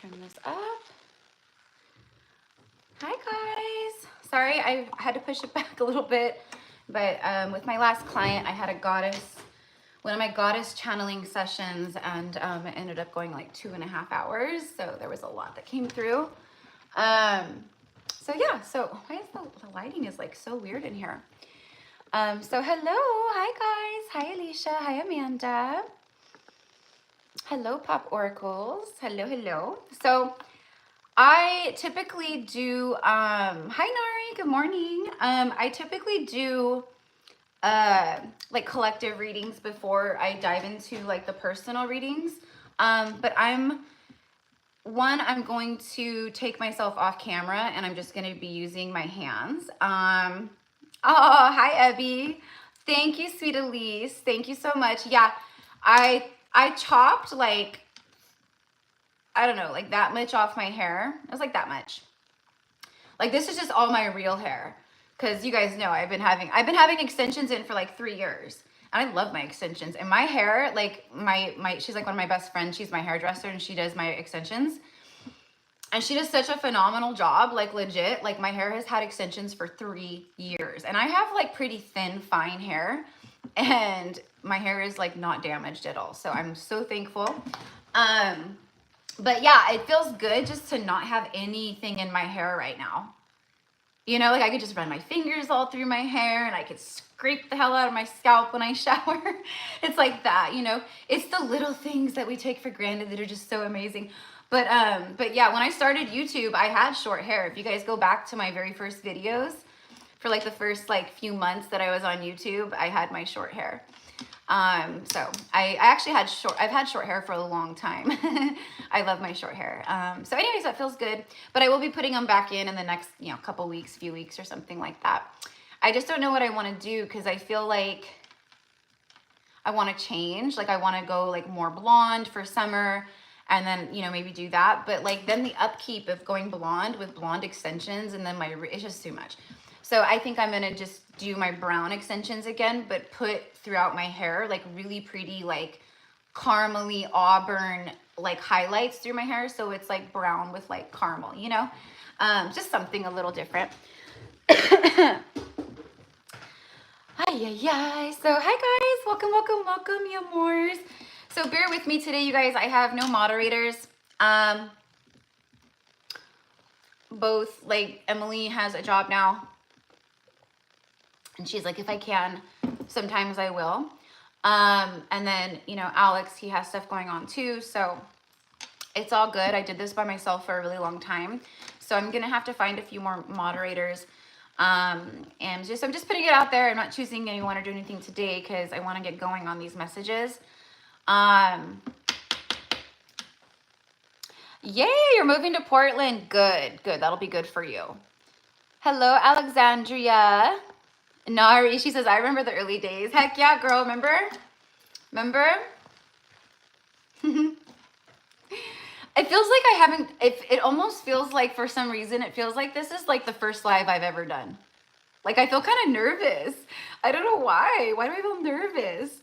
turn this up. Hi guys. Sorry, I had to push it back a little bit, but with my last client, I had one of my goddess channeling sessions, and it ended up going like 2.5 hours. So there was a lot that came through. So yeah, so why is the lighting is like so weird in here? So hello, hi guys. Hi Alicia, hi Amanda. Hello Pop Oracles. Hello, hello. So I typically do, hi Nari, good morning. I typically do like collective readings before I dive into like the personal readings. But I'm going to take myself off camera and I'm just going to be using my hands. Oh, hi Ebby. Thank you, sweet Elise. Thank you so much. Yeah, I chopped like, I don't know, like that much off my hair. It was like that much. Like this is just all my real hair. Cause you guys know I've been having extensions in for like 3 years. And I love my extensions. And my hair, like she's like one of my best friends. She's my hairdresser and she does my extensions. And she does such a phenomenal job, like legit. Like my hair has had extensions for 3 years. And I have like pretty thin, fine hair. And my hair is like not damaged at all. So I'm so thankful. But yeah, it feels good just to not have anything in my hair right now. You know, like I could just run my fingers all through my hair and I could scrape the hell out of my scalp when I shower. It's like that, you know. It's the little things that we take for granted that are just so amazing. But yeah, when I started YouTube, I had short hair. If you guys go back to my very first videos, for like the first like few months that I was on YouTube, I had my short hair. So I actually I've had short hair for a long time. I love my short hair. So anyways, that feels good, but I will be putting them back in the next, you know, few weeks or something like that. I just don't know what I want to do because I feel like I want to change. Like I want to go like more blonde for summer and then, you know, maybe do that. But like then the upkeep of going blonde with blonde extensions and then it's just too much. So I think I'm going to just do my brown extensions again, but put throughout my hair like really pretty, like caramely auburn, like highlights through my hair. So it's like brown with like caramel, you know, just something a little different. Hi, so hi guys, welcome, welcome, welcome, you amors. So bear with me today, you guys. I have no moderators. Both, like Emily has a job now. And she's like, if I can, sometimes I will. And then, you know, Alex, he has stuff going on too. So it's all good. I did this by myself for a really long time. So I'm going to have to find a few more moderators. And I'm just putting it out there. I'm not choosing anyone or doing anything today because I want to get going on these messages. Yay, you're moving to Portland. Good, good. That'll be good for you. Hello, Alexandria. Nari, she says, I remember the early days. Heck yeah, girl, remember? Remember? It feels like I haven't, it almost feels like for some reason, it feels like this is like the first live I've ever done. Like I feel kind of nervous. I don't know why. Why do I feel nervous?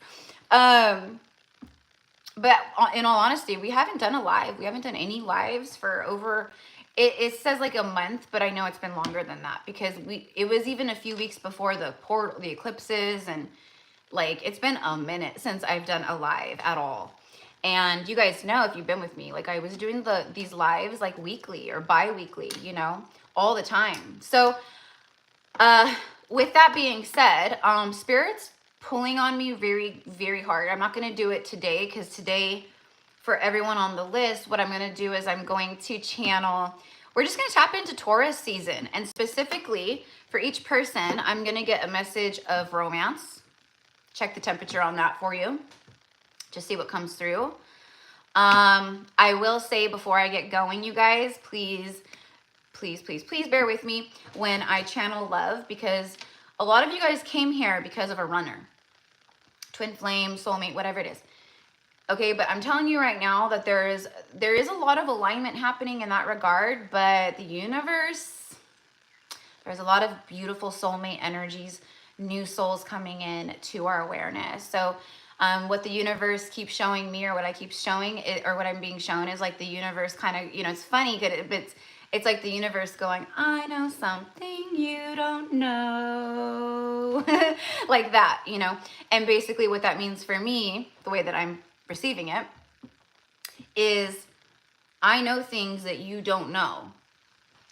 But in all honesty, we haven't done a live. We haven't done any lives for over, it says like a month, but I know it's been longer than that because it was even a few weeks before the eclipses, and like it's been a minute since I've done a live at all. And you guys know, if you've been with me, like I was doing these lives like weekly or bi-weekly, you know, all the time. So with that being said, Spirit's pulling on me very, very hard. I'm not going to do it today because today, for everyone on the list, what I'm going to do is I'm going to channel, we're just going to tap into Taurus season. And specifically for each person, I'm going to get a message of romance. Check the temperature on that for you. Just see what comes through. I will say before I get going, you guys, please, please, please, please bear with me when I channel love, because a lot of you guys came here because of a runner, twin flame, soulmate, whatever it is. Okay, but I'm telling you right now that there is a lot of alignment happening in that regard, but the universe, there's a lot of beautiful soulmate energies new souls coming in to our awareness. So what the universe keeps showing me, or what I keep showing it, or what I'm being shown, is like the universe kind of, you know, it's funny because it's like the universe going, I know something you don't know. Like that, you know. And basically what that means for me, the way that I'm receiving it, is I know things that you don't know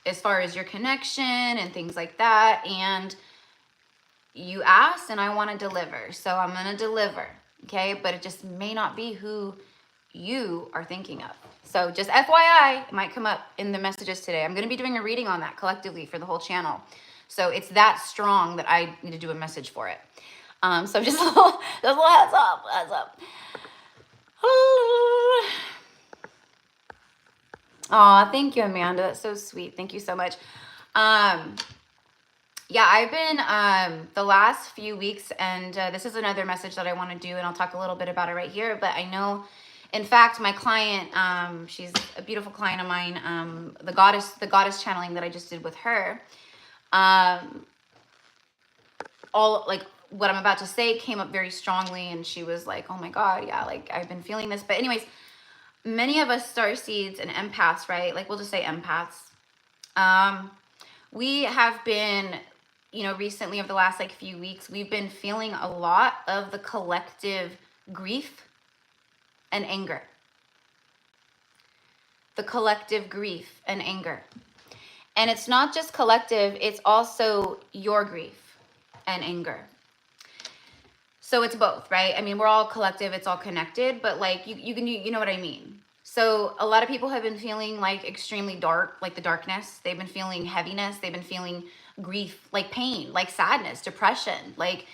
as far as your connection and things like that. And you asked and I want to deliver. So I'm going to deliver. Okay. But it just may not be who you are thinking of. So just FYI, it might come up in the messages today. I'm going to be doing a reading on that collectively for the whole channel. So it's that strong that I need to do a message for it. So just a little heads up. Oh, thank you, Amanda. That's so sweet. Thank you so much. Yeah, I've been the last few weeks, and this is another message that I want to do, and I'll talk a little bit about it right here. But I know, in fact, my client, she's a beautiful client of mine, the goddess channeling that I just did with her, all like what I'm about to say came up very strongly, and she was like, oh my God, yeah, like I've been feeling this. But anyways, many of us starseeds and empaths, right? Like we'll just say empaths. We have been, you know, recently over the last like few weeks, we've been feeling a lot of the collective grief and anger. The collective grief and anger. And it's not just collective, it's also your grief and anger. So it's both, right? I mean, we're all collective, it's all connected, but like you know what I mean. So a lot of people have been feeling like extremely dark, like the darkness. They've been feeling heaviness. They've been feeling grief, like pain, like sadness, depression, like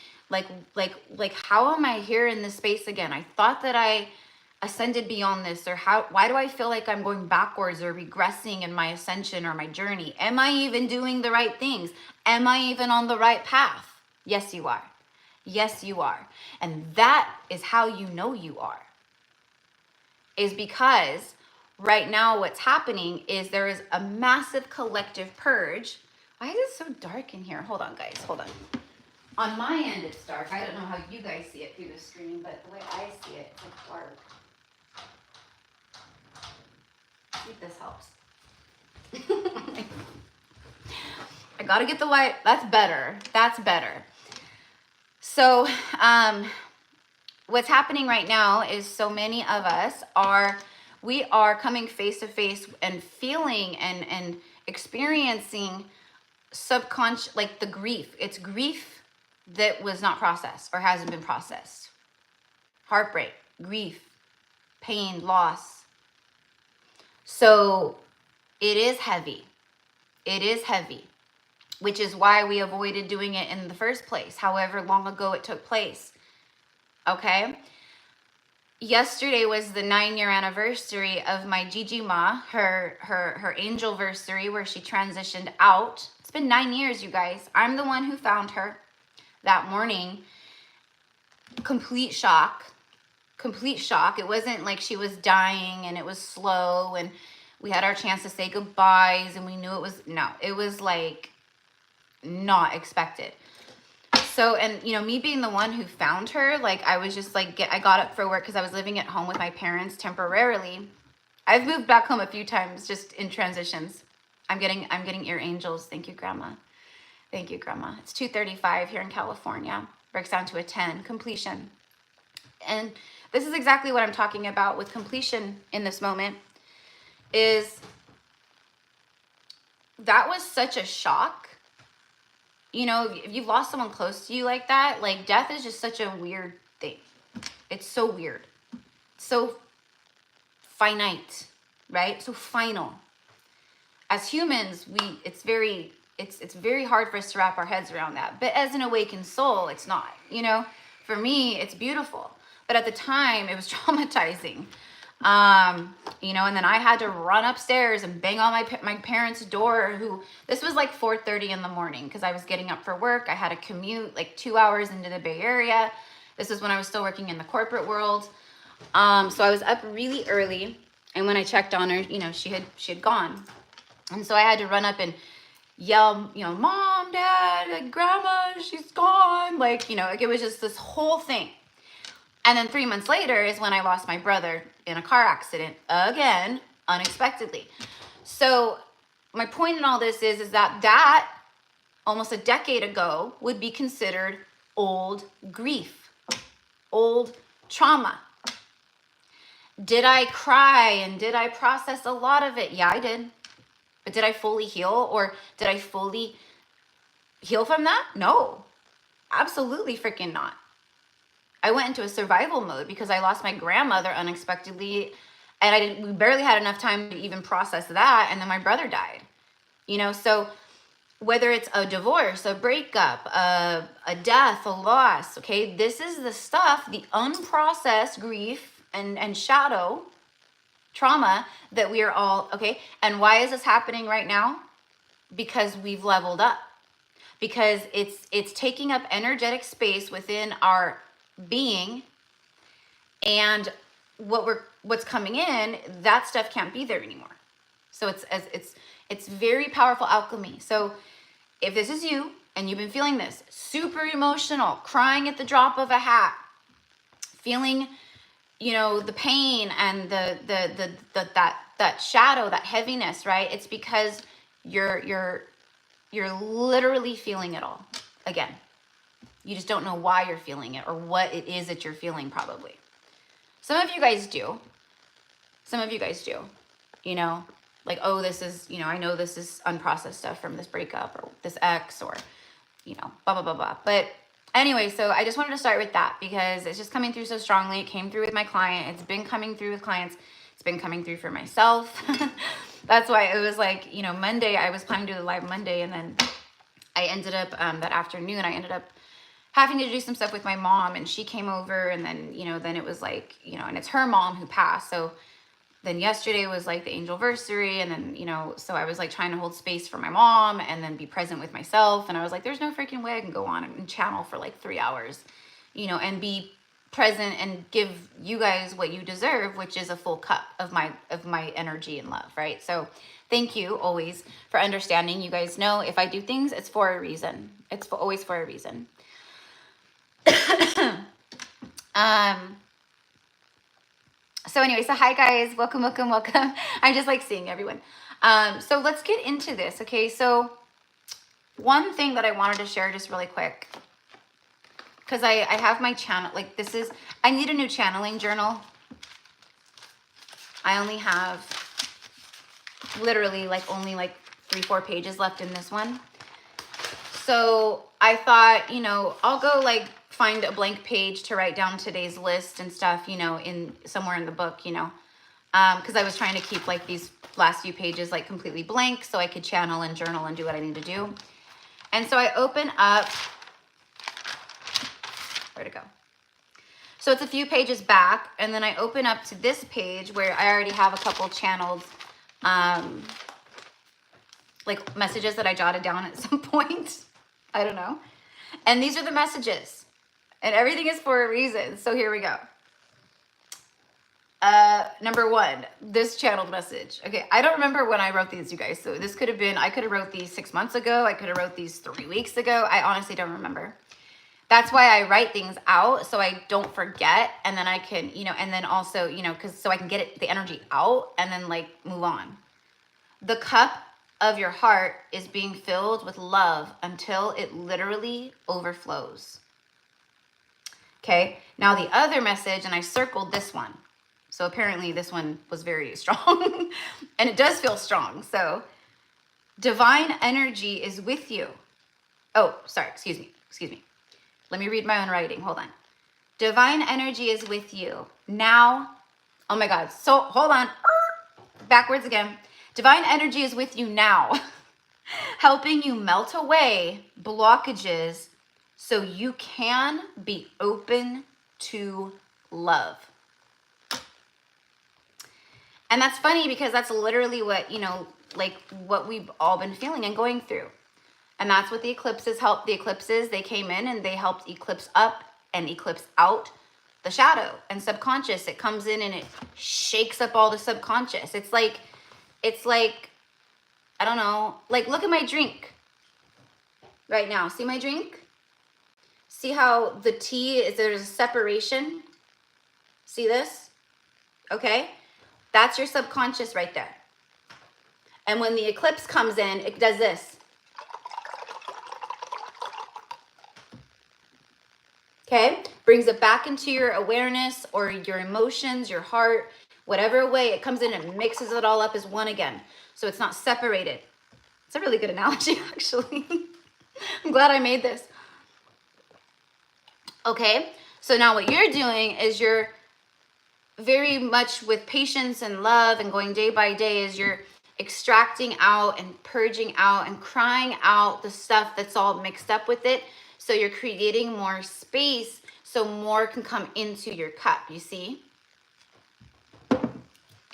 how am I here in this space again? I thought that I ascended beyond this, or why do I feel like I'm going backwards or regressing in my ascension or my journey? Am I even doing the right things? Am I even on the right path? Yes, you are. Yes, you are. And that is how you know you are. Is because right now what's happening is there is a massive collective purge. Why is it so dark in here? Hold on, guys. Hold on. On my end, it's dark. I don't know how you guys see it through the screen, but the way I see it, it's dark. See if this helps. I gotta get the light. That's better. That's better. So, what's happening right now is so many of us we are coming face to face and feeling and experiencing subconscious, like the grief. It's grief that was not processed or hasn't been processed. Heartbreak, grief, pain, loss. So it is heavy. It is heavy, which is why we avoided doing it in the first place, however long ago it took place. Okay? Yesterday was the 9-year anniversary of my Gigi Ma, her angelversary, where she transitioned out. It's been 9 years, you guys. I'm the one who found her that morning. Complete shock. Complete shock. It wasn't like she was dying and it was slow and we had our chance to say goodbyes and we knew it was, no, it was like not expected. So, and you know, me being the one who found her, like I was just like, I got up for work because I was living at home with my parents temporarily. I've moved back home a few times just in transitions. I'm getting ear angels. Thank you, Grandma. Thank you, Grandma. It's 2:35 here in California. Breaks down to a 10, completion. And this is exactly what I'm talking about with completion in this moment, is that was such a shock. You know, if you've lost someone close to you like that, like death is just such a weird thing. It's so weird. So finite, right? So final. As humans, it's very hard for us to wrap our heads around that. But as an awakened soul, it's not, you know. For me, it's beautiful. But at the time, it was traumatizing. You know, and then I had to run upstairs and bang on my parents' door, this was like 4:30 in the morning because I was getting up for work. I had a commute like 2 hours into the Bay Area. This is when I was still working in the corporate world. So I was up really early, and when I checked on her, you know, she had gone. And so I had to run up and, yell, you know, mom, dad, like, grandma, she's gone. Like, you know, like it was just this whole thing. And then 3 months later is when I lost my brother in a car accident again, unexpectedly. So my point in all this is that almost a decade ago would be considered old grief, old trauma. Did I cry and did I process a lot of it? Yeah, I did. But did I fully heal, or did I fully heal from that? No, absolutely freaking not. I went into a survival mode because I lost my grandmother unexpectedly, and we barely had enough time to even process that, and then my brother died. You know, so whether it's a divorce, a breakup, a death, a loss, okay, this is the stuff, the unprocessed grief and shadow trauma that we are all, okay, and why is this happening right now? Because we've leveled up. Because it's taking up energetic space within our being, and what's coming in, that stuff can't be there anymore. So it's very powerful alchemy. So if this is you and you've been feeling this, super emotional, crying at the drop of a hat, feeling, you know, the pain and that shadow, that heaviness, right? It's because you're literally feeling it all again. You just don't know why you're feeling it or what it is that you're feeling, probably. Some of you guys do. Some of you guys do. You know, like, oh, this is, you know, I know this is unprocessed stuff from this breakup or this ex, or, you know, blah, blah, blah, blah. But anyway, so I just wanted to start with that because it's just coming through so strongly. It came through with my client. It's been coming through with clients. It's been coming through for myself. That's why it was like, you know, Monday, I was planning to do the live Monday, and then I ended up, that afternoon, I ended up having to do some stuff with my mom, and she came over, and then, you know, then it was like, you know, and it's her mom who passed. So then yesterday was like the angelversary, and then, you know, so I was like trying to hold space for my mom and then be present with myself. And I was like, there's no freaking way I can go on and channel for like 3 hours, you know, and be present and give you guys what you deserve, which is a full cup of my energy and love, right? So thank you always for understanding. You guys know if I do things, it's for a reason. It's always for a reason. So anyway, so hi guys, welcome. I just like seeing everyone. So let's get into this, okay? So one thing that I wanted to share just really quick, because I have my channel, like this is, I need a new channeling journal. I only have literally like only like 3-4 pages left in this one. So I thought, you know, I'll go like find a blank page to write down today's list and stuff, you know, in somewhere in the book, you know, because I was trying to keep like these last few pages like completely blank so I could channel and journal and do what I need to do. And so I open up, where'd it go? So it's a few pages back, and then I open up to this page where I already have a couple channeled like messages that I jotted down at some point. I don't know. And these are the messages, and everything is for a reason. So here we go. Number 1, this channeled message. Okay, I don't remember when I wrote these, you guys. So this could have been, I could have wrote these 6 months ago. I could have wrote these 3 weeks ago. I honestly don't remember. That's why I write things out, so I don't forget, and then I can, you know, and then also, you know, because so I can get it, the energy out, and then like move on. The cup of your heart is being filled with love until it literally overflows. Okay, now the other message, and I circled this one. So apparently this one was very strong, and it does feel strong. So divine energy is with you. Oh, sorry, excuse me. Let me read my own writing. Hold on. Divine energy is with you now. Oh my God. So hold on. Backwards again. Divine energy is with you now, helping you melt away blockages so you can be open to love. And that's funny because that's literally what, you know, like what we've all been feeling and going through. And that's what the eclipses helped. The eclipses, they came in and they helped eclipse up and eclipse out the shadow and subconscious. It comes in and it shakes up all the subconscious. It's like I don't know, like look at my drink right now. See my drink? See how the tea is, there's a separation? See this? Okay? That's your subconscious right there. And when the eclipse comes in, it does this. Okay? Brings it back into your awareness or your emotions, your heart, whatever way it comes in and mixes it all up as one again. So it's not separated. It's a really good analogy, actually. I'm glad I made this. Okay? So now what you're doing is you're very much with patience and love and going day by day is you're extracting out and purging out and crying out the stuff that's all mixed up with it. So you're creating more space so more can come into your cup, you see?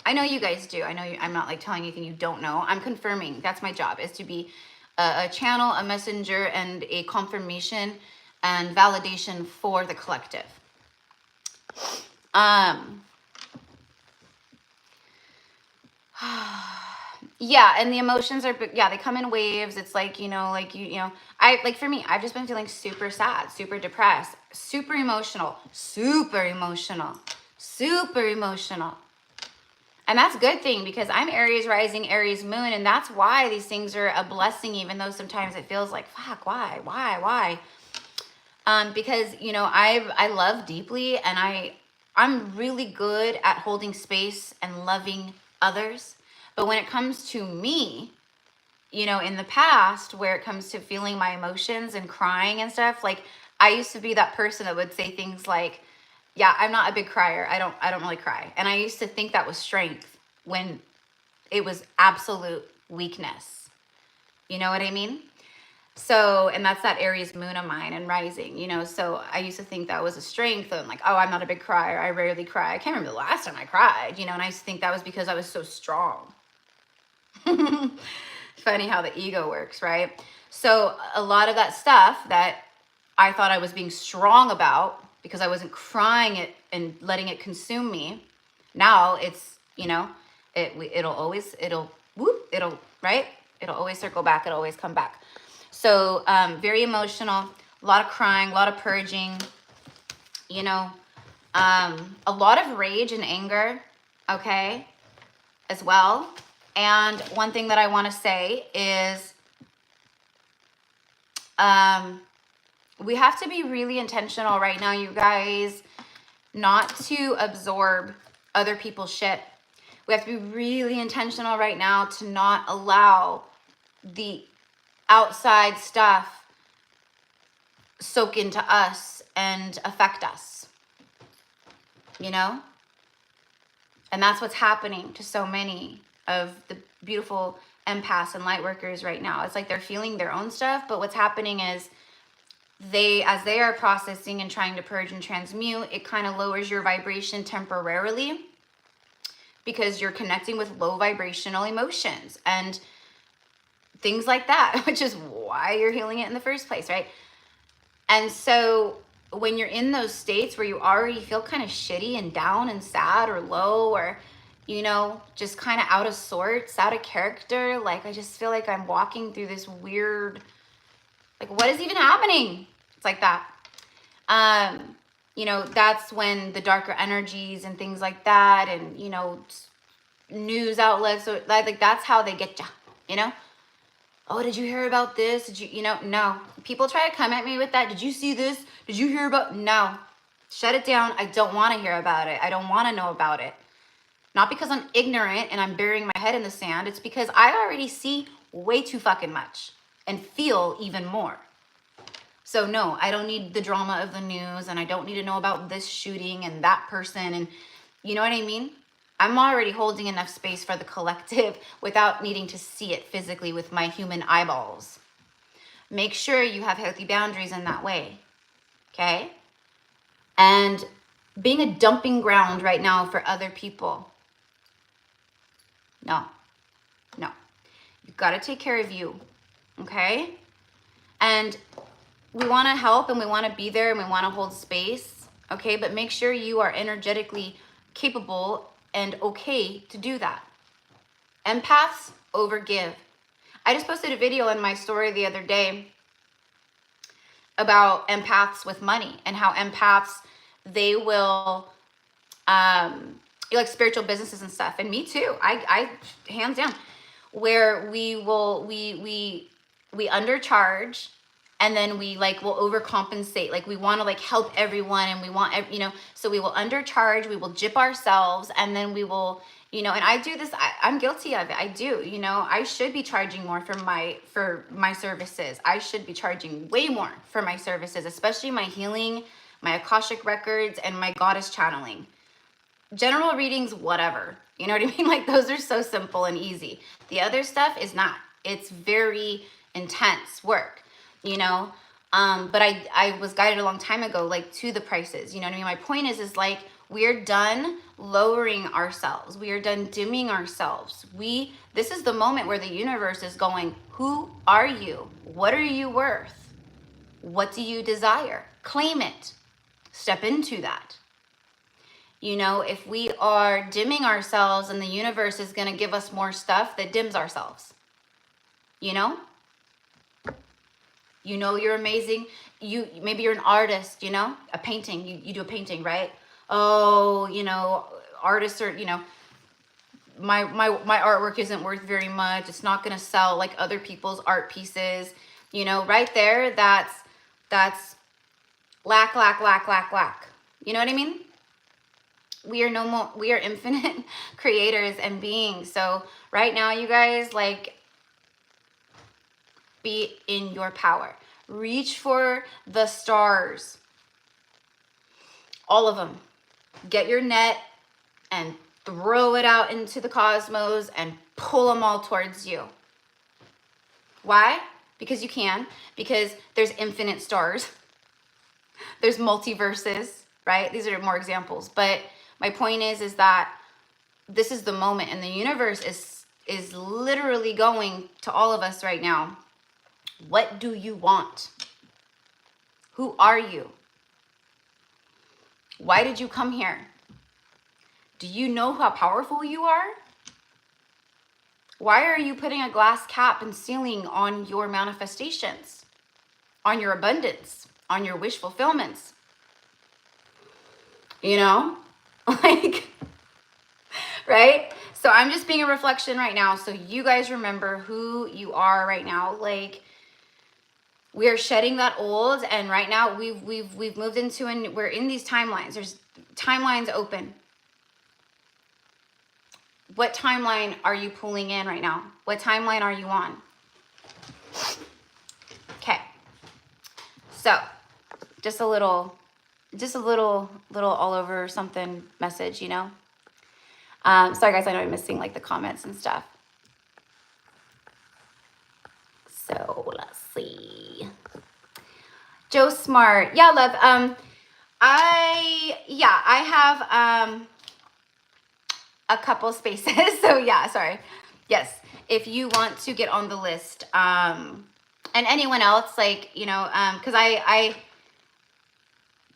I know you guys do. I know I'm not like telling you anything you don't know. I'm confirming. That's my job, is to be a channel, a messenger, and a confirmation and validation for the collective. Yeah, and the emotions are, yeah, they come in waves. It's like, you know, like like for me, I've just been feeling super sad, super depressed, super emotional, super emotional, super emotional. And that's a good thing because I'm Aries rising, Aries moon, and that's why these things are a blessing, even though sometimes it feels like, fuck, why? Because, you know, I love deeply, and I'm really good at holding space and loving others. But when it comes to me, you know, in the past, where it comes to feeling my emotions and crying and stuff, like I used to be that person that would say things like, yeah, I'm not a big crier. I don't really cry. And I used to think that was strength when it was absolute weakness. You know what I mean? So, and that's that Aries moon of mine and rising, you know, so I used to think that was a strength, and like, oh, I'm not a big crier. I rarely cry. I can't remember the last time I cried, you know, and I used to think that was because I was so strong. Funny how the ego works, right? So a lot of that stuff that I thought I was being strong about because I wasn't crying it and letting it consume me. Now it's, you know, it'll right? It'll always circle back. It'll always come back. So very emotional, a lot of crying, a lot of purging, you know, a lot of rage and anger, okay, as well. And one thing that I want to say is we have to be really intentional right now, you guys, not to absorb other people's shit. We have to be really intentional right now to not allow the outside stuff soak into us and affect us, you know? And that's what's happening to so many of the beautiful empaths and light workers right now. It's like they're feeling their own stuff, but what's happening is as they are processing and trying to purge and transmute, it kind of lowers your vibration temporarily because you're connecting with low vibrational emotions and things like that, which is why you're healing it in the first place, right? And so when you're in those states where you already feel kind of shitty and down and sad or low, or, you know, just kind of out of sorts, out of character, like I just feel like I'm walking through this weird, like, what is even happening? It's like that. You know, that's when the darker energies and things like that, and, you know, news outlets, so like that's how they get you, you know? Oh, did you hear about this? Did you know, no. People try to come at me with that. Did you see this? Did you hear about, no. Shut it down. I don't want to hear about it. I don't want to know about it. Not because I'm ignorant and I'm burying my head in the sand. It's because I already see way too fucking much and feel even more. So no, I don't need the drama of the news, and I don't need to know about this shooting and that person, and you know what I mean? I'm already holding enough space for the collective without needing to see it physically with my human eyeballs. Make sure you have healthy boundaries in that way, okay? And being a dumping ground right now for other people. No. You've got to take care of you, okay? And we want to help, and we want to be there, and we want to hold space, okay? But make sure you are energetically capable and okay to do that. Empaths overgive. I just posted a video in my story the other day about empaths with money and how empaths, they will, like spiritual businesses and stuff. And me too. I hands down, where we undercharge, and then we like will overcompensate. Like we want to like help everyone, and we want, you know, so we will undercharge, we will gyp ourselves, and then we will, you know, and I do this, I'm guilty of it. I do, you know, I should be charging more for my services. I should be charging way more for my services, especially my healing, my Akashic records, and my goddess channeling. General readings, whatever, you know what I mean? Like those are so simple and easy. The other stuff is not. It's very intense work, you know? But I was guided a long time ago, like to the prices, you know what I mean? My point is like, we're done lowering ourselves. We are done dimming ourselves. This is the moment where the universe is going, who are you? What are you worth? What do you desire? Claim it. Step into that. You know, if we are dimming ourselves, and the universe is going to give us more stuff that dims ourselves, you know? You know you're amazing. Maybe you're an artist, you know, a painting. You do a painting, right? Oh, you know, artists are, you know, my artwork isn't worth very much. It's not going to sell like other people's art pieces. You know, right there, that's lack. You know what I mean? We are no more, we are infinite creators and beings. So right now, you guys, like, be in your power. Reach for the stars. All of them. Get your net and throw it out into the cosmos and pull them all towards you. Why? Because you can. Because there's infinite stars. There's multiverses, right? These are more examples. But my point is that this is the moment, and the universe is literally going to all of us right now. What do you want? Who are you? Why did you come here? Do you know how powerful you are? Why are you putting a glass cap and ceiling on your manifestations, on your abundance, on your wish fulfillments? You know, like, right? So I'm just being a reflection right now. So you guys remember who you are right now. Like, we are shedding that old, and right now we've moved into, and we're in these timelines. There's timelines open. What timeline are you pulling in right now? What timeline are you on? Okay. So just a little all over something message, you know? Sorry guys, I know I'm missing like the comments and stuff. So let's see. Joe Smart. Yeah, love. I have a couple spaces. So yeah, sorry. Yes. If you want to get on the list, and anyone else, like, you know, cause I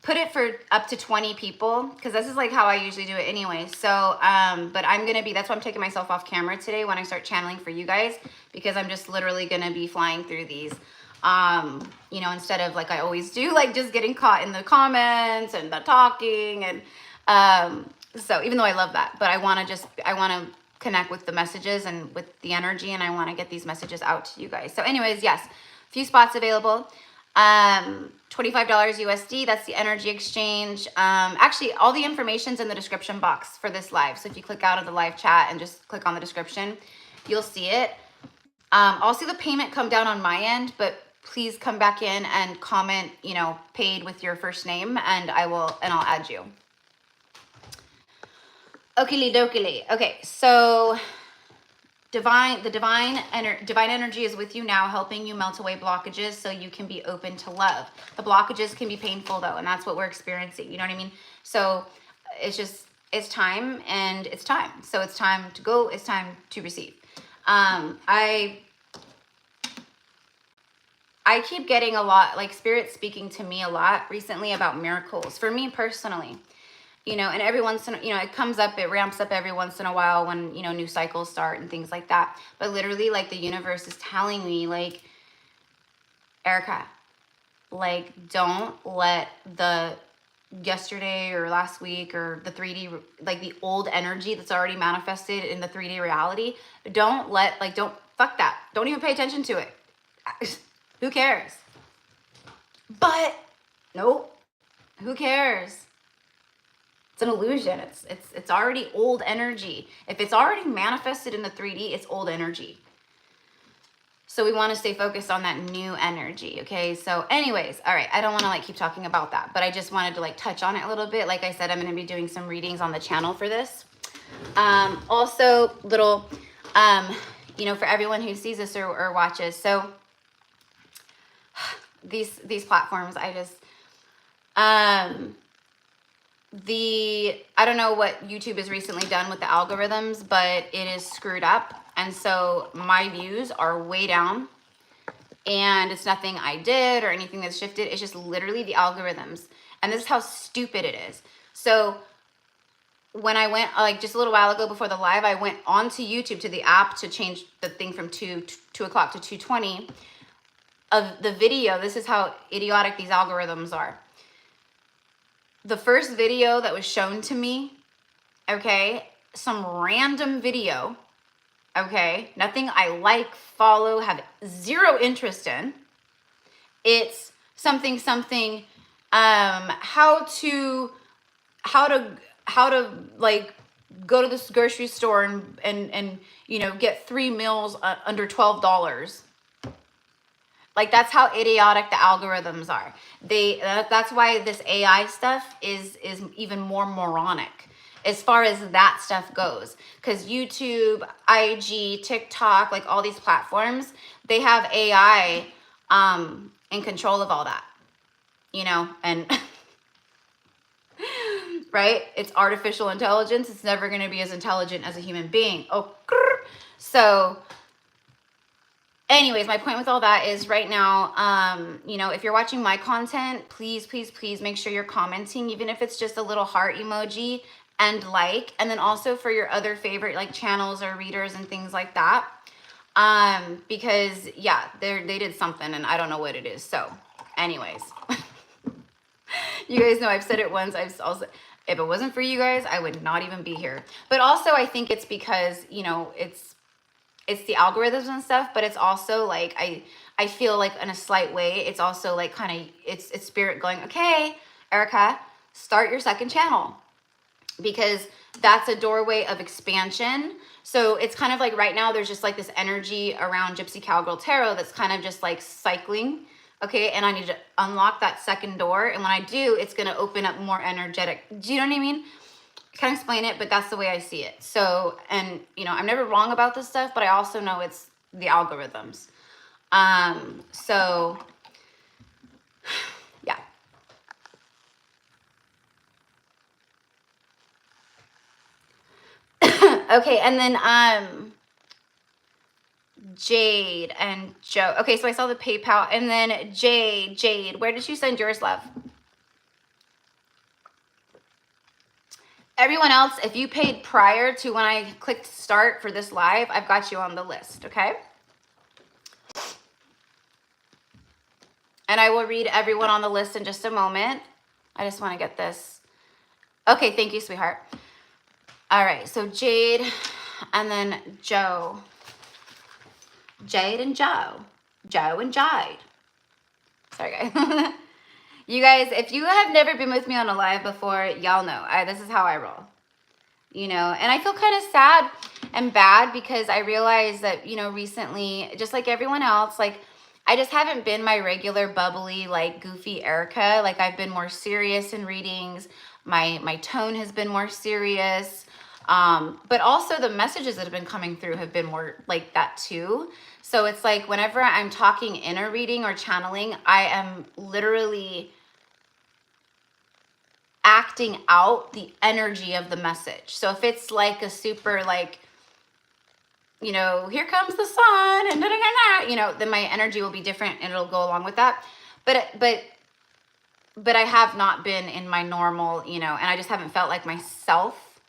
put it for up to 20 people, cause this is like how I usually do it anyway. So, but I'm going to be, that's why I'm taking myself off camera today when I start channeling for you guys, because I'm just literally going to be flying through these, you know, instead of like I always do, like just getting caught in the comments and the talking. And, so even though I love that, but I want to connect with the messages and with the energy, and I want to get these messages out to you guys. So anyways, yes, a few spots available. $25 USD, that's the energy exchange. Actually, all the information's in the description box for this live. So if you click out of the live chat and just click on the description, you'll see it. I'll see the payment come down on my end, but please come back in and comment, you know, paid with your first name, and I'll add you. Okie dokie. Okay, so divine energy is with you now, helping you melt away blockages so you can be open to love. The blockages can be painful though, and that's what we're experiencing. You know what I mean? So it's time, and it's time. So it's time to go. It's time to receive. I keep getting a lot, like Spirit speaking to me a lot recently about miracles for me personally. you know, and every once in a, you know, it comes up, it ramps up every once in a while when, you know, new cycles start and things like that. But literally, like, the universe is telling me, like, Erica, like, don't let the yesterday or last week or the 3D, like the old energy that's already manifested in the 3D reality, don't let, like, don't, fuck that. Don't even pay attention to it. Who cares? But nope, who cares? It's an illusion. It's already old energy. If it's already manifested in the 3D, it's old energy. So we want to stay focused on that new energy, okay? So anyways, all right, I don't want to like keep talking about that, but I just wanted to like touch on it a little bit. Like I said, I'm going to be doing some readings on the channel for this. Also, little, you know, for everyone who sees this or watches. So these platforms, I just, I don't know what YouTube has recently done with the algorithms, but it is screwed up. And so my views are way down, and it's nothing I did or anything that's shifted. It's just literally the algorithms. And this is how stupid it is. So when I went, like just a little while ago before the live, I went onto YouTube to the app to change the thing from 2 o'clock to 2:20 of the video. This is how idiotic these algorithms are. The first video that was shown to me, okay, some random video, okay, nothing I like, follow, have zero interest in. It's something, how to like go to this grocery store and you know, get 3 meals under $12. Like, that's how idiotic the algorithms are. That's why this AI stuff is even more moronic as far as that stuff goes. Because YouTube, IG, TikTok, like all these platforms, they have AI in control of all that, you know, and right? It's artificial intelligence. It's never going to be as intelligent as a human being. Oh, so anyways, my point with all that is right now, you know, if you're watching my content, please, please, please make sure you're commenting, even if it's just a little heart emoji and like, and then also for your other favorite like channels or readers and things like that. Because yeah, they did something and I don't know what it is. So anyways, you guys know I've said it once. I've also, if it wasn't for you guys, I would not even be here. But also I think it's because, you know, it's the algorithms and stuff, but it's also like, I feel like in a slight way, it's also like kind of, it's spirit going, okay, Erica, start your second channel, because that's a doorway of expansion. So it's kind of like right now, there's just like this energy around Gypsy Cowgirl Tarot that's kind of just like cycling. Okay. And I need to unlock that second door. And when I do, it's going to open up more energetic. Do you know what I mean? Can't explain it, but that's the way I see it. So, and you know, I'm never wrong about this stuff, but I also know it's the algorithms. So yeah. Okay. And then, Jade and Joe. Okay. So I saw the PayPal, and then Jade, where did you send yours, love? Everyone else, if you paid prior to when I clicked start for this live, I've got you on the list, okay? And I will read everyone on the list in just a moment. I just want to get this. Okay, thank you, sweetheart. All right, so Jade and then Joe. Jade and Joe. Joe and Jade. Sorry, guys. You guys, if you have never been with me on a live before, y'all know this is how I roll, you know. And I feel kind of sad and bad because I realized that, you know, recently, just like everyone else, like I just haven't been my regular bubbly, like goofy Erica. Like I've been more serious in readings. My tone has been more serious. But also the messages that have been coming through have been more like that too. So it's like whenever I'm talking in a reading or channeling, I am literally acting out the energy of the message. So if it's like a super like, you know, here comes the sun and you know, then my energy will be different and it'll go along with that. But but I have not been in my normal, you know, and I just haven't felt like myself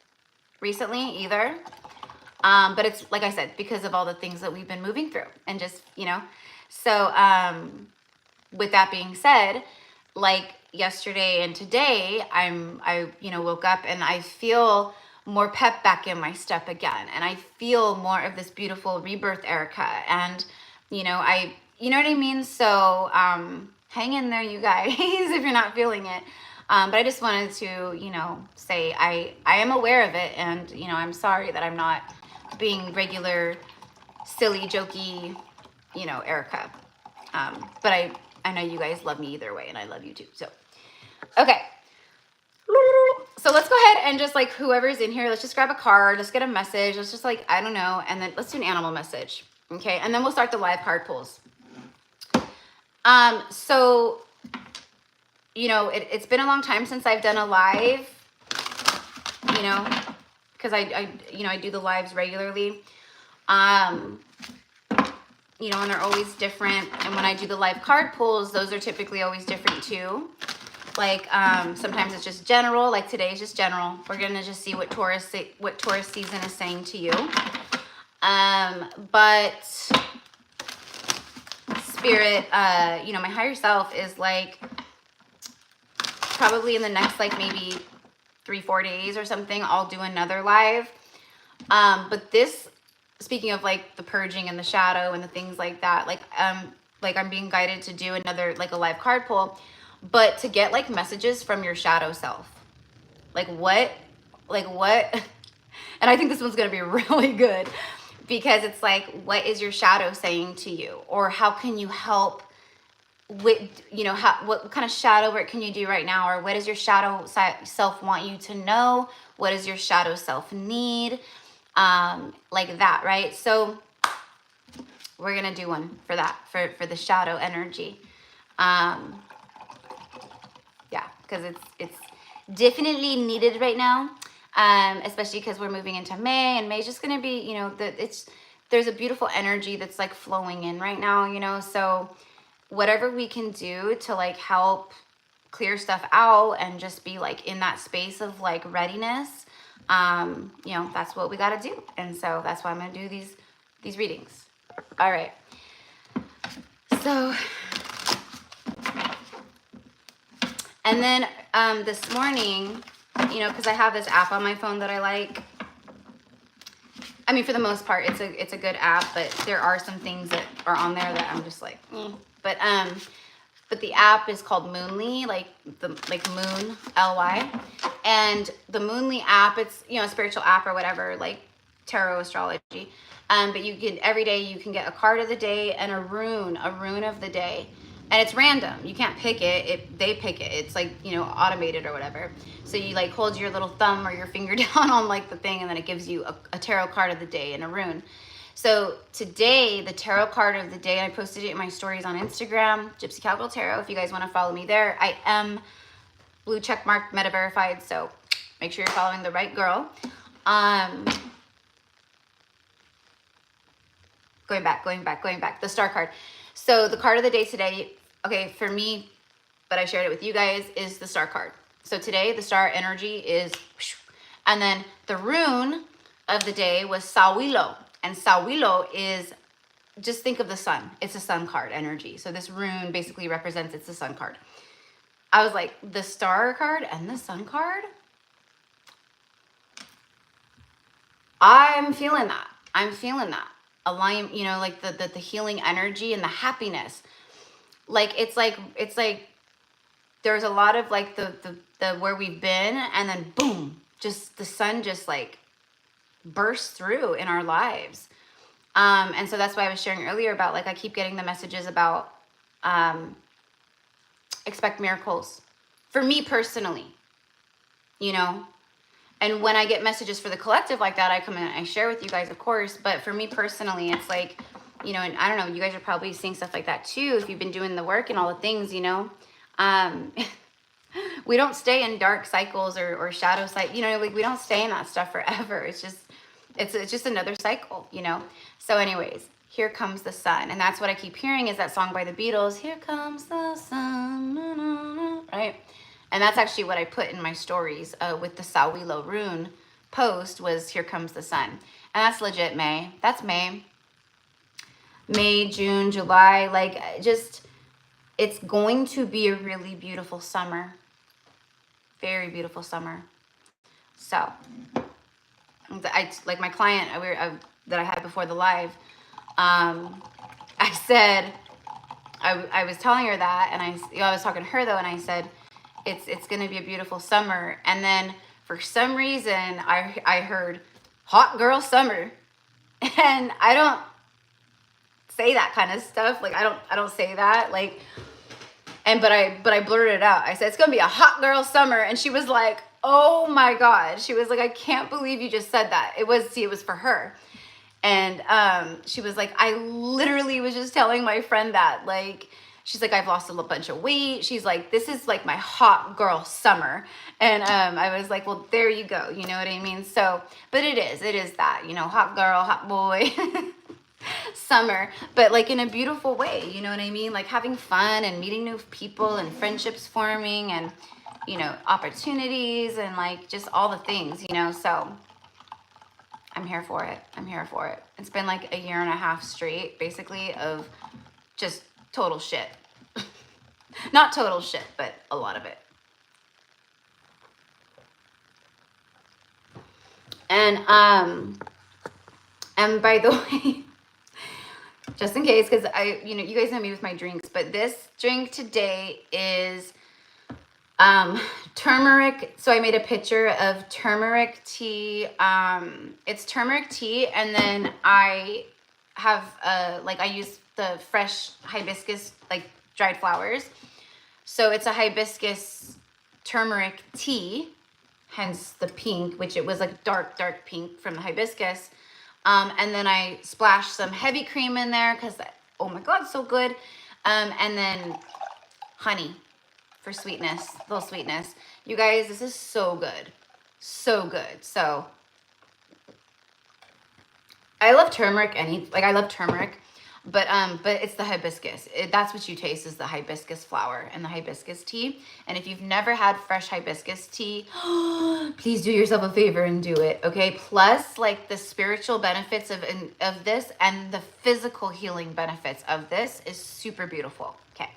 recently either. But it's, like I said, because of all the things that we've been moving through and just, you know, so with that being said, like yesterday and today, I, you know, woke up and I feel more pep back in my step again. And I feel more of this beautiful rebirth, Erica. And, you know, you know what I mean? So hang in there, you guys, if you're not feeling it. But I just wanted to, you know, say I am aware of it. And, you know, I'm sorry that I'm not being regular, silly, jokey, you know, Erica. But I know you guys love me either way, and I love you too. So, okay. So let's go ahead and just like whoever's in here, let's just grab a card. Let's get a message. Let's just like, I don't know. And then let's do an animal message. Okay. And then we'll start the live card pulls. So, you know, it's been a long time since I've done a live, you know, because you know, I do the lives regularly. You know, and they're always different. And when I do the live card pulls, those are typically always different too. Like, sometimes it's just general, like today's just general. We're going to just see what Taurus season is saying to you. But Spirit, you know, my higher self is like, probably in the next, like maybe 3-4 days or something, I'll do another live. But this, speaking of like the purging and the shadow and the things like that, like I'm being guided to do another, like a live card pull, but to get like messages from your shadow self. Like what, and I think this one's going to be really good because it's like, what is your shadow saying to you? Or how can you help with, you know, what kind of shadow work can you do right now? Or what does your shadow self want you to know? What does your shadow self need? Like that, right? So we're gonna do one for that, for the shadow energy. Yeah, because it's definitely needed right now, especially because we're moving into May, and May's just gonna be, you know, there's a beautiful energy that's like flowing in right now, you know. So whatever we can do to like help clear stuff out and just be like in that space of like readiness, you know, that's what we got to do. And so that's why I'm going to do these readings. All right. So, and then, this morning, you know, because I have this app on my phone that I like. I mean, for the most part, it's a good app, but there are some things that are on there that I'm just like, but the app is called Moonly, like Moon, L-Y. And the Moonly app, it's, you know, a spiritual app or whatever, like tarot astrology. But you can, every day you can get a card of the day and a rune of the day. And it's random. You can't pick it. They pick it. It's like, you know, automated or whatever. So you like hold your little thumb or your finger down on like the thing, and then it gives you a tarot card of the day and a rune. So today, the tarot card of the day, I posted it in my stories on Instagram, GypsyCowgirlTarot, if you guys want to follow me there. I am blue check mark meta verified, so make sure you're following the right girl. Going back, the star card. So the card of the day today, okay, for me, but I shared it with you guys, is the star card. So today, the star energy is, and then the rune of the day was Sawilo. And Sawilo is, just think of the sun. It's a sun card energy. So this rune basically represents, it's the sun card. I was like, the star card and the sun card? I'm feeling that. I'm feeling that. Align, you know, like the healing energy and the happiness. Like, it's like there's a lot of like the where we've been, and then boom, just the sun just like burst through in our lives. And so that's why I was sharing earlier about, like, I keep getting the messages about expect miracles for me personally, you know. And when I get messages for the collective like that, I come in and I share with you guys, of course. But for me personally, it's like, you know, and I don't know, you guys are probably seeing stuff like that too, if you've been doing the work and all the things, you know. We don't stay in dark cycles or shadow cycles, you know, like we don't stay in that stuff forever. It's just another cycle, you know. So anyways, here comes the sun. And that's what I keep hearing, is that song by the Beatles, Here Comes the Sun. right? And that's actually what I put in my stories with the Sawilo rune post was here comes the sun. And that's legit May. That's May. May, June, July, like just, it's going to be a really beautiful summer. Very beautiful summer. So, like my client that I had before the live, I said, I was telling her that, and I was talking to her though, and I said, it's going to be a beautiful summer. And then for some reason, I heard hot girl summer, and I don't say that kind of stuff. Like I don't say that. Like, but I blurted it out. I said it's gonna be a hot girl summer, and she was like, "Oh my God!" She was like, "I can't believe you just said that." It was for her, and she was like, "I literally was just telling my friend that." Like, she's like, "I've lost a bunch of weight." She's like, "This is like my hot girl summer," and I was like, "Well, there you go." You know what I mean? So, but it is that, you know, hot girl, hot boy. Summer, but like in a beautiful way, you know what I mean? Like having fun and meeting new people and friendships forming and, you know, opportunities and like just all the things, you know. So I'm here for it. I'm here for it. It's been like a 1.5 years straight, basically, of just total shit. Not total shit, but a lot of it. And by the way, just in case, because you know, you guys know me with my drinks, but this drink today is turmeric. So I made a picture of turmeric tea. It's turmeric tea, and then I have like I use the fresh hibiscus, like dried flowers. So it's a hibiscus turmeric tea, hence the pink, which it was like dark pink from the hibiscus. And then I splashed some heavy cream in there because, oh my God, so good. And then honey for sweetness, a little sweetness. You guys, this is so good. So good. So I love turmeric, I love turmeric, but it's the hibiscus. That's what you taste, is the hibiscus flower and the hibiscus tea. And if you've never had fresh hibiscus tea, please do yourself a favor and do it, okay? Plus, like, the spiritual benefits of this and the physical healing benefits of this is super beautiful. Okay.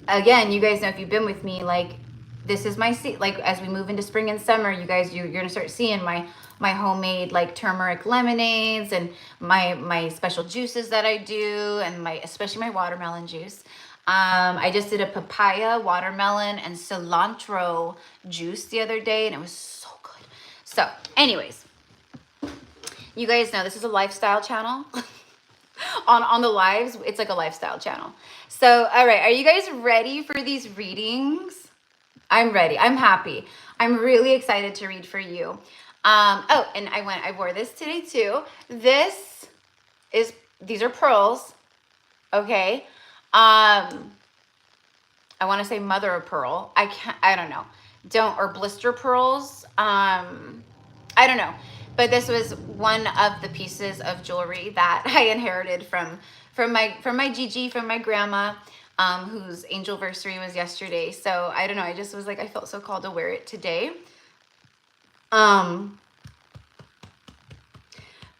Again, you guys know, if you've been with me, like, this is my like, as we move into spring and summer, you guys, you're gonna start seeing my homemade like turmeric lemonades and my special juices that I do, and especially my watermelon juice. I just did a papaya, watermelon, and cilantro juice the other day, and it was so good. So anyways, you guys know this is a lifestyle channel. on the lives, it's like a lifestyle channel. So, all right, are you guys ready for these readings? I'm ready. I'm happy. I'm really excited to read for you. Oh, and I wore this today too. These are pearls. Okay. I want to say mother of pearl. I don't know. Or blister pearls. I don't know. But this was one of the pieces of jewelry that I inherited from my Gigi, from my grandma, whose angelversary was yesterday. So I don't know. I just was like, I felt so called to wear it today. But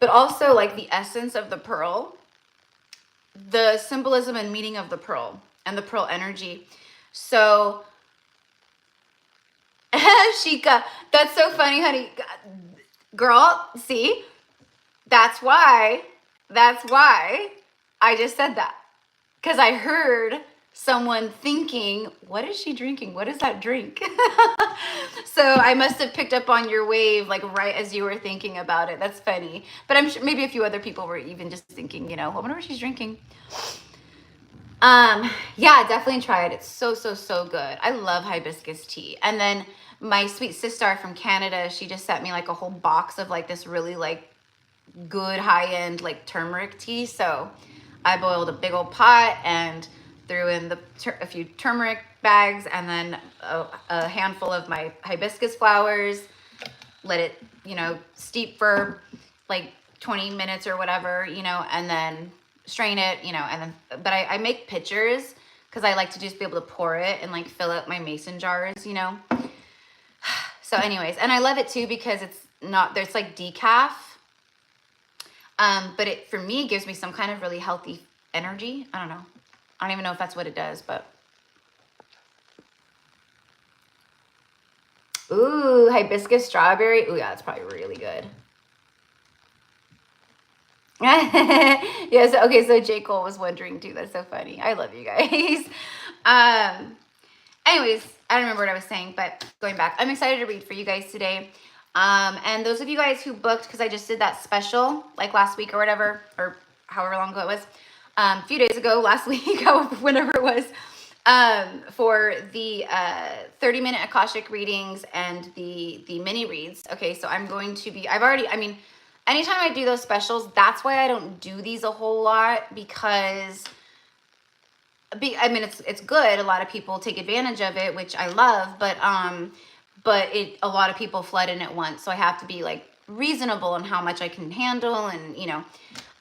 also like the essence of the pearl, the symbolism and meaning of the pearl and the pearl energy. So, Shika, that's so funny, honey. Girl, see, that's why I just said that. Because I heard someone thinking, what is she drinking? What is that drink? So I must have picked up on your wave, like right as you were thinking about it. That's funny. But I'm sure maybe a few other people were even just thinking, you know, I wonder what she's drinking. Yeah, definitely try it. It's so good. I love hibiscus tea. And then my sweet sister from Canada, she just sent me like a whole box of like this really like good high-end like turmeric tea. So I boiled a big old pot and threw in a few turmeric bags, and then a handful of my hibiscus flowers, let it, you know, steep for like 20 minutes or whatever, you know, and then strain it, you know, and then, but I make pictures because I like to just be able to pour it and like fill up my mason jars, you know. So anyways, and I love it too because it's not, there's like decaf, but it, for me, gives me some kind of really healthy energy. I don't know. I don't even know if that's what it does, but. Ooh, hibiscus strawberry. Ooh, yeah, that's probably really good. Yes, okay, so J. Cole was wondering too. That's so funny. I love you guys. Anyways, I don't remember what I was saying, but going back, I'm excited to read for you guys today. And those of you guys who booked, because I just did that special like last week or whatever, or however long ago it was, a few days ago, last week, whenever it was, for the 30-minute Akashic readings and the mini reads. Okay, so I'm going to be, I mean, anytime I do those specials, that's why I don't do these a whole lot, because I mean, it's good. A lot of people take advantage of it, which I love, but a lot of people flood in at once. So I have to be like reasonable on how much I can handle. And, you know,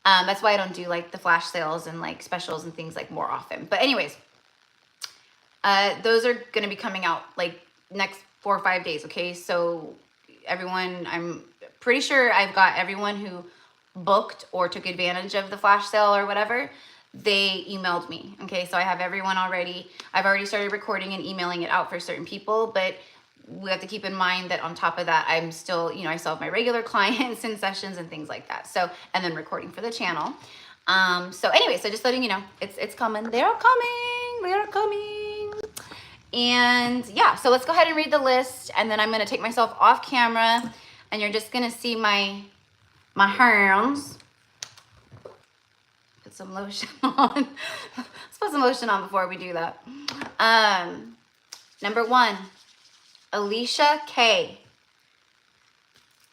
that's why I don't do like the flash sales and like specials and things like more often. But anyways, those are going to be coming out like next 4 or 5 days. Okay. So everyone, I'm pretty sure I've got everyone who booked or took advantage of the flash sale or whatever, they emailed me. Okay, so I have everyone already. I've already started recording and emailing it out for certain people, but we have to keep in mind that on top of that, I'm still, you know, I still have my regular clients and sessions and things like that. So, and then recording for the channel. So anyway, so just letting you know, it's coming. They're coming. And yeah, so let's go ahead and read the list, and then I'm going to take myself off camera, and you're just going to see my hands. Put some lotion on. Let's put some lotion on before we do that. Number 1, Alicia K.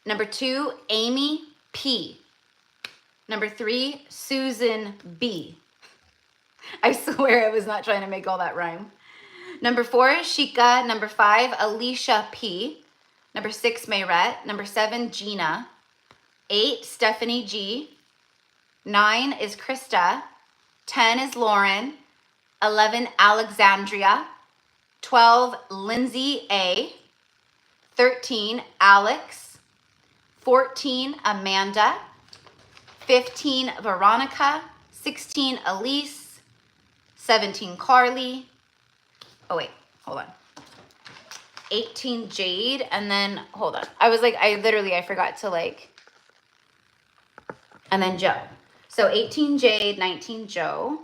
Number 2, Amy P. Number 3, Susan B. I swear I was not trying to make all that rhyme. Number 4, Shika. Number 5, Alicia P. Number 6, Mayrette. Number 7, Gina. 8, Stephanie G. 9 is Krista. 10 is Lauren. 11, Alexandria. 12, Lindsay A. 13, Alex. 14, Amanda. 15, Veronica. 16, Elise. 17, Carly. Oh, wait, hold on. 18, Jade, and then, hold on. I was like, I forgot to like, and then Joe. So 18, Jade, 19, Joe.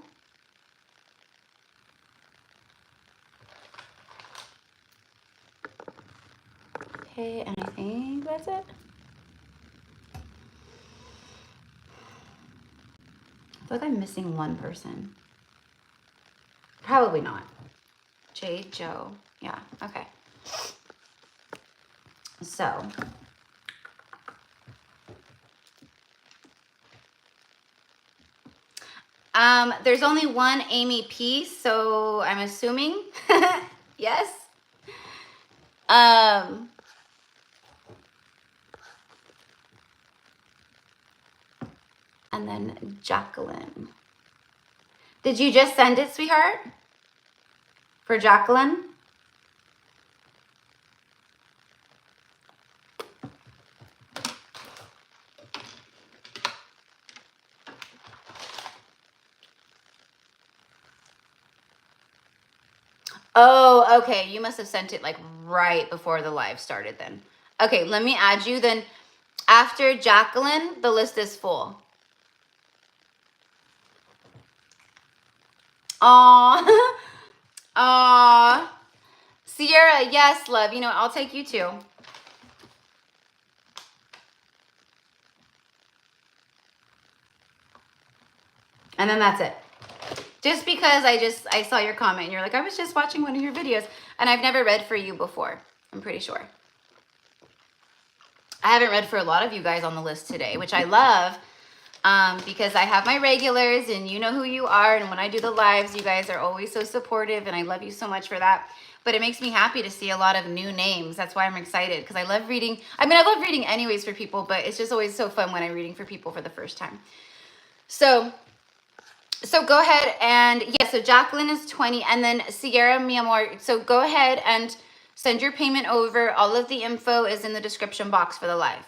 Okay, and I think that's it. I feel like I'm missing one person. Probably not. Jade, Joe. Yeah, okay. So, there's only one Amy P, so I'm assuming, yes. And then Jacqueline. Did you just send it, sweetheart? For Jacqueline? Oh, okay. You must have sent it like right before the live started then. Okay, let me add you then. After Jacqueline, the list is full. Aw. Aw. Sierra, yes, love. You know, I'll take you too. And then that's it. Just because I saw your comment and you're like, I was just watching one of your videos and I've never read for you before. I'm pretty sure. I haven't read for a lot of you guys on the list today, which I love because I have my regulars and you know who you are. And when I do the lives, you guys are always so supportive and I love you so much for that. But it makes me happy to see a lot of new names. That's why I'm excited because I love reading. I mean, I love reading anyways for people, but it's just always so fun when I'm reading for people for the first time. So So go ahead and, yeah, so Jacqueline is 20, and then Sierra, mi amor, so go ahead and send your payment over. All of the info is in the description box for the live.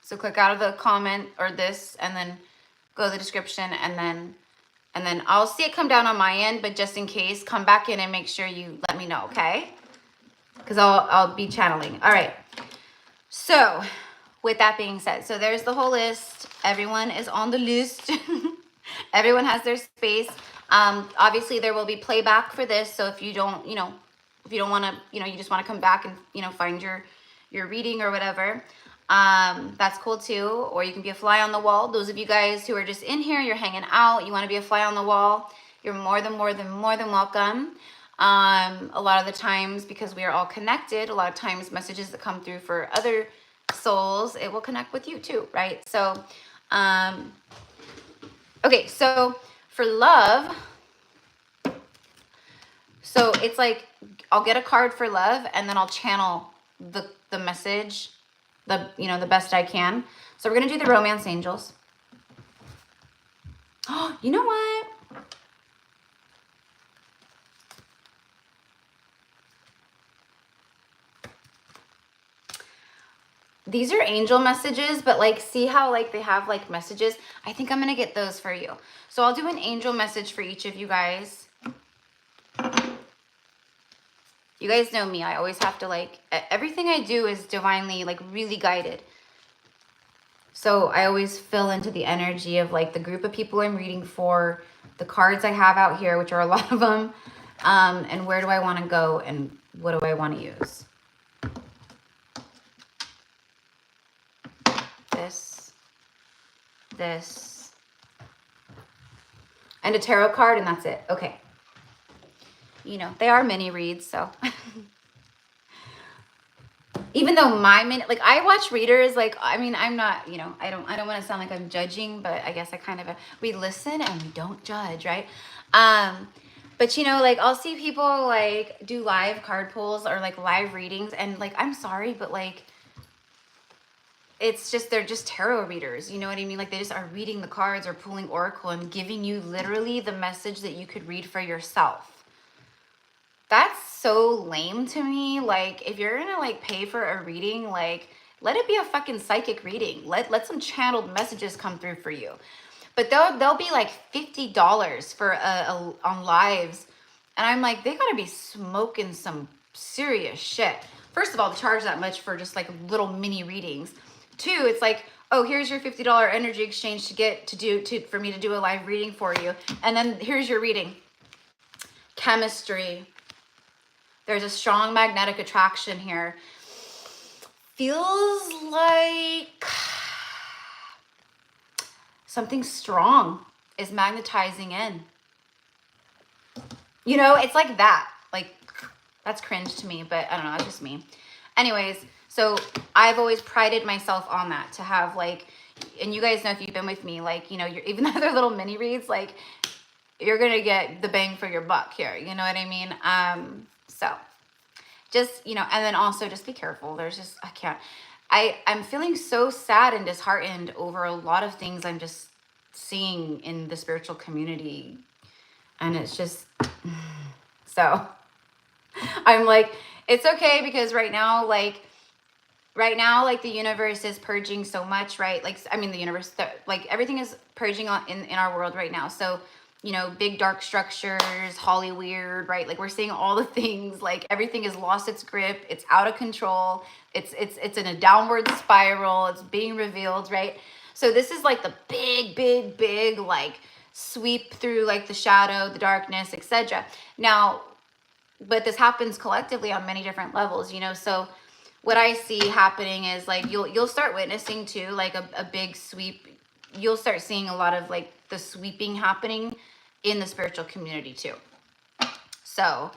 So click out of the comment or this, and then go to the description, and then I'll see it come down on my end, but just in case, come back in and make sure you let me know, okay? Because I'll be channeling. All right. So with that being said, so there's the whole list. Everyone is on the list. Everyone has their space. Obviously there will be playback for this. So if you don't, if you don't want to, you just want to come back and, find your reading or whatever, that's cool too. Or you can be a fly on the wall. Those of you guys who are just in here, you're hanging out, you want to be a fly on the wall, you're more than welcome. A lot of the times, because we are all connected, a lot of times messages that come through for other souls, it will connect with you too, right? So, okay, so for love, so it's like, I'll get a card for love, and then I'll channel the message, the best I can. So we're going to do the romance angels. Oh, you know what? These are angel messages, but like, see how like they have like messages? I think I'm going to get those for you. So I'll do an angel message for each of you guys. You guys know me. I always have to like, everything I do is divinely like really guided. So I always fill into the energy of like the group of people I'm reading for, the cards I have out here, which are a lot of them, and where do I want to go and what do I want to use. This, and a tarot card, and that's it. Okay. They are mini reads, so. Even though like I watch readers, like, I mean, I'm not, I don't want to sound like I'm judging, but I guess I kind of, we listen and we don't judge, right? But like I'll see people like do live card pulls or like live readings, and like, I'm sorry, but like, it's just, they're just tarot readers. You know what I mean? Like they just are reading the cards or pulling oracle and giving you literally the message that you could read for yourself. That's so lame to me. Like if you're gonna like pay for a reading, like let it be a fucking psychic reading. Let some channeled messages come through for you. But they'll be like $50 for on lives, and I'm like, they gotta be smoking some serious shit. First of all, to charge that much for just like little mini readings. Two, it's like, oh, here's your $50 energy exchange for me to do a live reading for you, and then here's your reading. Chemistry. There's a strong magnetic attraction here. Feels like something strong is magnetizing in. It's like that. Like, that's cringe to me, but I don't know, that's just me. Anyways, so I've always prided myself on that, to have like, and you guys know if you've been with me, like, you're, even though they're little mini reads, like, you're going to get the bang for your buck here. You know what I mean? So just, and then also just be careful. There's just, I'm feeling so sad and disheartened over a lot of things I'm just seeing in the spiritual community. And it's just, so I'm like, it's okay, because right now, like the universe is purging so much, right? Like, I mean, the universe, like everything is purging in our world right now. So, big dark structures, Hollyweird, right? Like we're seeing all the things, like everything has lost its grip. It's out of control. It's in a downward spiral. It's being revealed, right? So this is like the big, like sweep through like the shadow, the darkness, etc. Now, but this happens collectively on many different levels, so what I see happening is like, you'll start witnessing too, like a big sweep. You'll start seeing a lot of like the sweeping happening in the spiritual community too. So,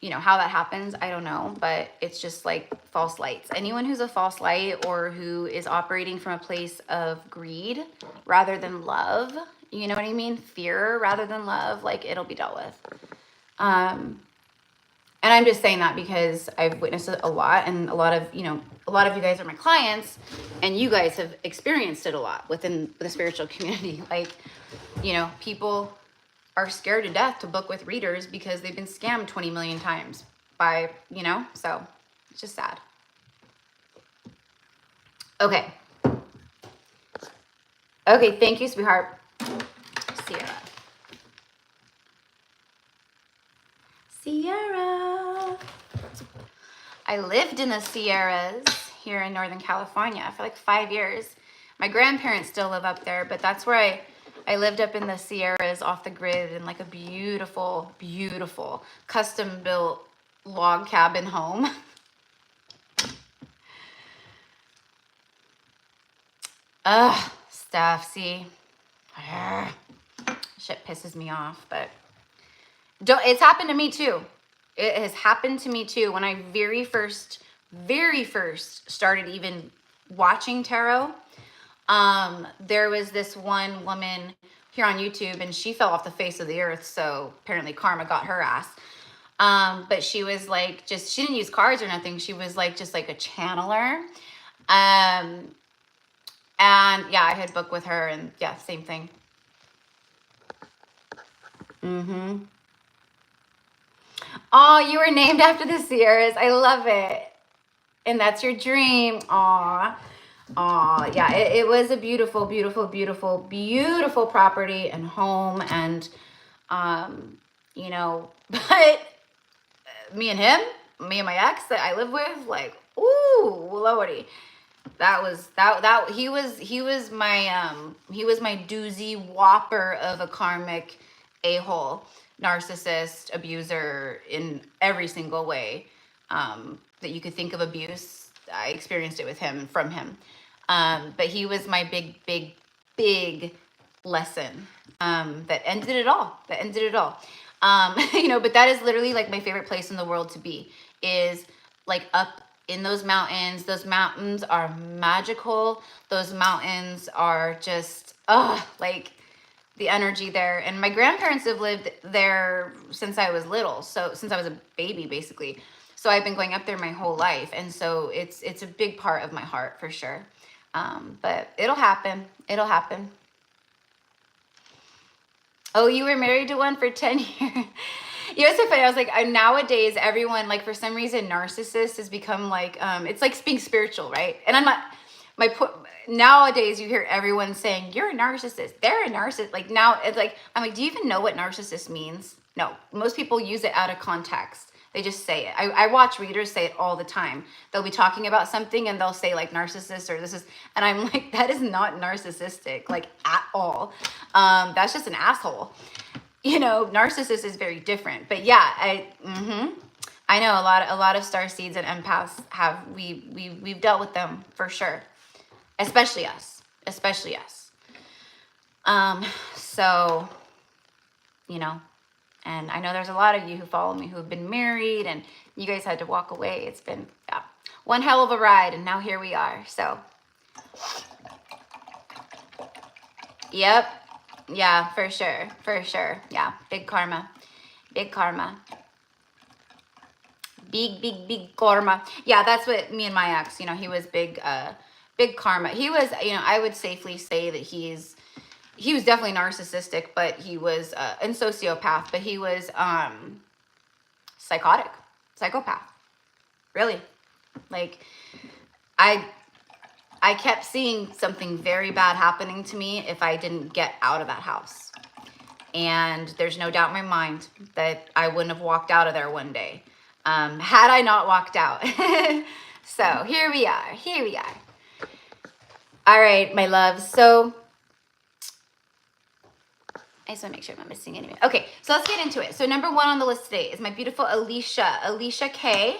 how that happens, I don't know, but it's just like false lights. Anyone who's a false light or who is operating from a place of greed rather than love, you know what I mean? Fear rather than love, like it'll be dealt with. And I'm just saying that because I've witnessed it a lot, and a lot of you guys are my clients, and you guys have experienced it a lot within the spiritual community. Like, people are scared to death to book with readers because they've been scammed 20 million times by, you know, so it's just sad. Okay. Okay, thank you, sweetheart. Sierra. Sierra. I lived in the Sierras here in Northern California for like 5 years. My grandparents still live up there, but that's where I lived up in the Sierras off the grid in like a beautiful, beautiful custom built log cabin home. Ugh, stuff, see? Shit pisses me off, but it's happened to me too. It has happened to me too. When I very first started even watching tarot, there was this one woman here on YouTube and she fell off the face of the earth. So apparently karma got her ass. But she was like, she didn't use cards or nothing. She was like, just like a channeler. And yeah, I had booked with her and yeah, same thing. Oh, you were named after the Sierras. I love it. And that's your dream. Aw. Aw, yeah, it was a beautiful, beautiful, beautiful, beautiful property and home. And, you know, but me and my ex that I live with, like, ooh, lordy. He was my doozy whopper of a karmic a-hole, narcissist, abuser in every single way that you could think of abuse. I experienced it with him and from him. But he was my big lesson that ended it all. You know, but that is literally like my favorite place in the world to be, is like up in those mountains. Those mountains are magical. Those mountains are just, like the energy there. And my grandparents have lived there since I was little. So since I was a baby, basically. So I've been going up there my whole life. And so it's a big part of my heart for sure. But it'll happen. It'll happen. Oh, you were married to one for 10 years. You know, it's so funny. I was like, nowadays, everyone, like, for some reason, narcissist has become like, it's like being spiritual, right? And I'm not, nowadays, you hear everyone saying, you're a narcissist. They're a narcissist. Like, now, it's like, I'm like, do you even know what narcissist means? No. Most people use it out of context. They just say it. I watch readers say it all the time. They'll be talking about something and they'll say like narcissist or this is, and I'm like, that is not narcissistic, like at all. That's just an asshole. You know, narcissist is very different. But yeah, I know a lot of star seeds and empaths have, we've dealt with them for sure. Especially us. So, you know. And I know there's a lot of you who follow me who have been married and you guys had to walk away. It's been, yeah, one hell of a ride. And now here we are. So, yep. Yeah, for sure. Yeah, big karma. Big karma. Big karma. Yeah, that's what me and my ex, you know, he was big karma. He was, you know, I would safely say that he was definitely narcissistic, but he was and sociopath, but he was psychopath. Really. Like I kept seeing something very bad happening to me if I didn't get out of that house. And there's no doubt in my mind that I wouldn't have walked out of there one day had I not walked out. So here we are. All right, my loves. So I just want to make sure I'm not missing anything. Okay, so let's get into it. So number 1 on the list today is my beautiful Alicia K.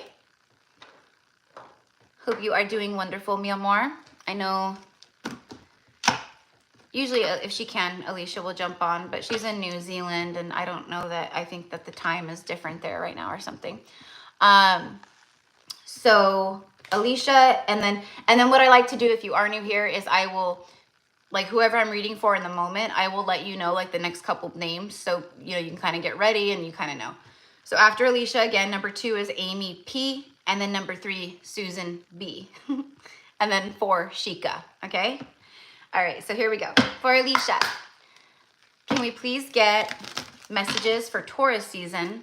Hope you are doing wonderful, mi amor. I know usually if she can, Alicia will jump on, but she's in New Zealand and I don't know that, I think that the time is different there right now or something. So Alicia, and then what I like to do if you are new here is I will, like whoever I'm reading for in the moment, I will let you know like the next couple names. So, you know, you can kind of get ready and you kind of know. So after Alicia, again, number 2 is Amy P. And then number 3, Susan B. And then 4, Shika. Okay. All right. So here we go. For Alicia, can we please get messages for Taurus season,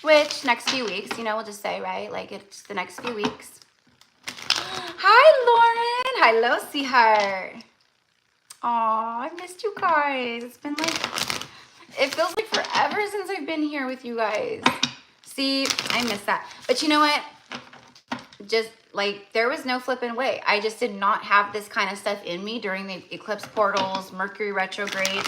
which next few weeks, you know, we'll just say, right? Like it's the next few weeks. Hi, Lauren. Hello, sweetheart. Aw, I missed you guys. It's been like, it feels like forever since I've been here with you guys. See, I miss that. But you know what? Just like, there was no flipping way. I just did not have this kind of stuff in me during the eclipse portals, Mercury retrograde.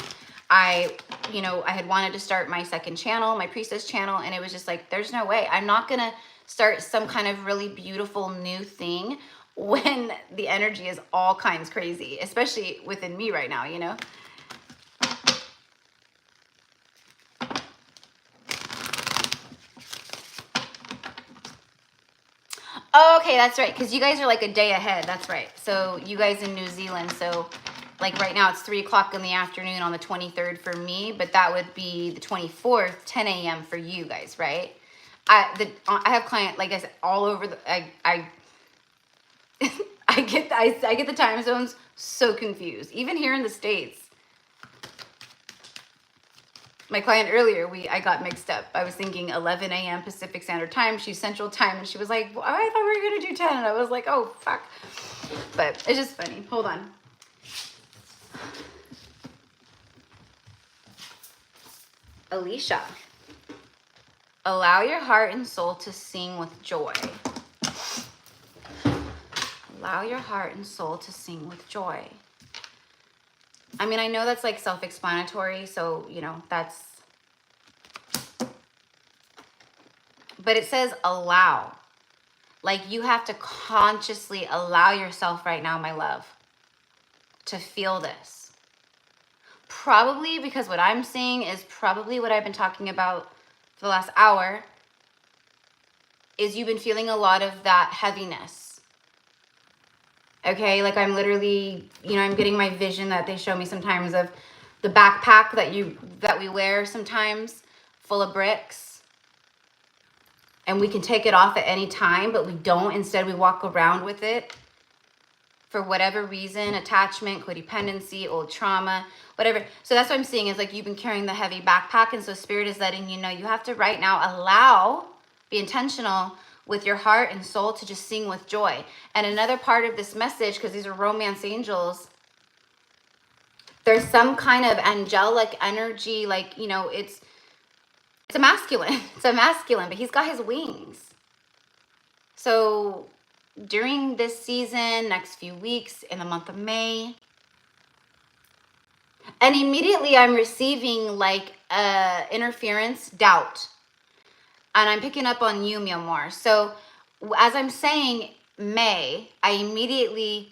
You know, I had wanted to start my second channel, my priestess channel, and it was just like, there's no way. I'm not going to start some kind of really beautiful new thing when the energy is all kinds crazy, especially within me right now, you know? Oh, okay, that's right, because you guys are like a day ahead. That's right. So you guys in New Zealand, so like right now it's 3 o'clock in the afternoon on the 23rd for me, but that would be the 24th, 10 a.m. for you guys, right? I have client, like I said, all over the, I get the time zones so confused, even here in the States. My client earlier, I got mixed up. I was thinking 11 a.m. Pacific Standard Time. She's Central Time, and she was like, well, I thought we were gonna do 10, and I was like, oh fuck. But it's just funny. Hold on. Alicia, allow your heart and soul to sing with joy. Allow your heart and soul to sing with joy. I mean, I know that's like self-explanatory, so, you know, that's, but it says allow. Like you have to consciously allow yourself right now, my love, to feel this. Probably because what I'm seeing is probably what I've been talking about for the last hour, is you've been feeling a lot of that heaviness. Okay, like I'm literally, you know, I'm getting my vision that they show me sometimes of the backpack that we wear sometimes, full of bricks. And we can take it off at any time, but we don't. Instead, we walk around with it for whatever reason, attachment, codependency, old trauma, whatever. So that's what I'm seeing is like you've been carrying the heavy backpack. And so Spirit is letting you know you have to right now be intentional with your heart and soul to just sing with joy. And another part of this message, because these are romance angels, there's some kind of angelic energy, like, you know, it's a masculine. It's a masculine, but he's got his wings. So during this season, next few weeks, in the month of May, and immediately I'm receiving like interference, doubt. And I'm picking up on you, mi amor. So as I'm saying May, I immediately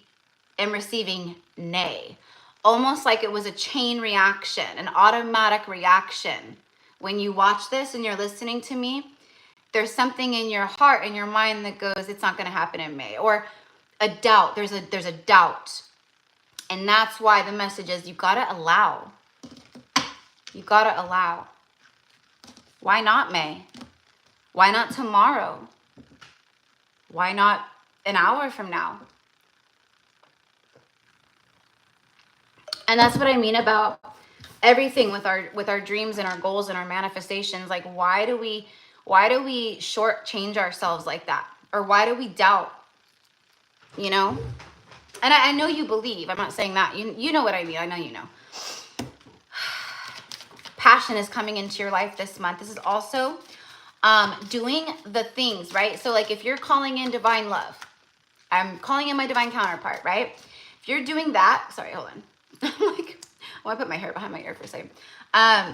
am receiving nay. Almost like it was a chain reaction, an automatic reaction. When you watch this and you're listening to me, there's something in your heart and your mind that goes, it's not going to happen in May. Or a doubt. There's a doubt. And that's why the message is you got to allow. You got to allow. Why not May? Why not tomorrow? Why not an hour from now? And that's what I mean about everything with our dreams and our goals and our manifestations. Like, why do we shortchange ourselves like that? Or why do we doubt? You know? And I know you believe. I'm not saying that. You know what I mean. I know you know. Passion is coming into your life this month. This is also doing the things, right? So like if you're calling in divine love, I'm calling in my divine counterpart, right? If you're doing that, sorry, hold on. I'm like, I want to put my hair behind my ear for a second.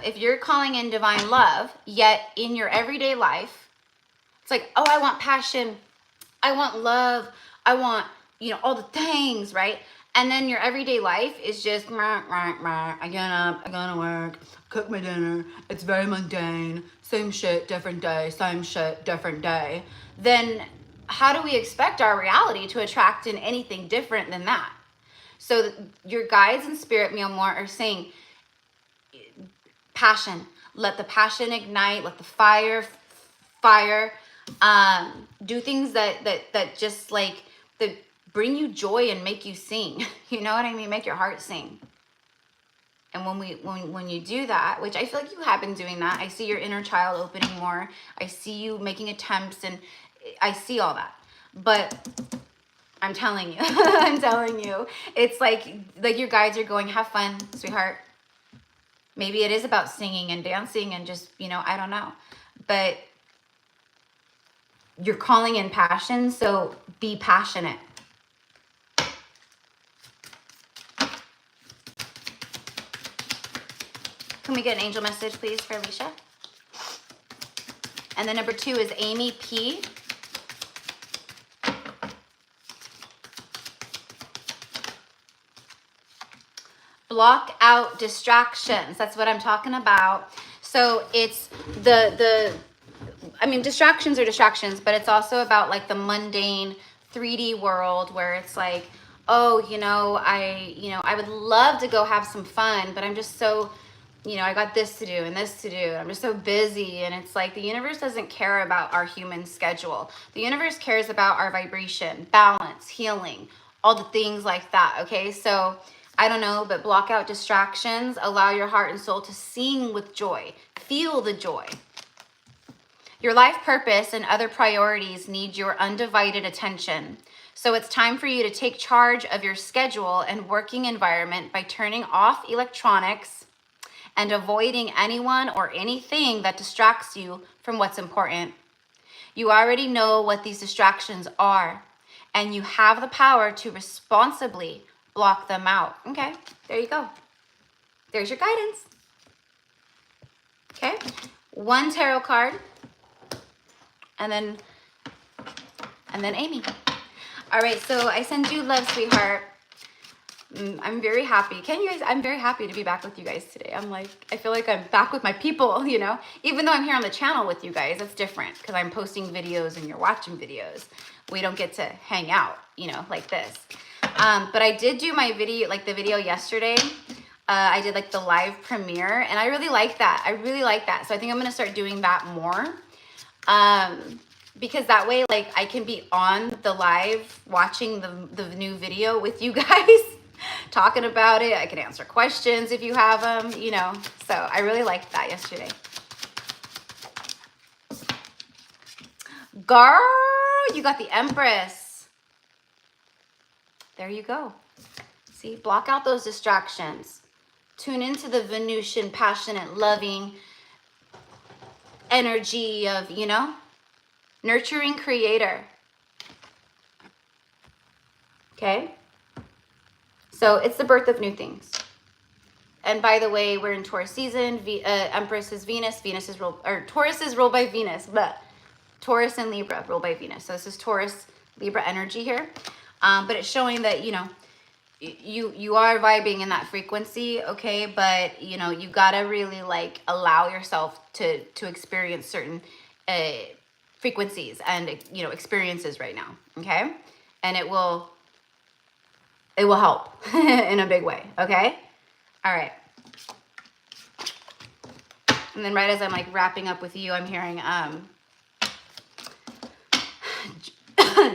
If you're calling in divine love, yet in your everyday life, it's like, oh, I want passion. I want love. I want, you know, all the things, right? And then your everyday life is just, I get up, I go to work, cook my dinner. It's very mundane. Same shit, different day. Same shit, different day. Then how do we expect our reality to attract in anything different than that? So your guides and spirit, mi amor, are saying passion. Let the passion ignite. Let the fire. Do things that just like that bring you joy and make you sing. You know what I mean? Make your heart sing. And when you do that, which I feel like you have been doing that, I see your inner child opening more. I see you making attempts, and I see all that. But I'm telling you, I'm telling you, it's like your guides are going, have fun, sweetheart. Maybe it is about singing and dancing and just, you know, I don't know. But you're calling in passion, so be passionate. Can we get an angel message, please, for Alicia? And then number 2 is Amy P. Block out distractions. That's what I'm talking about. So it's I mean, distractions are distractions, but it's also about like the mundane 3D world where it's like, oh, I would love to go have some fun, but I'm just so, I got this to do and this to do. I'm just so busy. And it's like the universe doesn't care about our human schedule. The universe cares about our vibration, balance, healing, all the things like that. Okay. So I don't know, but block out distractions. Allow your heart and soul to sing with joy. Feel the joy. Your life purpose and other priorities need your undivided attention. So it's time for you to take charge of your schedule and working environment by turning off electronics and avoiding anyone or anything that distracts you from what's important. You already know what these distractions are, and you have the power to responsibly block them out. Okay, there you go. There's your guidance. Okay, 1 tarot card, and then Amy. All right, so I send you love, sweetheart. I'm very happy. I'm very happy to be back with you guys today. I feel like I'm back with my people, even though I'm here on the channel with you guys. It's different because I'm posting videos and you're watching videos. We don't get to hang out, like this. But I did do my video, like the video yesterday. I did like the live premiere, and I really like that. So I think I'm going to start doing that more. Because that way, like, I can be on the live watching the new video with you guys, talking about it. I can answer questions if you have them, So I really liked that yesterday. Girl, you got the Empress. There you go. See, block out those distractions. Tune into the Venusian, passionate, loving energy of, nurturing creator. Okay? So it's the birth of new things. And by the way, we're in Taurus season. Empress is Venus. Taurus is ruled by Venus. But Taurus and Libra ruled by Venus. So this is Taurus, Libra energy here. But it's showing that, you are vibing in that frequency, okay? But, you gotta really, like, allow yourself to experience certain frequencies and, experiences right now, okay? And it will help in a big way, okay? All right. And then right as I'm, like, wrapping up with you, I'm hearing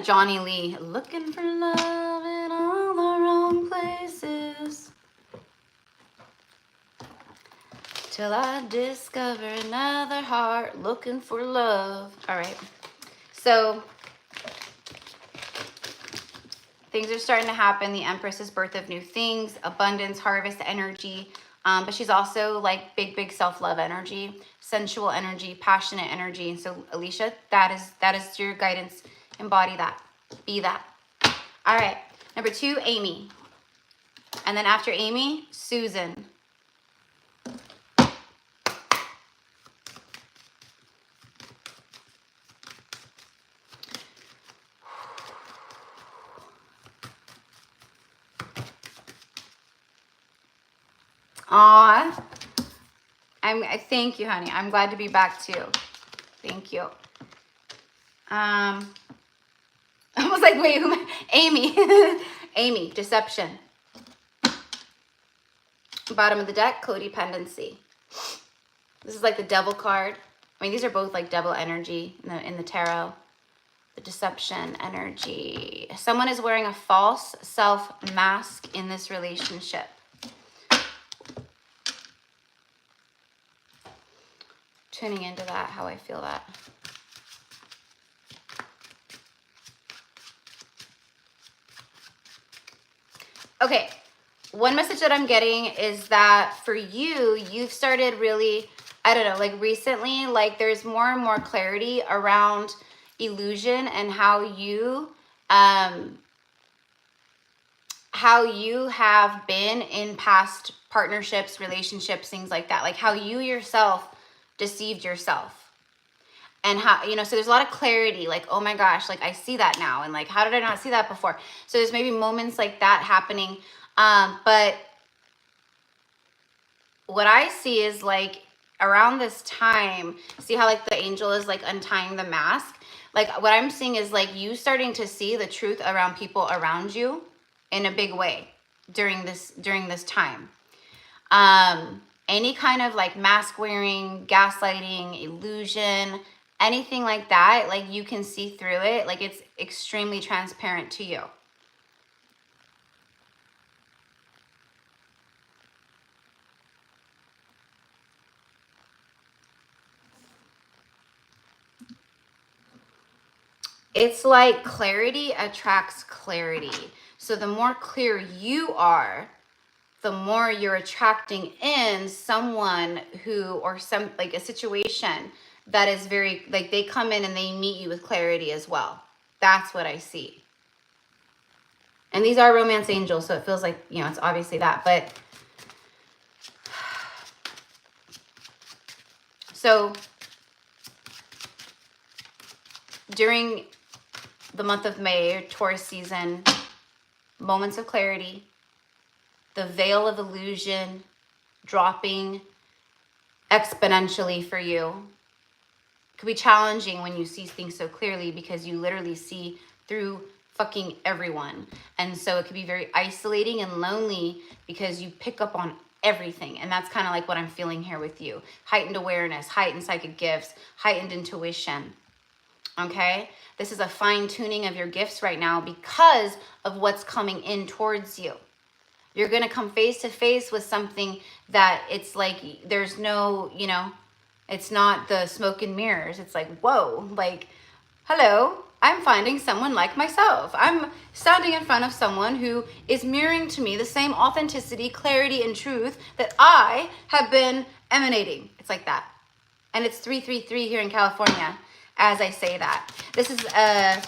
Johnny Lee, looking for love in all the wrong places till I discover another heart looking for love. All right, so things are starting to happen. The Empress is birth of new things, abundance, harvest energy, but she's also like big self-love energy, sensual energy, passionate energy. And so Alicia, that is your guidance. Embody that. Be that. All right. Number 2, Amy. And then after Amy, Susan. Aw. Thank you, honey. I'm glad to be back too. Thank you. I was like, wait, who am I? Amy. Amy, deception. Bottom of the deck, codependency. This is like the devil card. I mean, these are both like devil energy in the tarot. The deception energy. Someone is wearing a false self mask in this relationship. tuning into that, how I feel that. Okay, one message that I'm getting is that for you, you've started really, I don't know, like recently, like there's more and more clarity around illusion and how you have been in past partnerships, relationships, things like that, like how you yourself deceived yourself. And how, you know, so there's a lot of clarity, like, oh my gosh, like I see that now. And like, how did I not see that before? So there's maybe moments like that happening. But what I see is like around this time, see how like the angel is like untying the mask? Like what I'm seeing is like you starting to see the truth around people around you in a big way during this time. Any kind of like mask wearing, gaslighting, illusion, anything like that, like you can see through it. Like it's extremely transparent to you. It's like clarity attracts clarity. So the more clear you are, the more you're attracting in someone who, or some, like a situation that is very, like they come in and they meet you with clarity as well. That's what I see. And these are romance angels, so it feels like, you know, it's obviously that. But so during the month of May, Taurus season, moments of clarity, the veil of illusion dropping exponentially for you. It could be challenging when you see things so clearly because you literally see through fucking everyone. And so it could be very isolating and lonely because you pick up on everything. And that's kind of like what I'm feeling here with you. Heightened awareness, heightened psychic gifts, heightened intuition. Okay? This is a fine tuning of your gifts right now because of what's coming in towards you. You're going to come face to face with something that it's like, there's no, you know, it's not the smoke and mirrors. It's like, whoa, like, hello, I'm finding someone like myself. I'm standing in front of someone who is mirroring to me the same authenticity, clarity, and truth that I have been emanating. It's like that. And it's 333 here in California as I say that. This is an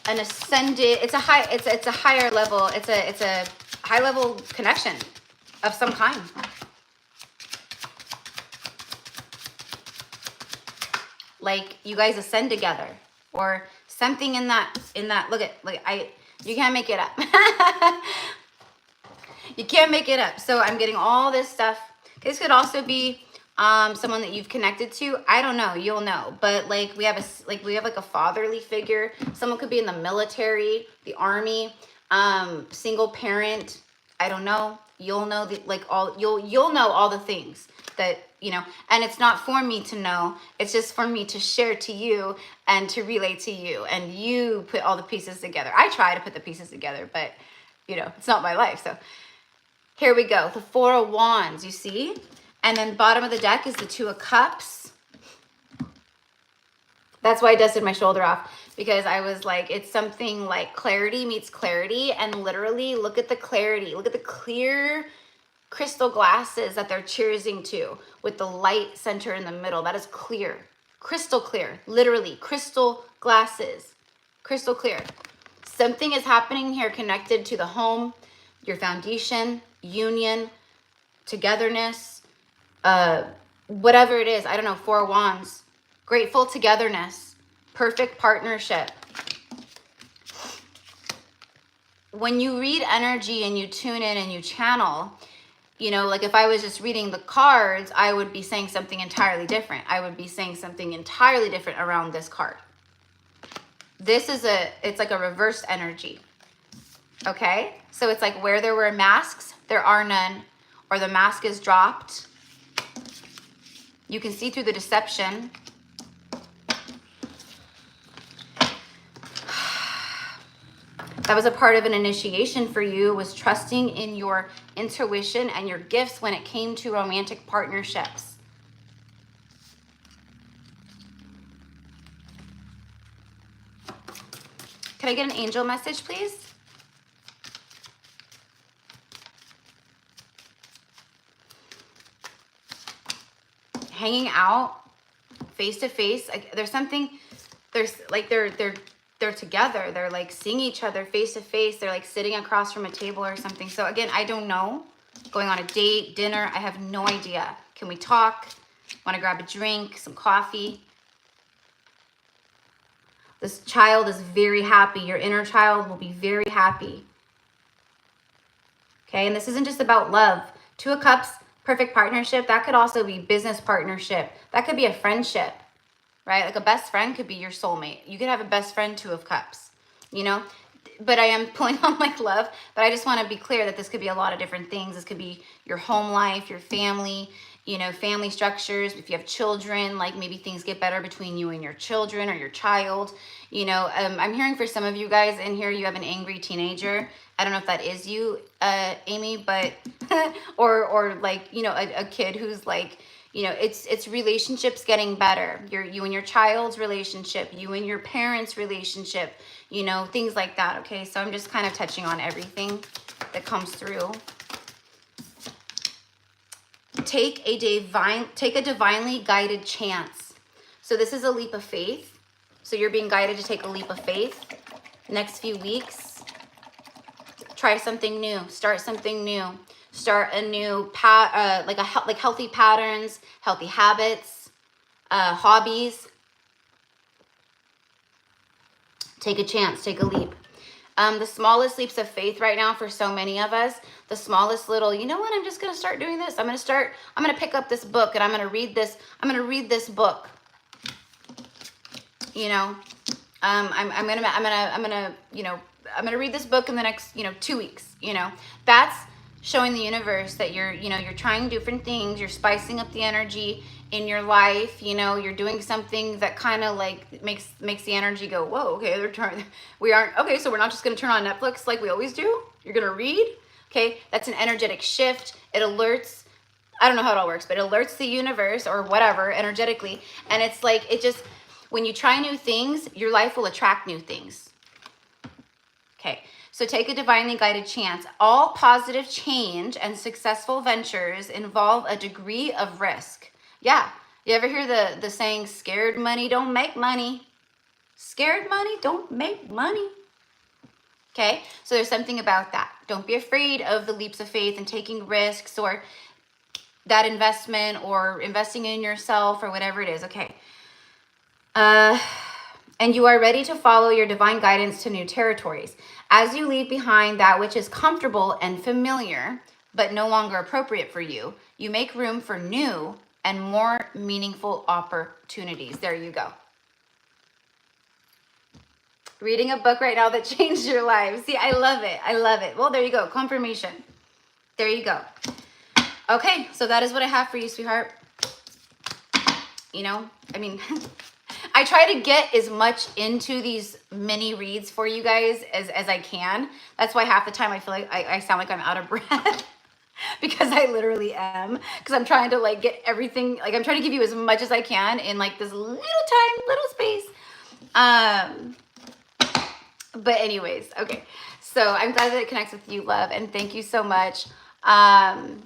ascended, it's a higher level, it's a high level connection of some kind. Like you guys ascend together or something in that, look at, like you can't make it up. You can't make it up. So I'm getting all this stuff. This could also be someone that you've connected to. I don't know, you'll know. But like we have a fatherly figure. Someone could be in the military, the army, single parent. I don't know. You'll know you'll know all the things that, you know, and it's not for me to know. It's just for me to share to you and to relay to you, and you put all the pieces together. I try to put the pieces together, but you know, it's not my life. So here we go. The Four of Wands, you see? And then bottom of the deck is the Two of Cups. That's why I dusted my shoulder off, because I was like, it's something like clarity meets clarity. And literally look at the clarity. Look at the clear crystal glasses that they're cheersing to with the light center in the middle. That is clear. Crystal clear. Literally crystal glasses. Crystal clear. Something is happening here connected to the home, your foundation, union, togetherness, whatever it is. I don't know. Four of Wands. Grateful togetherness. Perfect partnership. When you read energy and you tune in and you channel, you know, like if I was just reading the cards, I would be saying something entirely different. I would be saying something entirely different around this card. This is it's like a reversed energy. Okay? So it's like where there were masks, there are none, or the mask is dropped. You can see through the deception. That was a part of an initiation for you, was trusting in your intuition and your gifts when it came to romantic partnerships. Can I get an angel message, please? Hanging out face to face. Like, there's something, there's like they're together. They're like seeing each other face to face. They're like sitting across from a table or something. So again, I don't know. Going on a date, dinner, I have no idea. Can we talk? Want to grab a drink, some coffee? This child is very happy. Your inner child will be very happy. Okay, and this isn't just about love. Two of Cups, perfect partnership. That could also be business partnership. That could be a friendship, right? Like a best friend could be your soulmate. You could have a best friend, Two of Cups, you know? But I am pulling on like love, but I just want to be clear that this could be a lot of different things. This could be your home life, your family, you know, family structures. If you have children, like maybe things get better between you and your children or your child. You know, I'm hearing for some of you guys in here, you have an angry teenager. I don't know if that is you, Amy, but, or like, you know, a kid who's like, you know, it's relationships getting better. You and your child's relationship, you and your parents' relationship, you know, things like that. Okay, so I'm just kind of touching on everything that comes through. Take a divinely guided chance. So this is a leap of faith. So you're being guided to take a leap of faith. Next few weeks, try something new, start something new. Start a new like healthy patterns, healthy habits, hobbies. Take a chance, take a leap. The smallest leaps of faith right now for so many of us, the smallest little, you know what, I'm just going to start doing this. I'm going to pick up this book and I'm going to read this. I'm going to read this book. You know, I'm going to, you know, I'm going to read this book in the next, you know, 2 weeks, you know. That's showing the universe that you're, you know, you're trying different things. You're spicing up the energy in your life. You know, you're doing something that kind of like makes the energy go, whoa, okay, so we're not just going to turn on Netflix like we always do. You're going to read. Okay. That's an energetic shift. It alerts, I don't know how it all works, but it alerts the universe or whatever energetically. And it's like, it just, when you try new things, your life will attract new things. Okay. So take a divinely guided chance. All positive change and successful ventures involve a degree of risk. Yeah. You ever hear the saying, scared money don't make money? Scared money don't make money. Okay. So there's something about that. Don't be afraid of the leaps of faith and taking risks or that investment or investing in yourself or whatever it is. Okay. And you are ready to follow your divine guidance to new territories. As you leave behind that which is comfortable and familiar, but no longer appropriate for you, you make room for new and more meaningful opportunities. There you go. Reading a book right now that changed your life. See, I love it. I love it. Well, there you go. Confirmation. There you go. Okay, so that is what I have for you, sweetheart. You know, I mean... I try to get as much into these mini reads for you guys as I can. That's why half the time I feel like I sound like I'm out of breath because I literally am. Because I'm trying to like get everything, like I'm trying to give you as much as I can in like this little space. But anyways, okay. So I'm glad that it connects with you, love. And thank you so much. And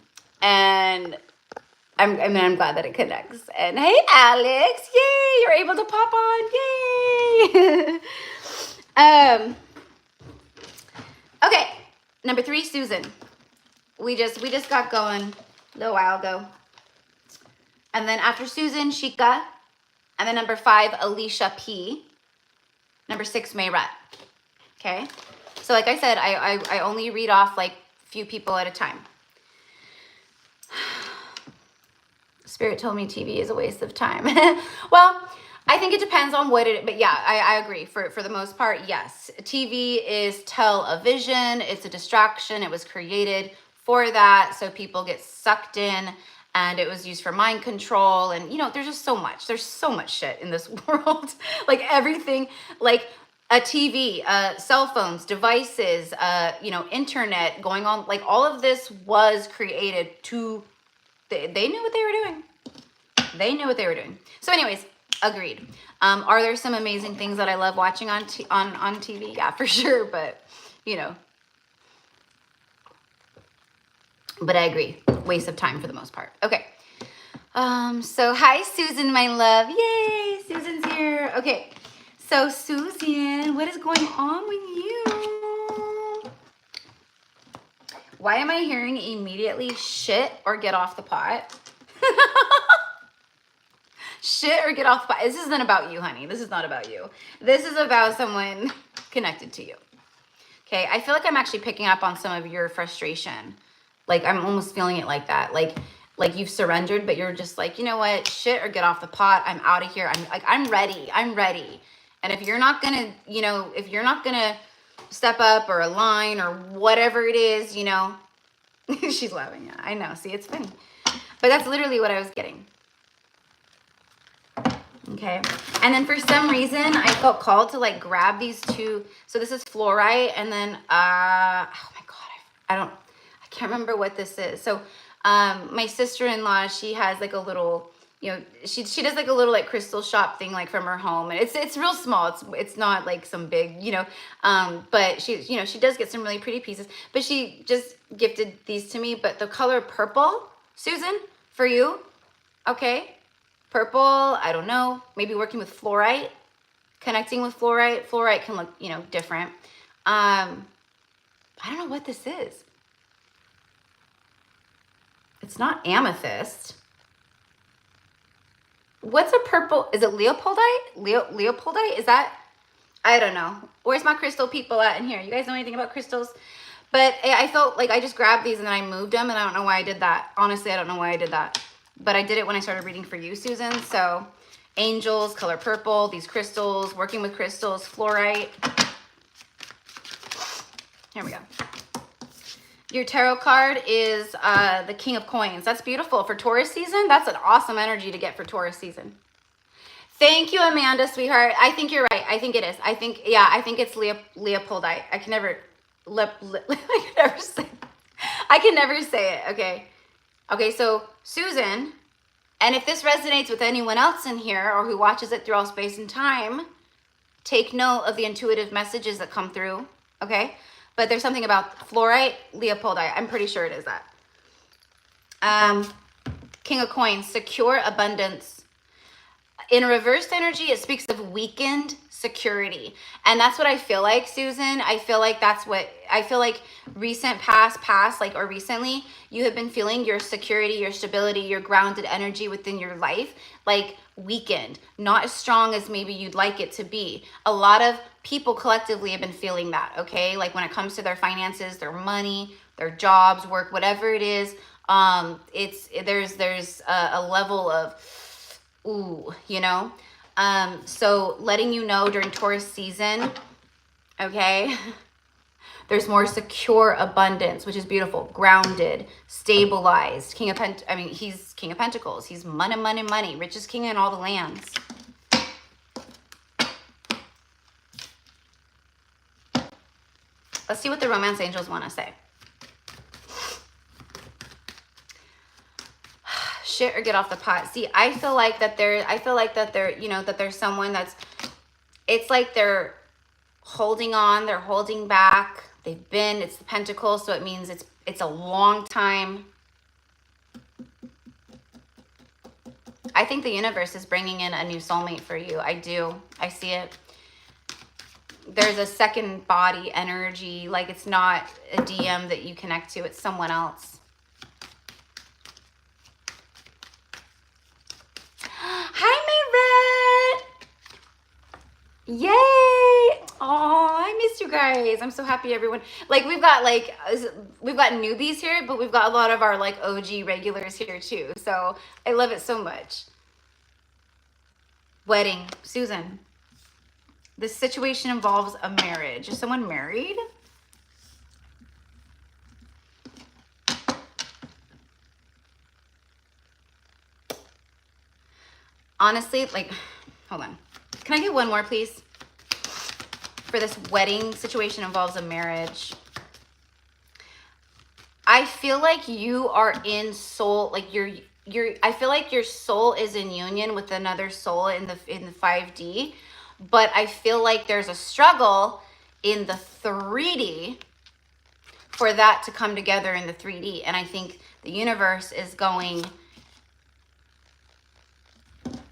I'm glad that it connects. And hey, Alex, yay, you're able to pop on, yay. Okay, number 3, Susan. We just got going a little while ago. And then after Susan, Shika. And then number 5, Alicia P. Number 6, Mayret. Okay, so like I said, I only read off like few people at a time. Spirit told me TV is a waste of time. Well, I think it depends on what it, but yeah, I agree. For the most part, yes. TV is television. It's a distraction. It was created for that. So people get sucked in and it was used for mind control. And you know, there's just so much. There's so much shit in this world. Like everything, like a TV, cell phones, devices, you know, internet going on. Like all of this was created to, they knew what they were doing. They knew what they were doing. So anyways, Agreed. Are there some amazing things that I love watching on TV? Yeah, for sure. But, you know, but I agree. Waste of time for the most part. Okay. So hi, Susan, my love. Yay, Susan's here. Okay. So Susan, what is going on with you? Why am I hearing immediately shit or get off the pot? Shit or get off the pot. This isn't about you, honey. This is not about you. This is about someone connected to you. Okay, I feel like I'm actually picking up on some of your frustration. Like I'm almost feeling it like that. Like you've surrendered, but you're just like, you know what? Shit or get off the pot. I'm out of here. I'm ready. I'm ready. And if you're not gonna, you know, if you're not gonna step up or align or whatever it is, you know, she's laughing. Yeah, I know. See, it's funny. But that's literally what I was getting. Okay. And then for some reason, I felt called to like grab these two. So this is fluorite. And then, oh my God, I can't remember what this is. So, my sister-in-law, she has like a little, you know, she does like a little like crystal shop thing, like from her home. And it's real small. It's not like some big, you know, but she, you know, she does get some really pretty pieces, but she just gifted these to me. But the color purple, Susan, for you. Okay. Purple, I don't know, maybe working with fluorite, connecting with fluorite. Fluorite can look, you know, different. I don't know what this is. It's not amethyst. What's a purple? Is it Leopoldite? Leopoldite? Is that? I don't know. Where's my crystal people at in here? You guys know anything about crystals? But I felt like I just grabbed these and then I moved them, and I don't know why I did that. Honestly, I don't know why I did that. But I did it when I started reading for you, Susan. So angels, color purple, these crystals, working with crystals, fluorite. Here we go. Your tarot card is the King of Coins. That's beautiful. For Taurus season, that's an awesome energy to get for Taurus season. Thank you, Amanda, sweetheart. I think you're right. I think it is. I think it's Leopoldite. I can never I can never say it. Okay. Okay, so Susan, and if this resonates with anyone else in here or who watches it through all space and time, take note of the intuitive messages that come through, okay? But there's something about fluorite, Leopoldite. I'm pretty sure it is that. King of Coins, secure abundance. In reversed energy, it speaks of weakened security. And that's what I feel like, Susan. I feel like that's what, I feel like recent past, like, or recently, you have been feeling your security, your stability, your grounded energy within your life, like weakened, not as strong as maybe you'd like it to be. A lot of people collectively have been feeling that, okay? Like when it comes to their finances, their money, their jobs, work, whatever it is, there's a level of, ooh, you know? So letting you know during Taurus season, okay, there's more secure abundance, which is beautiful, grounded, stabilized. He's King of Pentacles. He's money, money, money, richest king in all the lands. Let's see what the romance angels want to say. Shit or get off the pot. See, I feel like that they're, you know, that there's someone that's, it's like they're holding on, they're holding back. It's the Pentacles, so it means it's a long time. I think the universe is bringing in a new soulmate for you. I do. I see it. There's a second body energy, like it's not a DM that you connect to, it's someone else. Hi, my red. Yay. Oh, I missed you guys. I'm so happy, everyone. Like we've got newbies here, but we've got a lot of our like OG regulars here too. So I love it so much. Wedding, Susan. This situation involves a marriage. Is someone married? Honestly, like, hold on. Can I get one more, please? For this wedding situation involves a marriage. I feel like you are in soul, like I feel like your soul is in union with another soul in the 5D, but I feel like there's a struggle in the 3D for that to come together in the 3D. And I think the universe is going,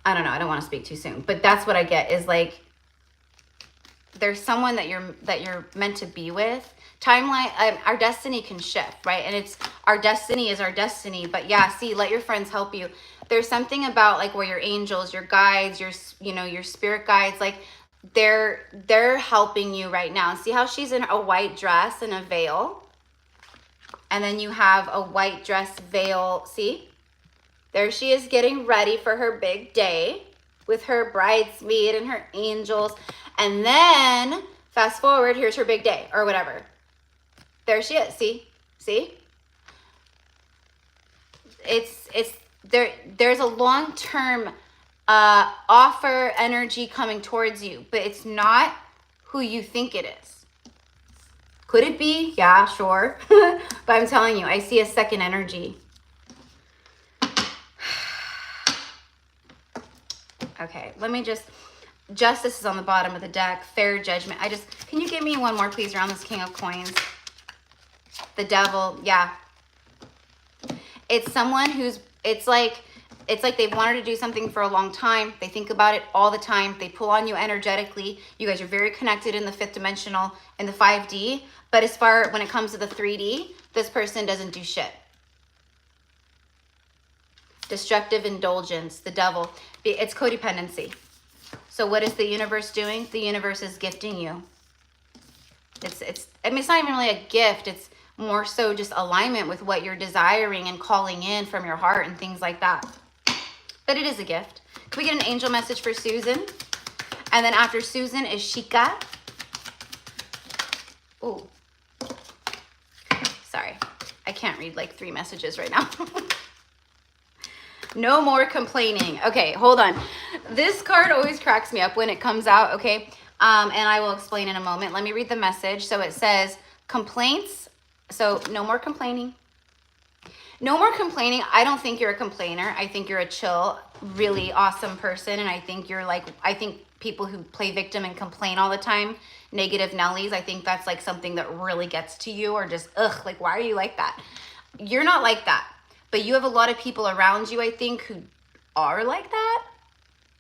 I don't know, I don't want to speak too soon, but that's what I get, is like there's someone that you're meant to be with. Timeline, our destiny can shift, right? And it's, our destiny is our destiny. But yeah, see, let your friends help you. There's something about like where your angels, your guides, your, you know, your spirit guides, like they're helping you right now. See how she's in a white dress and a veil? And then you have a white dress, veil, see? There she is getting ready for her big day with her bridesmaid and her angels. And then fast forward, here's her big day or whatever. There she is. See? See? There's a long-term offer energy coming towards you, but it's not who you think it is. Could it be? Yeah, sure. But I'm telling you, I see a second energy. Okay, let me just, justice is on the bottom of the deck, fair judgment. Can you give me one more, please, around this King of Coins? The Devil, yeah. It's someone who's, it's like they've wanted to do something for a long time. They think about it all the time. They pull on you energetically. You guys are very connected in the 5th dimensional, in the 5D. But as far, when it comes to the 3D, this person doesn't do shit. Destructive indulgence, the Devil. It's codependency. So what is the universe doing? The universe is gifting you. I mean, it's not even really a gift. It's more so just alignment with what you're desiring and calling in from your heart and things like that. But it is a gift. Can we get an angel message for Susan? And then after Susan is Shika. Oh, sorry. I can't read like 3 messages right now. No more complaining. Okay, hold on. This card always cracks me up when it comes out, okay? And I will explain in a moment. Let me read the message. So it says, complaints. So no more complaining. No more complaining. I don't think you're a complainer. I think you're a chill, really awesome person. And I think you're like, I think people who play victim and complain all the time, negative Nellies, I think that's like something that really gets to you, or just, ugh, like, why are you like that? You're not like that. But you have a lot of people around you, I think, who are like that.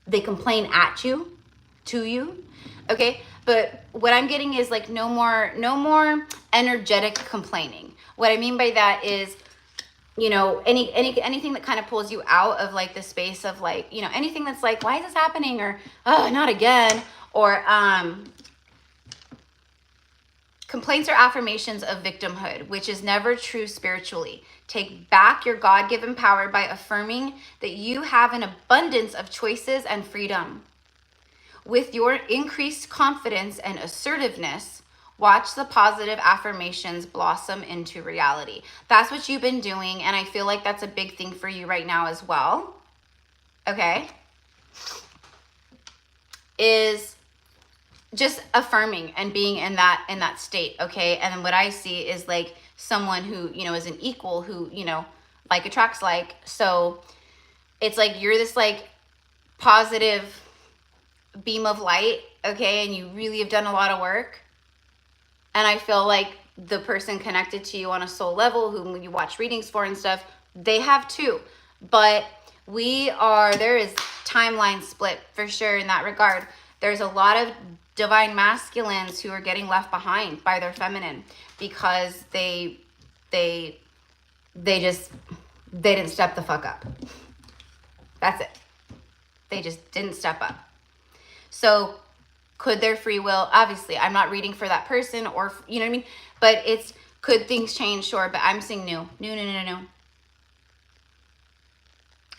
They complain at you, to you, okay? But what I'm getting is like no more energetic complaining. What I mean by that is, you know, anything that kind of pulls you out of like the space of like, you know, anything that's like, why is this happening? Or, oh, not again. Or complaints are affirmations of victimhood, which is never true spiritually. Take back your God-given power by affirming that you have an abundance of choices and freedom. With your increased confidence and assertiveness, watch the positive affirmations blossom into reality. That's what you've been doing, and I feel like that's a big thing for you right now as well. Okay? Is just affirming and being in that state, okay? And then what I see is like someone who, you know, is an equal, who, you know, like attracts like. So it's like you're this like positive beam of light, okay? And you really have done a lot of work. And I feel like the person connected to you on a soul level, who you watch readings for and stuff, they have too. But there is timeline split for sure in that regard. There's a lot of divine masculines who are getting left behind by their feminine because they didn't step the fuck up. That's it. They just didn't step up. So could their free will, obviously, I'm not reading for that person, or, you know what I mean? But it's, could things change? Sure, but I'm seeing new.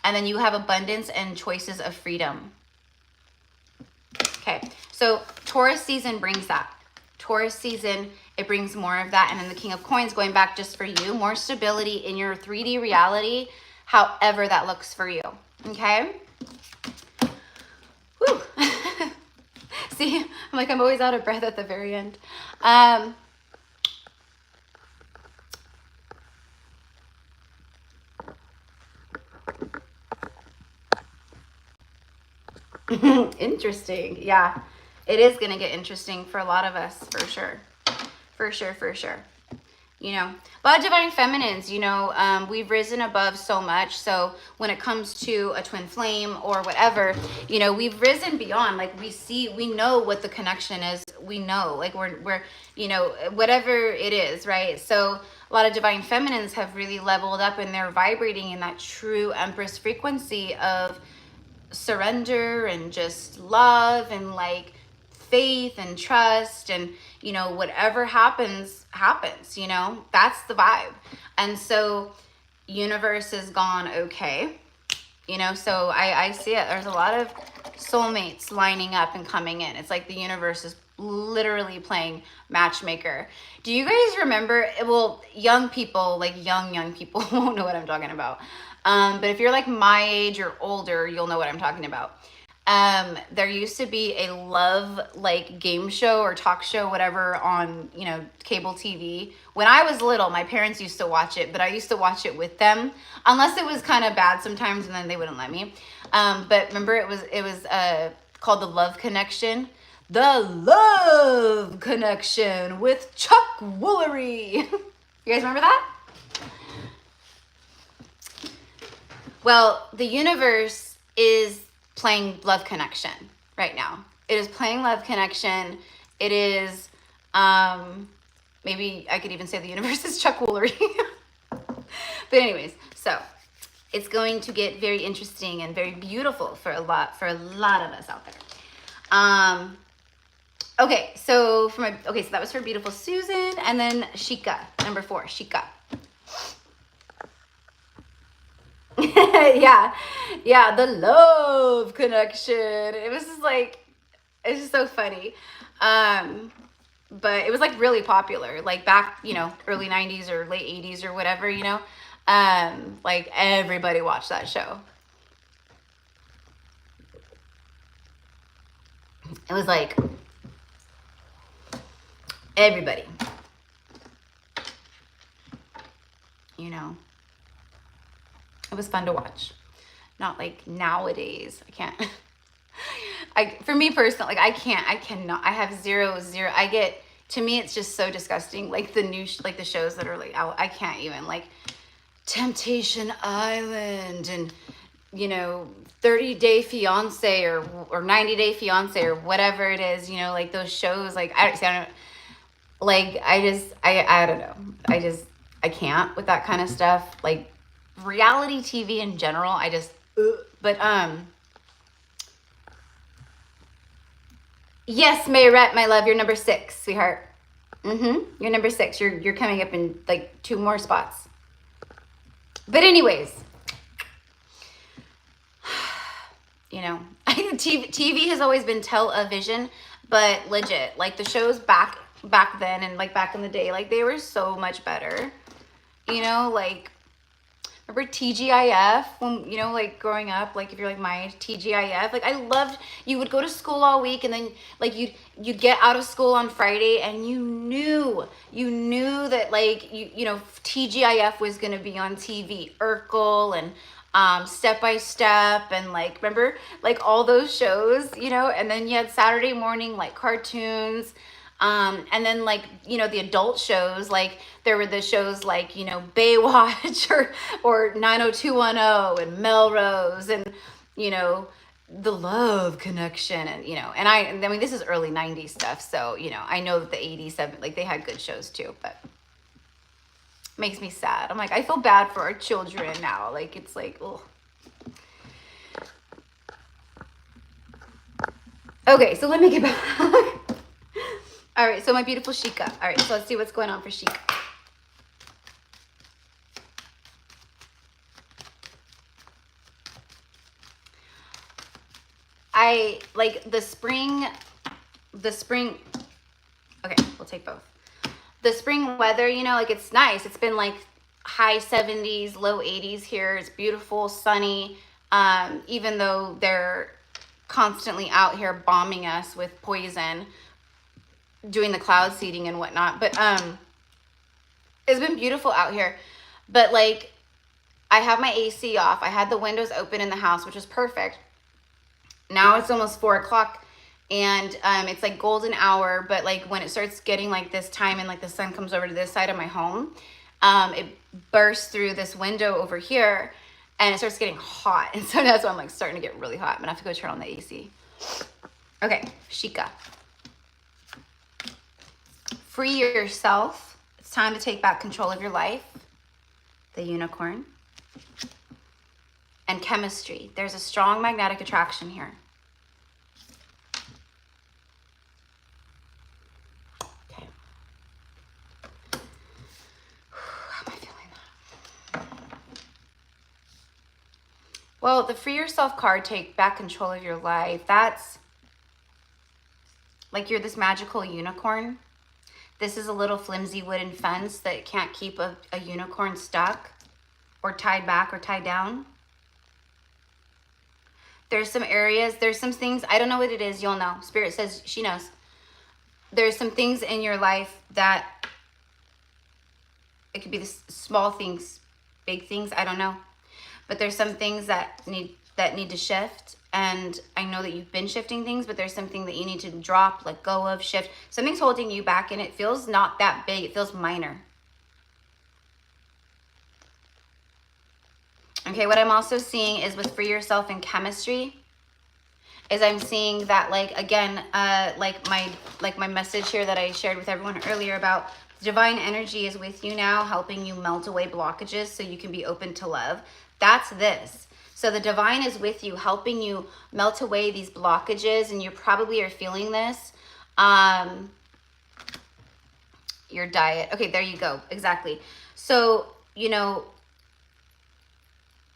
And then you have abundance and choices of freedom. Okay, so Taurus season brings that. Taurus season, it brings more of that. And then the King of Coins, going back just for you, more stability in your 3D reality, however that looks for you, okay? Whew. See, I'm always out of breath at the very end. Interesting. Yeah, it is going to get interesting for a lot of us, for sure. For sure, for sure. You know, a lot of divine feminines, you know, we've risen above so much. So when it comes to a twin flame or whatever, you know, we've risen beyond. Like we know what the connection is. We know, like we're, you know, whatever it is, right? So a lot of divine feminines have really leveled up, and they're vibrating in that true Empress frequency of surrender and just love and like faith and trust, and you know, whatever happens, you know, that's the vibe. And so universe has gone, okay, you know, so I see it. There's a lot of soulmates lining up and coming in. It's like the universe is literally playing matchmaker. Do you guys remember, well, young people, like young people won't know what I'm talking about. But if you're like my age or older, you'll know what I'm talking about. There used to be a love like game show or talk show, whatever, on, you know, cable TV. When I was little, my parents used to watch it, but I used to watch it with them, unless it was kind of bad sometimes, and then they wouldn't let me. But remember, it was called The Love Connection. The Love Connection with Chuck Woolery. You guys remember that? Well, the universe is playing Love Connection right now. It is playing Love Connection. It is, maybe I could even say the universe is Chuck Woolery. But anyways, so it's going to get very interesting and very beautiful for a lot of us out there. Okay, so so that was for beautiful Susan, and then Shika, number 4, Shika. yeah, the love connection. It was just like, it's just so funny. But it was like really popular, like back, you know, early 90s or late 80s or whatever, you know. Like everybody watched that show. It was like everybody, you know. It was fun to watch. Not like nowadays. I can't. For me personally, like I cannot. I have zero. To me, it's just so disgusting. Like the new, like the shows that are like out. I can't even, like Temptation Island and, you know, 30 Day Fiance or 90 Day Fiance or whatever it is. You know, like those shows. Like I don't. Like I don't know. I can't with that kind of stuff. Like reality TV in general, I just, but yes, Mayrette, my love, you're number 6, sweetheart. You're number 6. You're coming up in like 2 more spots. But anyways, you know, TV has always been television, but legit, like the shows back then and like back in the day, like they were so much better. You know, like remember TGIF when, you know, like growing up, like if you're like my age, TGIF, like I loved, you would go to school all week and then like you'd get out of school on Friday and you knew that like, you know, TGIF was going to be on TV, Urkel and Step by Step and like, remember like all those shows, you know, and then you had Saturday morning, like cartoons. And then like, you know, the adult shows, like there were the shows like, you know, Baywatch or 90210 and Melrose and, you know, The Love Connection and, you know, and I mean, this is early 90s stuff. So, you know, I know that the 80s, like they had good shows too, but makes me sad. I'm like, I feel bad for our children now. Like, it's like, ugh. Okay, so let me get back. All right, so my beautiful Shika. All right, so let's see what's going on for Shika. I like the spring, okay, we'll take both. The spring weather, you know, like it's nice. It's been like high 70s, low 80s here. It's beautiful, sunny, even though they're constantly out here bombing us with poison, doing the cloud seeding and whatnot. But it's been beautiful out here. But like I have my AC off. I had the windows open in the house, which was perfect. Now it's almost 4 o'clock and it's like golden hour, but like when it starts getting like this time and like the sun comes over to this side of my home, it bursts through this window over here and it starts getting hot. And so that's why I'm like starting to get really hot. I'm gonna have to go turn on the AC. Okay, Shika. Free yourself. It's time to take back control of your life. The unicorn. And chemistry. There's a strong magnetic attraction here. Okay. How am I feeling that? Well, the free yourself card, take back control of your life. That's like you're this magical unicorn. This is a little flimsy wooden fence that can't keep a unicorn stuck or tied back or tied down. There's some areas, there's some things, I don't know what it is, you'll know. Spirit says she knows. There's some things in your life that, it could be the small things, big things, I don't know. But there's some things that need to shift. And I know that you've been shifting things, but there's something that you need to drop, let go of, shift. Something's holding you back and it feels not that big, it feels minor. Okay, what I'm also seeing is with free yourself in chemistry, is I'm seeing that like, again, like my message here that I shared with everyone earlier about divine energy is with you now, helping you melt away blockages so you can be open to love. That's this. So the divine is with you, helping you melt away these blockages, and you probably are feeling this. Your diet. Okay, there you go. Exactly. So, you know,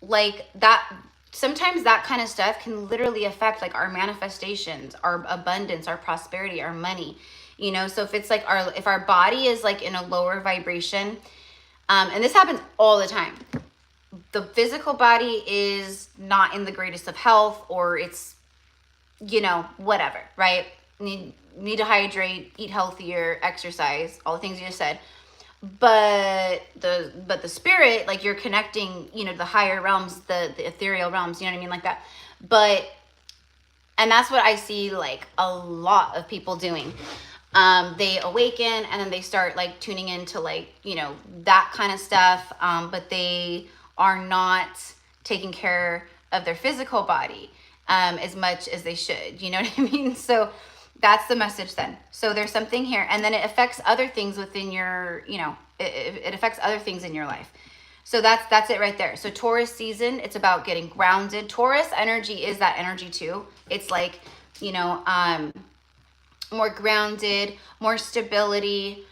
like that, sometimes that kind of stuff can literally affect like our manifestations, our abundance, our prosperity, our money, you know. So if it's like if our body is like in a lower vibration, and this happens all the time, the physical body is not in the greatest of health, or it's, you know, whatever, right? Need to hydrate, eat healthier, exercise, all the things you just said. But the spirit, like you're connecting, you know, the higher realms, the ethereal realms, you know what I mean, like that. And that's what I see like a lot of people doing. They awaken and then they start like tuning into like, you know, that kind of stuff. But they are not taking care of their physical body as much as they should, you know what I mean? So that's the message then. So there's something here, and then it affects other things within your, you know, it affects other things in your life. So that's it right there. So Taurus season, it's about getting grounded. Taurus energy is that energy too. It's like, you know, more grounded, more stability,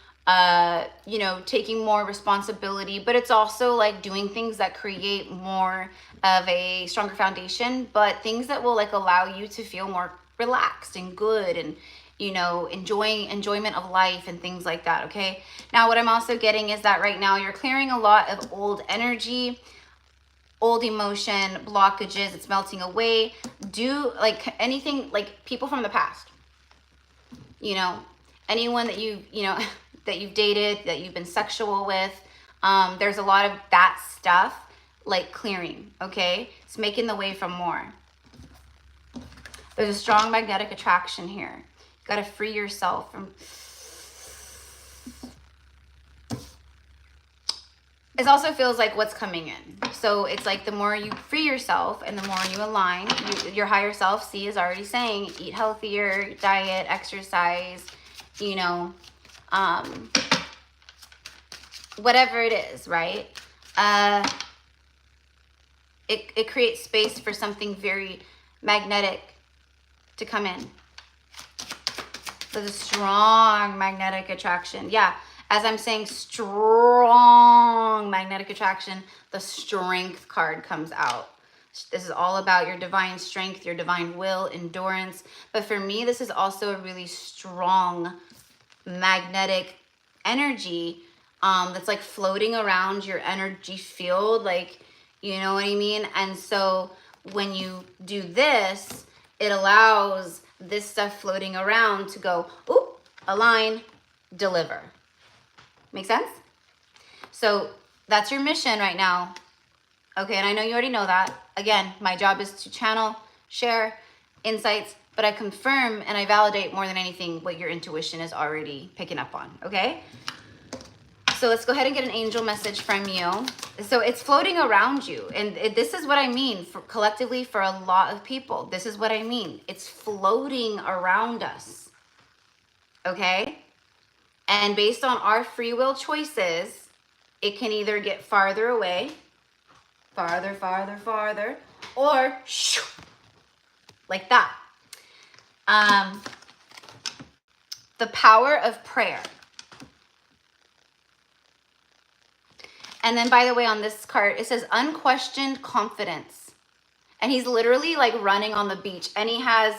you know, taking more responsibility, but it's also like doing things that create more of a stronger foundation, but things that will like allow you to feel more relaxed and good, and, you know, enjoyment of life and things like that. Okay. Now what I'm also getting is that right now you're clearing a lot of old energy, old emotion, blockages. It's melting away. Do like anything, like people from the past, you know, anyone that you know, that you've dated, that you've been sexual with. There's a lot of that stuff like clearing. Okay. It's making the way for more. There's a strong magnetic attraction here. You got to free yourself from. It also feels like what's coming in. So it's like the more you free yourself and the more you align, your higher self, C is already saying, eat healthier, diet, exercise, you know, whatever it is, right? It creates space for something very magnetic to come in. There's a strong magnetic attraction. Yeah, as I'm saying strong magnetic attraction, the strength card comes out. This is all about your divine strength, your divine will, endurance. But for me, this is also a really strong magnetic energy that's like floating around your energy field, like, you know what I mean? And so when you do this, it allows this stuff floating around to go, oop, align, deliver. Make sense? So that's your mission right now. Okay, and I know you already know that. Again, my job is to channel, share insights, but I confirm and I validate more than anything what your intuition is already picking up on, okay? So let's go ahead and get an angel message from you. So it's floating around you. And this is what I mean for collectively for a lot of people. This is what I mean. It's floating around us, okay? And based on our free will choices, it can either get farther away, farther, farther, farther, or shoo, like that. The power of prayer. And then, by the way, on this card, it says unquestioned confidence. And he's literally like running on the beach. And he has,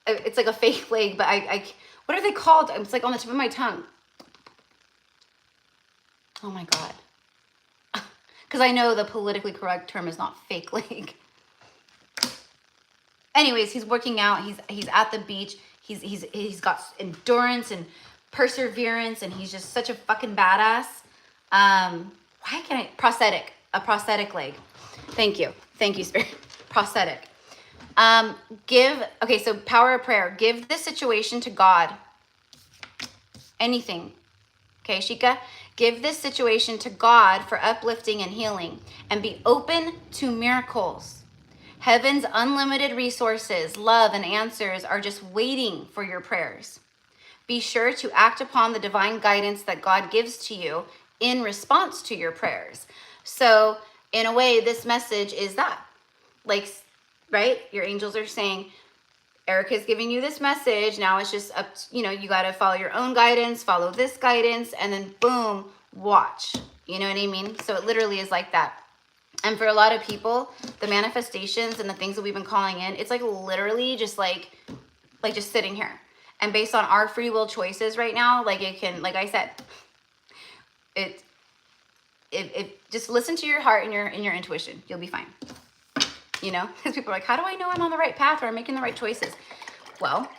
it's like a fake leg, but what are they called? It's like on the tip of my tongue. Oh my God. Because I know the politically correct term is not fake leg. Anyways, he's working out. He's at the beach. He's got endurance and perseverance, and he's just such a fucking badass. Why can't a prosthetic leg. Thank you, Spirit. Prosthetic. Okay, so power of prayer. Give this situation to God. Anything. Okay, Shika? Give this situation to God for uplifting and healing, and be open to miracles. Heaven's unlimited resources, love, and answers are just waiting for your prayers. Be sure to act upon the divine guidance that God gives to you in response to your prayers. So in a way, this message is that, like, right? Your angels are saying, Erica's giving you this message. Now it's just up to, you got to follow your own guidance, follow this guidance, and then boom, watch. You know what I mean? So it literally is like that. And for a lot of people, the manifestations and the things that we've been calling in, it's like literally just like just sitting here. And based on our free will choices right now, like it can, like I said, it just listen to your heart and your intuition. You'll be fine. Because people are like, how do I know I'm on the right path or I'm making the right choices? Well,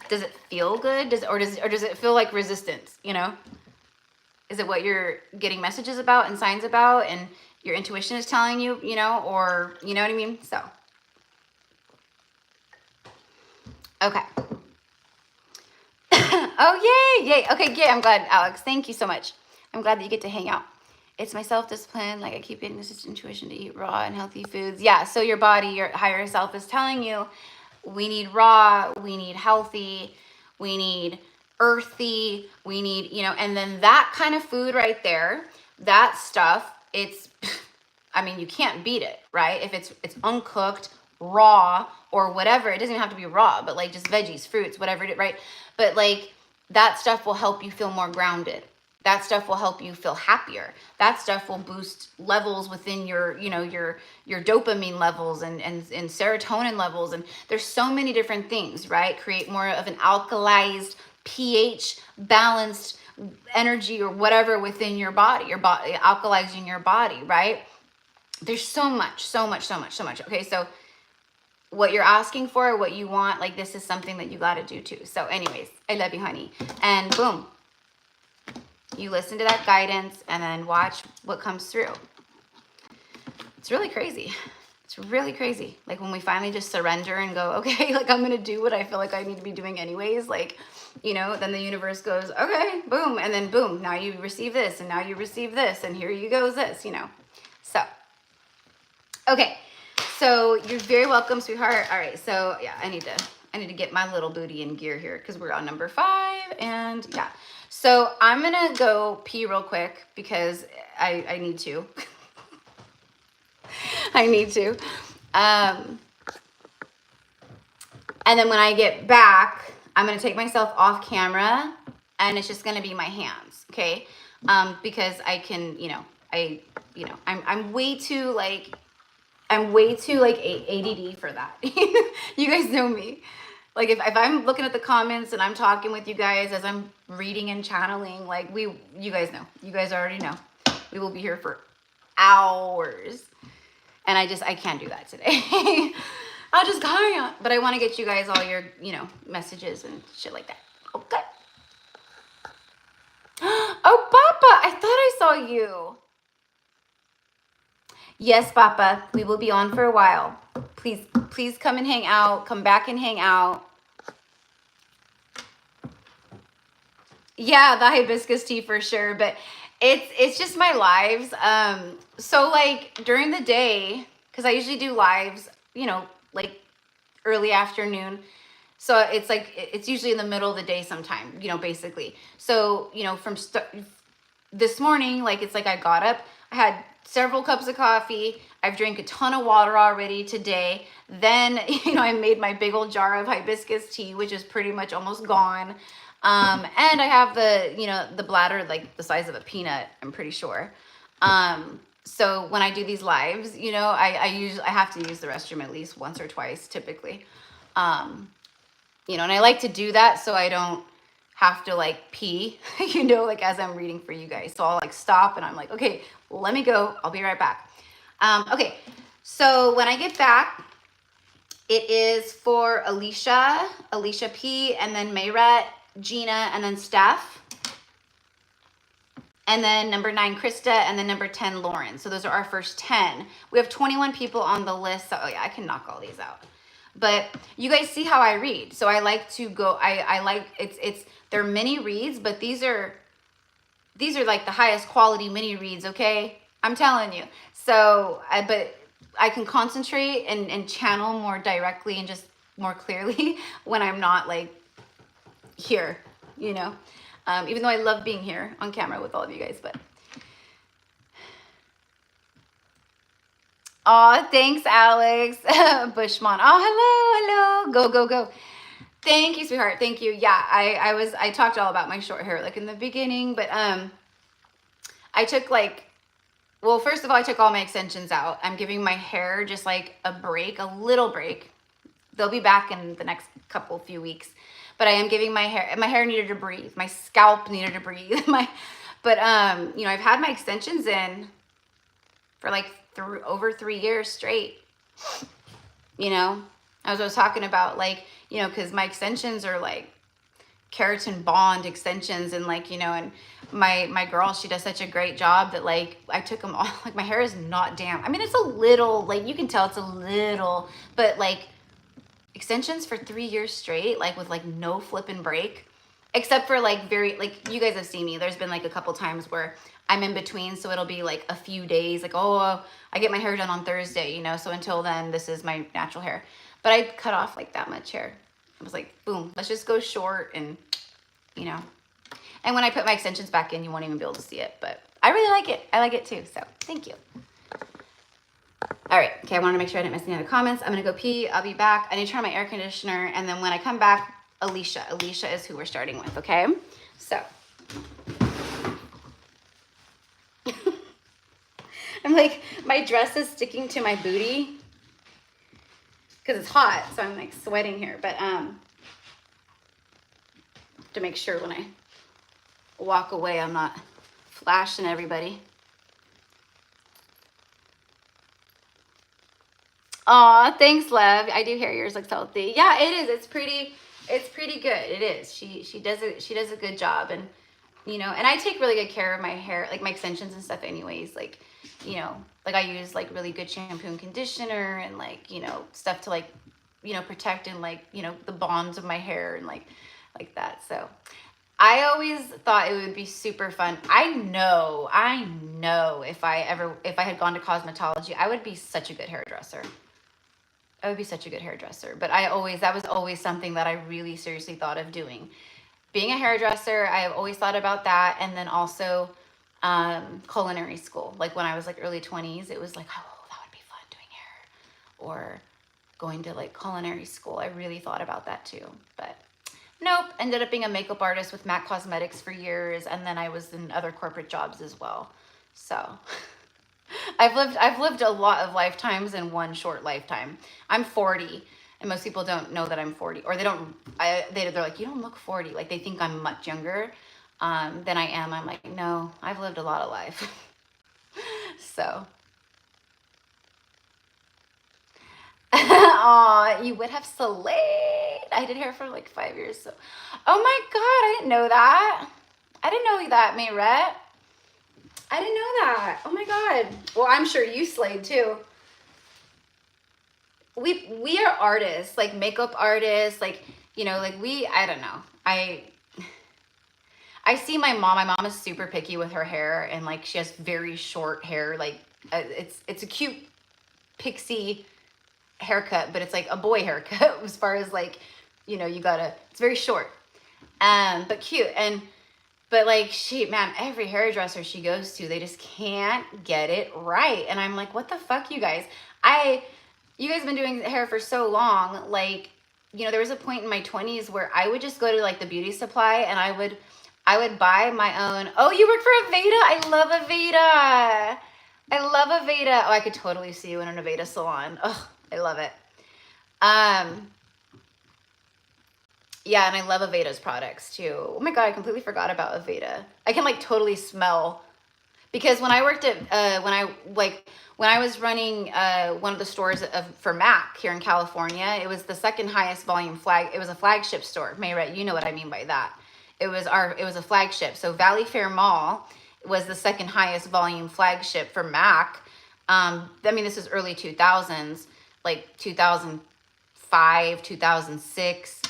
does it feel good? Or does it feel like resistance? Is it what you're getting messages about and signs about and your intuition is telling you, or you know what I mean? So, okay. Oh, yay. Okay, yay. I'm glad, Alex. Thank you so much. I'm glad that you get to hang out. It's my self-discipline. Like I keep getting this intuition to eat raw and healthy foods. Yeah, so your body, your higher self is telling you, we need raw, we need healthy, we need earthy, we need, and then that kind of food right there, that stuff, you can't beat it, right? If it's uncooked, raw, or whatever, it doesn't even have to be raw, but like just veggies, fruits, whatever it is, right? But like that stuff will help you feel more grounded. That stuff will help you feel happier. That stuff will boost levels within your dopamine levels and serotonin levels. And there's so many different things, right? Create more of an alkalized, pH balanced energy or whatever within your body, alkalizing your body, right? There's so much. Okay, so what you're asking for, what you want, like this is something that you got to do too. So anyways, I love you, honey. And boom, you listen to that guidance and then watch what comes through. It's really crazy. It's really crazy. Like when we finally just surrender and go, okay, like I'm going to do what I feel like I need to be doing anyways. Like, then the universe goes, okay, boom. And then boom, now you receive this and now you receive this. And here you go, this, So, okay. So you're very welcome, sweetheart. All right. So yeah, I need to get my little booty in gear here because we're on number 5 and yeah. So I'm going to go pee real quick because I need to. I need to. And then when I get back, I'm going to take myself off camera and it's just going to be my hands. Okay. Because I can, I'm way too ADD for that. You guys know me. Like if I'm looking at the comments and I'm talking with you guys as I'm reading and channeling, like you guys know, you guys already know, we will be here for hours. And I can't do that today. I just can't. But I want to get you guys all your, messages and shit like that. Okay. Oh, Papa, I thought I saw you. Yes, Papa, we will be on for a while. Please come and hang out. Come back and hang out. Yeah, the hibiscus tea for sure, but it's just my lives. So like during the day, because I usually do lives, you know, like early afternoon. So it's like it's usually in the middle of the day sometime, you know, basically. So, you know, from this morning, like it's like I got up, I had several cups of coffee, I've drank a ton of water already today. Then, you know, I made my big old jar of hibiscus tea, which is pretty much almost gone. And I have the, you know, the bladder like the size of a peanut, I'm pretty sure. So when I do these lives, you know, I have to use the restroom at least once or twice typically. You know, and I like to do that so I don't have to like pee, you know, like as I'm reading for you guys. So I'll like stop and I'm like, okay, let me go. I'll be right back. Okay, so when I get back, it is for Alicia P, and then Mayret, Gina, and then Steph. And then number 9, Krista, and then number 10, Lauren. So those are our first 10. We have 21 people on the list. So, oh yeah, I can knock all these out. But you guys see how I read. So I like to go, I like, they're mini reads, but these are like the highest quality mini reads, okay? I'm telling you. So, but I can concentrate and channel more directly and just more clearly when I'm not like here, you know? Even though I love being here on camera with all of you guys, but. Oh, thanks, Alex. Bushman. Oh, hello. Go. Thank you, sweetheart. Thank you. Yeah, I talked all about my short hair like in the beginning, but I took like, well, first of all, I took all my extensions out. I'm giving my hair just like a break, a little break. They'll be back in the next few weeks. But I am giving my hair needed to breathe. My scalp needed to breathe. You know, I've had my extensions in for like over 3 years straight. You know, as I was talking about, like, you know, because my extensions are like keratin bond extensions, and like, you know, and my girl, she does such a great job that like I took them all. Like my hair is not damp. I mean, it's a little, like you can tell it's a little, but like extensions for 3 years straight, like with like no flip and break, except for like like you guys have seen me. There's been like a couple times where I'm in between, so it'll be like a few days, like, oh, I get my hair done on Thursday, you know, so until then, this is my natural hair. But I cut off like that much hair. I was like, boom, let's just go short, and, you know. And when I put my extensions back in, you won't even be able to see it, but I really like it. I like it too, so thank you. All right, okay, I wanted to make sure I didn't miss any other comments. I'm gonna go pee, I'll be back. I need to turn on my air conditioner, and then when I come back, Alicia is who we're starting with, okay? So. I'm like, my dress is sticking to my booty because it's hot, so I'm like sweating here, but to make sure when I walk away, I'm not flashing everybody. Aw, thanks, love. I do hear yours looks healthy. Yeah, it is. It's pretty good. It is. She does a good job, and you know, and I take really good care of my hair, like my extensions and stuff anyways. Like, you know, like I use like really good shampoo and conditioner, and like, you know, stuff to like, you know, protect and like, you know, the bonds of my hair and like that. So I always thought it would be super fun. I know if I had gone to cosmetology, I would be such a good hairdresser. I would be such a good hairdresser. But that was always something that I really seriously thought of doing. Being a hairdresser, I have always thought about that. And then also culinary school. Like when I was like early 20s, it was like, oh, that would be fun doing hair. Or going to like culinary school. I really thought about that too. But nope, ended up being a makeup artist with MAC Cosmetics for years. And then I was in other corporate jobs as well. So I've lived a lot of lifetimes in one short lifetime. I'm 40, and most people don't know that I'm 40, or they're like, you don't look 40. Like they think I'm much younger than I am. I'm like, no, I've lived a lot of life. So. Aw, you would have Slade. I did hair for like 5 years. So, oh my God, I didn't know that. I didn't know that, Mayret. I didn't know that. Oh my God. Well, I'm sure you slayed too. We are artists, like makeup artists, like, you know, like I don't know. I see my mom. My mom is super picky with her hair, and like she has very short hair. Like it's a cute pixie haircut, but it's like a boy haircut as far as like, you know, it's very short, but cute. But like man, every hairdresser she goes to, they just can't get it right. And I'm like, what the fuck, you guys? You guys have been doing hair for so long. Like, you know, there was a point in my 20s where I would just go to like the beauty supply and I would buy my own. Oh, you work for Aveda? I love Aveda. I love Aveda. Oh, I could totally see you in an Aveda salon. Oh, I love it. Yeah, and I love Aveda's products too. Oh my God, I completely forgot about Aveda. I can like totally smell, because when I worked at when I was running one of the stores for MAC here in California, it was the second highest volume it was a flagship store. Mayret, you know what I mean by that. It was a flagship. So Valley Fair Mall was the second highest volume flagship for MAC. I mean, this is early 2000s, like 2005, 2006.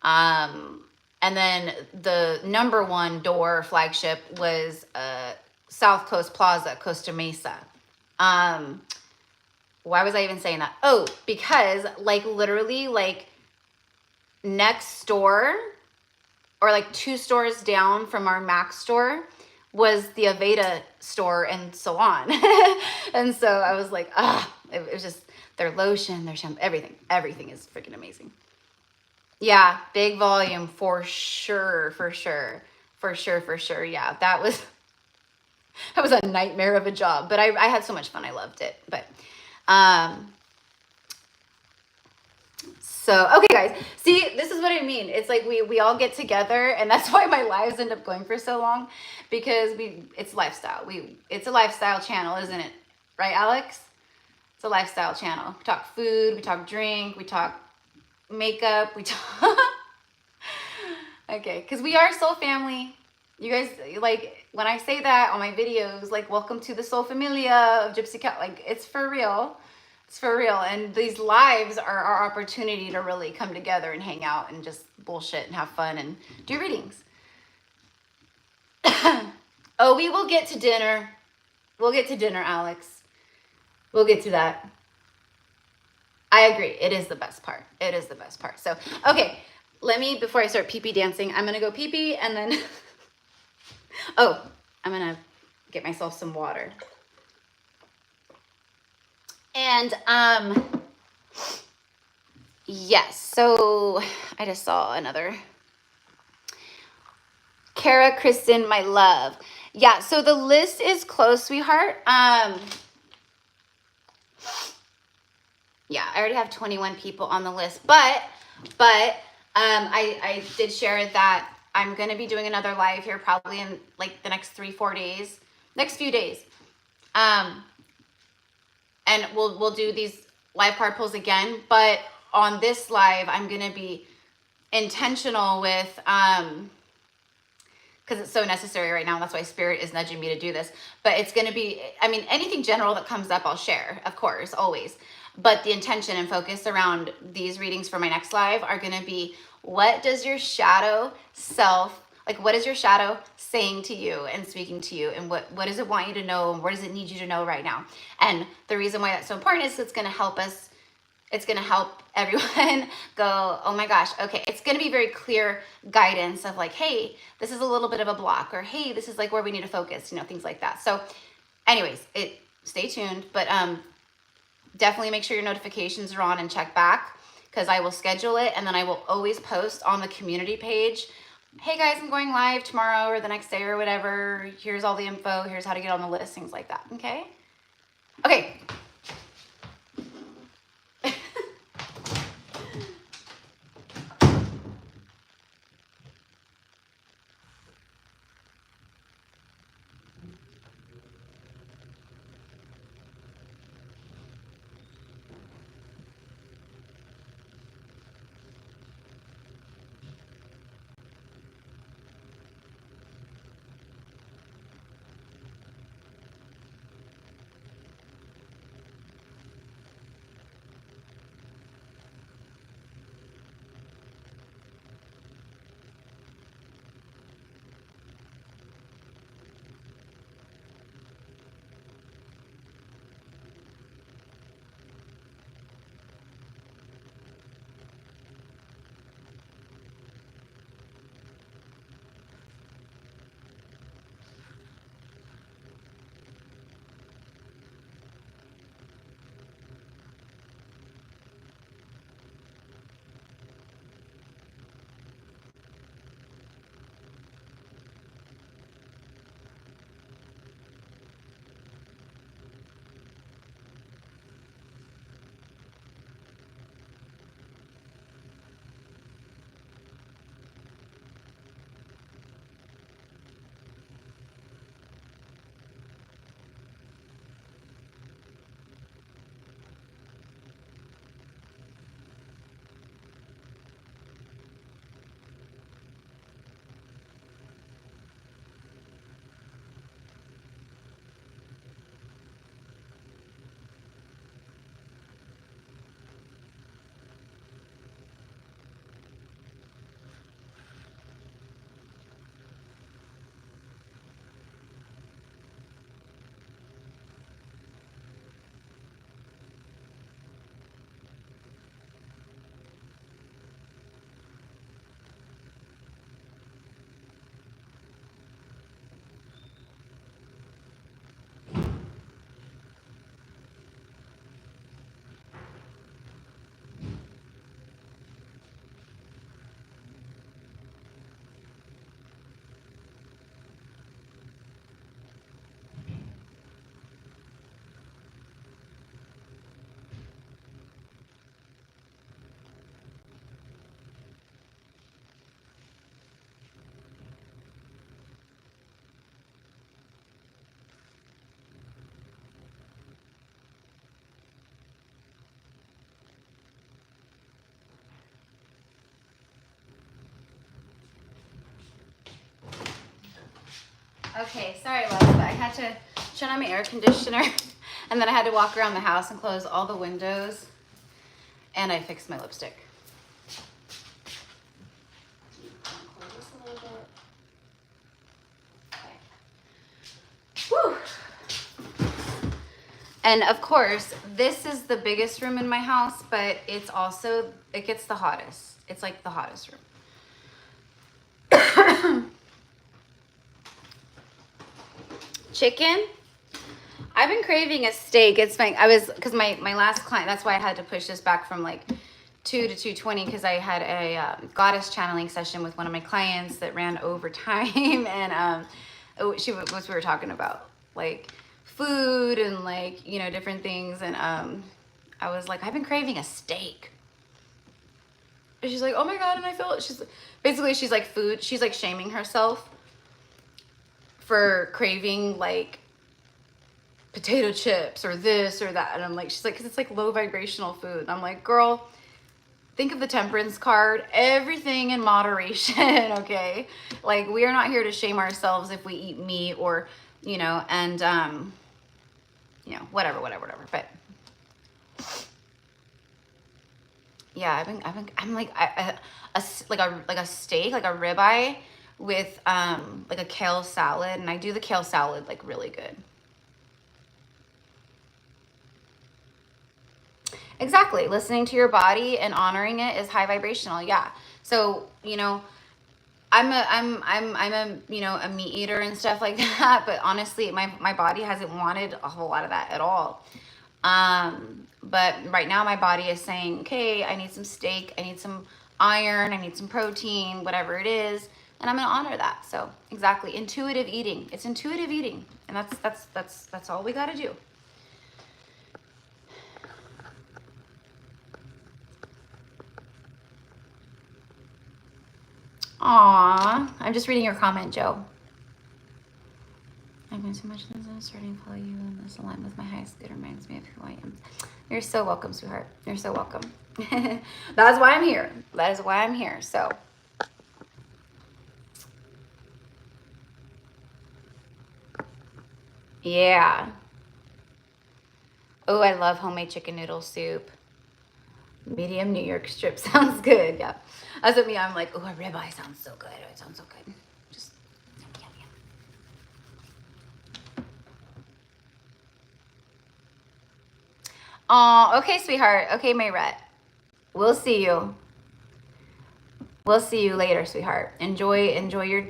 And then the number one door flagship was South Coast Plaza, Costa Mesa. Why was I even saying that? Oh, because like literally like next door, or like 2 stores down from our MAC store, was the Aveda store and salon. And so I was like, it was just their lotion, their shampoo, everything is freaking amazing. Yeah, big volume for sure. Yeah, that was a nightmare of a job, but I had so much fun. I loved it. But so okay, guys, see, this is what I mean. It's like we all get together, and that's why my lives end up going for so long, because it's lifestyle. It's a lifestyle channel, isn't it? Right, Alex? It's a lifestyle channel. We talk food, we talk drink, we talk makeup, we talk okay, because we are soul family. You guys, like, when I say that on my videos, like, welcome to the soul familia of Gypsy Cow, like, it's for real. It's for real. And these lives are our opportunity to really come together and hang out and just bullshit and have fun and do readings. Oh, we will get to dinner. We'll get to dinner, Alex. We'll get to that. I agree. It is the best part. It is the best part. So, okay, before I start pee-pee dancing, I'm going to go pee-pee, and then, oh, I'm going to get myself some water. And, yes, so I just saw another. Kara, Kristen, my love. Yeah, so the list is closed, sweetheart. Yeah, I already have 21 people on the list, but I did share that I'm going to be doing another live here probably in like the next 3-4 days, next few days. And we'll do these live card pulls again, but on this live, I'm going to be intentional with, because it's so necessary right now. That's why Spirit is nudging me to do this. But it's going to be, I mean, anything general that comes up, I'll share, of course, always. But the intention and focus around these readings for my next live are going to be, what does your shadow self, like, what is your shadow saying to you and speaking to you? And what does it want you to know? And what does it need you to know right now? And the reason why that's so important is it's going to help us. It's going to help everyone go, oh my gosh, okay. It's going to be very clear guidance of like, hey, this is a little bit of a block, or hey, this is like where we need to focus, you know, things like that. So anyways, stay tuned, but definitely make sure your notifications are on and check back, because I will schedule it, and then I will always post on the community page, hey guys, I'm going live tomorrow or the next day or whatever. Here's all the info. Here's how to get on the list, things like that. Okay. Okay. Okay, sorry about that. I had to turn on my air conditioner and then I had to walk around the house and close all the windows, and I fixed my lipstick. Close this a little bit. Okay. Whew. And of course, this is the biggest room in my house, but it's also, it gets the hottest. It's like the hottest room. Chicken. I've been craving a steak. It's my, because my last client, that's why I had to push this back from like 2 to 2:20, because I had a goddess channeling session with one of my clients that ran over time, and what we were talking about, like food and like, you know, different things, and I was like, I've been craving a steak. And she's like, oh my God, and I feel it. She's like food. She's like shaming herself for craving like potato chips or this or that. And I'm like, she's like, because it's like low vibrational food. And I'm like, girl, think of the temperance card, everything in moderation, okay? Like, we are not here to shame ourselves if we eat meat or, you know, and, you know, whatever. But yeah, I'm like, a steak, like a ribeye with, like a kale salad. And I do the kale salad like really good. Exactly. Listening to your body and honoring it is high vibrational. Yeah. So, you know, I'm a, you know, a meat eater and stuff like that, but honestly, my body hasn't wanted a whole lot of that at all. But right now my body is saying, okay, I need some steak, I need some iron, I need some protein, whatever it is. And I'm going to honor that. So exactly. Intuitive eating. It's intuitive eating. And that's all we got to do. Aw, I'm just reading your comment, Joe. I've been so much since I'm starting to follow you, and this align with my highest good reminds me of who I am. You're so welcome, sweetheart. You're so welcome. That's why I'm here. That is why I'm here. So yeah. Oh, I love homemade chicken noodle soup. Medium New York strip sounds good. Yeah. That's what me. I'm like, oh, a ribeye sounds so good. It sounds so good. Just yum, yum. Oh, okay, sweetheart. Okay, Mayrette. We'll see you. We'll see you later, sweetheart. Enjoy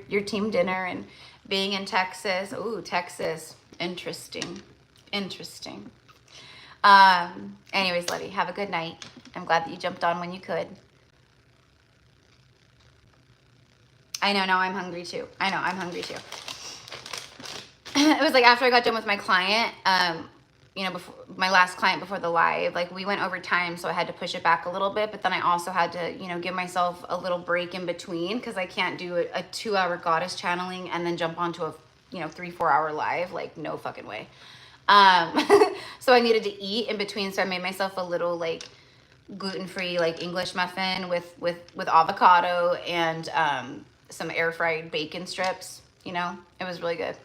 your team dinner and being in Texas. Ooh, Texas. Interesting. Interesting. Anyways, Letty, have a good night. I'm glad that you jumped on when you could. I know, now I'm hungry too. I know, I'm hungry too. It was like after I got done with my client, you know, before my last client before the live, like we went over time, so I had to push it back a little bit, but then I also had to, you know, give myself a little break in between, because I can't do a 2-hour goddess channeling and then jump onto a, you know, 3-4 hour live. Like, no fucking way. So I needed to eat in between, so I made myself a little like gluten-free like English muffin with avocado and some air fried bacon strips. You know, it was really good.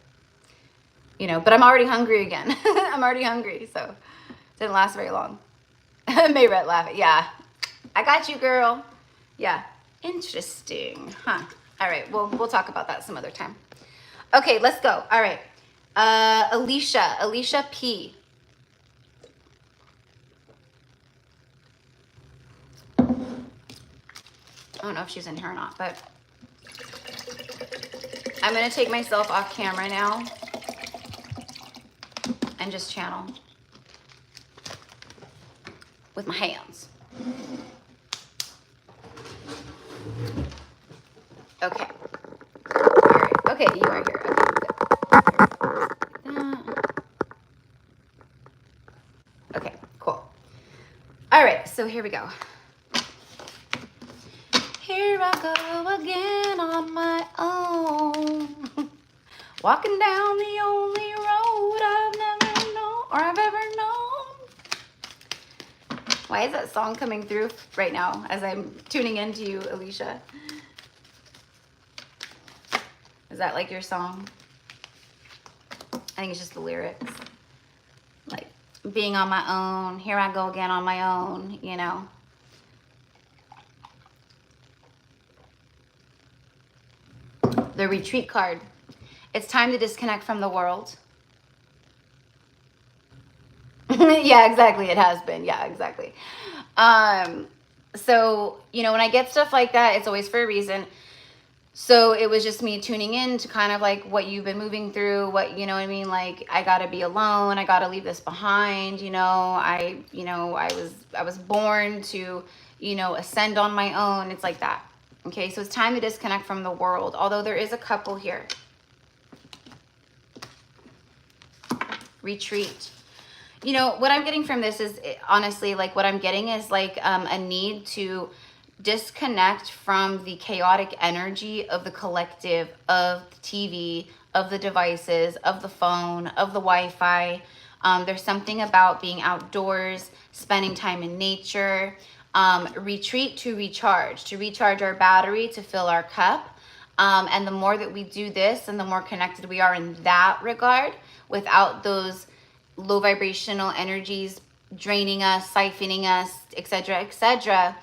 You know, but I'm already hungry again. I'm already hungry, so it didn't last very long. Mayrette laughing. Yeah, I got you, girl. Yeah, interesting, huh? All right, well, we'll talk about that some other time. Okay, let's go. All right, Alicia P. I don't know if she's in here or not, but I'm going to take myself off camera now and just channel with my hands. Okay. All right. Okay, you are here. Okay, okay, cool. All right, so here we go. Here I go again on my own, walking down the only road I've never known, or I've ever known. Why is that song coming through right now as I'm tuning into you, Alicia? Is that like your song? I think it's just the lyrics. Like, being on my own, here I go again on my own, you know. The retreat card. It's time to disconnect from the world. Yeah, exactly. It has been. Yeah, exactly. So, you know, when I get stuff like that, it's always for a reason. So it was just me tuning in to kind of like what you've been moving through, what, you know what I mean? Like, I got to be alone. I got to leave this behind. You know, I was born to, you know, ascend on my own. It's like that. Okay. So it's time to disconnect from the world. Although there is a couple here. Retreat. You know, what I'm getting from this is, honestly, like what I'm getting is like a need to disconnect from the chaotic energy of the collective, of the TV, of the devices, of the phone, of the Wi-Fi. There's something about being outdoors, spending time in nature, retreat to recharge our battery, to fill our cup. And the more that we do this and the more connected we are in that regard, without those low vibrational energies draining us, siphoning us, etc., etc.,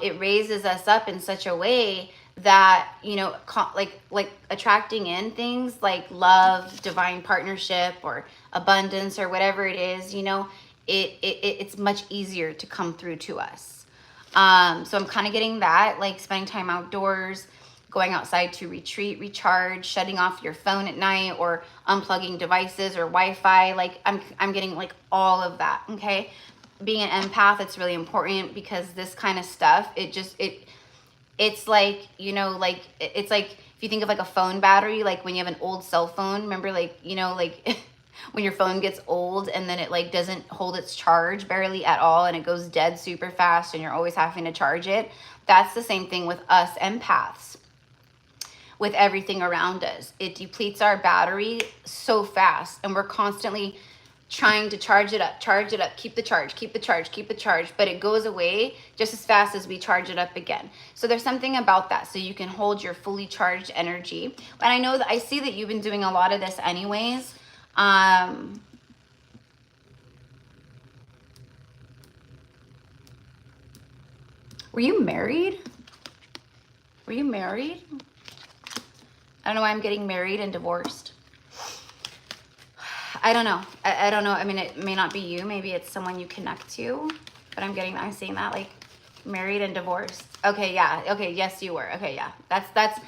it raises us up in such a way that, you know, like attracting in things like love, divine partnership, or abundance, or whatever it is, you know, it's much easier to come through to us. So I'm kind of getting that, like spending time outdoors, going outside to retreat, recharge, shutting off your phone at night, or unplugging devices or Wi-Fi. Like I'm getting like all of that. Okay. Being an empath, it's really important, because this kind of stuff, it's like, you know, like it's like, if you think of like a phone battery, like when you have an old cell phone, remember, like, you know, like when your phone gets old and then it like doesn't hold its charge barely at all, and it goes dead super fast and you're always having to charge it. That's the same thing with us empaths. With everything around us, it depletes our battery so fast, and we're constantly trying to charge it up, keep the charge, but it goes away just as fast as we charge it up again. So there's something about that, so you can hold your fully charged energy. And I know that I see that you've been doing a lot of this anyways. Were you married? Were you married? I don't know why I'm getting married and divorced. I don't know. I don't know. I mean, it may not be you. Maybe it's someone you connect to. But I'm seeing that, like, married and divorced. Okay, yeah. Okay, yes, you were. Okay, yeah. That's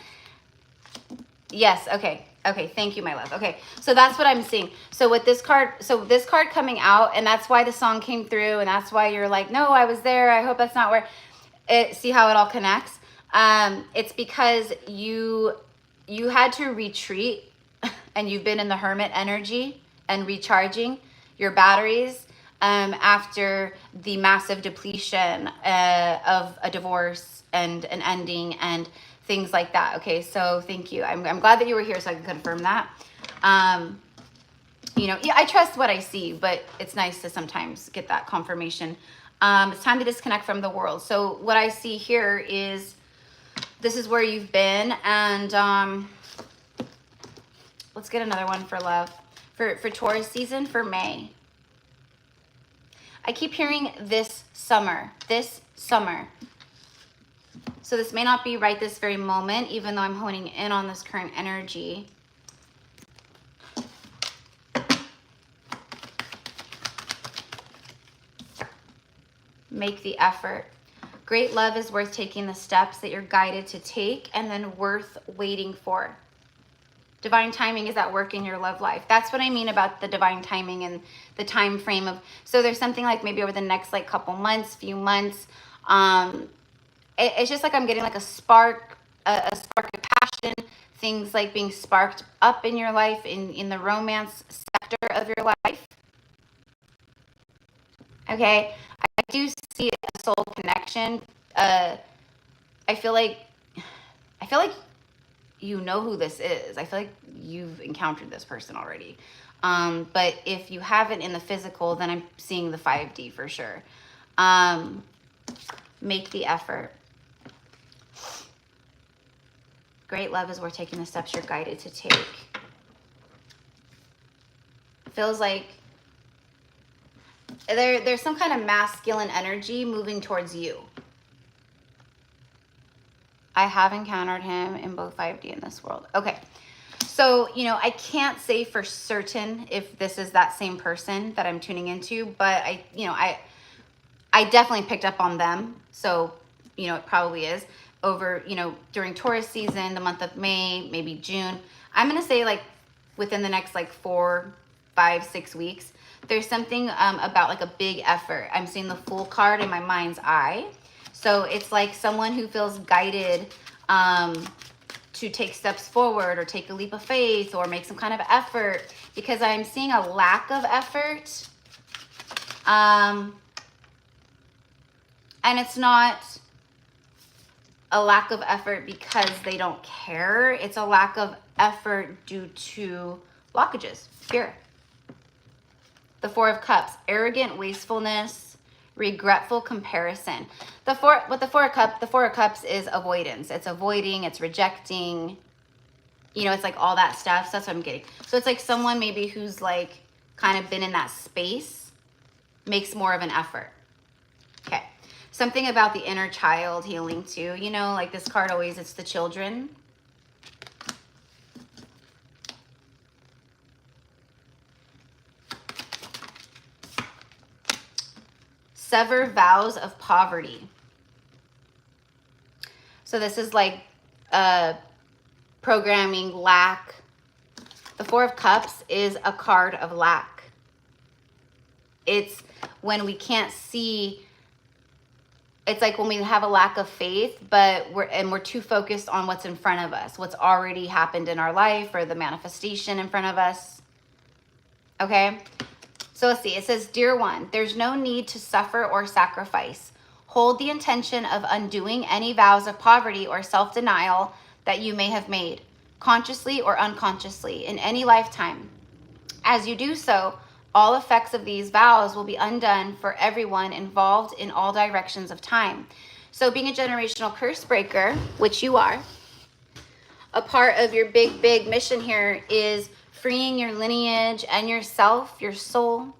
yes, okay. Okay, thank you, my love. Okay, so that's what I'm seeing. So with this card, this card coming out, and that's why the song came through, and that's why you're like, no, I was there. I hope that's not where see how it all connects. It's because you had to retreat, and you've been in the hermit energy and recharging your batteries after the massive depletion of a divorce and an ending and things like that. Okay, so thank you. I'm glad that you were here so I can confirm that. You know, yeah, I trust what I see, but it's nice to sometimes get that confirmation. It's time to disconnect from the world. So what I see here is, this is where you've been, and let's get another one for love. For Taurus season, for May. I keep hearing this summer. So this may not be right this very moment, even though I'm honing in on this current energy. Make the effort. Great love is worth taking the steps that you're guided to take, and then worth waiting for. Divine timing is at work in your love life. That's what I mean about the divine timing and the time frame of, so there's something like maybe over the next like couple months, few months. It's just like I'm getting like a spark of passion, things like being sparked up in your life, in the romance sector of your life. Okay, I do see a soul connection. I feel like you know who this is. I feel like you've encountered this person already. But if you haven't in the physical, then I'm seeing the 5D for sure. Make the effort. Great love is worth taking the steps you're guided to take. feels like there's some kind of masculine energy moving towards you. I have encountered him in both 5D and this world. Okay. So, you know, I can't say for certain if this is that same person that I'm tuning into, but I definitely picked up on them. So, you know, it probably is over, you know, during Taurus season, the month of May, maybe June. I'm going to say like within the next like 4, 5, 6 weeks, there's something about like a big effort. I'm seeing the Fool card in my mind's eye. So it's like someone who feels guided to take steps forward or take a leap of faith or make some kind of effort, because I'm seeing a lack of effort. And it's not a lack of effort because they don't care. It's a lack of effort due to blockages, fear. The Four of Cups, arrogant wastefulness, regretful comparison. The Four of Cups is avoidance. It's avoiding, it's rejecting, you know, it's like all that stuff. So that's what I'm getting. So it's like someone maybe who's like kind of been in that space makes more of an effort. Okay. Something about the inner child healing too. You know, like this card always, it's the children. Sever vows of poverty. So this is like programming lack. The Four of Cups is a card of lack. It's when we can't see. It's like when we have a lack of faith, but we're too focused on what's in front of us, what's already happened in our life or the manifestation in front of us. Okay. So let's see, it says, Dear one, there's no need to suffer or sacrifice. Hold the intention of undoing any vows of poverty or self-denial that you may have made, consciously or unconsciously, in any lifetime. As you do so, all effects of these vows will be undone for everyone involved in all directions of time. So being a generational curse breaker, which you are, a part of your big mission here is freeing your lineage and yourself, your soul,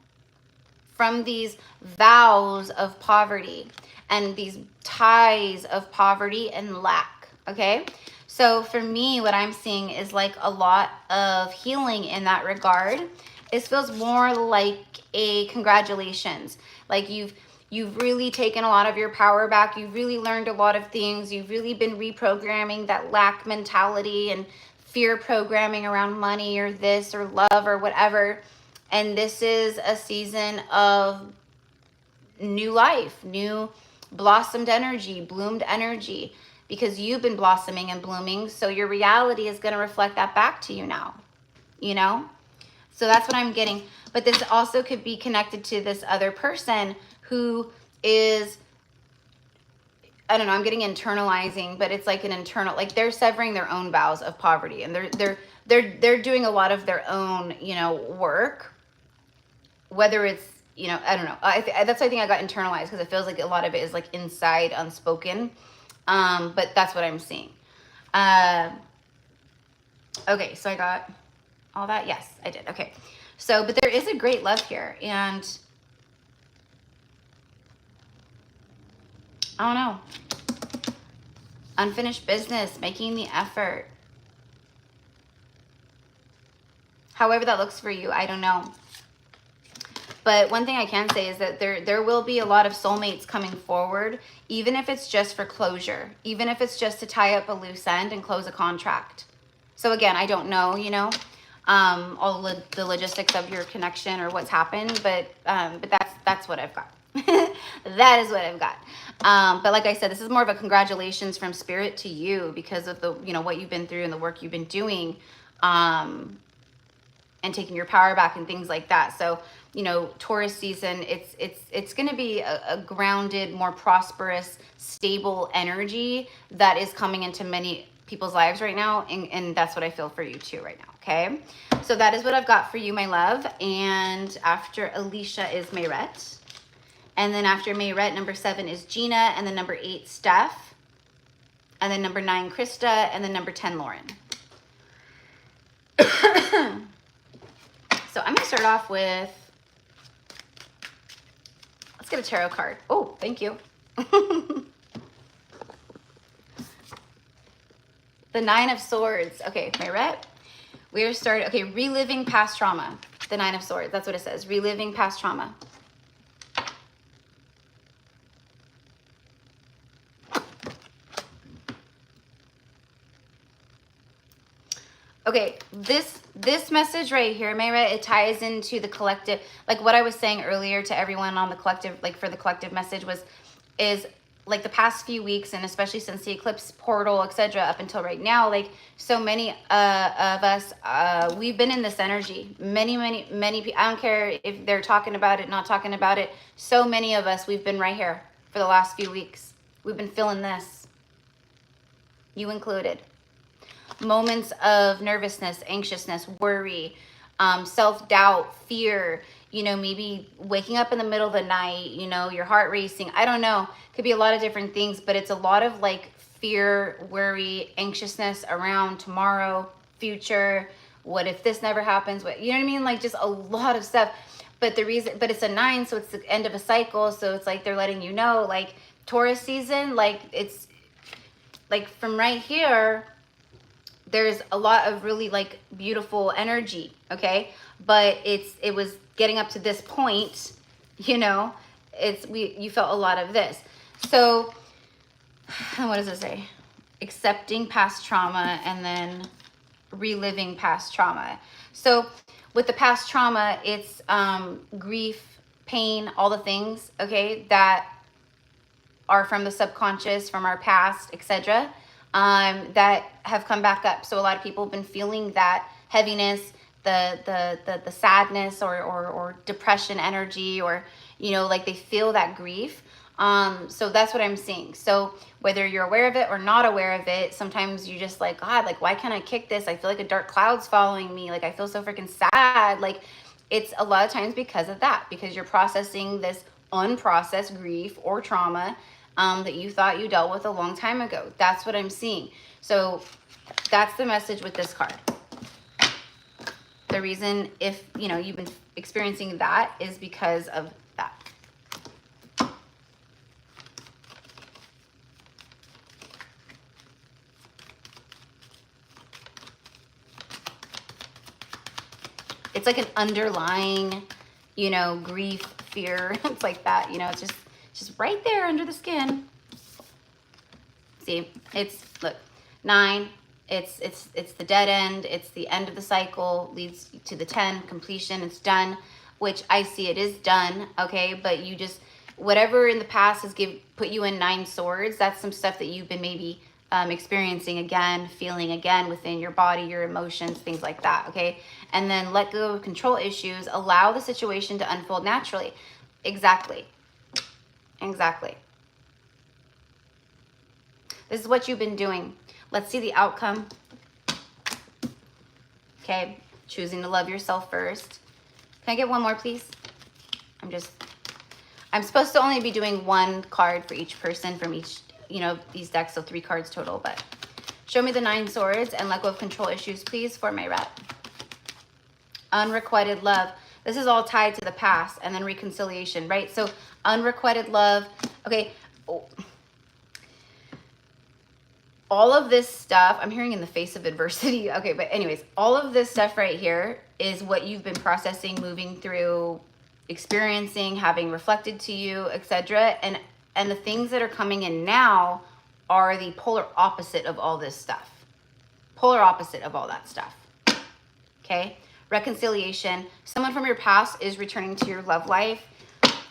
from these vows of poverty and these ties of poverty and lack, okay? So for me, what I'm seeing is like a lot of healing in that regard. It feels more like a congratulations. Like you've really taken a lot of your power back. You've really learned a lot of things. You've really been reprogramming that lack mentality and fear programming around money or this or love or whatever. And this is a season of new life, new blossomed energy, bloomed energy, because you've been blossoming and blooming. So your reality is going to reflect that back to you now, you know? So that's what I'm getting. But this also could be connected to this other person who is, I don't know, I'm getting internalizing, but it's like an internal, like they're severing their own vows of poverty, and they're doing a lot of their own, you know, work, whether it's, you know, I don't know. That's why I think I got internalized, because it feels like a lot of it is like inside, unspoken. But that's what I'm seeing. Okay, so I got all that. Yes, I did. Okay. So, but there is a great love here, and I don't know. Unfinished business, making the effort. However that looks for you, I don't know. But one thing I can say is that there will be a lot of soulmates coming forward, even if it's just for closure, even if it's just to tie up a loose end and close a contract. So again, I don't know, you know, all the logistics of your connection or what's happened, but that's what I've got. That is what I've got. But like I said, this is more of a congratulations from spirit to you because of the, you know, what you've been through and the work you've been doing, and taking your power back and things like that. So, you know, Taurus season, it's going to be a grounded, more prosperous, stable energy that is coming into many people's lives right now. And that's what I feel for you too right now. Okay. So that is what I've got for you, my love. And after Alicia is Mayrette. And then after Mayrette, number 7 is Gina. And then number 8, Steph. And then number 9, Krista. And then number 10, Lauren. So I'm going to start off with, let's get a tarot card. Oh, thank you. The Nine of Swords. Okay, Mayret. We are starting, okay, reliving past trauma. The Nine of Swords, that's what it says. Reliving past trauma. Okay, this message right here, Mayra, it ties into the collective, like what I was saying earlier to everyone on the collective, like for the collective message is like the past few weeks, and especially since the eclipse portal, etc., up until right now, like so many of us, we've been in this energy. Many people, I don't care if they're talking about it, not talking about it. So many of us, we've been right here for the last few weeks. We've been feeling this. You included. Moments of nervousness, anxiousness, worry, self-doubt, fear, you know, maybe waking up in the middle of the night, you know, your heart racing. I don't know. Could be a lot of different things, but it's a lot of like fear, worry, anxiousness around tomorrow, future. What if this never happens? What, you know what I mean? Like just a lot of stuff. But the reason, but it's a 9, so it's the end of a cycle. So it's like they're letting you know, like Taurus season, like it's like from right here, there's a lot of really like beautiful energy, okay? But it was getting up to this point, you know, you felt a lot of this. So what does it say? Accepting past trauma and then reliving past trauma. So with the past trauma, it's grief, pain, all the things, okay, that are from the subconscious, from our past, etc., that have come back up. So a lot of people have been feeling that heaviness, the sadness or depression energy, or, you know, like they feel that grief. So that's what I'm seeing. So whether you're aware of it or not aware of it, sometimes you just like, God, like, why can't I kick this? I feel like a dark cloud's following me. Like, I feel so freaking sad. Like, it's a lot of times because of that, because you're processing this unprocessed grief or trauma that you thought you dealt with a long time ago. That's what I'm seeing. So that's the message with this card. The reason, if you know you've been experiencing that, is because of that. It's like an underlying, you know, grief, fear. It's like that, you know, it's just right there under the skin. See, it's, look, 9, it's the dead end, it's the end of the cycle, leads to the 10, completion, it's done, which I see it is done, okay? But you just, whatever in the past has put you in 9 swords, that's some stuff that you've been maybe experiencing again, feeling again within your body, your emotions, things like that, okay? And then let go of control issues, allow the situation to unfold naturally. Exactly. Exactly. This is what you've been doing. Let's see the outcome. Okay, choosing to love yourself first. Can I get one more, please? I'm supposed to only be doing 1 card for each person from each, you know, these decks, so 3 cards total, but show me the 9 swords and let go of control issues, please, for my rep. Unrequited love. This is all tied to the past, and then reconciliation, right? So unrequited love. Okay. Oh. All of this stuff, I'm hearing in the face of adversity. Okay, but anyways, all of this stuff right here is what you've been processing, moving through, experiencing, having reflected to you, etc. And the things that are coming in now are the polar opposite of all this stuff. Polar opposite of all that stuff. Okay? Reconciliation. Someone from your past is returning to your love life.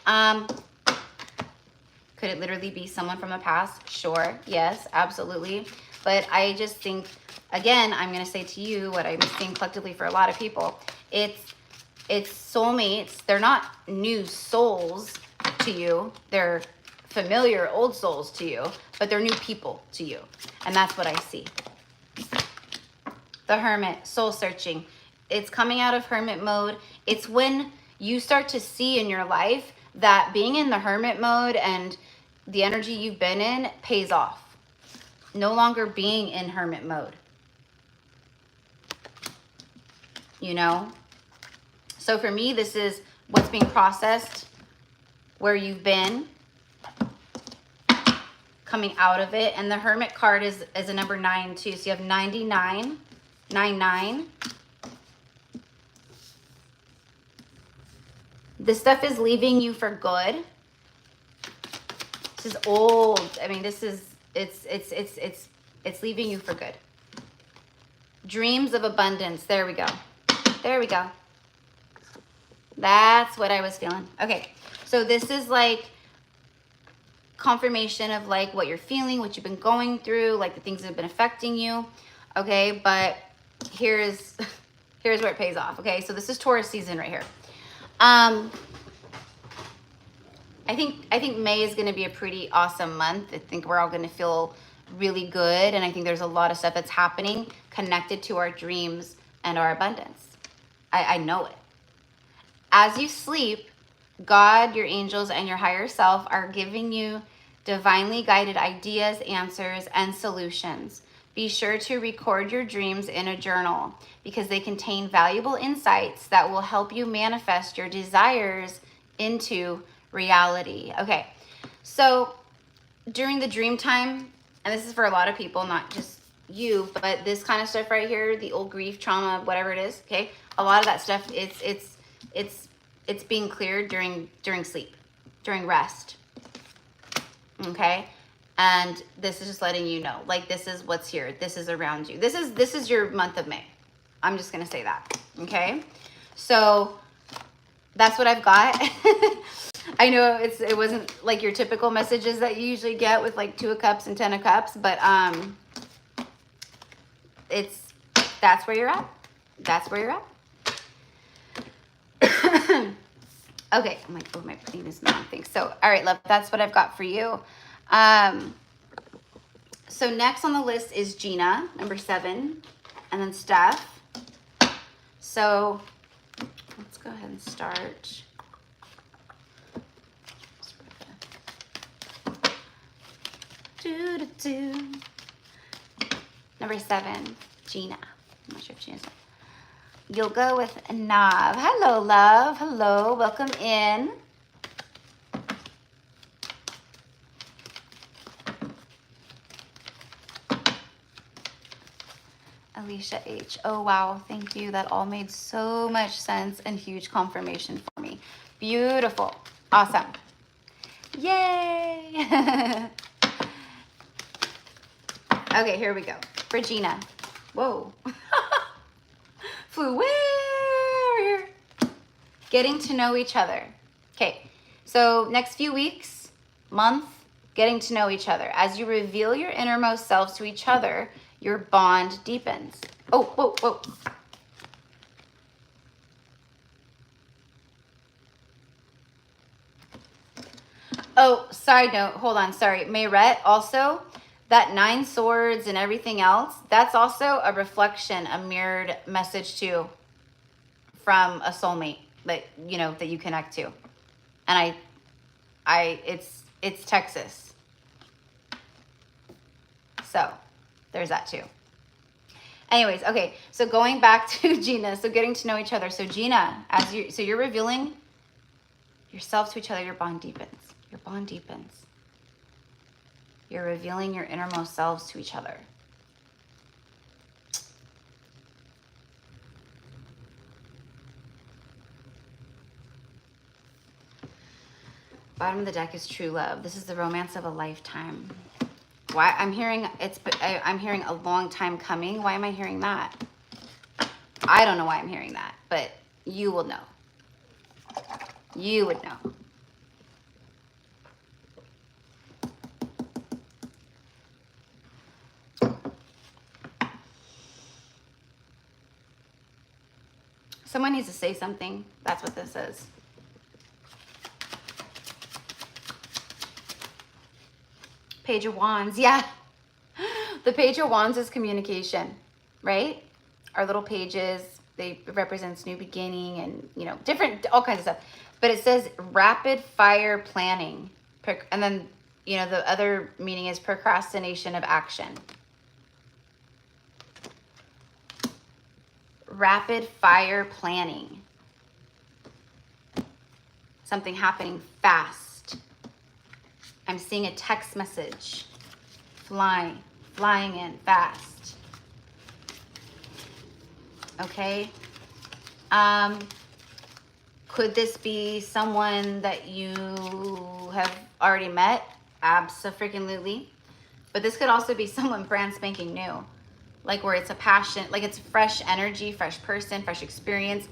Could it literally be someone from the past? Sure. Yes, absolutely. But I just think, again, I'm going to say to you what I'm seeing collectively for a lot of people. It's soulmates. They're not new souls to you. They're familiar old souls to you, but they're new people to you. And that's what I see. The Hermit, soul searching. It's coming out of hermit mode. It's when you start to see in your life that being in the hermit mode and the energy you've been in pays off. No longer being in hermit mode. You know? So for me, this is what's being processed, where you've been, coming out of it. And the Hermit card is a number 9 too. So you have 99, 99. This stuff is leaving you for good. This is old. I mean, this is, it's leaving you for good. Dreams of abundance. There we go. There we go. That's what I was feeling. Okay. So this is like confirmation of like what you're feeling, what you've been going through, like the things that have been affecting you. Okay. But here's where it pays off. Okay. So this is Taurus season right here. I think May is going to be a pretty awesome month. I think we're all going to feel really good. And I think there's a lot of stuff that's happening connected to our dreams and our abundance. I know it. As you sleep, God, your angels, and your higher self are giving you divinely guided ideas, answers, and solutions. Be sure to record your dreams in a journal because they contain valuable insights that will help you manifest your desires into reality. Okay, so during the dream time, and this is for a lot of people, not just you, but this kind of stuff right here, the old grief, trauma, whatever it is, okay? A lot of that stuff, it's being cleared during sleep, during rest, okay? And this is just letting you know, like, this is what's here. This is around you. This is your month of May. I'm just going to say that, okay? So that's what I've got. I know it wasn't like your typical messages that you usually get with like 2 of Cups and 10 of Cups, but that's where you're at. That's where you're at. Okay, I'm like, oh, am I putting this in the wrong thing? So, all right, love, that's what I've got for you. So next on the list is Gina, number 7, and then Steph. So let's go ahead and start. Number 7, Gina. I'm not sure if Gina's. You'll go with Nav. Hello, love. Hello. Welcome in. Alicia H. Oh, wow. Thank you. That all made so much sense and huge confirmation for me. Beautiful. Awesome. Yay. Okay, here we go. For Gina. Whoa. Flew way over here. Getting to know each other. Okay, so next few weeks, month, getting to know each other. As you reveal your innermost selves to each other, your bond deepens. Oh, whoa, whoa. Oh, side note, hold on, sorry. Mayrette, also, that 9 swords and everything else, that's also a reflection, a mirrored message too from a soulmate that, you know, that you connect to. And it's Texas. So there's that too. Anyways, okay, so going back to Gina, so getting to know each other. So Gina, so you're revealing yourself to each other, your bond deepens. Your bond deepens. You're revealing your innermost selves to each other. Bottom of the deck is true love. This is the romance of a lifetime. Why I'm hearing I'm hearing a long time coming. Why am I hearing that? I don't know why I'm hearing that, but you will know. You would know. Someone needs to say something. That's what this is. Page of Wands. Yeah. The Page of Wands is communication, right? Our little pages, they represents new beginning and, you know, different, all kinds of stuff. But it says rapid fire planning. And then, you know, the other meaning is procrastination of action. Rapid fire planning. something happening fast. I'm seeing a text message flying in fast. Okay. Could this be someone that you have already met? Abso-freaking-lutely. But this could also be someone brand spanking new. Like where it's a passion, like it's fresh energy, fresh person, fresh experience,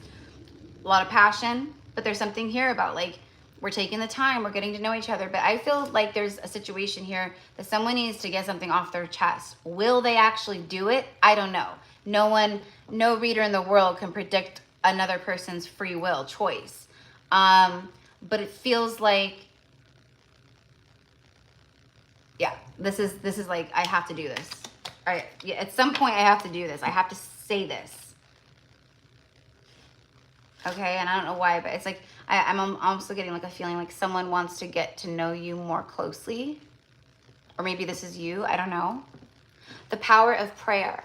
a lot of passion. But there's something here about like, we're taking the time, we're getting to know each other. But I feel like there's a situation here that someone needs to get something off their chest. Will they actually do it? I don't know. No reader in the world can predict another person's free will choice. But it feels like, yeah, this is like, I have to do this. All right, yeah, at some point I have to do this. I have to say this. Okay, and I don't know why, but it's like, I'm also getting like a feeling like someone wants to get to know you more closely. Or maybe this is you, I don't know. The power of prayer.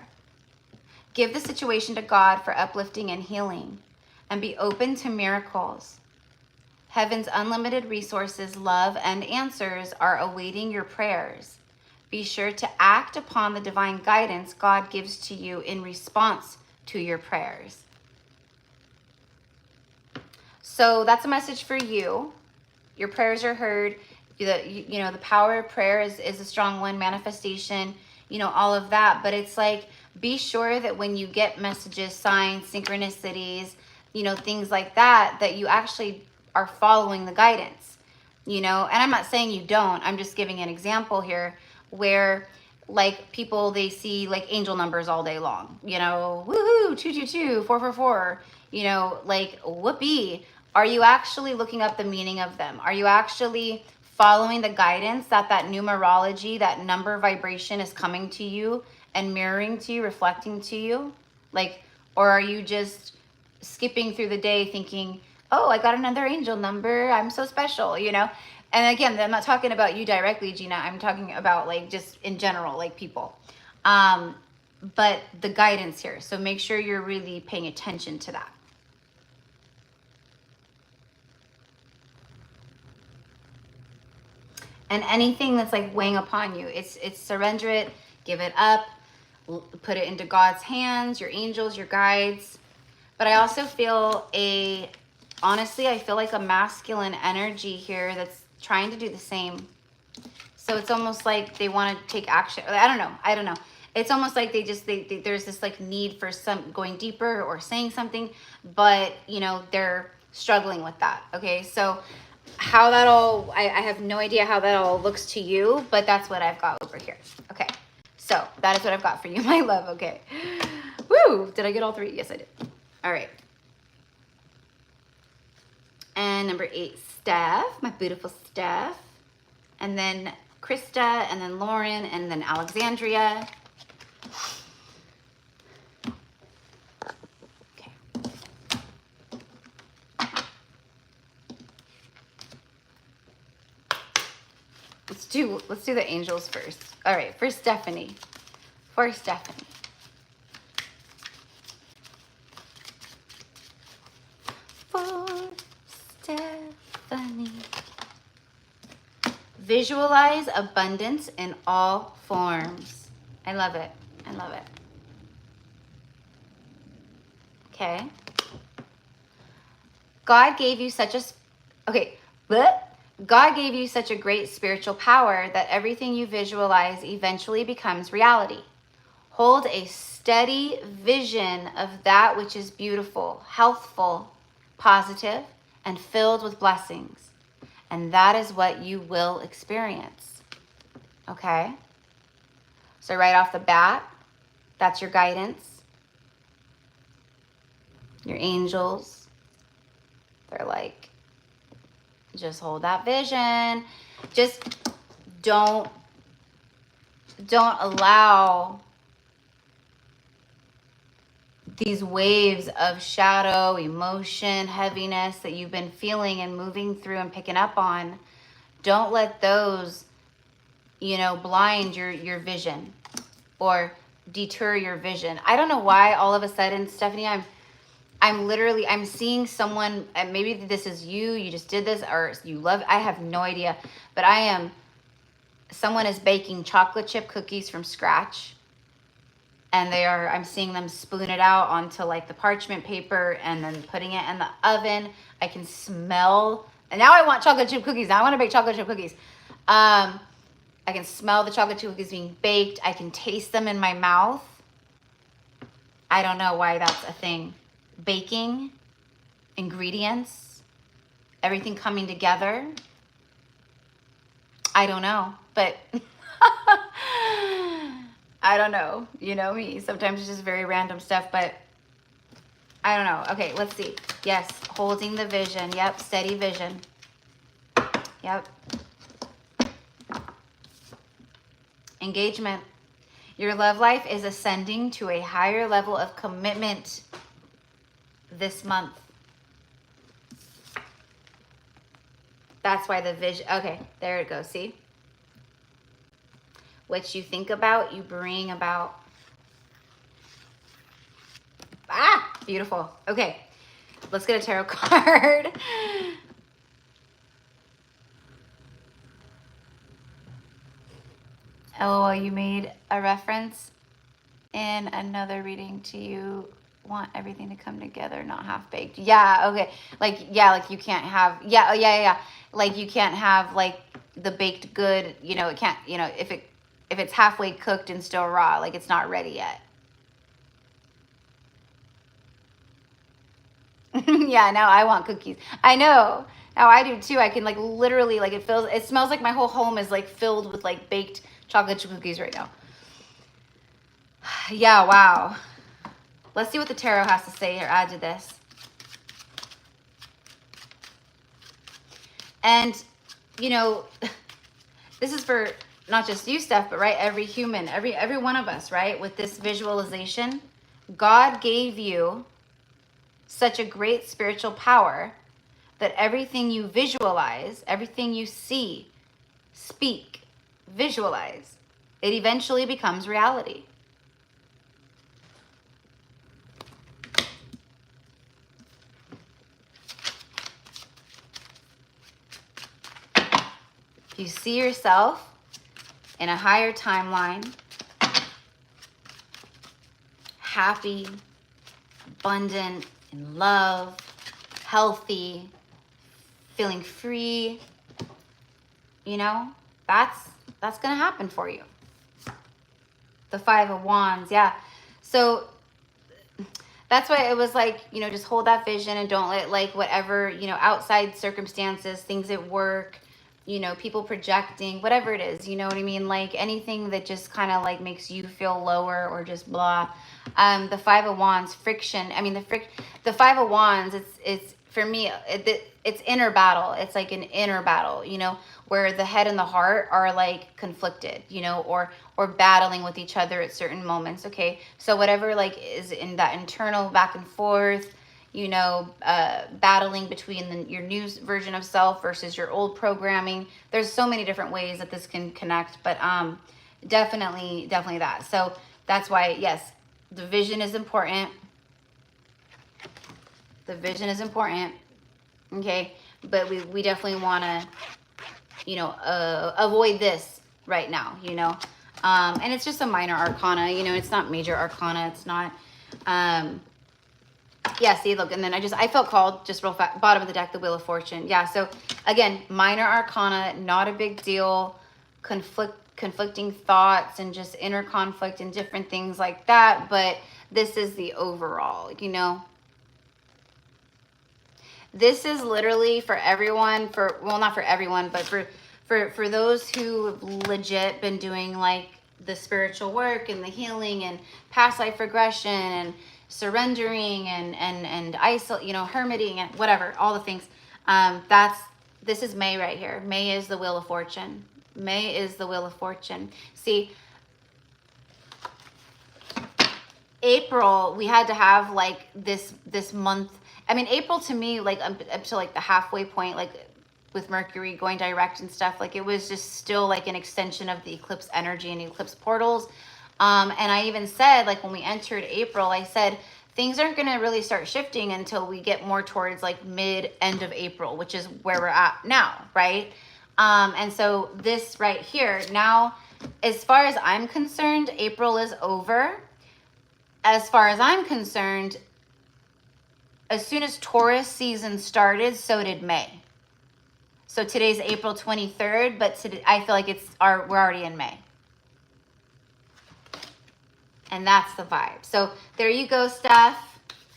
Give the situation to God for uplifting and healing, and be open to miracles. Heaven's unlimited resources, love, and answers are awaiting your prayers. Be sure to act upon the divine guidance God gives to you in response to your prayers. So that's a message for you. Your prayers are heard. You know, the power of prayer is a strong one, manifestation, you know, all of that. But it's like, be sure that when you get messages, signs, synchronicities, you know, things like that, that you actually are following the guidance, you know. And I'm not saying you don't. I'm just giving an example here where like people, they see like angel numbers all day long, you know, woohoo, 222, 444, you know, like whoopee. Are you actually looking up the meaning of them? Are you actually following the guidance that numerology, that number vibration is coming to you and mirroring to you, reflecting to you? Like, or are you just skipping through the day thinking, oh, I got another angel number, I'm so special, you know? And again, I'm not talking about you directly, Gina. I'm talking about like just in general, like people. But the guidance here. So make sure you're really paying attention to that. And anything that's like weighing upon you, it's surrender it, give it up, put it into God's hands, your angels, your guides. But I also feel honestly, I feel like a masculine energy here that's trying to do the same. So it's almost like they want to take action. I don't know. It's almost like there's this like need for some going deeper or saying something, but you know, they're struggling with that. Okay, so how that all, I have no idea how that all looks to you, but that's what I've got over here. Okay, so that is what I've got for you, my love. Okay, woo, did I get all three? Yes, I did. All right. And number 8, Steph, my beautiful Steph. And then Krista, and then Lauren, and then Alexandria. Okay. Let's do the angels first. All right, for Stephanie. For Stephanie. Stephanie. Visualize abundance in all forms. I love it. I love it. Okay. God gave you such a God gave you such a great spiritual power that everything you visualize eventually becomes reality. Hold a steady vision of that which is beautiful, healthful, positive, and filled with blessings. And that is what you will experience. Okay? So right off the bat, that's your guidance. Your angels. They're like, just hold that vision. Just don't allow these waves of shadow, emotion, heaviness that you've been feeling and moving through and picking up on. Don't let those, you know, blind your vision or deter your vision. I don't know why all of a sudden, Stephanie, I'm seeing someone, and maybe this is you just did this, or you love, I have no idea, but someone is baking chocolate chip cookies from scratch, and I'm seeing them spoon it out onto like the parchment paper and then putting it in the oven. I can smell, and now I want chocolate chip cookies. Now I want to bake chocolate chip cookies. I can smell the chocolate chip cookies being baked. I can taste them in my mouth. I don't know why that's a thing. Baking, ingredients, everything coming together. I don't know, but I don't know. You know me. Sometimes it's just very random stuff, but I don't know. Okay, let's see. Yes, holding the vision. Yep, steady vision. Yep. Engagement. Your love life is ascending to a higher level of commitment this month. That's why the vision, okay, there it goes, see? What you think about, you bring about. Ah, beautiful. Okay, let's get a tarot card. LOL, you made a reference in another reading to you want everything to come together, not half-baked. Yeah, okay. Like, yeah, like you can't have, yeah. Like you can't have like the baked good, you know, it can't, you know, if it's halfway cooked and still raw, like it's not ready yet. Yeah, now I want cookies. I know. Now I do too. I can like literally, like it smells like my whole home is like filled with like baked chocolate chip cookies right now. Yeah, wow. Let's see what the tarot has to say or add to this. And, you know, this is for not just you, Steph, but right, every human, every one of us, right? With this visualization, God gave you such a great spiritual power that everything you visualize, everything you see, speak, visualize, it eventually becomes reality. You see yourself in a higher timeline, happy, abundant, in love, healthy, feeling free, you know, that's gonna happen for you. The Five of Wands, yeah. So that's why it was like, you know, just hold that vision and don't let like whatever, you know, outside circumstances, things at work, you know, people projecting, whatever it is, you know what I mean? Like anything that just kind of like makes you feel lower or just blah. The Five of Wands, friction. I mean, the Five of Wands, it's for me, it's inner battle. It's like an inner battle, you know, where the head and the heart are like conflicted, you know, or battling with each other at certain moments. Okay. So whatever like is in that internal back and forth, you know, battling between your new version of self versus your old programming. There's so many different ways that this can connect, but definitely that. So that's why, yes, the vision is important. The vision is important, okay? But we definitely want to, you know, avoid this right now, you know? And it's just a minor arcana, you know, it's not major arcana. It's not, yeah, see, look, and then I felt called just real fast, bottom of the deck, the Wheel of Fortune. Yeah, so again, minor arcana, not a big deal, conflicting thoughts and just inner conflict and different things like that. But this is the overall, you know. This is literally for everyone, well, not for everyone, but for those who have legit been doing like the spiritual work and the healing and past life regression and surrendering and isolate, you know, hermiting and whatever, all the things. This is May right here. May is the Wheel of Fortune. May is the Wheel of Fortune. See, April, we had to have like this month. I mean, April to me, like up to like the halfway point, like with Mercury going direct and stuff, like it was just still like an extension of the eclipse energy and eclipse portals. And I even said, like when we entered April, I said, things aren't going to really start shifting until we get more towards like end of April, which is where we're at now, right? And so this right here, now, as far as I'm concerned, April is over. As far as I'm concerned, as soon as Taurus season started, so did May. So today's April 23rd, but today, I feel like we're already in May. And that's the vibe. So there you go, Steph.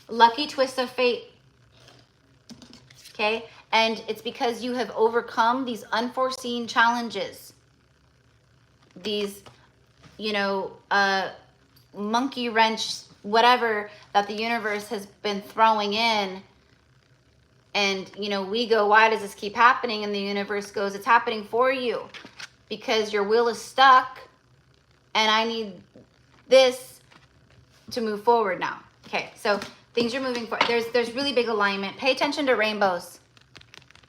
Lucky twist of fate. Okay? And it's because you have overcome these unforeseen challenges. These, you know, monkey wrench, whatever that the universe has been throwing in. And, you know, we go, why does this keep happening? And the universe goes, it's happening for you because your wheel is stuck and I need this to move forward now. Okay, so things are moving forward. There's really big alignment. Pay attention to rainbows.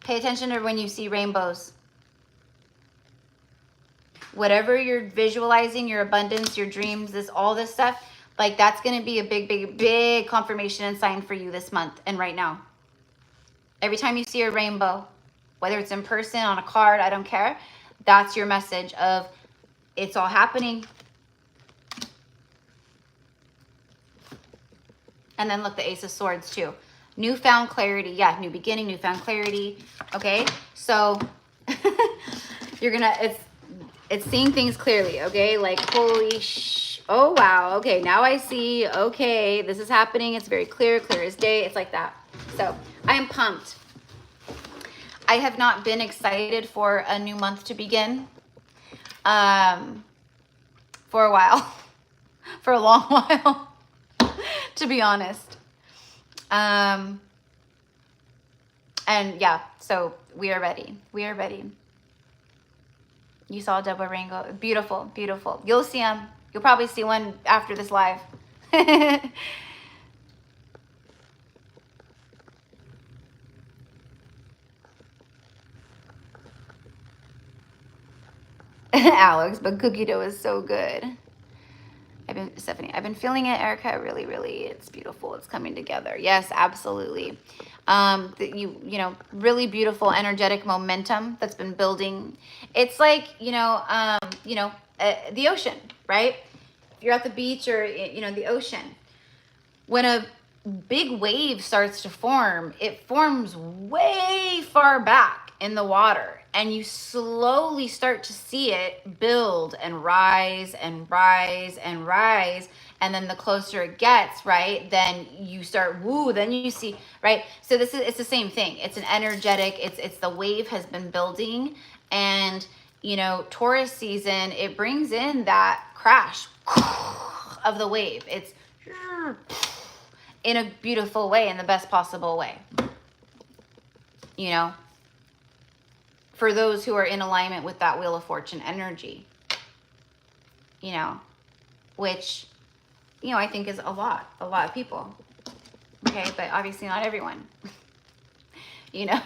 Pay attention to when you see rainbows. Whatever you're visualizing, your abundance, your dreams, all this stuff, like that's going to be a big confirmation and sign for you this month and right now. Every time you see a rainbow, whether it's in person, on a card, I don't care. That's your message of it's all happening. And then look, the Ace of Swords too. Newfound clarity. Yeah, new beginning, newfound clarity. Okay, so you're gonna, it's seeing things clearly, okay? Like, holy oh wow, okay, now I see, okay, this is happening. It's very clear as day. It's like that. So I am pumped. I have not been excited for a new month to begin for a while, for a long while, to be honest. And yeah, so we are ready. We are ready. You saw a double rainbow. Beautiful, beautiful. You'll see them. You'll probably see one after this live. Alex, but cookie dough is so good. Stephanie, I've been feeling it, Erica. Really, it's beautiful. It's coming together. Yes, absolutely. You know, really beautiful, energetic momentum that's been building. It's like, the ocean, right? If you're at the beach or, the ocean, when a big wave starts to form, it forms way far back in the water. And you slowly start to see it build and rise and rise and rise. And then the closer it gets, right, then you start, then you see, right? So it's the same thing. It's an energetic, it's the wave has been building. And, Taurus season, it brings in that crash of the wave. It's in a beautiful way, in the best possible way, for those who are in alignment with that Wheel of Fortune energy, which, I think is a lot of people. Okay, but obviously not everyone. It's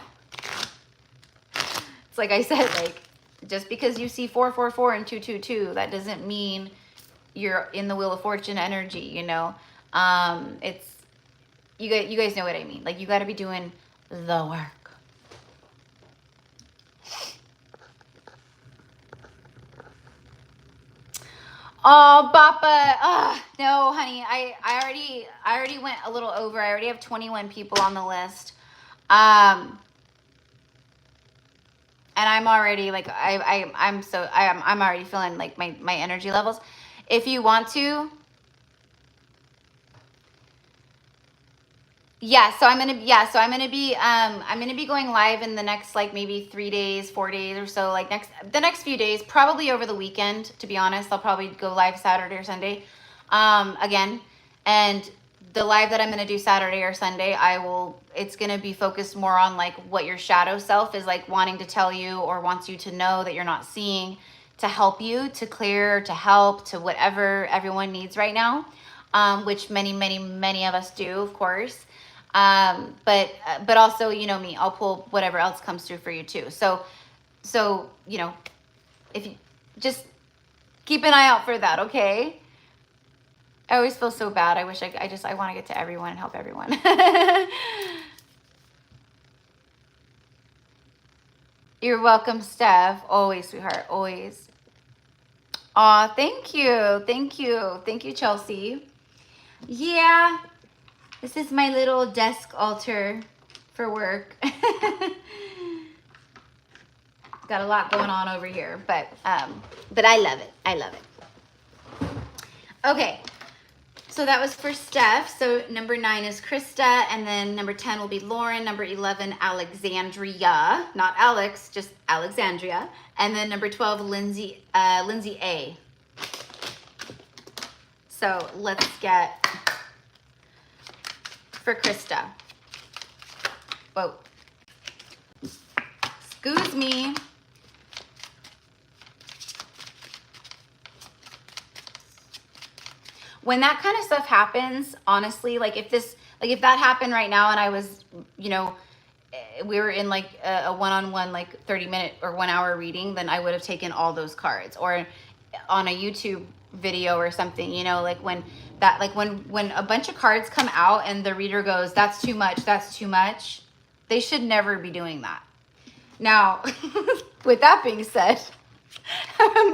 like I said, like, just because you see 444 and 222, that doesn't mean you're in the Wheel of Fortune energy, It's, you guys know what I mean. Like, you got to be doing the work. Oh, Bappa. No, honey. I already went a little over. I already have 21 people on the list. And I'm already like, I'm already feeling like my energy levels. If you want to, so I'm gonna be going live in the next, like, maybe 3 days, 4 days or so, like the next few days, probably over the weekend, to be honest. I'll probably go live Saturday or Sunday again. And the live that I'm gonna do Saturday or Sunday, it's gonna be focused more on like what your shadow self is like wanting to tell you or wants you to know that you're not seeing, to help you, to clear, to help, to whatever everyone needs right now, which many of us do, of course. But also, me, I'll pull whatever else comes through for you too. So, if you just keep an eye out for that, okay? I always feel so bad. I wish I want to get to everyone and help everyone. You're welcome, Steph. Always, sweetheart. Always. Aw, thank you. Thank you. Thank you, Chelsea. Yeah. This is my little desk altar for work. Got a lot going on over here, but I love it. I love it. Okay. So that was for Steph. So number 9 is Krista, and then number 10 will be Lauren. Number 11, Alexandria, not Alex, just Alexandria, and then number 12, Lindsay A. So let's get for Krista. Whoa. Excuse me. When that kind of stuff happens, honestly, like if that happened right now and I was, you know, we were in like a one-on-one, like 30-minute or 1 hour reading, then I would have taken all those cards. Or on a YouTube video or something, you know, like when a bunch of cards come out and the reader goes, that's too much, they should never be doing that. Now, with that being said,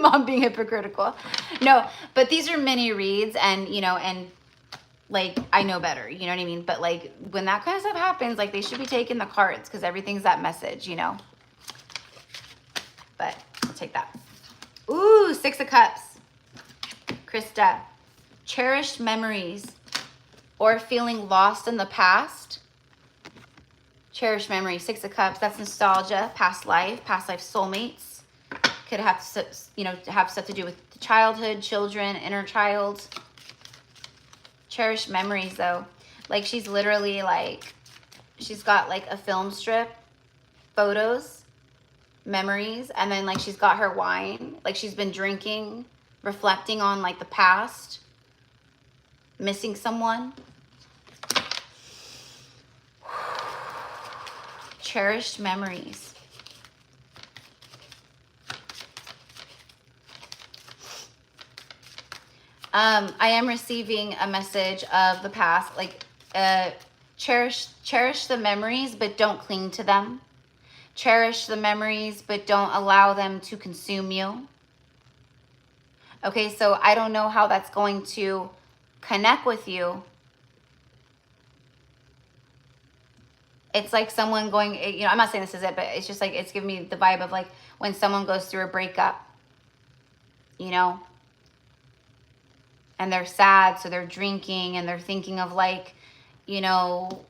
Mom being hypocritical. No, but these are mini reads, and you know, and like I know better, you know what I mean? But like when that kind of stuff happens, like they should be taking the cards because everything's that message, you know. But I'll take that. Ooh, 6 of Cups. Krista, cherished memories or feeling lost in the past. Cherished memories, 6 of Cups. That's nostalgia, past life soulmates. Could have, you know, have stuff to do with childhood, children, inner child. Cherished memories, though. Like, she's literally, like, she's got, like, a film strip, photos, memories, and then, like, she's got her wine. Like, she's been drinking, reflecting on, like, the past, missing someone. Cherished memories. I am receiving a message of the past, like cherish the memories, but don't cling to them. Cherish the memories, but don't allow them to consume you. Okay, so I don't know how that's going to connect with you. It's like someone going, you know, I'm not saying this is it, but it's just like, it's giving me the vibe of like when someone goes through a breakup, you know, and they're sad, so they're drinking and they're thinking of like, you know,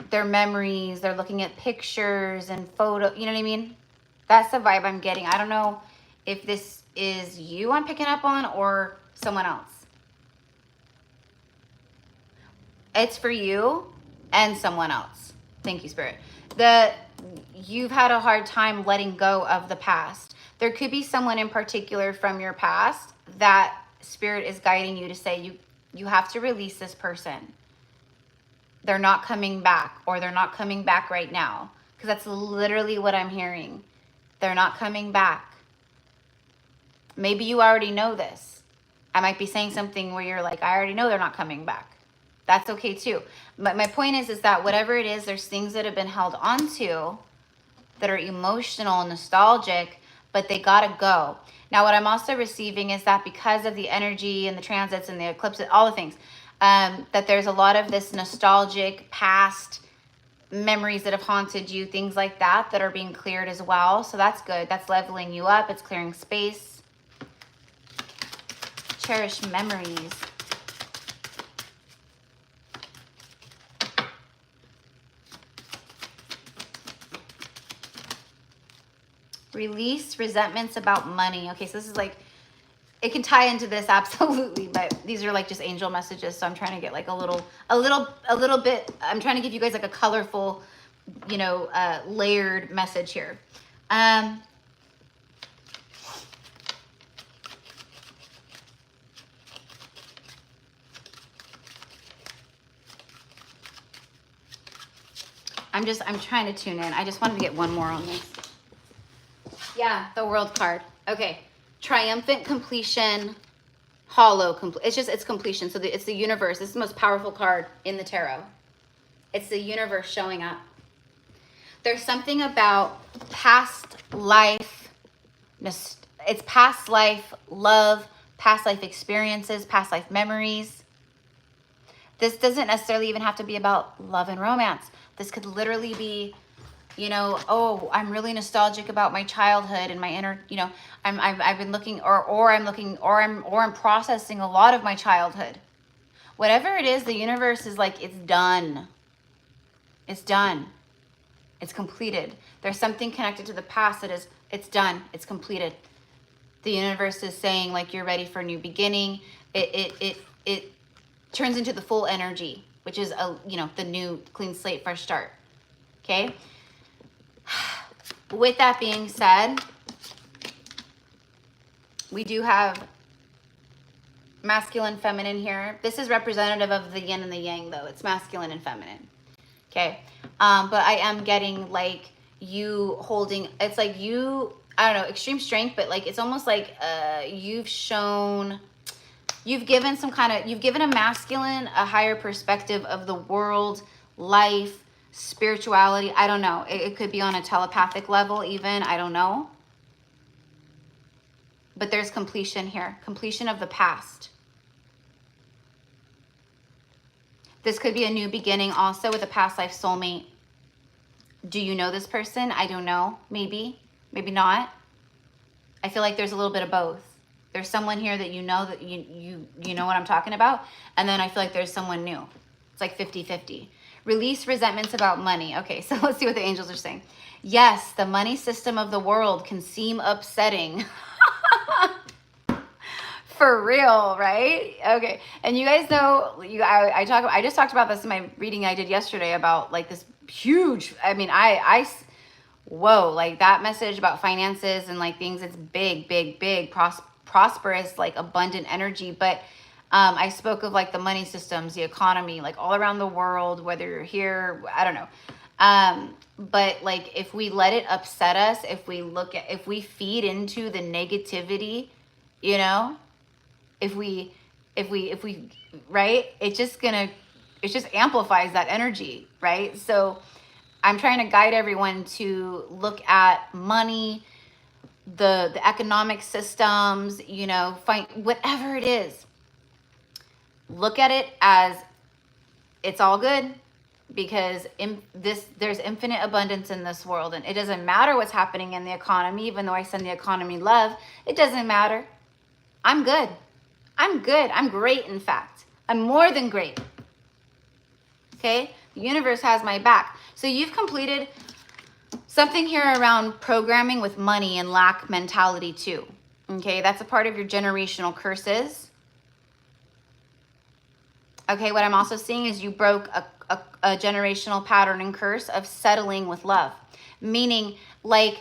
their memories. They're looking at pictures and photos, you know what I mean? That's the vibe I'm getting. I don't know if this is you I'm picking up on or someone else. It's for you and someone else. Thank you, Spirit. You've had a hard time letting go of the past. There could be someone in particular from your past that Spirit is guiding you to say you have to release this person. They're not coming back, or they're not coming back right now. Because that's literally what I'm hearing. They're not coming back. Maybe you already know this. I might be saying something where you're like, I already know they're not coming back. That's okay too. But my point is that whatever it is, there's things that have been held onto that are emotional and nostalgic, but they gotta go. Now, what I'm also receiving is that because of the energy and the transits and the eclipses, all the things, that there's a lot of this nostalgic past memories that have haunted you, things like that, that are being cleared as well. So that's good. That's leveling you up. It's clearing space. Cherish memories. Release resentments about money. Okay, so this is like, it can tie into this absolutely, but these are like just angel messages. So I'm trying to get like a little bit, I'm trying to give you guys like a colorful, you know, layered message here. I'm trying to tune in. I just wanted to get one more on this. Yeah, the World card. Okay. Triumphant completion, hollow, it's completion. So it's the universe. This is the most powerful card in the tarot. It's the universe showing up. There's something about past life, it's past life love, past life experiences, past life memories. This doesn't necessarily even have to be about love and romance. This could literally be, you know, oh, I'm really nostalgic about my childhood and my inner, you know, I've been looking, or I'm processing a lot of my childhood. Whatever it is, the universe is like, it's done. It's done. It's completed. There's something connected to the past that is, it's done. It's completed. The universe is saying like, you're ready for a new beginning. It turns into the full energy, which is you know, the new clean slate, fresh start. Okay. With that being said, we do have masculine, feminine here. This is representative of the yin and the yang though. It's masculine and feminine. Okay. But I am getting like you holding, it's like you, I don't know, extreme strength, but like, it's almost like you've given some kind of, you've given a masculine, a higher perspective of the world, life, spirituality. I don't know. It could be on a telepathic level even. I don't know. But there's completion here. Completion of the past. This could be a new beginning also with a past life soulmate. Do you know this person? I don't know. Maybe. Maybe not. I feel like there's a little bit of both. There's someone here that you know that you know what I'm talking about. And then I feel like there's someone new. It's like 50-50. Release resentments about money. Okay, so let's see what the angels are saying. Yes, the money system of the world can seem upsetting. For real, right? Okay. And you guys know, I just talked about this in my reading I did yesterday about like this huge, I mean, whoa, like that message about finances and like things, it's big, prosperous, like abundant energy. But I spoke of like the money systems, the economy, like all around the world, whether you're here, I don't know. But like, if we let it upset us, if we feed into the negativity, you know, if we, right, it just amplifies that energy, right? So I'm trying to guide everyone to look at money, the economic systems, you know, find whatever it is, look at it as it's all good, because there's infinite abundance in this world, and it doesn't matter what's happening in the economy. Even though I send the economy love, it doesn't matter. I'm good. I'm good. I'm great. In fact, I'm more than great. Okay. The universe has my back. So you've completed something here around programming with money and lack mentality too. Okay. That's a part of your generational curses. Okay. What I'm also seeing is you broke a generational pattern and curse of settling with love, meaning like,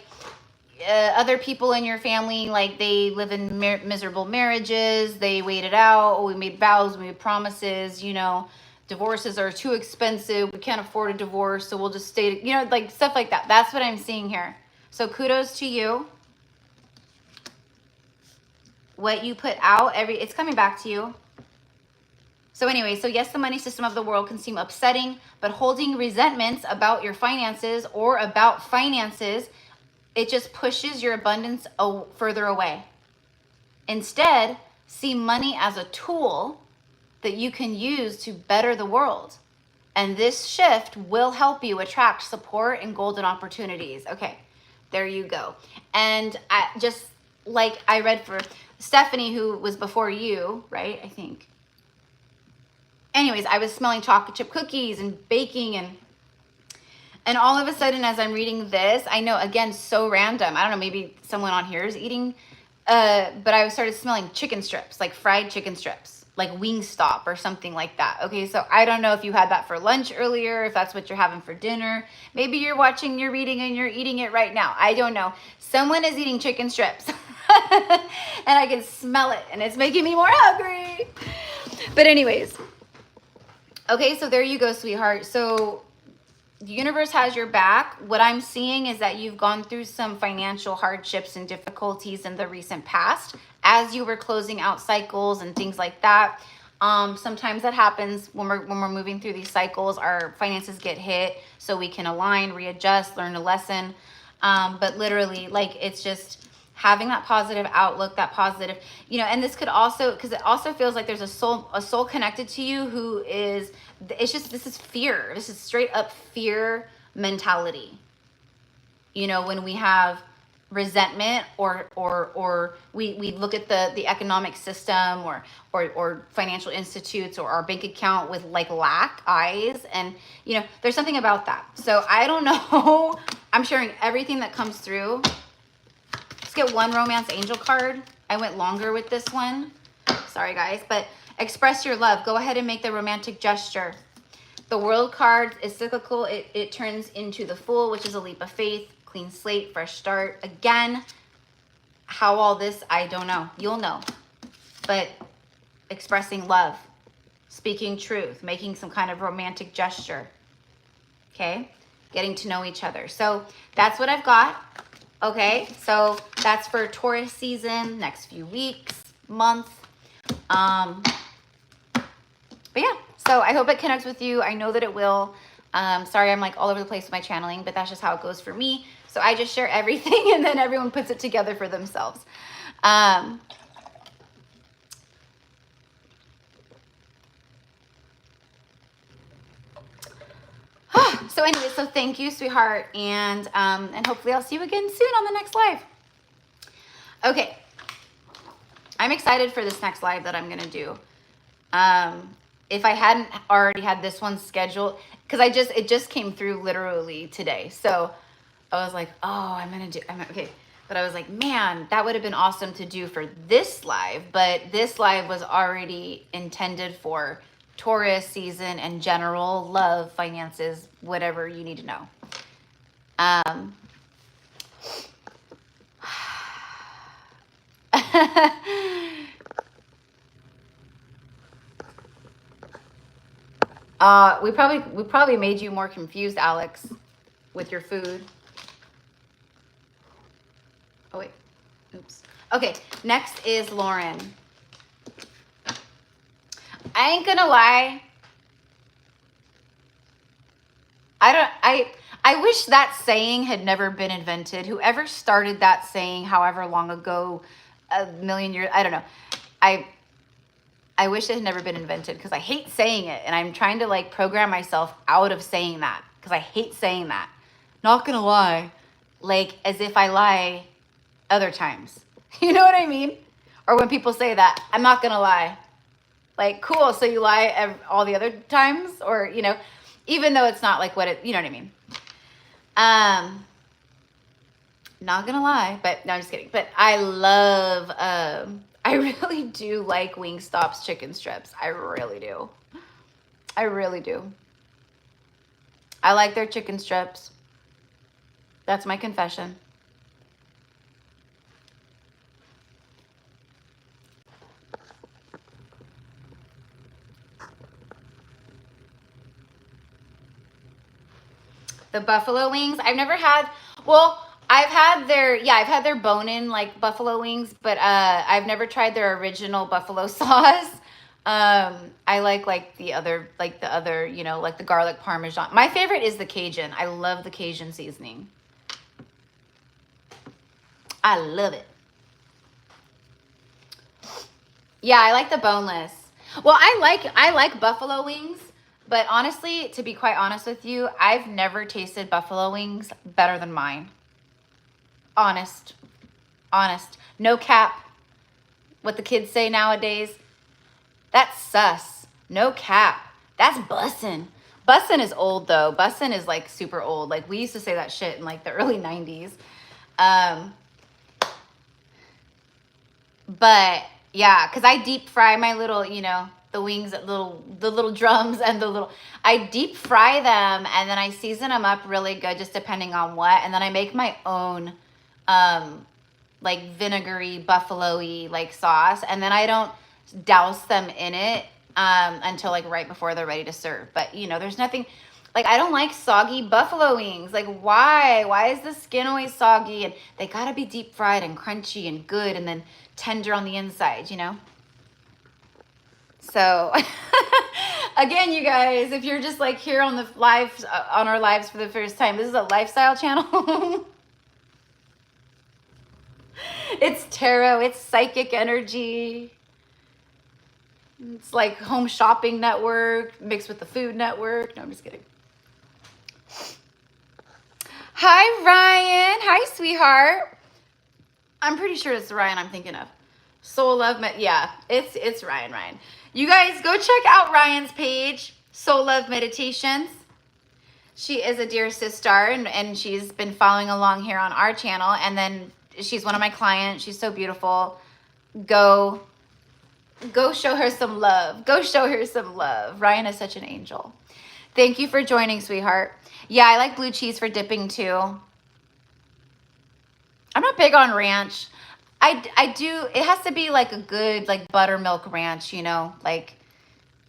other people in your family, like they live in miserable marriages, they wait it out, we made vows, we made promises, you know, divorces are too expensive, we can't afford a divorce, so we'll just stay, you know, like stuff like that. That's what I'm seeing here. So kudos to you. What you put out, it's coming back to you. So anyway, so yes, the money system of the world can seem upsetting, but holding resentments about your finances or about finances, it just pushes your abundance further away. Instead, see money as a tool that you can use to better the world. And this shift will help you attract support and golden opportunities. Okay, there you go. And just like I read for Stephanie, who was before you, right? I think. Anyways, I was smelling chocolate chip cookies and baking, and all of a sudden, as I'm reading this, I know, again, so random. I don't know, maybe someone on here is eating, but I started smelling chicken strips, like fried chicken strips, like Wingstop or something like that. Okay, so I don't know if you had that for lunch earlier, if that's what you're having for dinner. Maybe you're watching your reading and you're eating it right now. I don't know. Someone is eating chicken strips, and I can smell it, and it's making me more hungry. But anyways, okay, so there you go, sweetheart. So the universe has your back. What I'm seeing is that you've gone through some financial hardships and difficulties in the recent past as you were closing out cycles and things like that. Sometimes that happens when we're moving through these cycles. Our finances get hit, so we can align, readjust, learn a lesson. But literally, like, it's just having that positive outlook, that positive, you know. And this could also, because it also feels like there's a soul connected to you who is, it's just, this is fear. This is straight up fear mentality. You know, when we have resentment or we look at the economic system or financial institutes or our bank account with like lack eyes, and you know, there's something about that. So I don't know. I'm sharing everything that comes through. Let's get one romance angel card. I went longer with this one. Sorry guys, but express your love. Go ahead and make the romantic gesture. The World card is cyclical. It turns into the Fool, which is a leap of faith, clean slate, fresh start. Again, how all this, I don't know. You'll know. But expressing love, speaking truth, making some kind of romantic gesture. Okay? Getting to know each other. So that's what I've got. Okay? So that's for Taurus season, next few weeks, month. But yeah, so I hope it connects with you. I know that it will. Sorry, I'm like all over the place with my channeling, but that's just how it goes for me. So I just share everything and then everyone puts it together for themselves. So anyway, so thank you, sweetheart. And hopefully I'll see you again soon on the next live. Okay. I'm excited for this next live that I'm going to do. If I hadn't already had this one scheduled, because it just came through literally today. So I was like, oh, okay. But I was like, man, that would have been awesome to do for this live. But this live was already intended for Taurus season and general love, finances, whatever you need to know. We probably made you more confused, Alex, with your food. Oh wait, oops. Okay, next is Lauren. I ain't gonna lie. I wish that saying had never been invented. Whoever started that saying, however long ago, a million years, I don't know. I wish it had never been invented because I hate saying it, and I'm trying to like program myself out of saying that because I hate saying that. Not gonna lie, like as if I lie other times. You know what I mean? Or when people say that, I'm not gonna lie. Like, cool, so you lie all the other times? Or, you know, even though it's not like what it, you know what I mean? Not gonna lie, but no, I'm just kidding. But I love, I really do like Wingstop's chicken strips. I really do. I really do. I like their chicken strips. That's my confession. The buffalo wings, I've never had, well, I've had their bone-in like buffalo wings, but I've never tried their original buffalo sauce. I like the other, you know, like the garlic parmesan. My favorite is the Cajun. I love the Cajun seasoning. I love it. Yeah, I like the boneless. Well, I like buffalo wings, but honestly, to be quite honest with you, I've never tasted buffalo wings better than mine. Honest. No cap. What the kids say nowadays. That's sus. No cap. That's bussin'. Bussin' is old though. Bussin' is like super old. Like we used to say that shit in like the early 90s. But yeah, because I deep fry my little, you know, the wings, the little drums and I deep fry them and then I season them up really good, just depending on what. And then I make my own, like vinegary, buffalo-y like sauce. And then I don't douse them in it, until like right before they're ready to serve. But you know, there's nothing, Like, I don't like soggy buffalo wings. Like, why? Why is the skin always soggy? And they gotta be deep fried and crunchy and good and then tender on the inside, you know? So, again, you guys, if you're just like here on the live, on our lives for the first time, this is a lifestyle channel. It's tarot, it's psychic energy. It's like home shopping network mixed with the food network. No, I'm just kidding. Hi, Ryan. Hi, sweetheart. I'm pretty sure it's Ryan I'm thinking of. Soul Love, yeah, it's Ryan. You guys go check out Ryan's page, Soul Love Meditations. She is a dear sister, and she's been following along here on our channel. And then she's one of my clients. She's so beautiful. Go show her some love. Go show her some love. Ryan is such an angel. Thank you for joining, sweetheart. Yeah, I like blue cheese for dipping too. I'm not big on ranch. I do, it has to be like a good like buttermilk ranch, you know, like,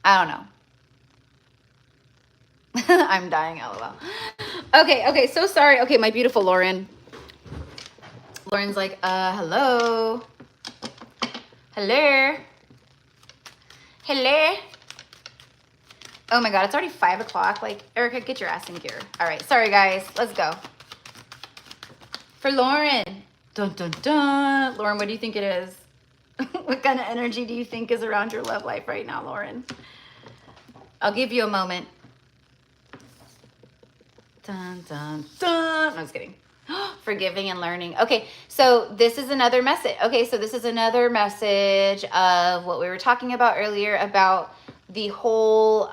I don't know. I'm dying, LOL. Okay, so sorry. Okay, my beautiful Lauren. Lauren's like, hello. Hello. Hello. Oh my God, it's already 5 o'clock. Like, Erica, get your ass in gear. All right, sorry guys, let's go. For Lauren. Dun, dun, dun. Lauren, what do you think it is? What kind of energy do you think is around your love life right now, Lauren? I'll give you a moment. Dun, dun, dun. No, I was kidding. Forgiving and learning. Okay, so this is another message. Okay, so this is another message of what we were talking about earlier about the whole,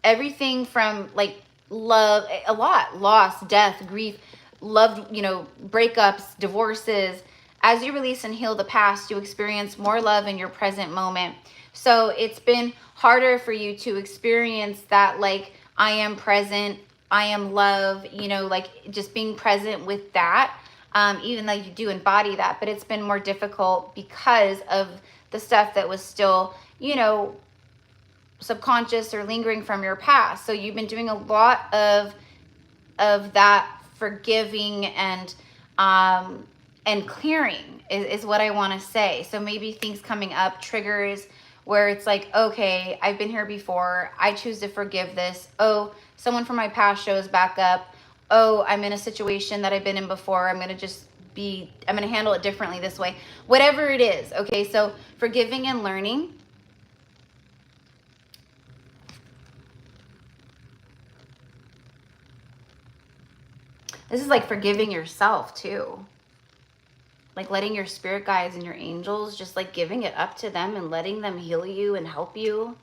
everything from like love, a lot, loss, death, grief, love, you know, breakups, divorces. As you release and heal the past, you experience more love in your present moment. So it's been harder for you to experience that, like, I am present, I am love, you know, like just being present with that, even though you do embody that, but it's been more difficult because of the stuff that was still, you know, subconscious or lingering from your past. So you've been doing a lot of that forgiving and clearing is what I want to say. So maybe things coming up, triggers where it's like, okay, I've been here before. I choose to forgive this. Oh, someone from my past shows back up. Oh, I'm in a situation that I've been in before. I'm going to handle it differently this way. Whatever it is. Okay, so forgiving and learning. This is like forgiving yourself too. Like letting your spirit guides and your angels, just like giving it up to them and letting them heal you and help you.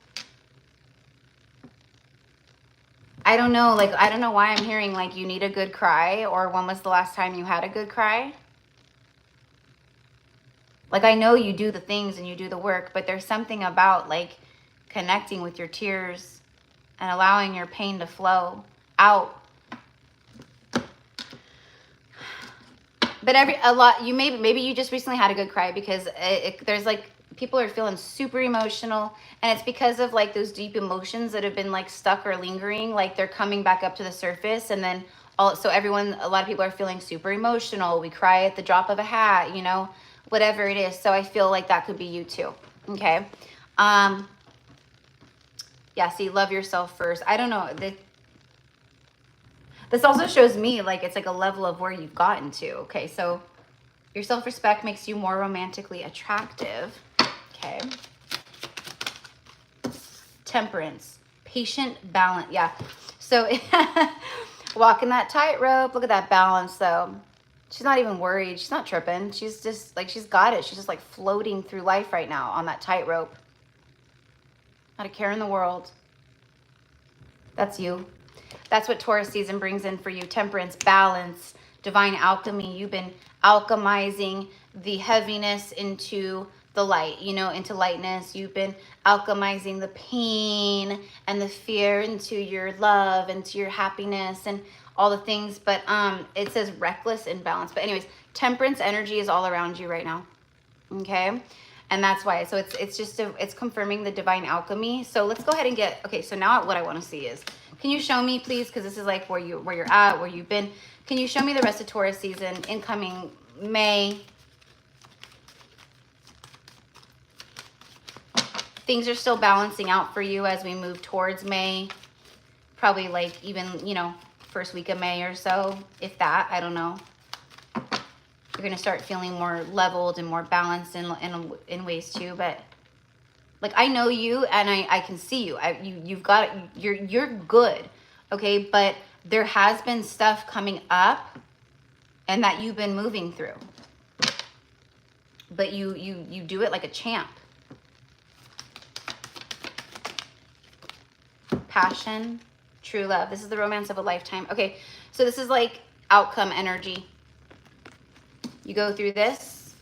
I don't know, like, I don't know why I'm hearing like you need a good cry, or when was the last time you had a good cry? Like, I know you do the things and you do the work, but there's something about like connecting with your tears and allowing your pain to flow out. But maybe you just recently had a good cry, because there's like, people are feeling super emotional, and it's because of like those deep emotions that have been like stuck or lingering, like they're coming back up to the surface. And then a lot of people are feeling super emotional. We cry at the drop of a hat, you know, whatever it is. So I feel like that could be you too. Okay. Yeah, see, love yourself first. I don't know. This also shows me like it's like a level of where you've gotten to. Okay, so your self-respect makes you more romantically attractive. Okay. Temperance, patient, balance. Yeah. So walking that tightrope. Look at that balance though. She's not even worried. She's not tripping. She's just like, she's got it. She's just like floating through life right now on that tightrope. Not a care in the world. That's you. That's what Taurus season brings in for you. Temperance, balance, divine alchemy. You've been alchemizing the heaviness into the light, you know, into lightness. You've been alchemizing the pain and the fear into your love, into your happiness and all the things. But it says reckless and balance. But anyways, temperance energy is all around you right now. Okay. And that's why. So it's just it's confirming the divine alchemy. So let's go ahead and get, okay, so now what I want to see is, can you show me please, because this is like where you're at, where you've been. Can you show me the rest of Taurus season, incoming May? Things are still balancing out for you as we move towards May. Probably like even, you know, first week of May or so, if that, I don't know. You're going to start feeling more leveled and more balanced in ways too. But like, I know you and I can see you. You've got, you're good. Okay. But there has been stuff coming up and that you've been moving through, but you do it like a champ. Passion, true love. This is the romance of a lifetime. Okay. So this is like outcome energy. You go through this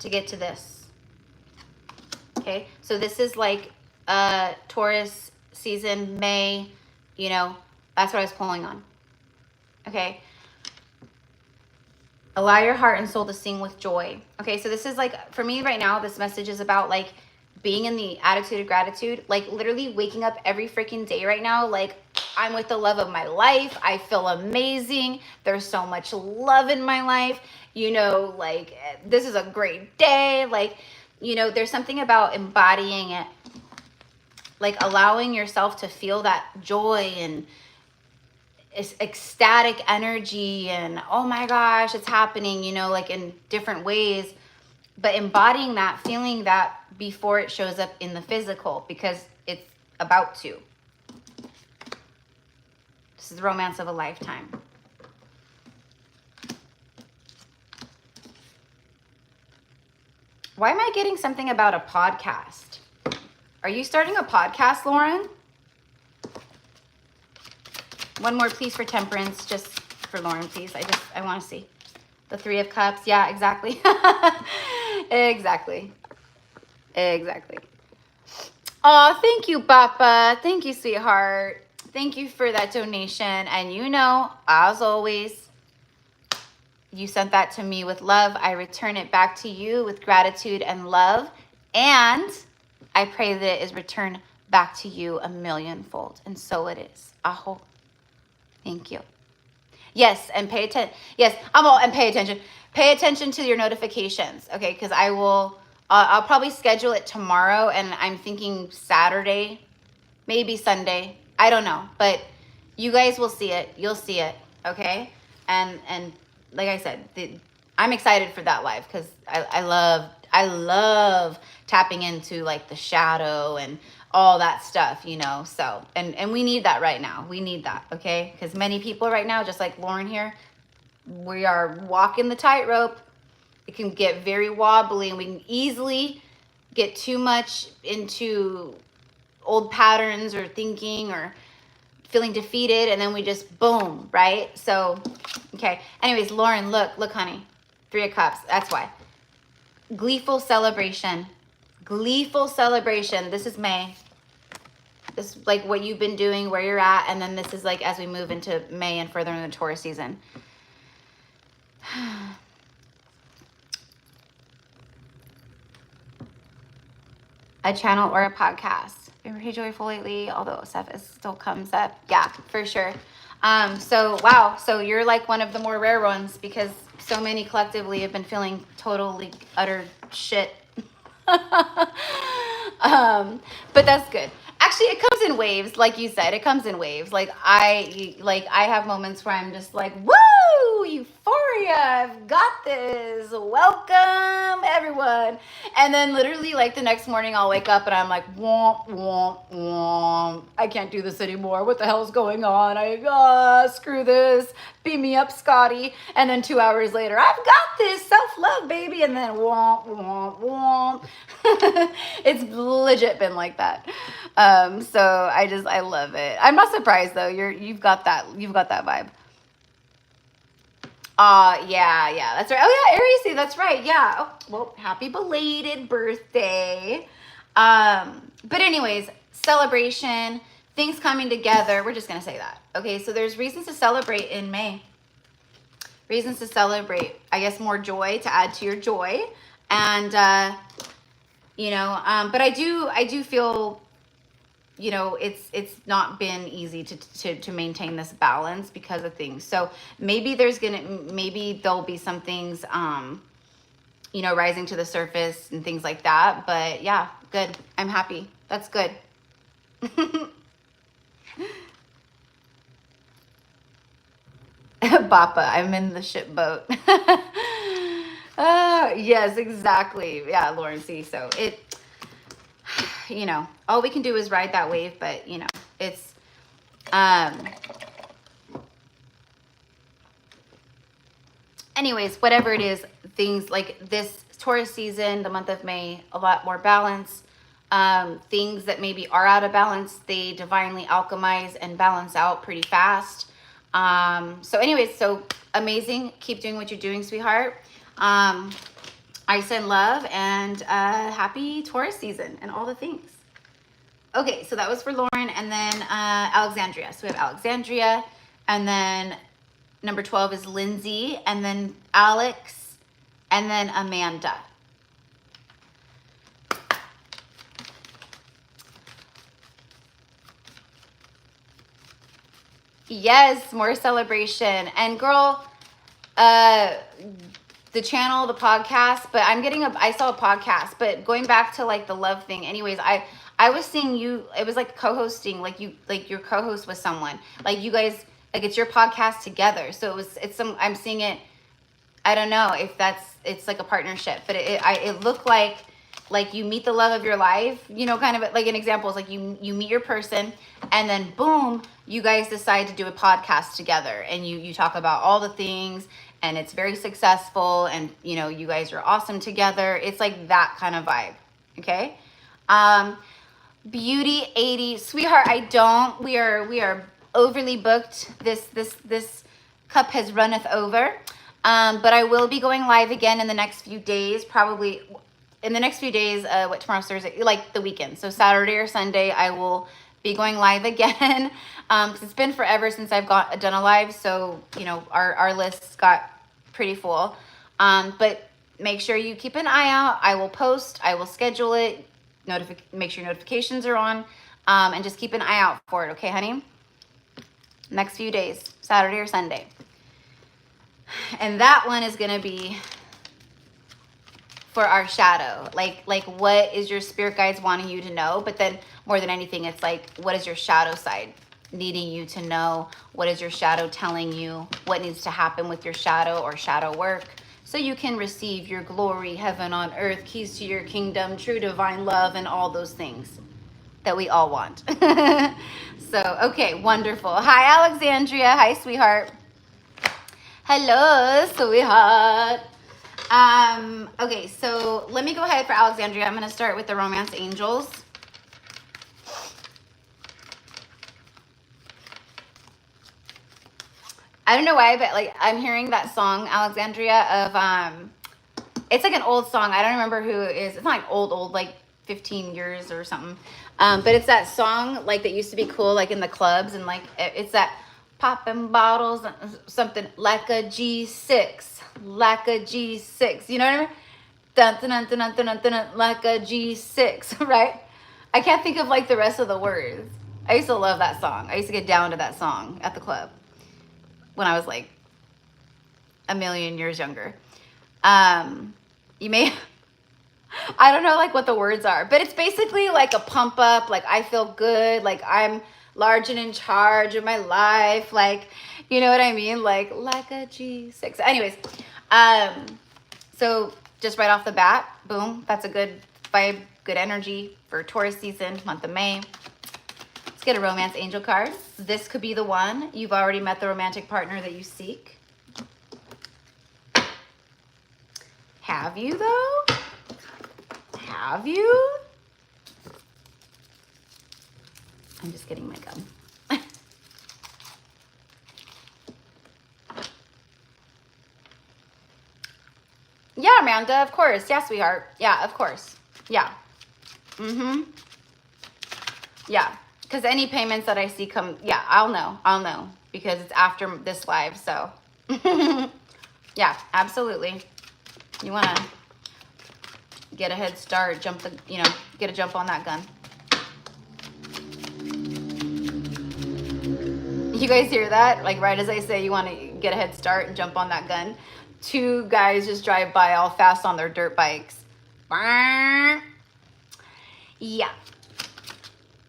to get to this. Okay. So this is like Taurus season, May, you know, that's what I was pulling on. Okay. Allow your heart and soul to sing with joy. Okay. So this is like, for me right now, this message is about like being in the attitude of gratitude, like literally waking up every freaking day right now. Like, I'm with the love of my life. I feel amazing. There's so much love in my life. You know, like, this is a great day. Like, you know, there's something about embodying it, like allowing yourself to feel that joy and ecstatic energy and, oh my gosh, it's happening, you know, like in different ways, but embodying that, feeling that before it shows up in the physical, because it's about to. This is the romance of a lifetime. Why am I getting something about a podcast? Are you starting a podcast, Lauren? One more, please, for temperance, just for Lauren, please. I want to see. The Three of Cups. Yeah, exactly. Exactly. Exactly. Oh, thank you, Papa. Thank you, sweetheart. Thank you for that donation. And you know, as always, you sent that to me with love. I return it back to you with gratitude and love. And I pray that it is returned back to you a millionfold. And so it is. Aho. Thank you. Yes, and pay attention. Yes, and pay attention. Pay attention to your notifications, okay? Because I'll probably schedule it tomorrow, and I'm thinking Saturday, maybe Sunday. I don't know, but you guys will see it. You'll see it, okay? And like I said, I'm excited for that live because I love tapping into like the shadow and all that stuff, you know. So and we need that right now. We need that, okay? Because many people right now, just like Lauren here, we are walking the tightrope. It can get very wobbly, and we can easily get too much into old patterns or thinking or feeling defeated, and then we just boom, right? So, okay. Anyways, Lauren, look, honey. Three of Cups. That's why. Gleeful celebration. Gleeful celebration. This is May. This is like what you've been doing, where you're at, and then this is like as we move into May and further in the Taurus season. A channel or a podcast. Been pretty joyful lately, although stuff still comes up. Yeah, for sure. So wow, so you're like one of the more rare ones, because so many collectively have been feeling totally utter shit. But that's good. Actually, it comes in waves, like you said. It comes in waves. Like I have moments where I'm just like, woo, euphoria, I've got this. Welcome, everyone. And then literally, like the next morning, I'll wake up and I'm like, womp, womp, womp. I can't do this anymore. What the hell's going on? Screw this. Beam me up, Scotty. And then 2 hours later, I've got this. Self-love, baby. And then womp, womp, womp. It's legit been like that. So I love it. I'm not surprised though. You've got that vibe. Yeah, that's right. Oh yeah, Aries, that's right. Yeah. Oh, well, happy belated birthday. But anyways, celebration, things coming together. We're just gonna say that. Okay, so there's reasons to celebrate in May. Reasons to celebrate. I guess more joy to add to your joy. And, you know, but I do feel, you know, it's not been easy to maintain this balance because of things. So maybe there'll be some things, you know, rising to the surface and things like that. But yeah, good. I'm happy. That's good. Bappa, I'm in the ship boat. Yes, exactly. Yeah, Lauren, see, so you know, all we can do is ride that wave, but you know, it's, anyways, whatever it is, things like this Taurus season, the month of May, a lot more balance. Things that maybe are out of balance, they divinely alchemize and balance out pretty fast. So anyways, so amazing. Keep doing what you're doing, sweetheart. I send love and happy Taurus season and all the things. Okay, so that was for Lauren, and then Alexandria. So we have Alexandria, and then number 12 is Lindsay, and then Alex, and then Amanda. Yes, more celebration. And girl, the channel, the podcast, but I saw a podcast, but going back to like the love thing, anyways, I was seeing you, it was like co-hosting, like your co-host with someone, like you guys, like it's your podcast together. So I'm seeing it, I don't know if it's like a partnership, but it looked like you meet the love of your life, you know, kind of like an example is like you meet your person, and then boom, you guys decide to do a podcast together, and you talk about all the things, and it's very successful, and you know, you guys are awesome together. It's like that kind of vibe. Okay. Beauty 80, sweetheart, we are overly booked. This cup has runneth over. But I will be going live again in the next few days, probably in the next few days, tomorrow's Thursday, like the weekend. So Saturday or Sunday, I will be going live again. 'Cause it's been forever since I've done a live. So, you know, our lists got pretty full. But make sure you keep an eye out. I will post, I will schedule it, make sure your notifications are on, and just keep an eye out for it. Okay, honey? Next few days, Saturday or Sunday. And that one is going to be for our shadow. Like what is your spirit guides wanting you to know? But then more than anything, it's like, what is your shadow side needing you to know? What is your shadow telling you? What needs to happen with your shadow or shadow work so you can receive your glory, heaven on earth, keys to your kingdom, true divine love, and all those things that we all want. So, okay, wonderful. Hi, Alexandria. Hi, sweetheart. Hello, sweetheart. Okay, so let me go ahead for Alexandria. I'm going to start with the Romance Angels. I don't know why, but like I'm hearing that song, Alexandria, of it's like an old song. I don't remember who it is. It's not like old, like 15 years or something. But it's that song like that used to be cool, like in the clubs, and like it's that popping bottles, something like a G6, like a G6. You know what I mean? Dun, dun, dun, dun, dun, dun, dun, like a G6, right? I can't think of like the rest of the words. I used to love that song. I used to get down to that song at the club when I was like a million years younger. You may, I don't know like what the words are, but it's basically like a pump up, like I feel good, like I'm large and in charge of my life, like, you know what I mean? Like a G6. Anyways, so just right off the bat, boom, that's a good vibe, good energy for Taurus season, month of May. Let's get a Romance Angel card. This could be the one. You've already met the romantic partner that you seek. Have you though? Have you? I'm just getting my gum. Yeah, Amanda, of course. Yeah, sweetheart. Yeah, of course. Yeah. Mm-hmm. Yeah. Because any payments that I see come, yeah, I'll know. Because it's after this live, so. Yeah, absolutely. You want to get a head start, jump the, you know, get a jump on that gun. You guys hear that? Like right as I say you want to get a head start and jump on that gun, two guys just drive by all fast on their dirt bikes. Yeah.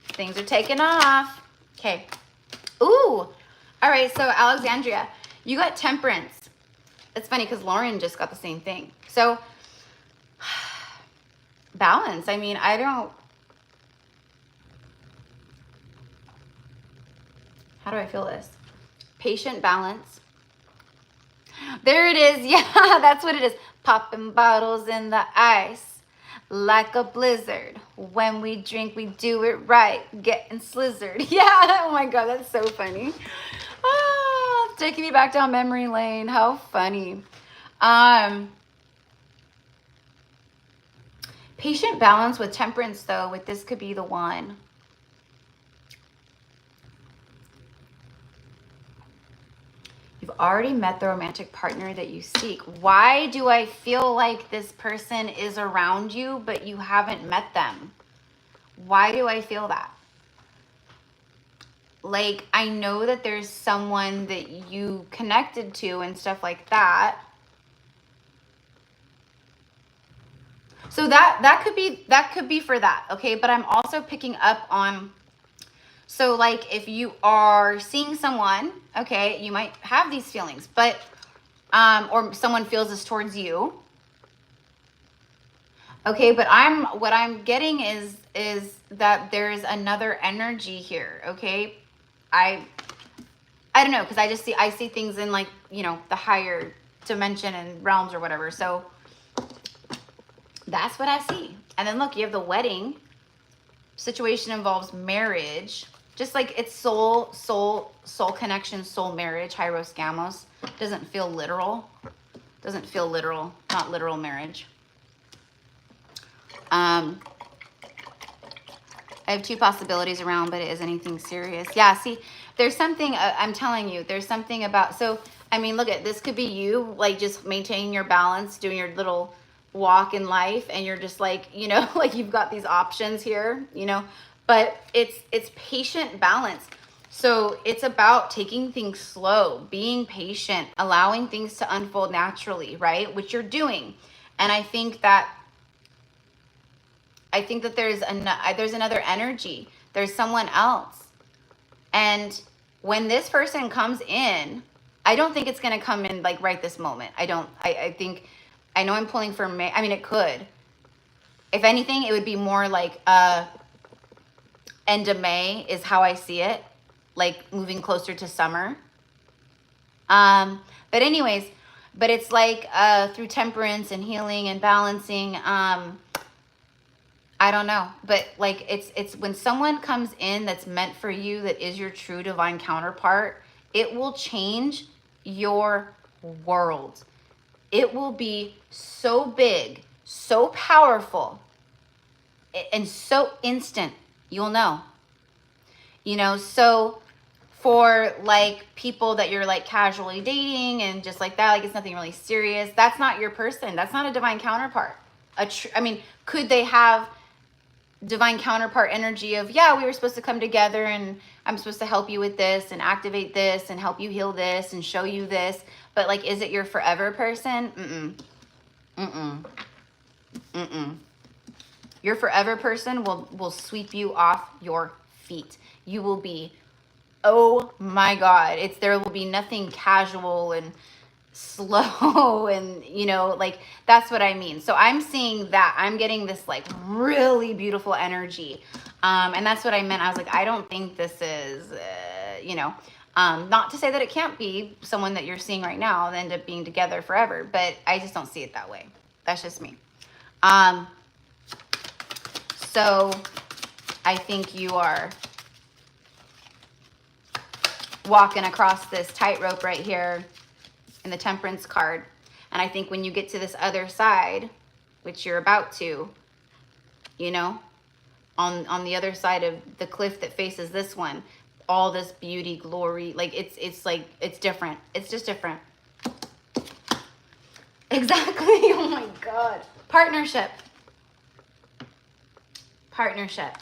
Things are taking off. Okay. Ooh. All right, so Alexandria, you got temperance. It's funny because Lauren just got the same thing. So balance. I mean, I don't, how do I feel this? Patient balance. There it is. Yeah, that's what it is. Popping bottles in the ice like a blizzard. When we drink, we do it right. Getting slizzard. Yeah, oh my God, that's so funny. Oh, taking me back down memory lane. How funny. Patient balance with temperance, though, with this could be the one. You've already met the romantic partner that you seek. Why do I feel like this person is around you, but you haven't met them? Why do I feel that? Like, I know that there's someone that you connected to and stuff like that. So that could be for that, okay? But I'm also picking up on, so like if you are seeing someone, okay, you might have these feelings, but or someone feels this towards you. Okay, but what I'm getting is that there's another energy here, okay? I don't know, because I see things in, like, you know, the higher dimension and realms or whatever. So that's what I see. And then look, you have the wedding. Situation involves marriage. Just like it's soul connection, soul marriage, Hyros Gamos. Doesn't feel literal. Doesn't feel literal, not literal marriage. I have two possibilities around, but it is anything serious. Yeah, see, there's something, I'm telling you, there's something about, so, I mean, look at, this could be you, like, just maintaining your balance, doing your little walk in life, and you're just like, you know, like you've got these options here, you know, but it's patient balance. So it's about taking things slow, being patient, allowing things to unfold naturally, right? Which you're doing. And I think that there's another energy. There's someone else. And when this person comes in, I don't think it's going to come in like right this moment. I think, I know I'm pulling for May. I mean, it could. If anything, it would be more like end of May is how I see it. Like moving closer to summer. But anyways, but it's like through temperance and healing and balancing, I don't know, but like it's when someone comes in that's meant for you, that is your true divine counterpart, it will change your world. It will be so big, so powerful, and so instant, you'll know. You know, so for like people that you're like casually dating and just like that, like it's nothing really serious, that's not your person. That's not a divine counterpart. I mean, could they have divine counterpart energy of, yeah, we were supposed to come together and I'm supposed to help you with this and activate this and help you heal this and show you this, but like, is it your forever person? Your forever person will sweep you off your feet. You will be, oh my God, there will be nothing casual and slow and, you know, like that's what I mean. So I'm seeing that. I'm getting this like really beautiful energy. And that's what I meant. I was like, I don't think this is, you know, not to say that it can't be someone that you're seeing right now and end up being together forever, but I just don't see it that way. That's just me. So I think you are walking across this tightrope right here in the Temperance card. And I think when you get to this other side, which you're about to, you know, on the other side of the cliff that faces this one, all this beauty, glory, like it's like, it's different. It's just different. Exactly. Oh my God. Partnership. Partnership.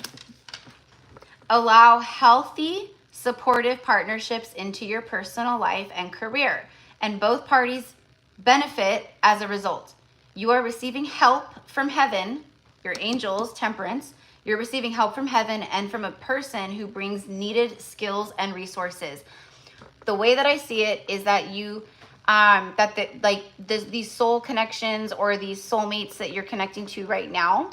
Allow healthy, supportive partnerships into your personal life and career, and both parties benefit as a result. You are receiving help from heaven, your angels, Temperance. You're receiving help from heaven and from a person who brings needed skills and resources. The way that I see it is that you, these soul connections or these soulmates that you're connecting to right now,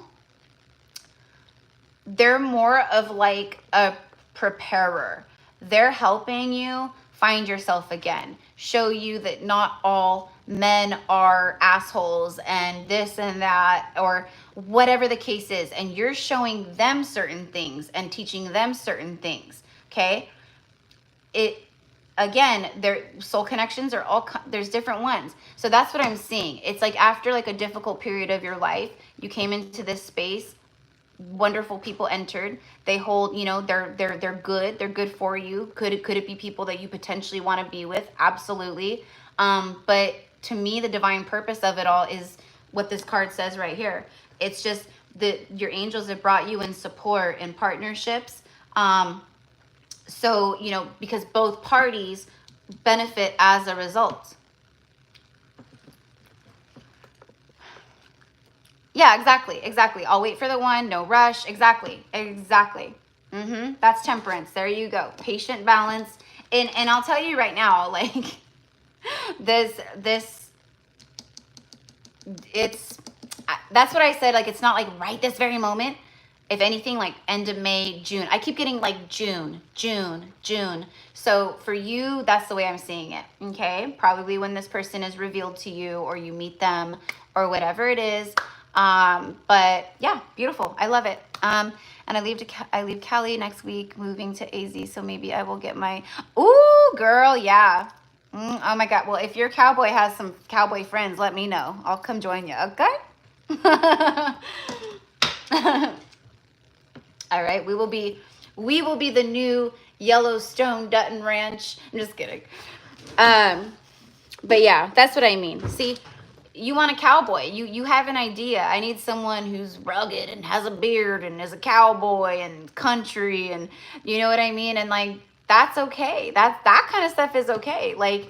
they're more of like a preparer. They're helping you find yourself again, show you that not all men are assholes and this and that, or whatever the case is. And you're showing them certain things and teaching them certain things. Okay. Again, their soul connections are all, there's different ones. So that's what I'm seeing. It's like after like a difficult period of your life, you came into this space, wonderful people entered. They hold, you know, they're good. They're good for you. Could it be people that you potentially want to be with? Absolutely. But to me, the divine purpose of it all is what this card says right here. It's just that your angels have brought you in support and partnerships. So, you know, because both parties benefit as a result. Yeah, exactly. I'll wait for the one, no rush. Exactly. That's Temperance. There you go. Patient, balance. And I'll tell you right now, like that's what I said. Like, it's not like right this very moment. If anything, like end of May, June. I keep getting like June. So for you, that's the way I'm seeing it. Okay. Probably when this person is revealed to you or you meet them or whatever it is. But yeah, beautiful. I love it. And I leave Cali next week, moving to AZ. So maybe I will get my, ooh, girl. Yeah. Oh my God. Well, if your cowboy has some cowboy friends, let me know. I'll come join you. Okay. All right. We will be the new Yellowstone Dutton Ranch. I'm just kidding. But yeah, that's what I mean. See, you want a cowboy. You have an idea. I need someone who's rugged and has a beard and is a cowboy and country, and you know what I mean? And like, that's okay. That kind of stuff is okay. Like,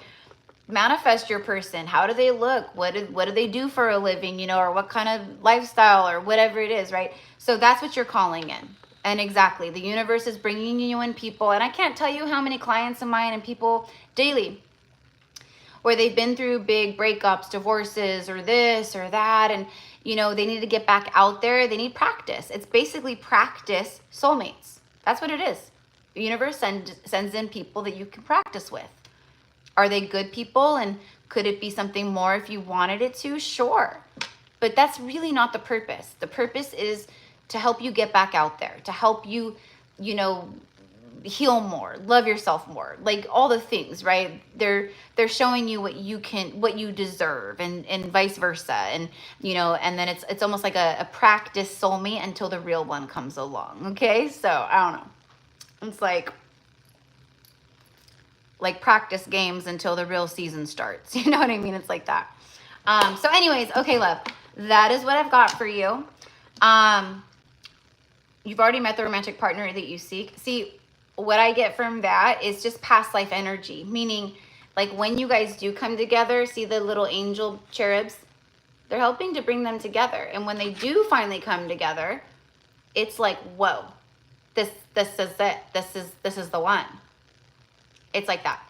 manifest your person. How do they look? What do they do for a living, you know, or what kind of lifestyle or whatever it is, right? So that's what you're calling in. And exactly, the universe is bringing you in people. And I can't tell you how many clients of mine and people daily where they've been through big breakups, divorces, or this or that, and you know, they need to get back out there. They need practice. It's basically practice soulmates. That's what it is. The universe sends in people that you can practice with. Are they good people? And could it be something more if you wanted it to? Sure. But that's really not the purpose. The purpose is to help you get back out there, to help you, you know, heal more, love yourself more, like all the things, right? They're showing you what you deserve, and vice versa. And you know, and then it's almost like a practice soulmate until the real one comes along. Okay. So I don't know. It's like practice games until the real season starts. You know what I mean? It's like that. So anyways, okay, love, that is what I've got for you. You've already met the romantic partner that you seek. See, what I get from that is just past life energy, meaning like when you guys do come together, see the little angel cherubs, they're helping to bring them together. And when they do finally come together, it's like, whoa, this is it. This is the one. It's like that.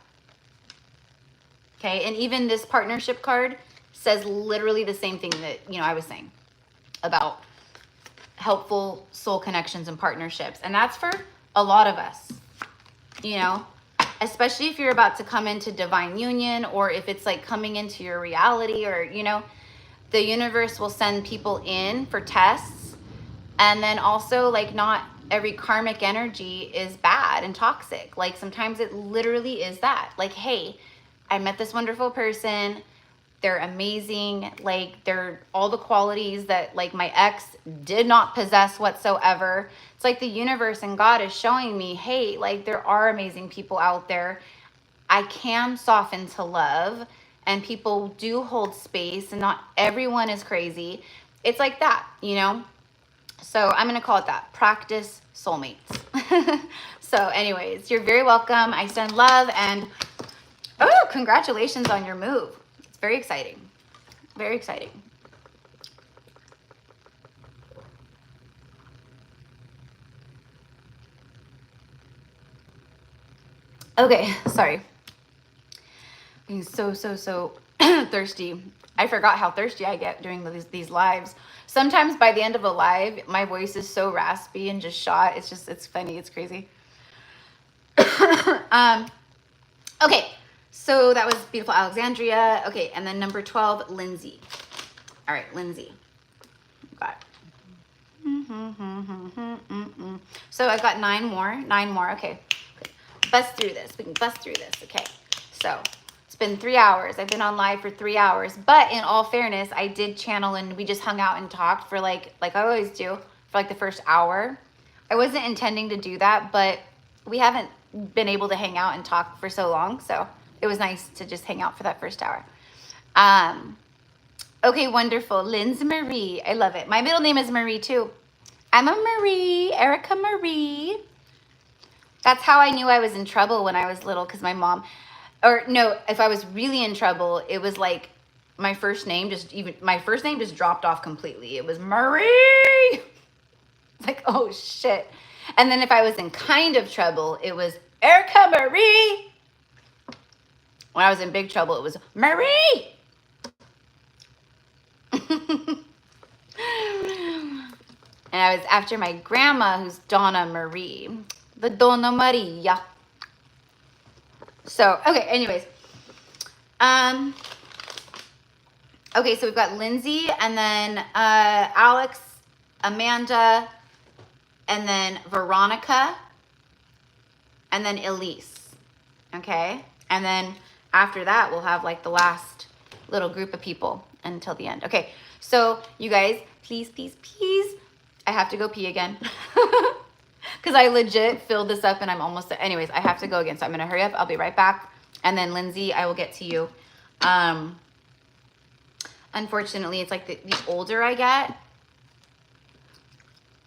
Okay. And even this partnership card says literally the same thing that, you know, I was saying about helpful soul connections and partnerships. And that's for a lot of us, you know, especially if you're about to come into divine union, or if it's like coming into your reality, or, you know, the universe will send people in for tests. And then also, like, not every karmic energy is bad and toxic. Like, sometimes it literally is that. Like, hey, I met this wonderful person. They're amazing. Like, they're all the qualities that like my ex did not possess whatsoever. It's like the universe and God is showing me, hey, like, there are amazing people out there. I can soften to love, and people do hold space, and not everyone is crazy. It's like that, you know? So I'm going to call it that. Practice soulmates. So anyways, you're very welcome. I send love and oh, congratulations on your move. It's very exciting. Very exciting. Okay, sorry. Being so thirsty. I forgot how thirsty I get during these lives. Sometimes by the end of a live, my voice is so raspy and just shot. It's funny. It's crazy. Okay, so that was beautiful Alexandria. Okay, and then number 12, Lindsay. All right, Lindsay. Got it. So I've got 9 more. Okay, bust through this. We can bust through this. Okay, so it's been 3 hours. I've been on live for 3 hours, but in all fairness, I did channel and we just hung out and talked for like I always do for like the first hour. I wasn't intending to do that, but we haven't been able to hang out and talk for so long, so it was nice to just hang out for that first hour. Okay, wonderful. Linz Marie. I love it. My middle name is Marie too. I'm a Marie, Erica Marie. That's how I knew I was in trouble when I was little, because my mom, or no, if I was really in trouble, it was like my first name just dropped off completely. It was Marie. It's like, oh shit. And then if I was in kind of trouble, it was Erica Marie. When I was in big trouble, it was Marie. And I was after my grandma, who's Donna Marie. The Donna Maria. So, okay, anyways. Okay, so we've got Lindsay, and then Alex, Amanda, and then Veronica, and then Elise. Okay? And then after that, we'll have like the last little group of people until the end. Okay, so you guys, please, I have to go pee again. Because I legit filled this up and I'm almost, anyways, I have to go again. So I'm going to hurry up. I'll be right back. And then Lindsay, I will get to you. Unfortunately, it's like the older I get,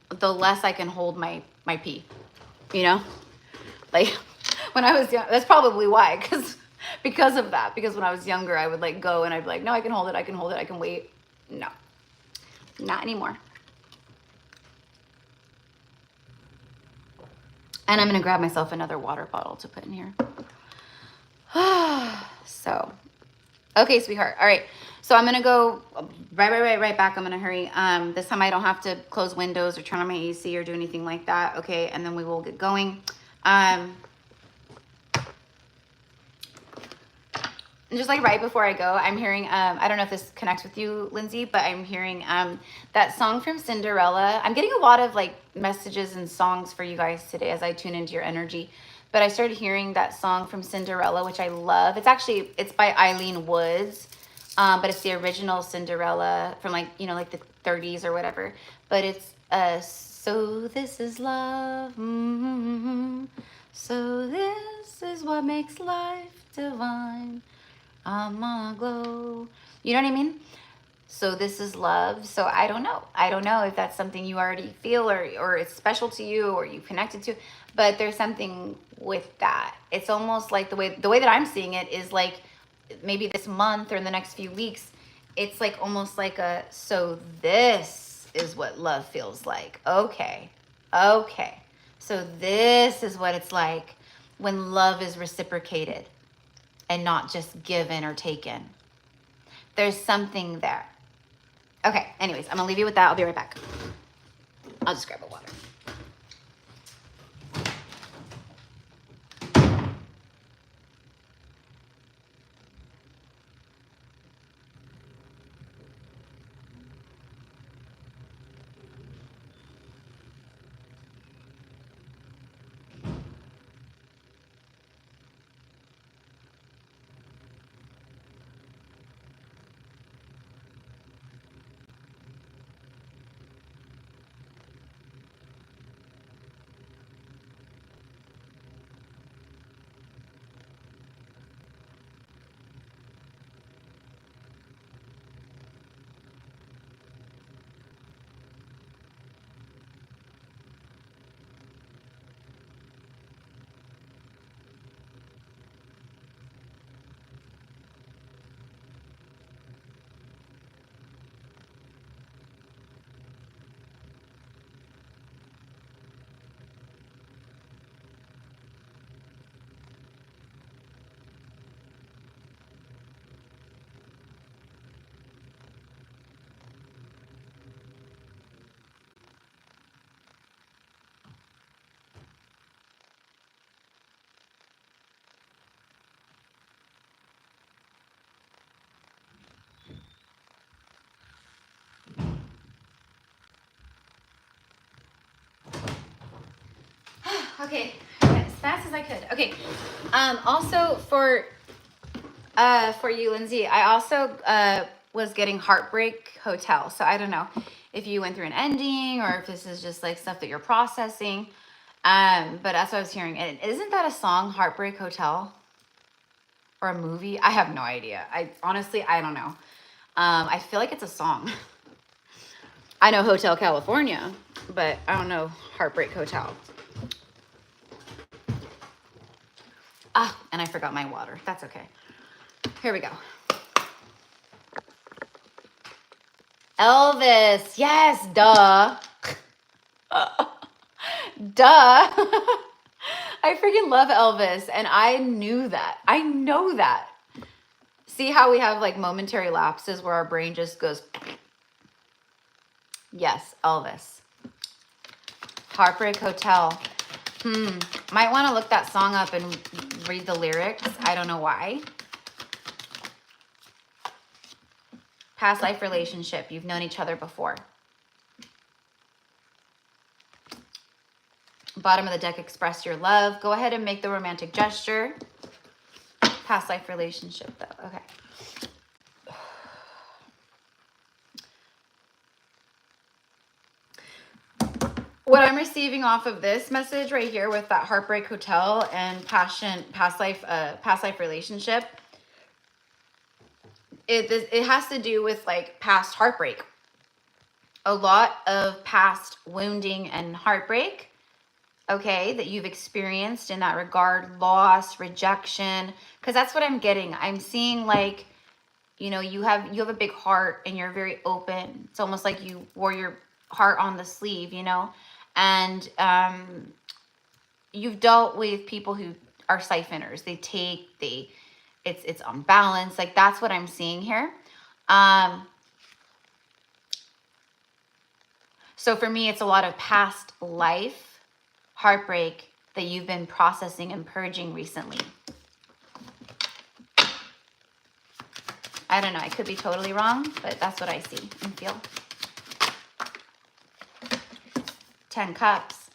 the less I can hold my pee, you know? Like when I was young, that's probably why, because of that. Because when I was younger, I would like go and I'd be like, no, I can hold it, I can wait. No, not anymore. And I'm gonna grab myself another water bottle to put in here. So, okay, sweetheart. All right, so I'm gonna go right back. I'm gonna hurry. This time I don't have to close windows or turn on my AC or do anything like that. Okay, and then we will get going. And just like right before I go, I'm hearing, I don't know if this connects with you, Lindsay, but I'm hearing that song from Cinderella. I'm getting a lot of like messages and songs for you guys today as I tune into your energy. But I started hearing that song from Cinderella, which I love. It's by Eileen Woods, but it's the original Cinderella from like, you know, like the 30s or whatever. But it's, so this is love. So this is what makes life divine. I'm on a glow. You know what I mean? So this is love. So I don't know. I don't know if that's something you already feel or it's special to you or you connected to, but there's something with that. It's almost like the way that I'm seeing it is like maybe this month or in the next few weeks, it's like almost like so this is what love feels like. Okay. So this is what it's like when love is reciprocated and not just given or taken. There's something there. Okay, anyways, I'm gonna leave you with that. I'll be right back. I'll just grab a water. Okay, as fast as I could. Okay, also for you, Lindsay, I also was getting Heartbreak Hotel. So I don't know if you went through an ending or if this is just like stuff that you're processing. But that's what I was hearing. And isn't that a song, Heartbreak Hotel? Or a movie? I have no idea. I honestly, I don't know. I feel like it's a song. I know Hotel California, but I don't know Heartbreak Hotel. Ah, and I forgot my water. That's okay. Here we go. Elvis. Yes, duh. Duh. I freaking love Elvis, and I knew that. I know that. See how we have like momentary lapses where our brain just goes, yes, Elvis. Heartbreak Hotel. Might want to look that song up and read the lyrics. I don't know why. Past life relationship. You've known each other before. Bottom of the deck, express your love. Go ahead and make the romantic gesture. Past life relationship, though. Okay. What I'm receiving off of this message right here with that Heartbreak Hotel and past life relationship, it has to do with like past heartbreak. A lot of past wounding and heartbreak, okay, that you've experienced in that regard, loss, rejection, because that's what I'm getting. I'm seeing like, you know, you have a big heart and you're very open. It's almost like you wore your heart on the sleeve, you know, and you've dealt with people who are siphoners. It's unbalanced. Like that's what I'm seeing here. So for me, it's a lot of past life heartbreak that you've been processing and purging recently. I don't know. I could be totally wrong, but that's what I see and feel. 10 Cups.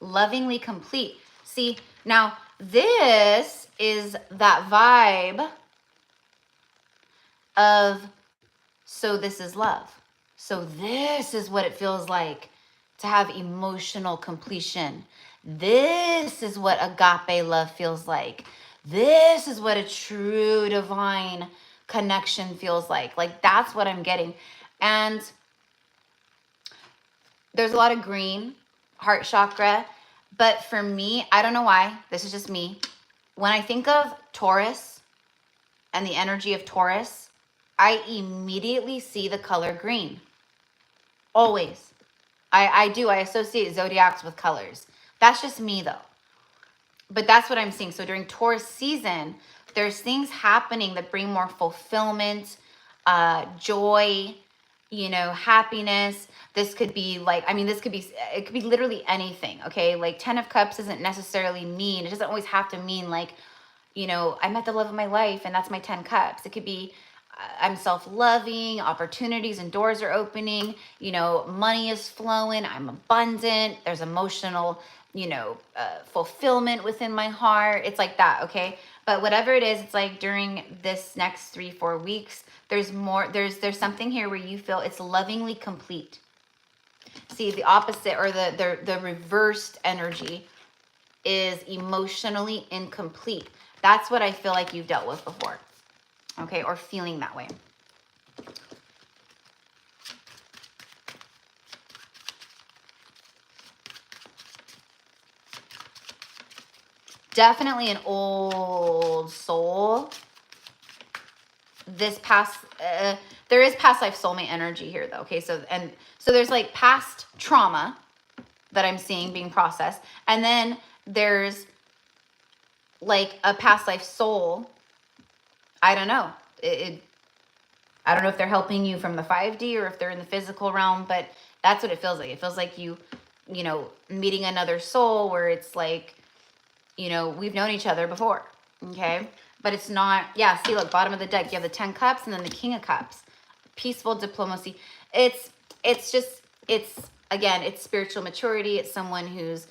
Lovingly complete. See, now this is that vibe of, so this is love. So this is what it feels like to have emotional completion. This is what agape love feels like. This is what a true divine connection feels like. Like that's what I'm getting. And there's a lot of green, heart chakra. But for me, I don't know why. This is just me. When I think of Taurus and the energy of Taurus, I immediately see the color green. Always. I do. I associate zodiacs with colors. That's just me though. But that's what I'm seeing. So during Taurus season, there's things happening that bring more fulfillment, joy, you know, happiness. This could be like, I mean, it could be literally anything, okay? Like 10 of Cups doesn't necessarily mean, it doesn't always have to mean like, you know, I met the love of my life and that's my 10 Cups. It could be, I'm self-loving, opportunities and doors are opening, you know, money is flowing, I'm abundant, there's emotional, you know, fulfillment within my heart. It's like that, okay? But whatever it is, it's like during this next 3-4 weeks, there's more, there's something here where you feel it's lovingly complete. See, the opposite or the reversed energy is emotionally incomplete. That's what I feel like you've dealt with before. Okay, or feeling that way. Definitely an old soul. This past, there is past life soulmate energy here though. Okay, so there's like past trauma that I'm seeing being processed. And then there's like a past life soul. I don't know. I don't know if they're helping you from the 5D or if they're in the physical realm, but that's what it feels like. It feels like you know, meeting another soul where it's like, you know, we've known each other before, okay? But it's not, yeah, see, look, bottom of the deck, you have the 10 Cups and then the King of Cups. Peaceful diplomacy. It's just, again, it's spiritual maturity. It's someone who's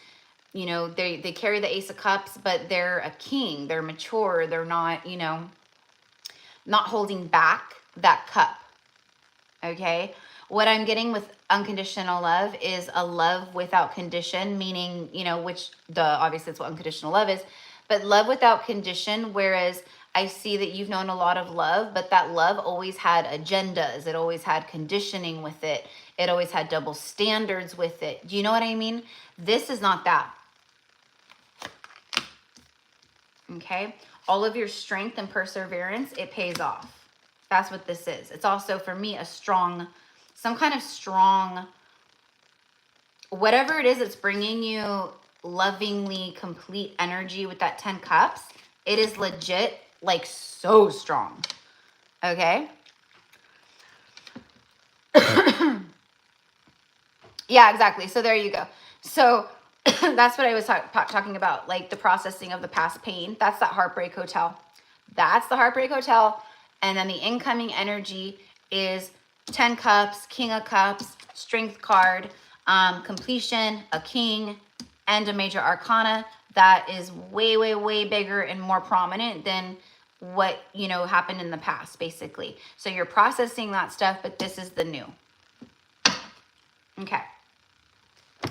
You know, they carry the Ace of Cups, but they're a king. They're mature. They're not, you know, not holding back that cup. Okay. What I'm getting with unconditional love is a love without condition, meaning, you know, which obviously it's what unconditional love is, but love without condition. Whereas I see that you've known a lot of love, but that love always had agendas. It always had conditioning with it. It always had double standards with it. Do you know what I mean? This is not that. Okay. All of your strength and perseverance, it pays off. That's what this is. It's also, for me, a strong, some kind of strong, whatever it is that's bringing you lovingly complete energy with that 10 cups, it is legit, like, so strong. Okay? Yeah, exactly. So there you go. So that's what I was talking about, like the processing of the past pain. That's that Heartbreak Hotel. That's the Heartbreak Hotel. And then the incoming energy is 10 cups, King of Cups, Strength card, completion, a king, and a major arcana that is way, way, way bigger and more prominent than what, you know, happened in the past, basically. So you're processing that stuff, but this is the new. Okay.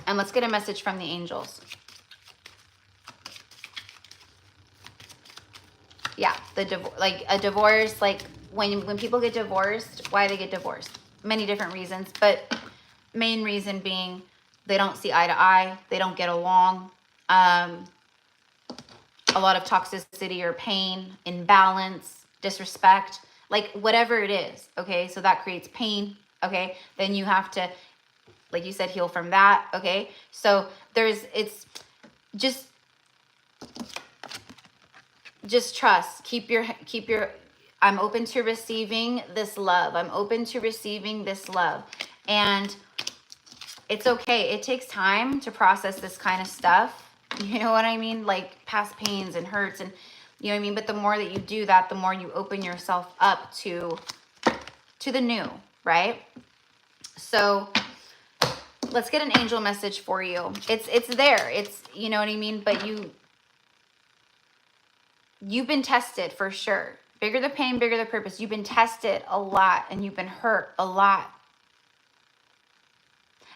And let's get a message from the angels. Yeah, like a divorce, like when people get divorced, why they get divorced? Many different reasons, but main reason being they don't see eye to eye, they don't get along, a lot of toxicity or pain, imbalance, disrespect, like whatever it is, okay? So that creates pain, okay? Then you have to, like you said, heal from that, okay? So it's just trust. Keep your, I'm open to receiving this love. I'm open to receiving this love. And it's okay. It takes time to process this kind of stuff. You know what I mean? Like past pains and hurts and, you know what I mean? But the more that you do that, the more you open yourself up to the new, right? So let's get an angel message for you. It's there. It's, you know what I mean? But you've been tested for sure. Bigger the pain, bigger the purpose. You've been tested a lot and you've been hurt a lot.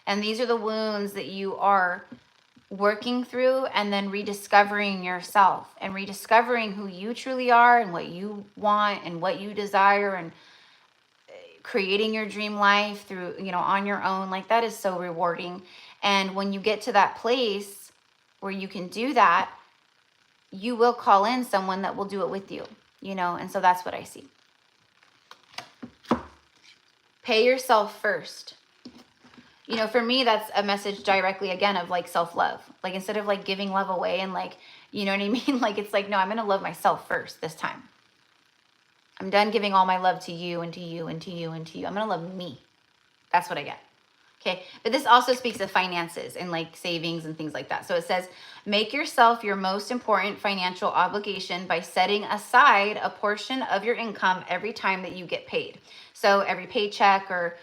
And these are the wounds that you are working through and then rediscovering yourself and rediscovering who you truly are and what you want and what you desire and creating your dream life through, you know, on your own. Like that is so rewarding. And when you get to that place where you can do that, you will call in someone that will do it with you, you know? And so that's what I see. Pay yourself first. You know, for me, that's a message directly, again, of like self-love. Like instead of like giving love away and like, you know what I mean? Like, it's like, no, I'm going to love myself first this time. I'm done giving all my love to you and to you and to you and to you. I'm going to love me. That's what I get. Okay. But this also speaks of finances and like savings and things like that. So it says, make yourself your most important financial obligation by setting aside a portion of your income every time that you get paid. So every paycheck or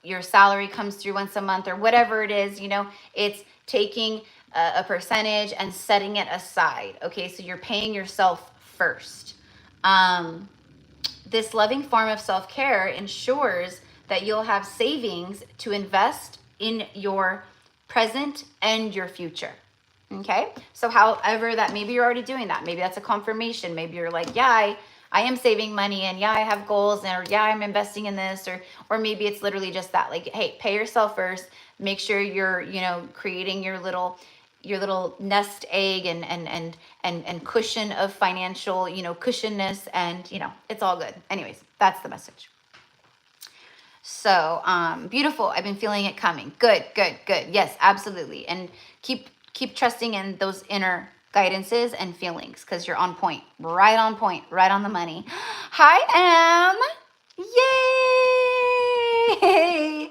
your salary comes through once a month or whatever it is, you know, it's taking a percentage and setting it aside. Okay. So you're paying yourself first. This loving form of self-care ensures that you'll have savings to invest in your present and your future. Okay. So however that, maybe you're already doing that. Maybe that's a confirmation. Maybe you're like, yeah, I am saving money and yeah, I have goals or yeah, I'm investing in this or maybe it's literally just that, like, hey, pay yourself first, make sure you're, you know, creating your little nest egg and cushion of financial, you know, cushioness and, you know, it's all good. Anyways, that's the message. So, beautiful. I've been feeling it coming. Good, good, good. Yes, absolutely. And keep trusting in those inner guidances and feelings because you're on point, right on the money. Hi, Em. Yay!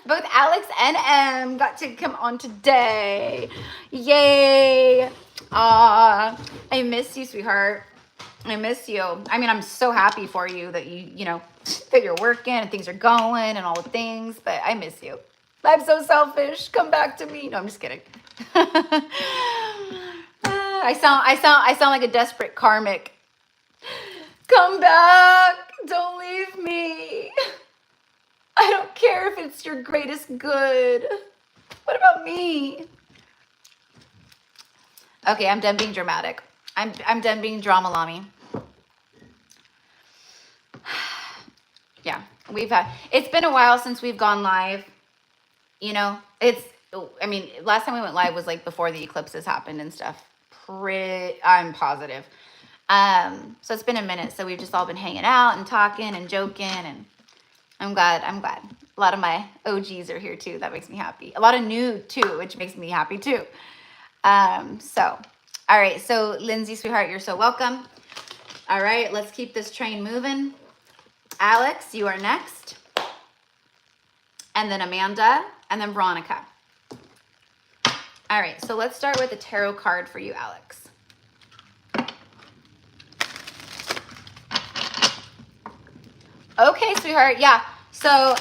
Both Alex and Em got to come on today. Yay! I miss you, sweetheart. I miss you. I mean, I'm so happy for you that you know, that you're working and things are going and all the things, but I miss you. I'm so selfish. Come back to me. No, I'm just kidding. I sound like a desperate karmic. Come back. Don't leave me. I don't care if it's your greatest good. What about me? Okay, I'm done being dramatic. I'm done being drama lami. Yeah, it's been a while since we've gone live. You know, I mean, last time we went live was like before the eclipses happened and stuff. I'm positive. So it's been a minute. So we've just all been hanging out and talking and joking, and I'm glad. A lot of my OGs are here too. That makes me happy. A lot of new too, which makes me happy too. So, all right. So Lindsay, sweetheart, you're so welcome. All right, let's keep this train moving. Alex, you are next. And then Amanda, and then Veronica. All right, so let's start with a tarot card for you, Alex. Okay, sweetheart, yeah. So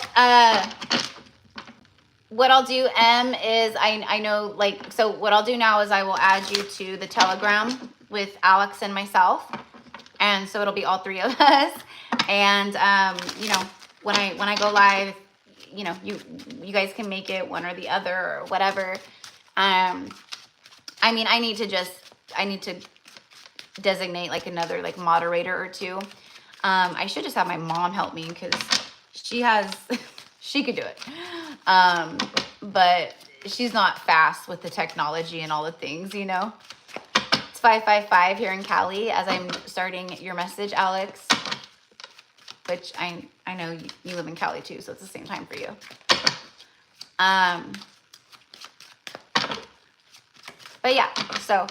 what I'll do, Em, is I know, like, so what I'll do now is I will add you to the Telegram with Alex and myself. And so it'll be all three of us. And, you know, when I go live, you know, you guys can make it one or the other or whatever. I mean, I need to designate like another like moderator or two. I should just have my mom help me because she could do it. But she's not fast with the technology and all the things, you know. It's 555 here in Cali as I'm starting your message, Alex. Which I know you live in Cali too, so it's the same time for you. But yeah, so,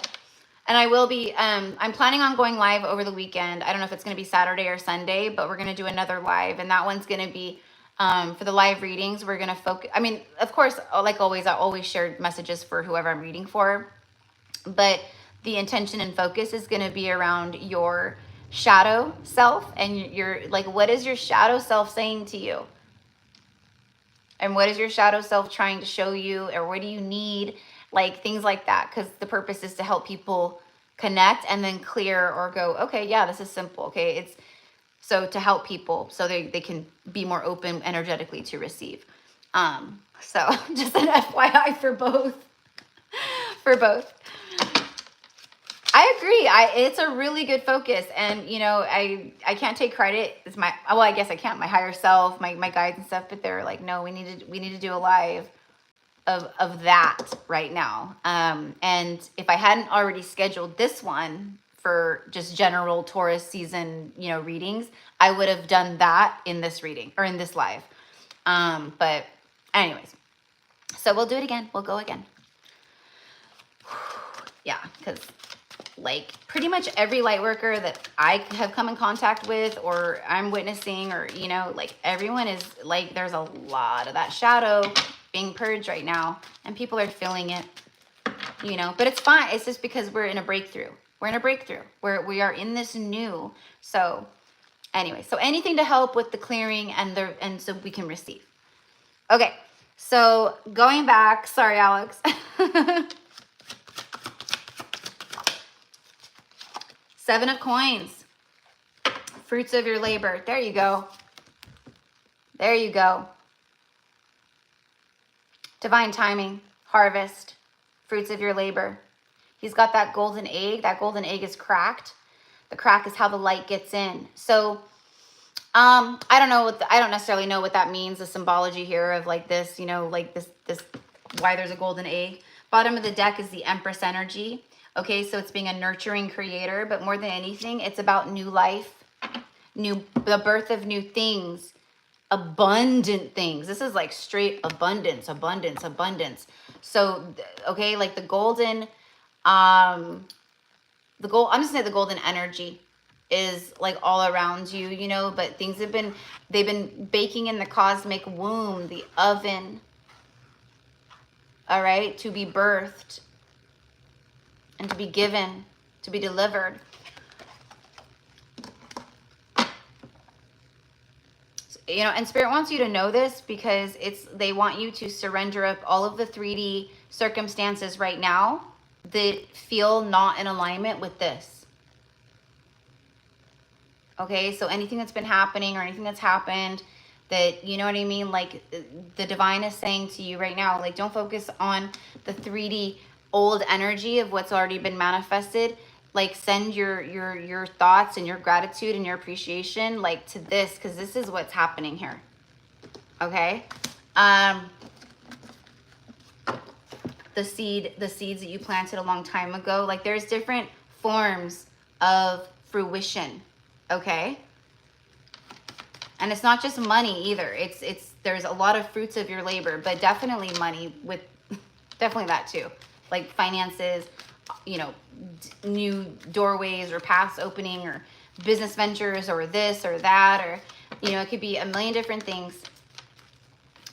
and I will be, I'm planning on going live over the weekend. I don't know if it's going to be Saturday or Sunday, but we're going to do another live, and that one's going to be, for the live readings, we're going to focus, I mean, of course, like always, I always share messages for whoever I'm reading for, but the intention and focus is going to be around your shadow self, and you're like, what is your shadow self saying to you? And what is your shadow self trying to show you, or what do you need? Like things like that, because the purpose is to help people connect and then clear or go, okay, yeah, this is simple. Okay, it's so to help people so they can be more open energetically to receive. So just an FYI for both. For both. I agree. It's a really good focus, and you know, I can't take credit. It's my, well, I guess I can't. My higher self, my guides and stuff, but they're like, no, we need to do a live of that right now. And if I hadn't already scheduled this one for just general Taurus season, you know, readings, I would have done that in this reading or in this live. But anyways, so we'll do it again. We'll go again. Yeah, because like pretty much every light worker that I have come in contact with or I'm witnessing, or, you know, like everyone is like, there's a lot of that shadow being purged right now, and people are feeling it, you know, but it's fine. It's just because we're in a breakthrough. We're in a breakthrough where we are in this new. So anyway, so anything to help with the clearing and so we can receive. Okay. So going back, sorry, Alex. Seven of coins, fruits of your labor. There you go. There you go. Divine timing, harvest, fruits of your labor. He's got that golden egg. That golden egg is cracked. The crack is how the light gets in. So, I don't know I don't necessarily know what that means. The symbology here of like this, you know, like this, why there's a golden egg. Bottom of the deck is the Empress energy. Okay, so it's being a nurturing creator, but more than anything, it's about new life, the birth of new things, abundant things. This is like straight abundance, abundance, abundance. So, okay, like the golden, I'm just gonna say the golden energy is like all around you, you know, but things they've been baking in the cosmic womb, the oven, all right, to be birthed. And to be given, to be delivered. You know, and Spirit wants you to know this because they want you to surrender up all of the 3D circumstances right now that feel not in alignment with this. Okay, so anything that's been happening or anything that's happened that, you know what I mean? Like the divine is saying to you right now, like don't focus on the 3D old energy of what's already been manifested. Like send your thoughts and your gratitude and your appreciation like to this, because this is what's happening here. Okay? The seeds that you planted a long time ago, like there's different forms of fruition. Okay? And it's not just money either. There's a lot of fruits of your labor, but definitely money with definitely that too. Like finances, you know, new doorways or paths opening or business ventures or this or that, or, you know, it could be a million different things,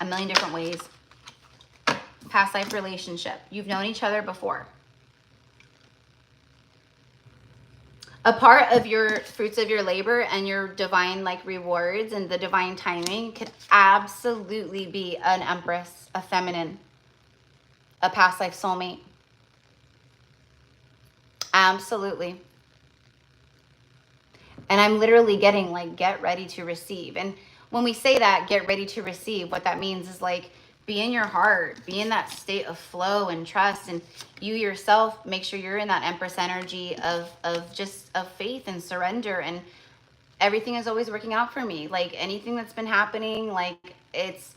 a million different ways. Past life relationship. You've known each other before. A part of your fruits of your labor and your divine like rewards and the divine timing could absolutely be an empress, a feminine, a past life soulmate. Absolutely. And I'm literally getting like, get ready to receive. And when we say that, get ready to receive, what that means is like, be in your heart, be in that state of flow and trust, and you yourself make sure you're in that empress energy of faith and surrender, and everything is always working out for me. Like anything that's been happening, like it's,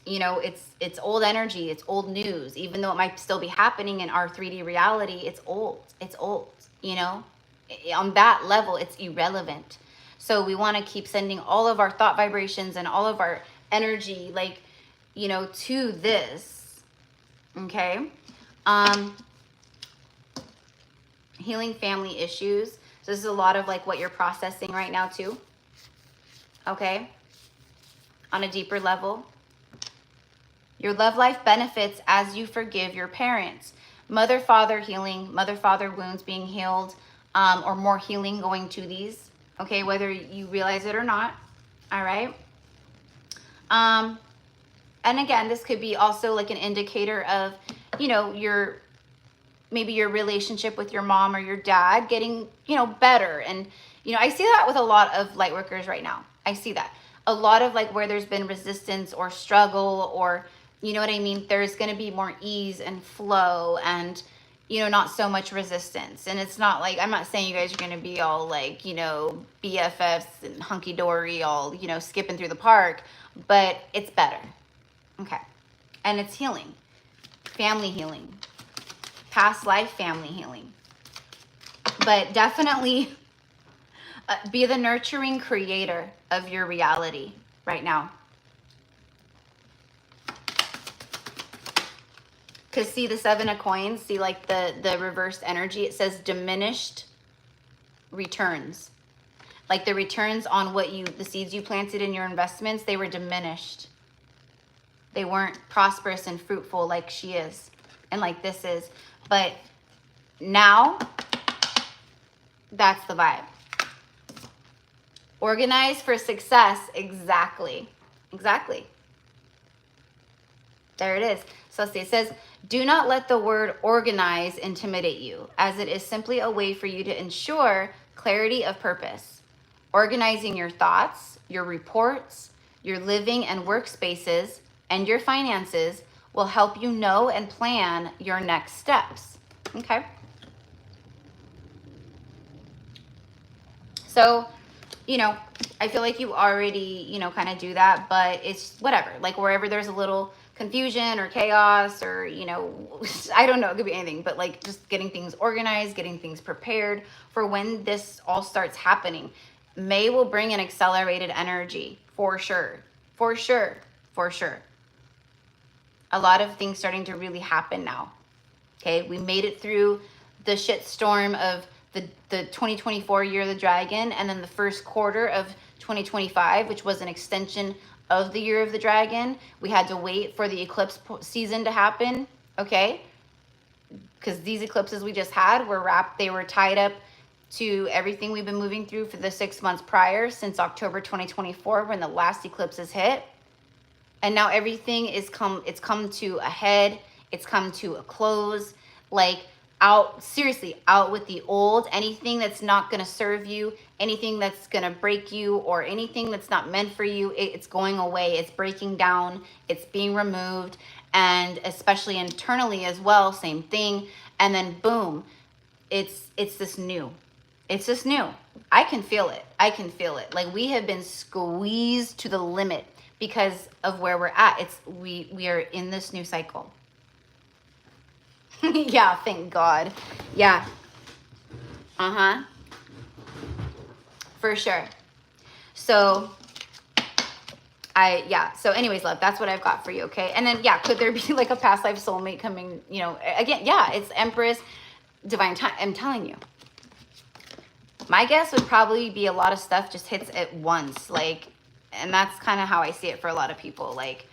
you know, it's old energy, it's old news, even though it might still be happening in our 3D reality, it's old, you know, on that level, it's irrelevant. So we want to keep sending all of our thought vibrations and all of our energy, like, you know, to this. Okay. Healing family issues. So this is a lot of like what you're processing right now too. Okay. On a deeper level. Your love life benefits as you forgive your parents. Mother-father healing, mother-father wounds being healed, or more healing going to these. Okay, whether you realize it or not. All right. And again, this could be also like an indicator of, you know, maybe your relationship with your mom or your dad getting, you know, better. And, you know, I see that with a lot of light workers right now. I see that. A lot of like where there's been resistance or struggle or, you know what I mean? There's going to be more ease and flow and, you know, not so much resistance. And it's not like, I'm not saying you guys are going to be all like, you know, BFFs and hunky-dory, all, you know, skipping through the park, but it's better. Okay. And it's healing, family healing, past life family healing. But definitely be the nurturing creator of your reality right now. Because see the 7 of coins, see like the reversed energy, it says diminished returns. Like the returns on what the seeds you planted in your investments, they were diminished. They weren't prosperous and fruitful like she is and like this is. But now, that's the vibe. Organize for success. Exactly. Exactly. There it is. So see, it says, do not let the word organize intimidate you, as it is simply a way for you to ensure clarity of purpose. Organizing your thoughts, your reports, your living and workspaces, and your finances will help you know and plan your next steps. Okay. So, you know, I feel like you already, you know, kind of do that, but it's whatever. Like wherever there's a little confusion or chaos or, you know, I don't know, it could be anything, but like just getting things organized, getting things prepared for when this all starts happening. May will bring an accelerated energy for sure, for sure, for sure. A lot of things starting to really happen now. Okay, we made it through the shit storm of the 2024 year of the dragon, and then the first quarter of 2025, which was an extension of the year of the dragon. We had to wait for the eclipse season to happen, okay? Because these eclipses we just had were they were tied up to everything we've been moving through for the 6 months prior, since October 2024, when the last eclipses hit. And now everything it's come to a head. It's come to a close. Like out, seriously, out with the old. Anything that's not going to serve you, anything that's going to break you, or anything that's not meant for you, it's going away. It's breaking down. It's being removed. And especially internally as well, same thing. And then boom, it's this new. It's just new. I can feel it. I can feel it. Like we have been squeezed to the limit because of where we're at. We are in this new cycle. Yeah, thank God. Yeah. Uh-huh. For sure. So so anyways, love, that's what I've got for you, okay? And then, yeah, could there be like a past life soulmate coming, you know, again, yeah, it's Empress, divine time. I'm telling you. My guess would probably be a lot of stuff just hits at once, like, and that's kind of how I see it for a lot of people. Like,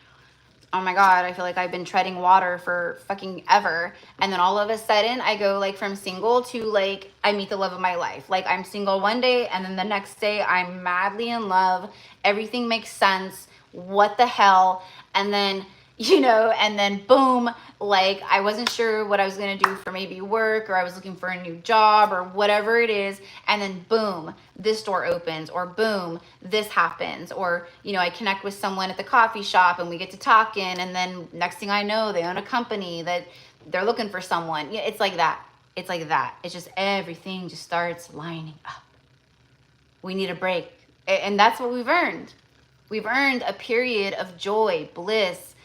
oh my God, I feel like I've been treading water for fucking ever. And then all of a sudden I go like from single to like, I meet the love of my life. Like I'm single one day and then the next day I'm madly in love. Everything makes sense. What the hell? And then, you know, and then boom, like I wasn't sure what I was going to do for maybe work, or I was looking for a new job or whatever it is. And then boom, this door opens, or boom, this happens. Or, you know, I connect with someone at the coffee shop and we get to talking. And then next thing I know, they own a company that they're looking for someone. Yeah, it's like that. It's like that. It's just everything just starts lining up. We need a break. And that's what we've earned. We've earned a period of joy, bliss,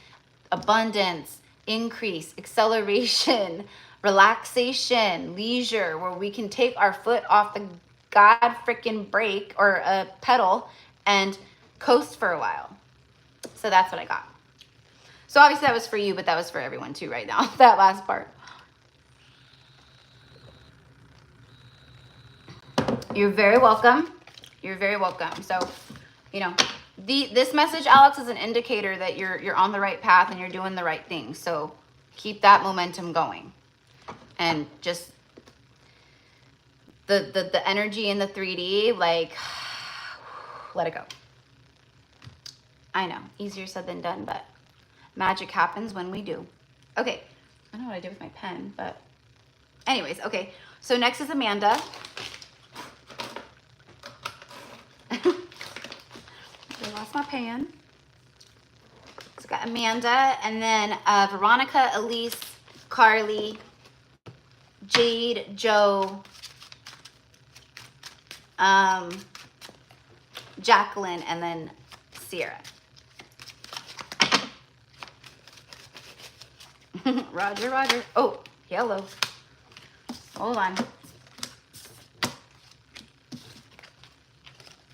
abundance, increase, acceleration, relaxation, leisure, where we can take our foot off the god freaking brake or a pedal and coast for a while. So that's what I got. So obviously that was for you, but that was for everyone too right now, that last part. You're very welcome. You're very welcome. So, you know, this message, Alex, is an indicator that you're on the right path and you're doing the right thing. So keep that momentum going. And just the energy in the 3D, like, let it go. I know, easier said than done, but magic happens when we do. Okay, I don't know what I did with my pen, but anyways, okay. So next is Amanda. I lost my pen. So got Amanda, and then Veronica, Elise, Carly, Jade, Joe, Jacqueline, and then Sierra. Roger, Roger. Oh, yellow. Hold on.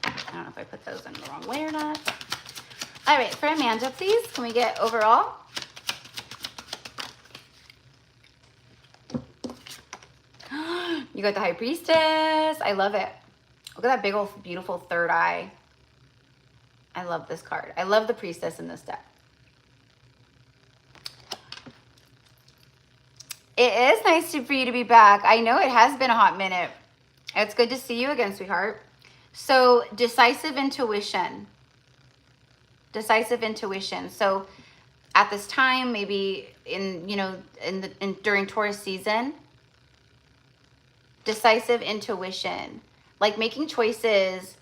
I don't know if I put those in the wrong way or not. All right, for Amanda, please, can we get overall? You got the High Priestess. I love it. Look at that big old beautiful third eye. I love this card. I love the Priestess in this deck. It is nice for you to be back. I know it has been a hot minute. It's good to see you again, sweetheart. So decisive intuition. Decisive intuition. So at this time, maybe during Taurus season, decisive intuition, like making choices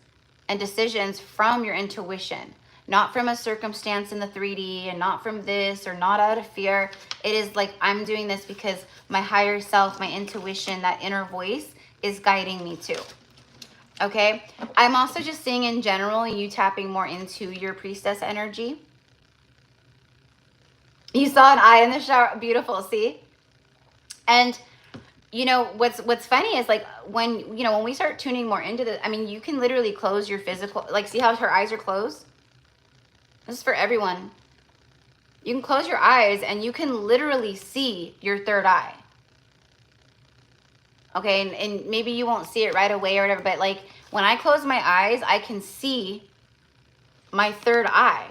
and decisions from your intuition, not from a circumstance in the 3D, and not from this, or not out of fear. It is like, I'm doing this because my higher self, my intuition, that inner voice is guiding me to. Okay, I'm also just seeing in general you tapping more into your Priestess energy. You saw an eye in the shower. Beautiful. See? And you know what's funny is like when we start tuning more into the, I mean, you can literally close your physical, like, see how her eyes are closed? This is for everyone. You can close your eyes and you can literally see your third eye. Okay, and maybe you won't see it right away or whatever, but like when I close my eyes, I can see my third eye.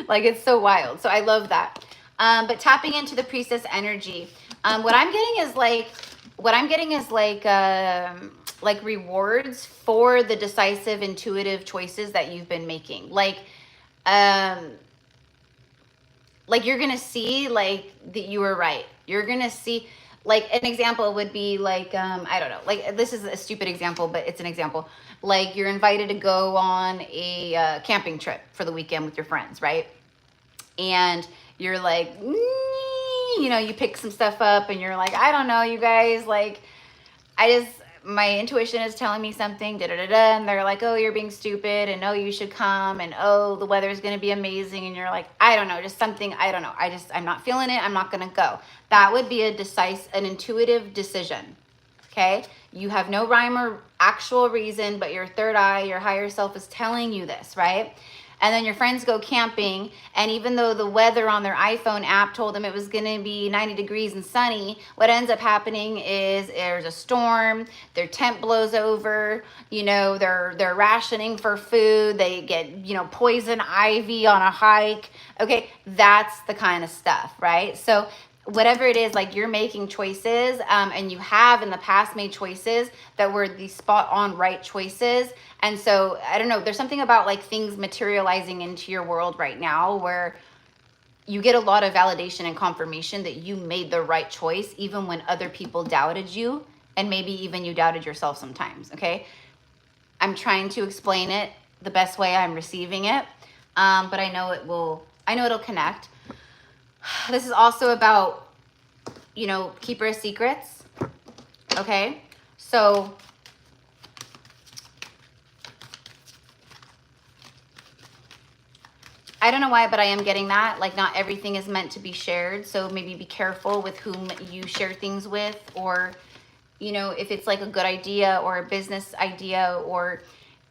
Like, it's so wild. So I love that. But tapping into the Priestess energy, what I'm getting is like rewards for the decisive, intuitive choices that you've been making. Like like you're gonna see like that you were right. You're gonna see, like an example would be like, I don't know, like this is a stupid example, but it's an example. Like you're invited to go on a camping trip for the weekend with your friends, right? And you're like, you know, you pick some stuff up and you're like, I don't know, you guys, like, my intuition is telling me something, da da da da, and they're like, oh, you're being stupid, and oh, you should come, and oh, the weather is going to be amazing, and you're like, I don't know, just something, I don't know, I'm not feeling it, I'm not going to go. That would be an intuitive decision, okay? You have no rhyme or actual reason, but your third eye, your higher self is telling you this, right? And then your friends go camping, and even though the weather on their iPhone app told them it was going to be 90 degrees and sunny, what ends up happening is there's a storm, their tent blows over, you know, they're rationing for food, they get, you know, poison ivy on a hike. Okay, that's the kind of stuff, right? So whatever it is, like you're making choices, and you have in the past made choices that were the spot on right choices. And so I don't know, there's something about like things materializing into your world right now where you get a lot of validation and confirmation that you made the right choice, even when other people doubted you, and maybe even you doubted yourself sometimes. Okay, I'm trying to explain it the best way I'm receiving it, but I know it'll connect. This is also about, you know, keeper of secrets. Okay, so I don't know why, but I am getting that. Like, not everything is meant to be shared. So maybe be careful with whom you share things with, or, you know, if it's like a good idea or a business idea, or,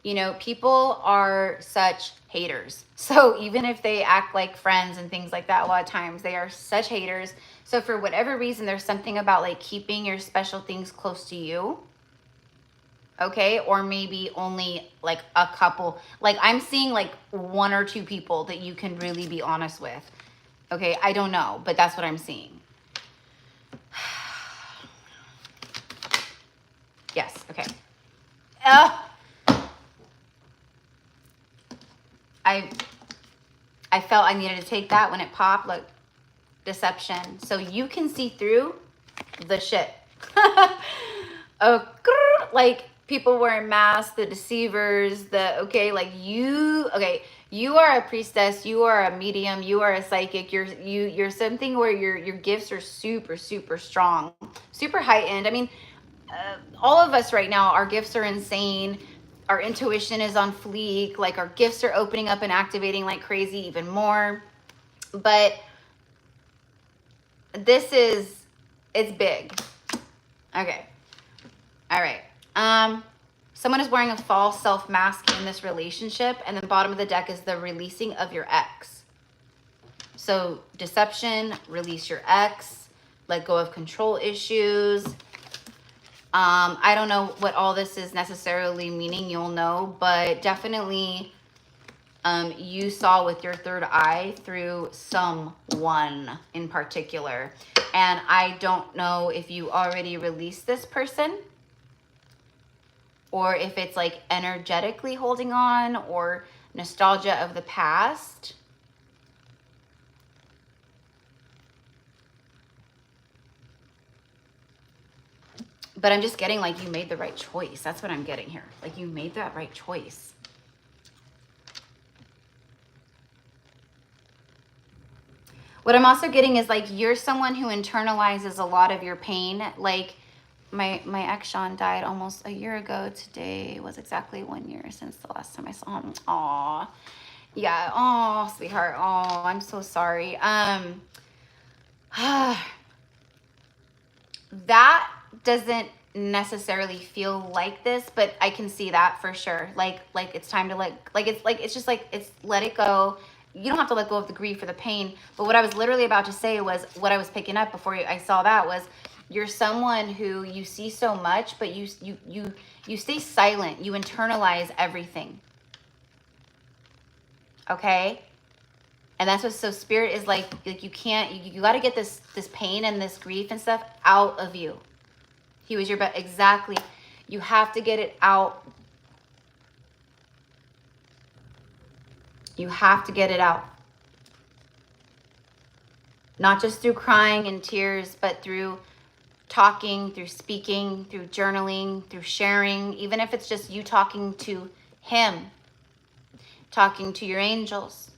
you know, people are such haters. So even if they act like friends and things like that, a lot of times they are such haters. So for whatever reason, there's something about like keeping your special things close to you. Okay, or maybe only like a couple. Like I'm seeing like one or two people that you can really be honest with. Okay, I don't know, but that's what I'm seeing. Yes, okay. I felt I needed to take that when it popped. Look, deception. So you can see through the shit. Like people wearing masks, the deceivers, like you are a priestess, you are a medium, you are a psychic, you're something where your gifts are super, super strong, super heightened. I mean, all of us right now, our gifts are insane. Our intuition is on fleek. Like our gifts are opening up and activating like crazy, even more. But it's big. Okay. All right. Someone is wearing a false self mask in this relationship, and the bottom of the deck is the releasing of your ex. So deception, release your ex, let go of control issues. I don't know what all this is necessarily meaning, you'll know, but definitely you saw with your third eye through someone in particular. And I don't know if you already released this person, or if it's like energetically holding on, or nostalgia of the past. But I'm just getting like you made the right choice. That's what I'm getting here. Like you made that right choice. What I'm also getting is like you're someone who internalizes a lot of your pain. Like my ex Sean died almost a year ago. Today was exactly 1 year since the last time I saw him. Aw. Yeah. Oh, sweetheart. Oh, I'm so sorry. That doesn't necessarily feel like this, but I can see that for sure. Like it's time to it's just like, it's let it go. You don't have to let go of the grief or the pain. But what I was literally about to say was, what I was picking up before I saw that was, you're someone who you see so much, but you stay silent. You internalize everything. Okay? And that's what, so spirit is like you can't, you got to get this pain and this grief and stuff out of you. He was your best. Exactly. You have to get it out. You have to get it out. Not just through crying and tears, but through talking, through speaking, through journaling, through sharing, even if it's just you talking to him, talking to your angels.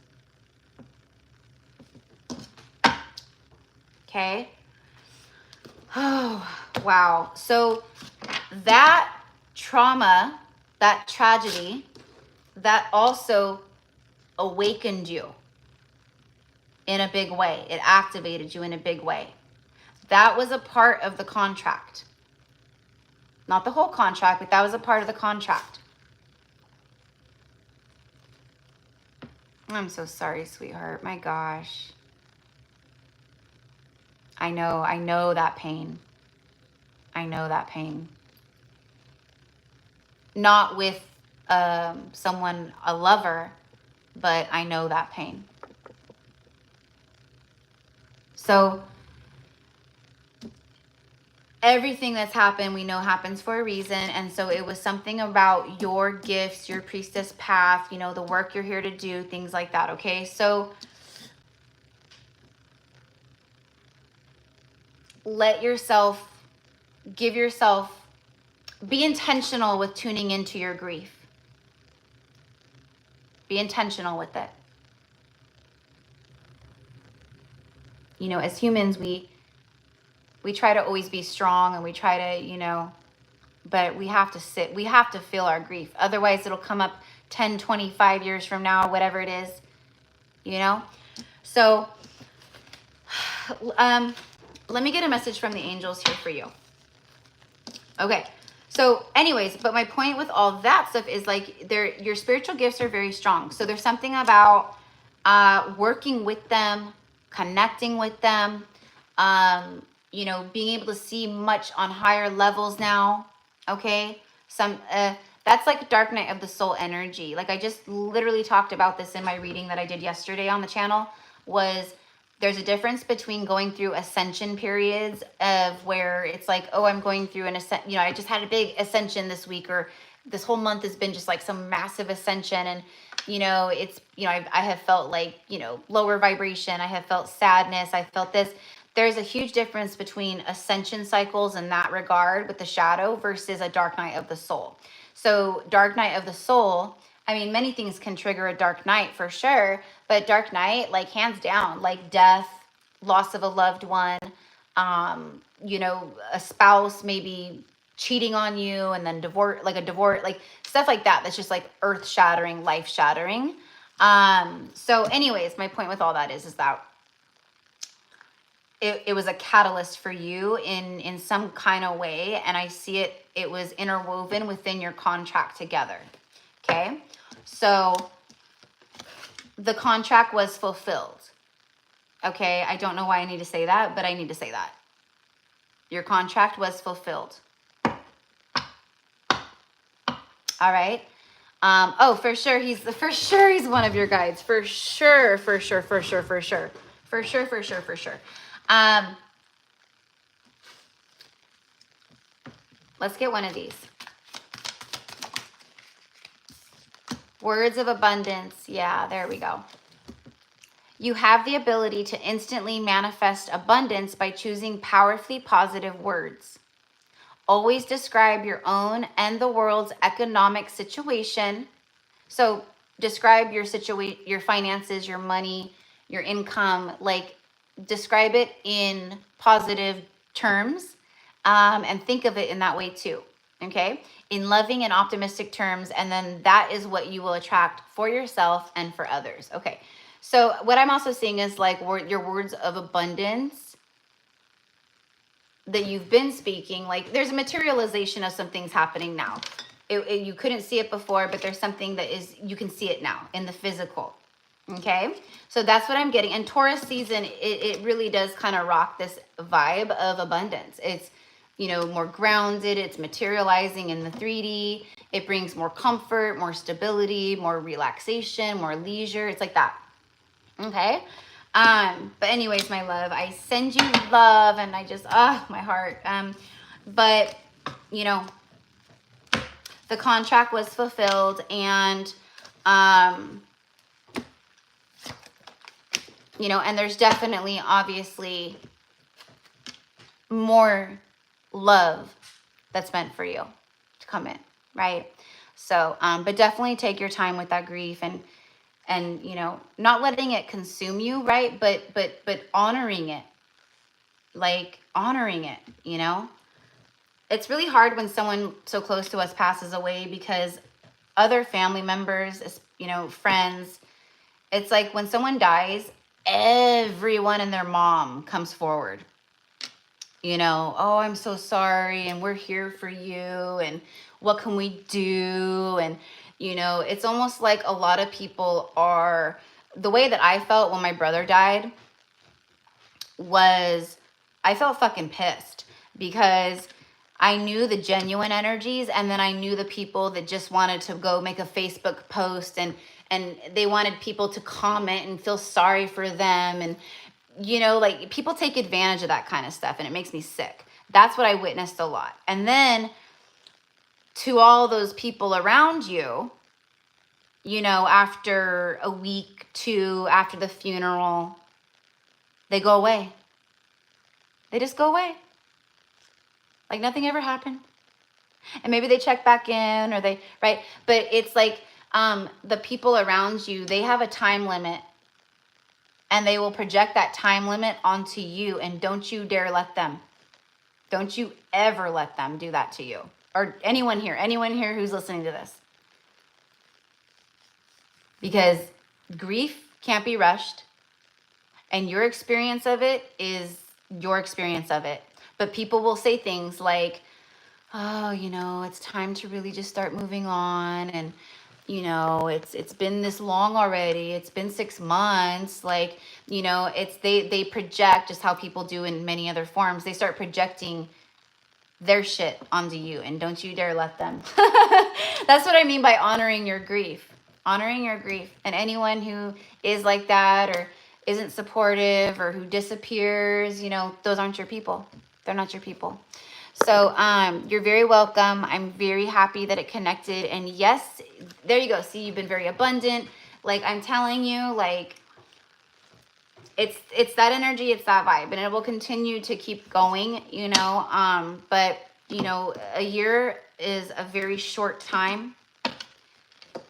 Okay? Oh, wow. So that trauma, that tragedy, that also awakened you in a big way. It activated you in a big way. That was a part of the contract. Not the whole contract, but that was a part of the contract. I'm so sorry, sweetheart. My gosh. I know that pain. I know that pain. Not with someone, a lover, but I know that pain. So everything that's happened, we know happens for a reason. And so it was something about your gifts, your priestess path, you know, the work you're here to do, things like that. Okay. So let yourself, give yourself, be intentional with tuning into your grief. Be intentional with it. You know, as humans, we try to always be strong, and we try to, you know, but we have to sit, we have to feel our grief. Otherwise it'll come up 10, 25 years from now, whatever it is, you know? So, let me get a message from the angels here for you. Okay. So anyways, but my point with all that stuff is like your spiritual gifts are very strong. So there's something about working with them, connecting with them, you know, being able to see much on higher levels now. Okay. That's like dark night of the soul energy. Like I just literally talked about this in my reading that I did yesterday on the channel. Was there's a difference between going through ascension periods of where it's like, oh, I'm going through an ascent, you know, I just had a big ascension this week, or this whole month has been just like some massive ascension. And, you know, it's, you know, I have felt like, you know, lower vibration. I have felt sadness. I felt this. There's a huge difference between ascension cycles in that regard with the shadow versus a dark night of the soul. So dark night of the soul, I mean, many things can trigger a dark night for sure, but dark night, like hands down, like death, loss of a loved one, you know, a spouse maybe cheating on you, and then divorce, like stuff like that. That's just like earth shattering, life shattering. So anyways, my point with all that is that it was a catalyst for you in some kind of way. And I see it was interwoven within your contract together. Okay. So the contract was fulfilled. Okay. I don't know why I need to say that, but I need to say that. Your contract was fulfilled. All right. Oh, for sure. He's one of your guides. For sure. Let's get one of these. Words of abundance. Yeah, there we go. You have the ability to instantly manifest abundance by choosing powerfully positive words. Always describe your own and the world's economic situation. So describe your situation, your finances, your money, your income, like describe it in positive terms, and think of it in that way too. Okay. In loving and optimistic terms. And then that is what you will attract for yourself and for others. Okay. So what I'm also seeing is like your words of abundance that you've been speaking, like there's a materialization of some things happening now. You couldn't see it before, but there's something that is, you can see it now in the physical. Okay. So that's what I'm getting. And Taurus season, it really does kind of rock this vibe of abundance. It's, you know, more grounded. It's materializing in the 3D. It brings more comfort, more stability, more relaxation, more leisure. It's like that. Okay. But anyways, my love, I send you love, and I just, my heart. But you know, the contract was fulfilled, and you know, and there's definitely, obviously, more love that's meant for you to come in, right? So, but definitely take your time with that grief, and you know, not letting it consume you, right? But honoring it, like honoring it, you know. It's really hard when someone so close to us passes away, because other family members, you know, friends, it's like when someone dies, everyone and their mom comes forward. You know, oh, I'm so sorry, and we're here for you, and what can we do? And, you know, it's almost like a lot of people are, the way that I felt when my brother died was, I felt fucking pissed, because I knew the genuine energies, and then I knew the people that just wanted to go make a Facebook post, and they wanted people to comment and feel sorry for them, and you know, like, people take advantage of that kind of stuff, and it makes me sick. That's what I witnessed a lot. And then to all those people around you, you know, after a week, two, after the funeral, they go away. They just go away. Like nothing ever happened. And maybe they check back in, or they, right? But it's like, the people around you, they have a time limit, and they will project that time limit onto you, and don't you dare let them. Don't you ever let them do that to you, or anyone here who's listening to this. Because grief can't be rushed, and your experience of it is your experience of it. But people will say things like, oh, you know, it's time to really just start moving on, and you know, it's been this long already. It's been 6 months. Like, you know, it's they project, just how people do in many other forms. They start projecting their shit onto you, and don't you dare let them. That's what I mean by honoring your grief. Honoring your grief. And anyone who is like that, or isn't supportive, or who disappears, you know, those aren't your people. They're not your people. So you're very welcome. I'm very happy that it connected. And yes, there you go. See, you've been very abundant. Like, I'm telling you, like, it's that energy, it's that vibe, and it will continue to keep going, you know. But, you know, a year is a very short time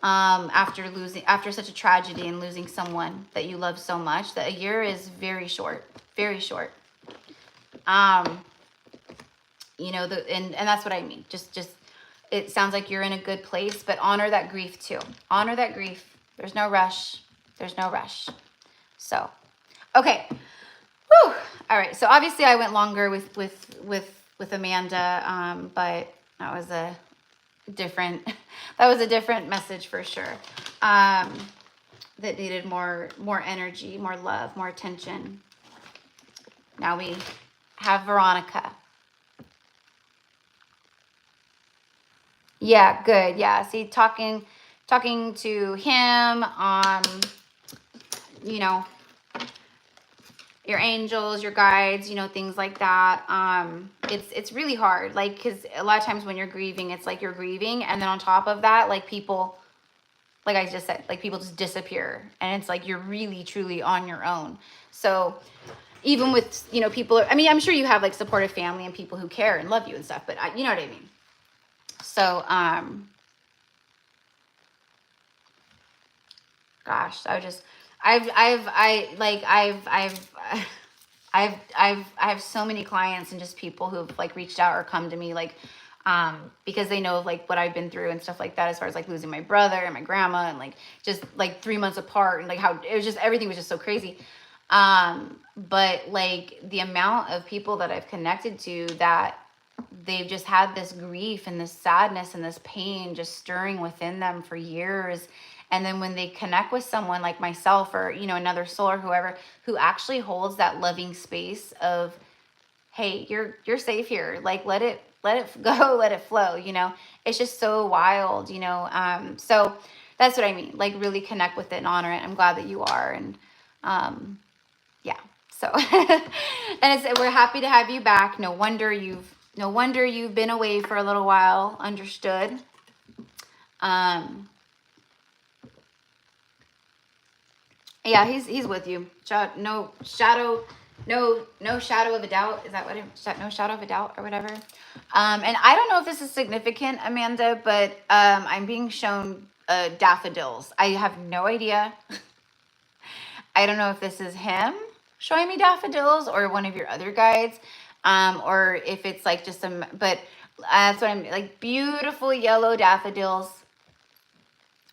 after such a tragedy and losing someone that you love so much. That a year is very short, very short. You know, and that's what I mean. Just it sounds like you're in a good place, but honor that grief too. Honor that grief. There's no rush. There's no rush. So, okay. Whew. All right. So obviously I went longer with Amanda, but that was a different message for sure. That needed more energy, more love, more attention. Now we have Veronica. Yeah, good. Yeah. See, talking to him, you know, your angels, your guides, you know, things like that. It's really hard. Like, because a lot of times when you're grieving, it's like you're grieving. And then on top of that, like, people, like I just said, like, people just disappear. And it's like you're really, truly on your own. So even with, you know, people, I mean, I'm sure you have like supportive family and people who care and love you and stuff, but you know what I mean? So, gosh, I have so many clients and just people who've like reached out or come to me, like, because they know like what I've been through and stuff like that, as far as like losing my brother and my grandma, and like just like 3 months apart, and like how it was just, everything was just so crazy. But like the amount of people that I've connected to, that they've just had this grief and this sadness and this pain just stirring within them for years. And then when they connect with someone like myself, or, you know, another soul or whoever, who actually holds that loving space of, hey, you're safe here. Like, let it go, let it flow, you know, it's just so wild, you know? So that's what I mean. Like, really connect with it and honor it. I'm glad that you are. And, yeah, so, and we're happy to have you back. No wonder you've been away for a little while. Understood. Yeah, he's with you. No shadow of a doubt. Is that what no shadow of a doubt or whatever? And I don't know if this is significant, Amanda, but I'm being shown daffodils. I have no idea. I don't know if this is him showing me daffodils or one of your other guides, or if it's like just some, but that's what I'm like, beautiful yellow daffodils.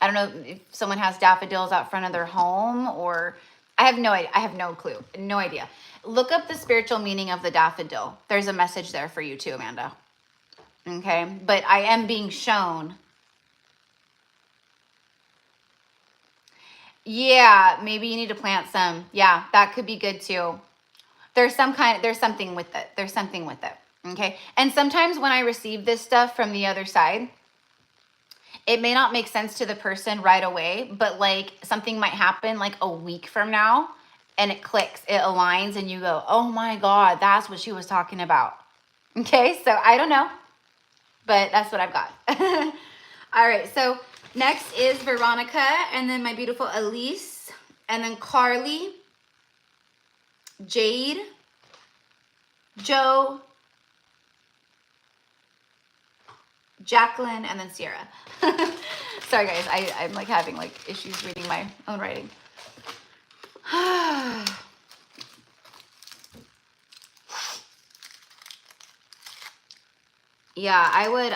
I don't know if someone has daffodils out front of their home, or I have no idea. I have no clue. No idea. Look up the spiritual meaning of the daffodil. There's a message there for you too, Amanda. Okay. But I am being shown. Yeah. Maybe you need to plant some. Yeah. That could be good too. There's something with it. There's something with it. Okay. And sometimes when I receive this stuff from the other side, it may not make sense to the person right away, but like something might happen like a week from now and it clicks, it aligns, and you go, oh my God, that's what she was talking about. Okay, so I don't know, but that's what I've got. All right, so next is Veronica, and then my beautiful Elise, and then Carly, Jade, Joe, Jacqueline, and then Sierra. Sorry guys, I'm like having like issues reading my own writing. Yeah, I would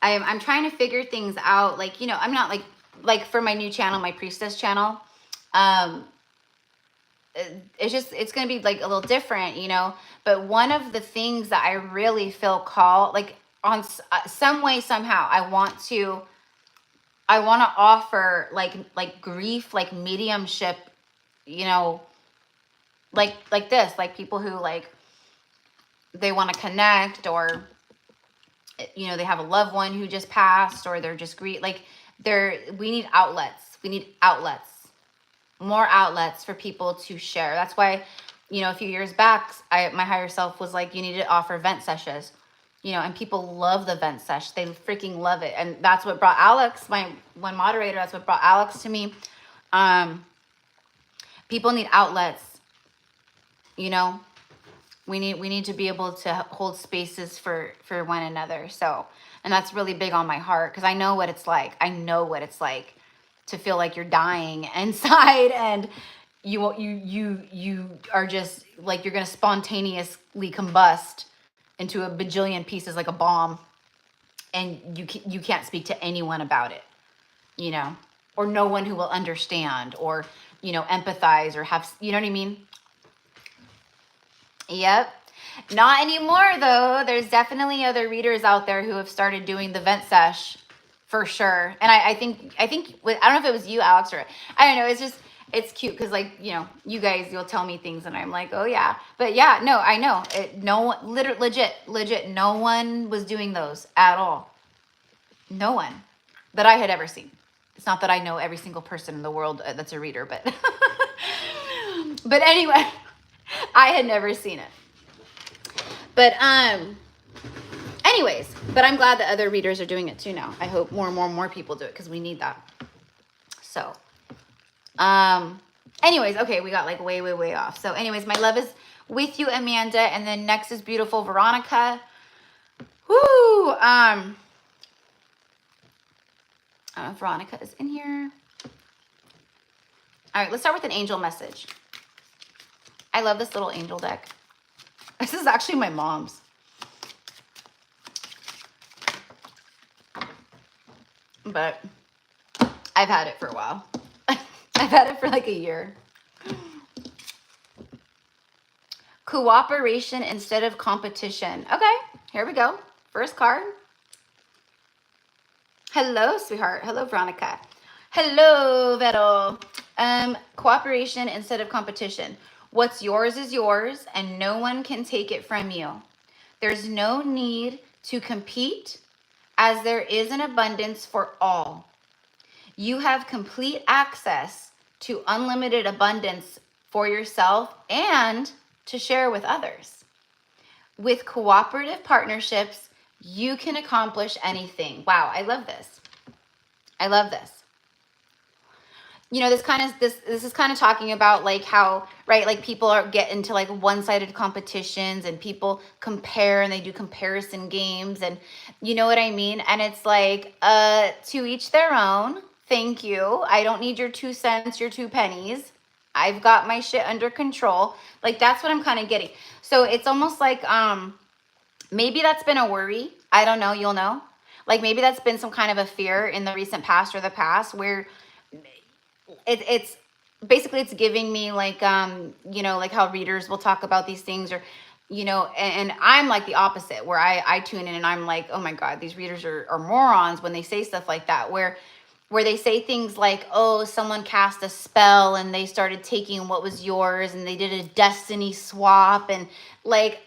I'm trying to figure things out, like, you know, I'm not like for my new channel, my priestess channel, it's going to be like a little different, you know, but one of the things that I really feel called, like on some way, somehow, I want to offer like grief, like mediumship, you know, like this, like people who like, they want to connect, or, you know, they have a loved one who just passed, or they're just we need outlets. We need outlets. More outlets for people to share. That's why, you know, a few years back, my higher self was like, you need to offer vent sessions, you know, and people love the vent sesh. They freaking love it. And that's what brought Alex, my one moderator, that's what brought Alex to me. People need outlets, you know, we need to be able to hold spaces for one another. So, and that's really big on my heart, because I know what it's like. I know what it's like to feel like you're dying inside, and you are just like, you're going to spontaneously combust into a bajillion pieces like a bomb, and you can't speak to anyone about it, you know, or no one who will understand, or, you know, empathize, or have, you know what I mean? Yep. Not anymore though. There's definitely other readers out there who have started doing the vent sesh, for sure. And I think I don't know if it was you, Alex, or I don't know. It's just, it's cute because, like, you know, you guys, you'll tell me things and I'm like, oh yeah. But yeah, no, I know. No one, legit, no one was doing those at all. No one that I had ever seen. It's not that I know every single person in the world that's a reader, but but anyway, I had never seen it. But anyways, but I'm glad that other readers are doing it too now. I hope more and more people do it, because we need that. So anyways, okay, we got like way off. So anyways, my love is with you, Amanda, and then next is beautiful Veronica. Woo! Veronica is in here. All right, let's start with an angel message. I love this little angel deck. This is actually my mom's. But I've had it for a while. I've had it for like a year. Cooperation instead of competition. Okay, here we go. First card. Hello, sweetheart. Hello, Veronica. Hello, Vero. Cooperation instead of competition. What's yours is yours, and no one can take it from you. There's no need to compete, as there is an abundance for all. You have complete access to unlimited abundance for yourself and to share with others. With cooperative partnerships, you can accomplish anything. Wow, I love this. I love this. you know, this is kind of talking about like how, right, like people get into like one-sided competitions and people compare and they do comparison games, and you know what I mean? And it's like, to each their own. Thank you. I don't need your 2 cents, your 2 pennies. I've got my shit under control. Like, that's what I'm kind of getting. So it's almost like, maybe that's been a worry. I don't know. You'll know. Like, maybe that's been some kind of a fear in the recent past or the past where it's basically, it's giving me like, you know, like how readers will talk about these things, or, you know, and I'm like the opposite, where I tune in and I'm like, oh my God, these readers are morons when they say stuff like that, where they say things like, oh, someone cast a spell and they started taking what was yours and they did a destiny swap, and like,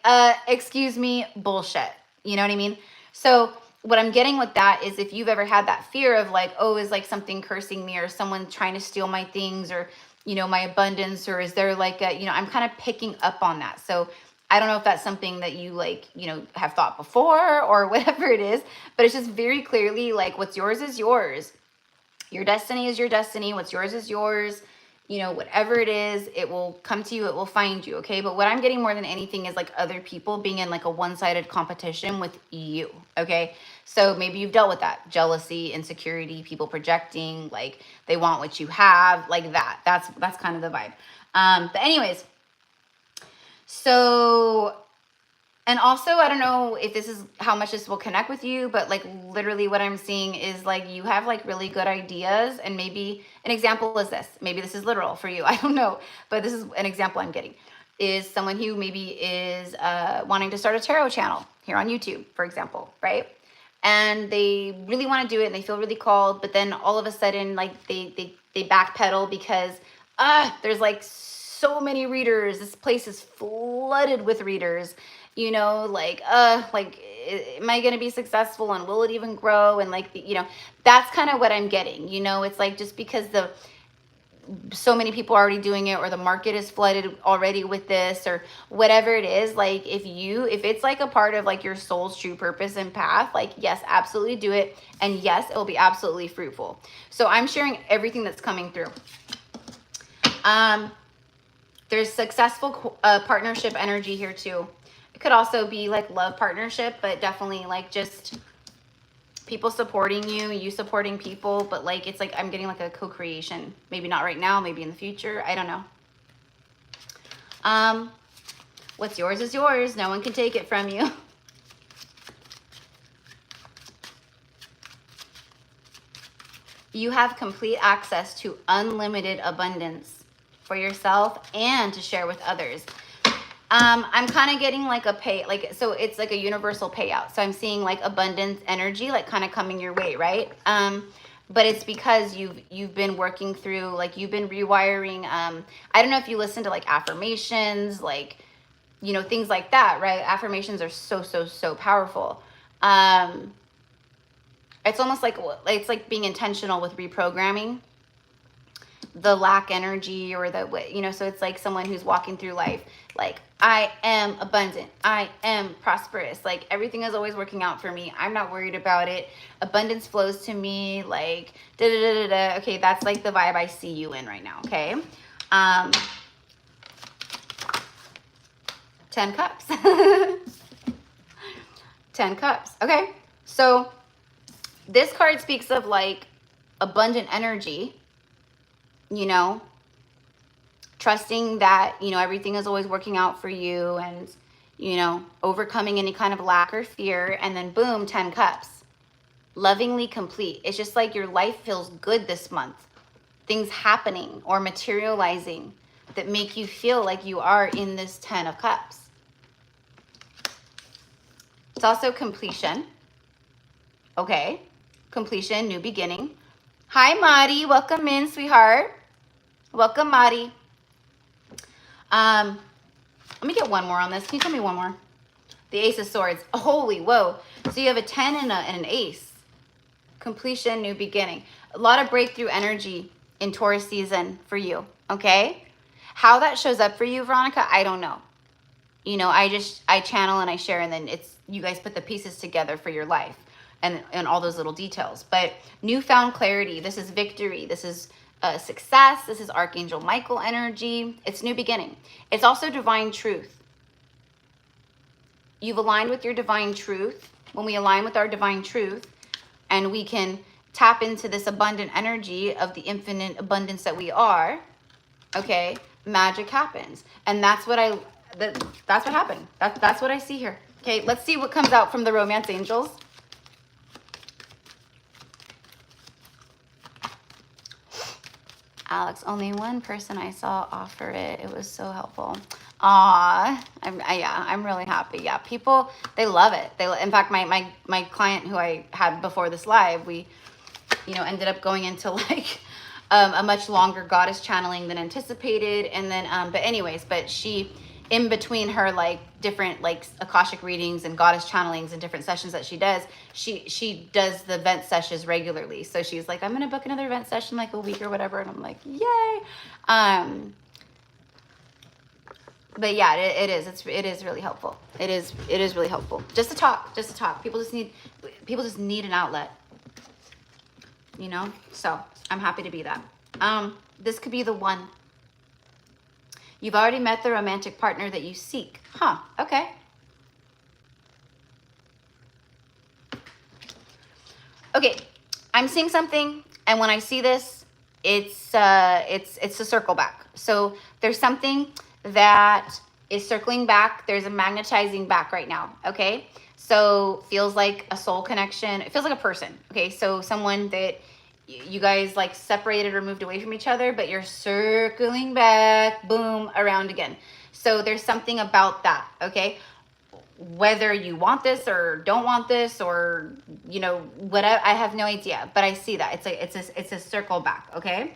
excuse me, bullshit. You know what I mean? So what I'm getting with that is, if you've ever had that fear of like, oh, is like something cursing me, or someone trying to steal my things, or, you know, my abundance, or is there like a, you know, I'm kind of picking up on that. So I don't know if that's something that you like, you know, have thought before or whatever it is, but it's just very clearly like, what's yours is yours. Your destiny is your destiny. What's yours is yours. You know, whatever it is, it will come to you. It will find you. Okay. But what I'm getting more than anything is like other people being in like a one-sided competition with you. Okay. So maybe you've dealt with that jealousy, insecurity, people projecting, like they want what you have, like that. That's kind of the vibe. But anyways, so, and also, I don't know if this is how much this will connect with you, but like literally what I'm seeing is like you have like really good ideas, and maybe an example is this. Maybe this is literal for you. I don't know, but this is an example I'm getting. Is someone who maybe is wanting to start a tarot channel here on YouTube, for example, right? And they really want to do it and they feel really called, but then all of a sudden like they backpedal because there's like so many readers. This place is flooded with readers. You know, like, am I going to be successful, and will it even grow? And like, you know, that's kind of what I'm getting. You know, it's like, just because so many people are already doing it, or the market is flooded already with this, or whatever it is, like if it's like a part of like your soul's true purpose and path, like, yes, absolutely do it. And yes, it will be absolutely fruitful. So I'm sharing everything that's coming through. There's successful partnership energy here too. It could also be like love partnership, but definitely like just people supporting you, you supporting people. But like, it's like I'm getting like a co-creation. Maybe not right now, maybe in the future. I don't know. What's yours is yours. No one can take it from you. You have complete access to unlimited abundance for yourself and to share with others. I'm kind of getting like so it's like a universal payout. So I'm seeing like abundance energy, like kind of coming your way, right? But it's because you've been working through, like you've been rewiring. I don't know if you listen to like affirmations, like, you know, things like that, right? Affirmations are so powerful. It's almost like, it's like being intentional with reprogramming the lack energy, or the, you know, so it's like someone who's walking through life like, I am abundant, I am prosperous, like everything is always working out for me, I'm not worried about it, abundance flows to me, like da da da da da. Okay, that's like the vibe I see you in right now. Okay. 10 cups. 10 cups. Okay, so this card speaks of like abundant energy, you know, trusting that, you know, everything is always working out for you, and, you know, overcoming any kind of lack or fear. And then boom, 10 cups, lovingly complete. It's just like your life feels good this month. Things happening or materializing that make you feel like you are in this 10 of cups. It's also completion. Okay. Completion, new beginning. Hi, Mari. Welcome in, sweetheart. Welcome, Mari. Let me get one more on this. Can you tell me one more? The Ace of Swords. Holy, whoa. So you have a 10 and an ace. Completion, new beginning. A lot of breakthrough energy in Taurus season for you, okay? How that shows up for you, Veronica, I don't know. You know, I channel and I share, and then you guys put the pieces together for your life and all those little details. But newfound clarity. This is victory. This is success. This is Archangel Michael energy. It's new beginning. It's also divine truth. You've aligned with your divine truth. When we align with our divine truth and we can tap into this abundant energy of the infinite abundance that we are, okay, magic happens. And that's what that's what happened. That's what I see here. Okay, let's see what comes out from the romance angels. Alex, only one person I saw offer it. It was so helpful. Aw, I'm really happy. Yeah, people, they love it. In fact, my client who I had before this live, we, you know, ended up going into like a much longer goddess channeling than anticipated. And then, but she, in between her like different like Akashic readings and goddess channelings and different sessions that she does, she does the vent sessions regularly. So she's like, I'm gonna book another vent session like a week or whatever, and I'm like, yay. But yeah, it is really helpful. It is really helpful just to talk. People just need an outlet, you know. So I'm happy to be that. This could be the one. You've already met the romantic partner that you seek. Huh, okay. Okay, I'm seeing something, and when I see this, it's a circle back. So there's something that is circling back. There's a magnetizing back right now, okay? So feels like a soul connection. It feels like a person, okay? So someone that you guys like separated or moved away from each other, but you're circling back, boom, around again. So there's something about that, okay? Whether you want this or don't want this, or, you know, whatever, I have no idea, but I see that. It's a circle back, okay?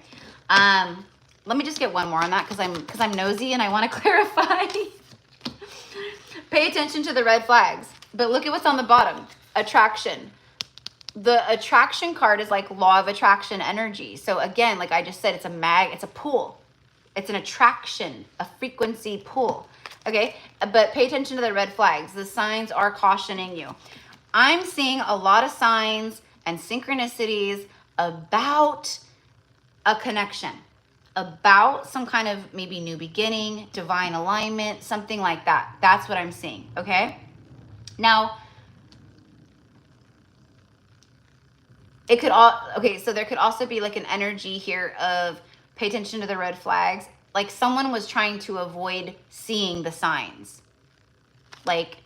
Let me just get one more on that because I'm nosy and I want to clarify. Pay attention to the red flags, but look at what's on the bottom. Attraction. The attraction card is like law of attraction energy. So again, like I just said, it's a pull. It's an attraction, a frequency pull. Okay, but pay attention to the red flags. The signs are cautioning you. I'm seeing a lot of signs and synchronicities about a connection, about some kind of maybe new beginning, divine alignment, something like that. That's what I'm seeing, okay? Now, it could so there could also be like an energy here of pay attention to the red flags. Like someone was trying to avoid seeing the signs. Like,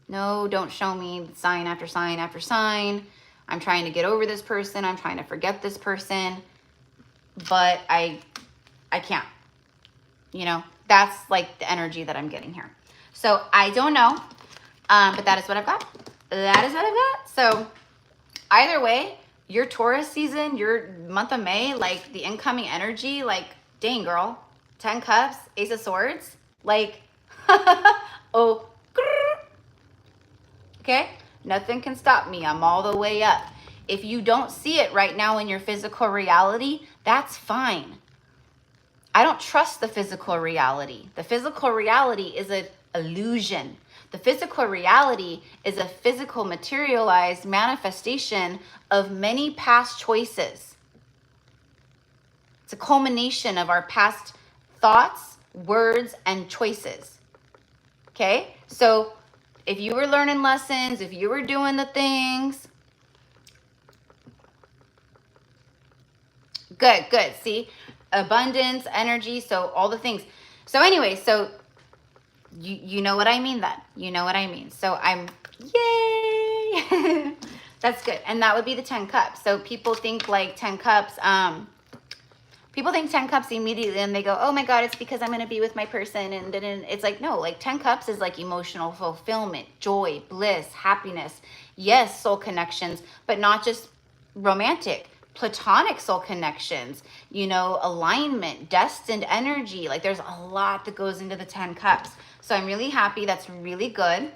no, don't show me sign after sign after sign. I'm trying to get over this person. I'm trying to forget this person, but I can't. You know, that's like the energy that I'm getting here. So I don't know, but that is what I've got. That is what I've got. So either way, your Taurus season, your month of May, like the incoming energy, like, dang girl, 10 cups, Ace of Swords, like, oh, okay? Nothing can stop me. I'm all the way up. If you don't see it right now in your physical reality, that's fine. I don't trust the physical reality. The physical reality is an illusion. The physical reality is a physical materialized manifestation of many past choices. It's a culmination of our past thoughts, words, and choices. Okay? So if you were learning lessons, if you were doing the things, good. See? Abundance, energy, so all the things. So anyway, so you know what I mean then. You know what I mean. So I'm, yay! That's good. And that would be the 10 cups. So people think like 10 cups, people think 10 cups immediately and they go, oh my God, it's because I'm going to be with my person. And then it's like, no, like 10 cups is like emotional fulfillment, joy, bliss, happiness. Yes, soul connections, but not just romantic. Platonic soul connections, you know, alignment, destined energy. Like there's a lot that goes into the 10 cups. So I'm really happy. That's really good.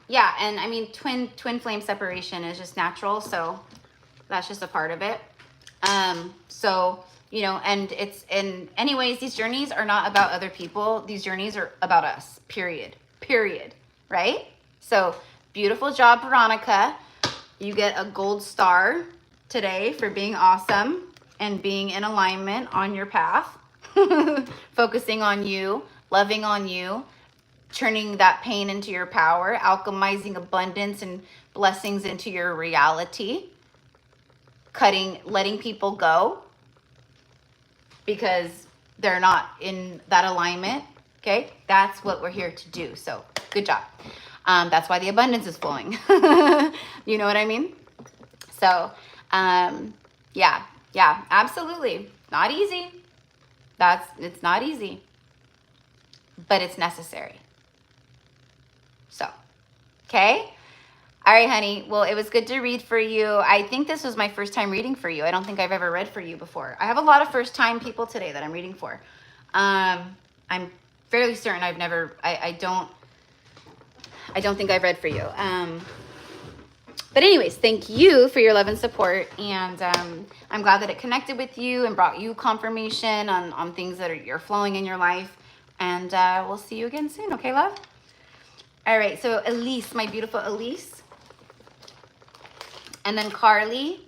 Yeah, and I mean, twin flame separation is just natural. So that's just a part of it. So, you know, and anyways, these journeys are not about other people. These journeys are about us, period. Right? So Beautiful job, Veronica. You get a gold star today for being awesome and being in alignment on your path. Focusing on you, loving on you, turning that pain into your power, alchemizing abundance and blessings into your reality, letting people go because they're not in that alignment. Okay, that's what we're here to do. So good job. That's why the abundance is flowing. You know what I mean? So yeah, absolutely. Not easy. It's not easy, but it's necessary. So, okay. All right, honey. Well, it was good to read for you. I think this was my first time reading for you. I don't think I've ever read for you before. I have a lot of first time people today that I'm reading for. I'm fairly certain I've never, I don't think I've read for you. But anyways, thank you for your love and support. And I'm glad that it connected with you and brought you confirmation on things that you're flowing in your life. And we'll see you again soon. Okay, love? All right. So Elise, my beautiful Elise. And then Carly.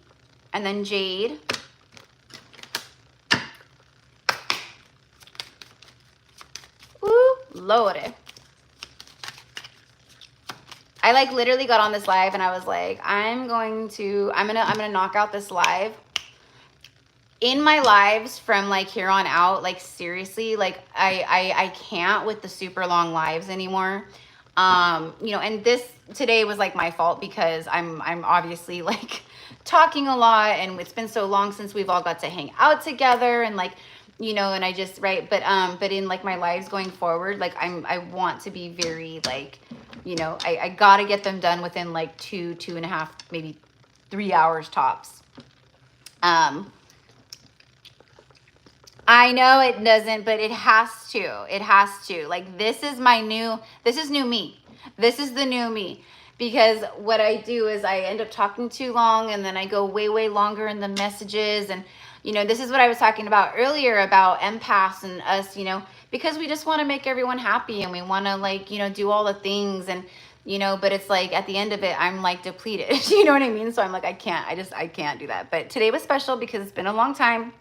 And then Jade. Ooh, Lord. I like literally got on this live and I was like, I'm gonna knock out this live. In my lives from like here on out, like seriously, like I can't with the super long lives anymore. You know, and this today was like my fault because I'm obviously like talking a lot and it's been so long since we've all got to hang out together and like, you know, and I just, right. But in like my lives going forward, like I want to be very like, you know, I got to get them done within like 2.5, maybe 3 hours tops. I know it doesn't, but it has to. It has to. Like this is new me. This is the new me. Because what I do is I end up talking too long and then I go way, way longer in the messages. And, you know, this is what I was talking about earlier about empaths and us, you know, because we just want to make everyone happy and we want to like, you know, do all the things and, you know, but it's like at the end of it, I'm like depleted. You know what I mean? So I'm like, I can't do that. But today was special because it's been a long time.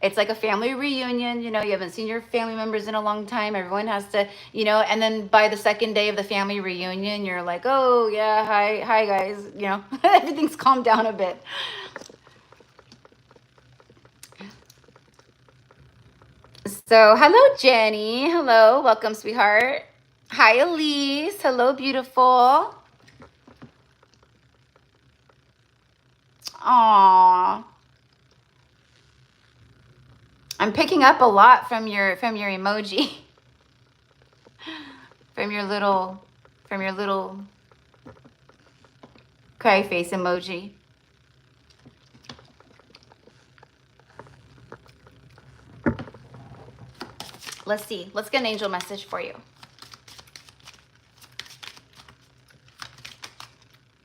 It's like a family reunion, you know, you haven't seen your family members in a long time. Everyone has to, you know, and then by the second day of the family reunion, you're like, oh yeah, hi guys, you know, everything's calmed down a bit. So hello, Jenny. Hello, welcome, sweetheart. Hi, Elise. Hello, beautiful. Aww. I'm picking up a lot from your emoji. from your little cry face emoji. Let's see. Let's get an angel message for you.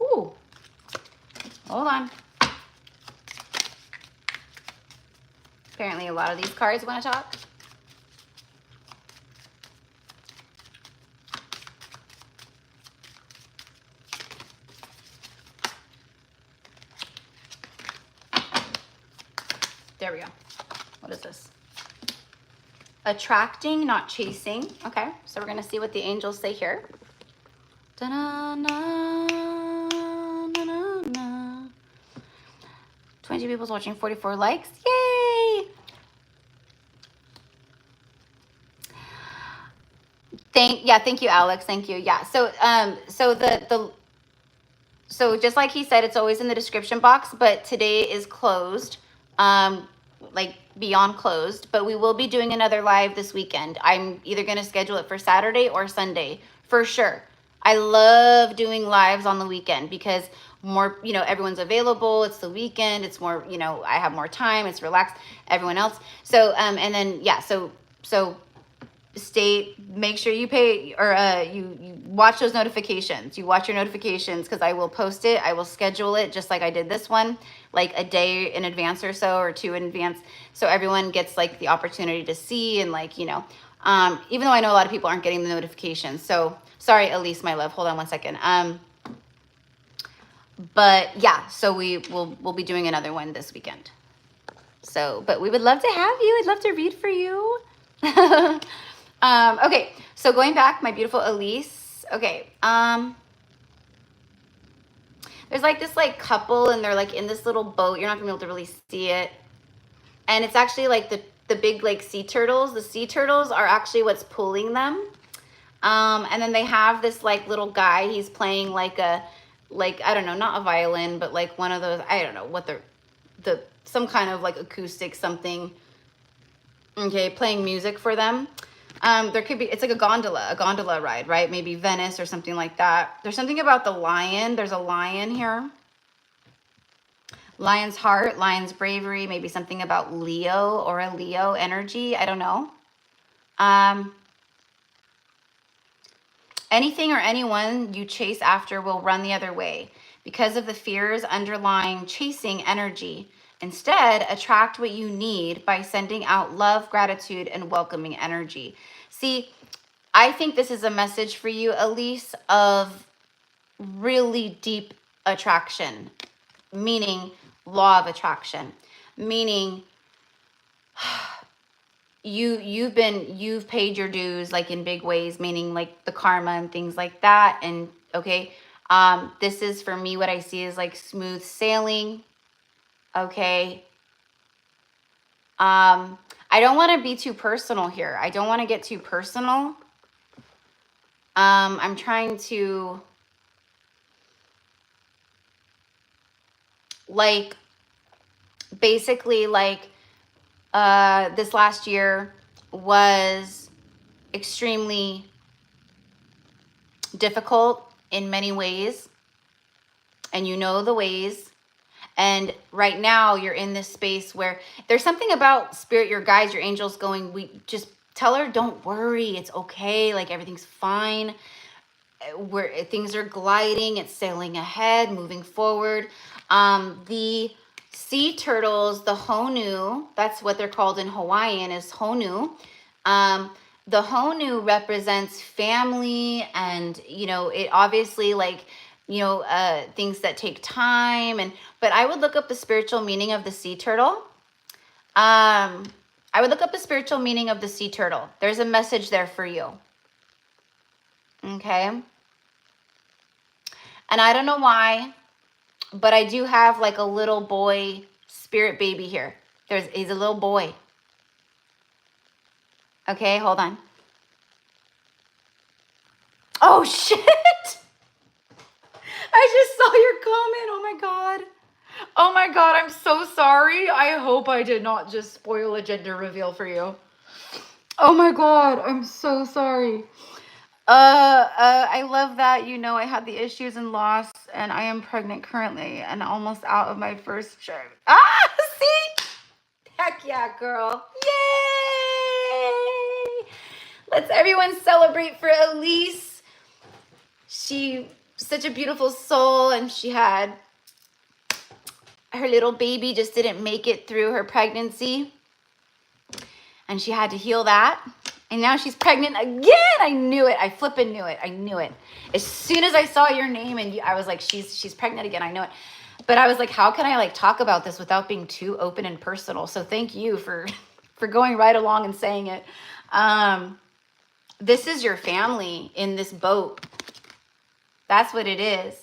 Ooh. Hold on. Apparently a lot of these cards want to talk. There we go. What is this? Attracting, not chasing. Okay, so we're going to see what the angels say here. Da-na-na-na-na-na. 20 people's watching, 44 likes. Yay! Thank you, Alex. Thank you. Yeah. So so just like he said, it's always in the description box, but today is closed. Like beyond closed, but we will be doing another live this weekend. I'm either going to schedule it for Saturday or Sunday for sure. I love doing lives on the weekend because more, you know, everyone's available. It's the weekend. It's more, you know, I have more time. It's relaxed. Everyone else. So, and then, yeah, so make sure you pay or you watch those notifications. You watch your notifications because I will post it. I will schedule it just like I did this one, like a day in advance or so, or 2 in advance. So everyone gets like the opportunity to see and like, you know, even though I know a lot of people aren't getting the notifications. So Sorry, Elise, my love. Hold on one second. But yeah, so we'll be doing another one this weekend. So, but we would love to have you. I'd love to read for you. Okay, so going back, my beautiful Elise. Okay, there's like this like couple, and they're like in this little boat. You're not gonna be able to really see it, and it's actually like the big like sea turtles. The sea turtles are actually what's pulling them. And then they have this like little guy. He's playing like a, like, I don't know, not a violin, but like one of those, I don't know what some kind of like acoustic something. Okay, playing music for them. There could be, it's like a gondola ride, right? Maybe Venice or something like that. There's something about the lion. There's a lion here. Lion's heart, lion's bravery, maybe something about Leo or a Leo energy. I don't know. Anything or anyone you chase after will run the other way because of the fears underlying chasing energy. Instead, attract what you need by sending out love, gratitude, and welcoming energy. See, I think this is a message for you, Elise, of really deep attraction, meaning law of attraction, meaning you've paid your dues like in big ways, meaning like the karma and things like that. And okay, this is for me, what I see is like smooth sailing. Okay. I don't want to be too personal here. I don't want to get too personal. I'm trying to like basically like this last year was extremely difficult in many ways, and you know the ways. And right now you're in this space where there's something about spirit, your guides, your angels going, we just tell her, don't worry, it's okay, like everything's fine, where things are gliding, it's sailing ahead, moving forward. The sea turtles, the honu, that's what they're called in Hawaiian, is honu. The honu represents family, and you know, it obviously like, you know, things that take time. And but I would look up the spiritual meaning of the sea turtle. I would look up the spiritual meaning of the sea turtle. There's a message there for you. Okay. And I don't know why, but I do have like a little boy spirit baby here. He's a little boy. Okay, hold on. Oh shit! I just saw your comment. Oh my god. Oh my god, I'm so sorry. I hope I did not just spoil a gender reveal for you. Oh my god, I'm so sorry. I love that. You know, I had the issues and loss, and I am pregnant currently and almost out of my first term. Ah, see? Heck yeah, girl. Yay! Let's everyone celebrate for Elise. She such a beautiful soul, and she had her little baby just didn't make it through her pregnancy, and she had to heal that, and now she's pregnant again. I knew it. I flippin' knew it. I knew it as soon as I saw your name, and I was like, she's pregnant again. I know it. But I was like, how can I like talk about this without being too open and personal? So thank you for going right along and saying it. This is your family in this boat. That's what it is.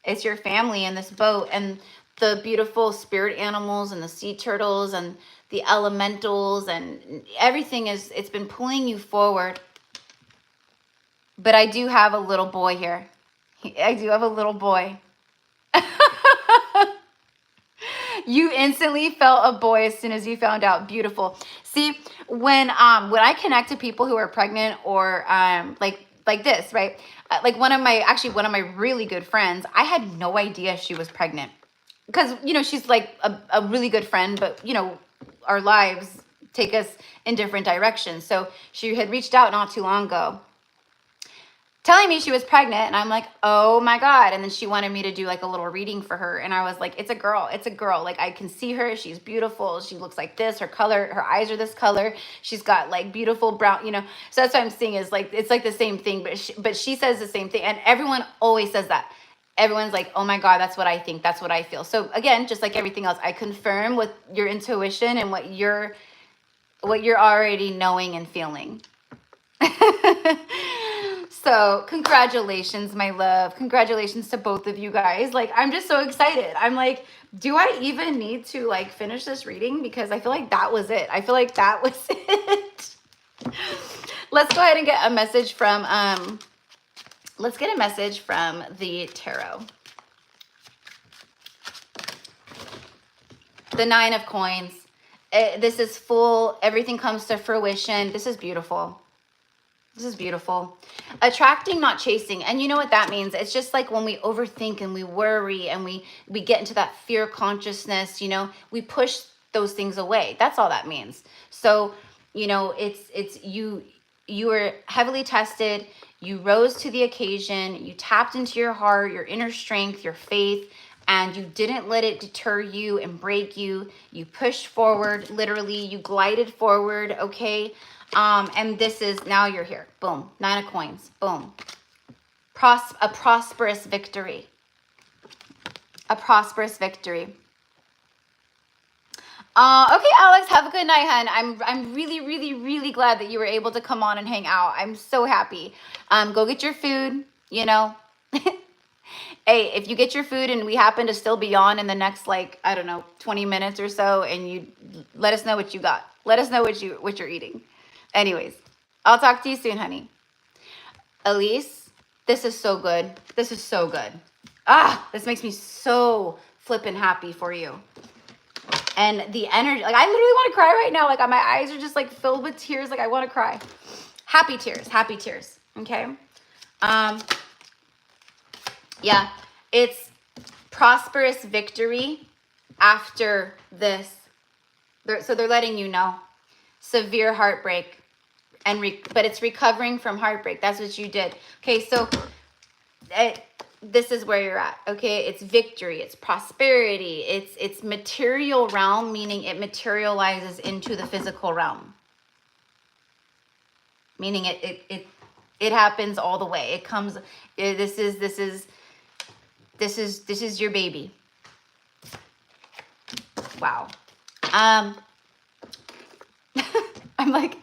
It's your family in this boat, and the beautiful spirit animals and the sea turtles and the elementals and everything it's been pulling you forward. But I do have a little boy here. I do have a little boy. You instantly felt a boy as soon as you found out. Beautiful. See, when I connect to people who are pregnant or like this, right? Like one of my really good friends, I had no idea she was pregnant, because you know, she's like a really good friend, but you know, our lives take us in different directions. So she had reached out not too long ago, telling me she was pregnant, and I'm like, oh my God. And then she wanted me to do like a little reading for her. And I was like, it's a girl. It's a girl. Like, I can see her. She's beautiful. She looks like this. Her color, her eyes are this color. She's got like beautiful brown, you know. So that's what I'm seeing is like, it's like the same thing, but she says the same thing. And everyone always says that. Everyone's like, oh my God, that's what I think. That's what I feel. So again, just like everything else, I confirm with your intuition and what you're already knowing and feeling. So congratulations, my love. Congratulations to both of you guys. Like, I'm just so excited. I'm like, do I even need to like finish this reading? Because I feel like that was it. I feel like that was it. Let's go ahead and get a message from, let's get a message from the tarot. The 9 of Coins. This is full. Everything comes to fruition. This is beautiful. This is beautiful. Attracting, not chasing. And you know what that means? It's just like when we overthink and we worry and we get into that fear consciousness, you know, we push those things away. That's all that means. So, you know, it's you were heavily tested. You rose to the occasion. You tapped into your heart, your inner strength, your faith, and you didn't let it deter you and break you. You pushed forward, literally. You glided forward, okay? And this is, now you're here. Boom. 9 of Coins. Boom. A prosperous victory. A prosperous victory. Okay, Alex, have a good night, hun. I'm really, really, really glad that you were able to come on and hang out. I'm so happy. Go get your food, you know. Hey, if you get your food and we happen to still be on in the next, like, I don't know, 20 minutes or so, and you let us know what you got. Let us know what you're eating. Anyways, I'll talk to you soon, honey. Elise, this is so good. This is so good. This makes me so flippin' happy for you. And the energy, like, I literally want to cry right now. Like, my eyes are just like filled with tears. Like, I want to cry. Happy tears, happy tears. Okay. Yeah, it's prosperous victory after this. So they're letting you know. Severe heartbreak. But it's recovering from heartbreak. That's what you did. Okay, so this is where you're at. Okay, it's victory, it's prosperity, it's material realm, meaning it materializes into the physical realm. Meaning it happens all the way. It comes. This is your baby. Wow. I'm like,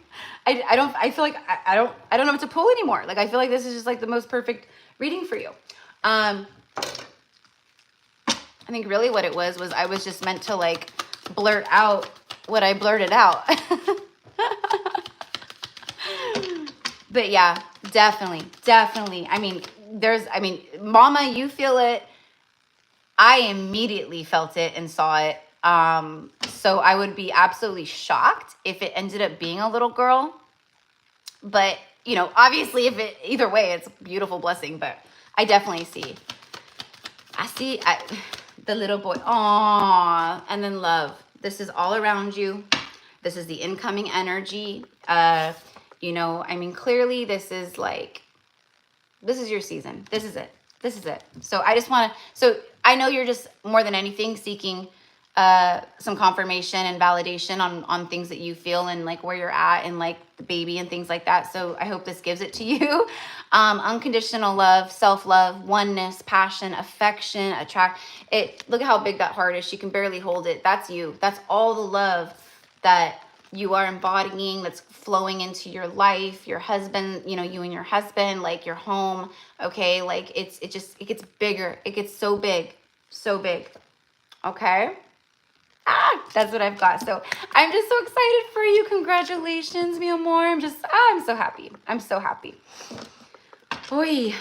I feel like I don't know what to pull anymore. Like, I feel like this is just like the most perfect reading for you. I think really what it was I was just meant to like blurt out what I blurted out. But yeah, definitely. I mean, Mama, you feel it. I immediately felt it and saw it. So I would be absolutely shocked if it ended up being a little girl. But, you know, obviously either way, it's a beautiful blessing, but I definitely see. I see the little boy. Aww. And then love. This is all around you. This is the incoming energy. You know, I mean, clearly this is your season. This is it. So I just want to, so I know you're just more than anything seeking some confirmation and validation on things that you feel and like where you're at and like the baby and things like that. So I hope this gives it to you. Unconditional love, self-love, oneness, passion, affection, look at how big that heart is. She can barely hold it. That's you. That's all the love that you are embodying, that's flowing into your life, your husband, you know, you and your husband, like your home. Okay. Like it gets bigger. It gets so big. Okay. That's what I've got. So I'm just so excited for you. Congratulations, mi amor. I'm so happy. Boy.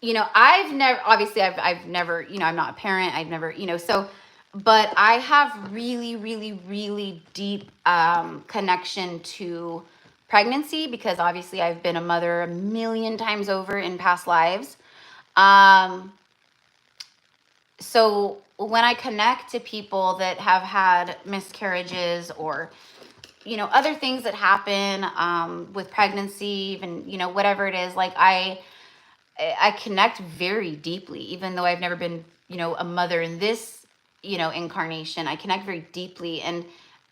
You know, I've never, you know, I'm not a parent. I've never, you know, so, but I have really, really, really deep connection to pregnancy because obviously I've been a mother a million times over in past lives. So when I connect to people that have had miscarriages or you know, other things that happen with pregnancy, even, you know, whatever it is, like I connect very deeply, even though I've never been, you know, a mother in this, you know, incarnation. I connect very deeply, and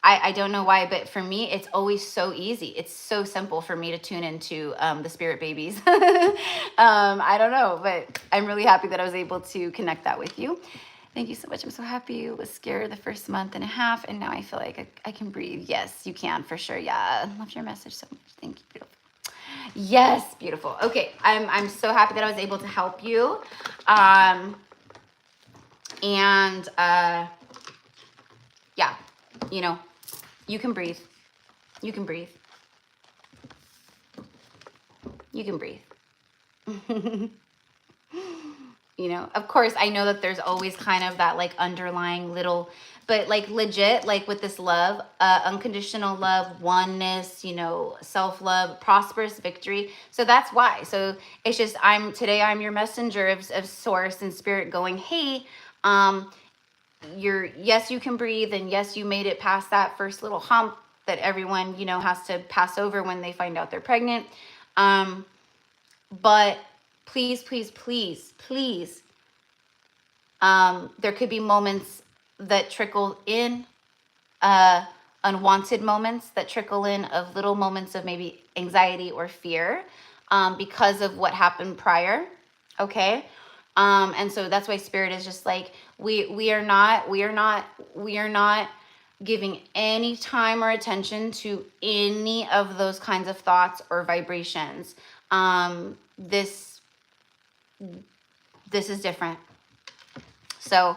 I don't know why, but for me, it's always so easy. It's so simple for me to tune into the spirit babies. I don't know, but I'm really happy that I was able to connect that with you. Thank you so much. I'm so happy. I was scared the first month and a half, and now I feel like I can breathe. Yes, you can, for sure. Yeah, I love your message so much. Thank you. Beautiful. Yes, beautiful. Okay, I'm so happy that I was able to help you. And yeah, you know, you can breathe. You can breathe. You can breathe. You know, of course, I know that there's always kind of that like underlying little, but like legit, like with this love, unconditional love, oneness, you know, self-love, prosperous victory. So that's why. So it's just, today I'm your messenger of source and spirit going, hey, yes, you can breathe. And yes, you made it past that first little hump that everyone, you know, has to pass over when they find out they're pregnant. But please, please, please, please, there could be moments that trickle in, unwanted moments that trickle in, of little moments of maybe anxiety or fear, because of what happened prior. Okay. And so that's why spirit is just like, we are not giving any time or attention to any of those kinds of thoughts or vibrations. This is different. So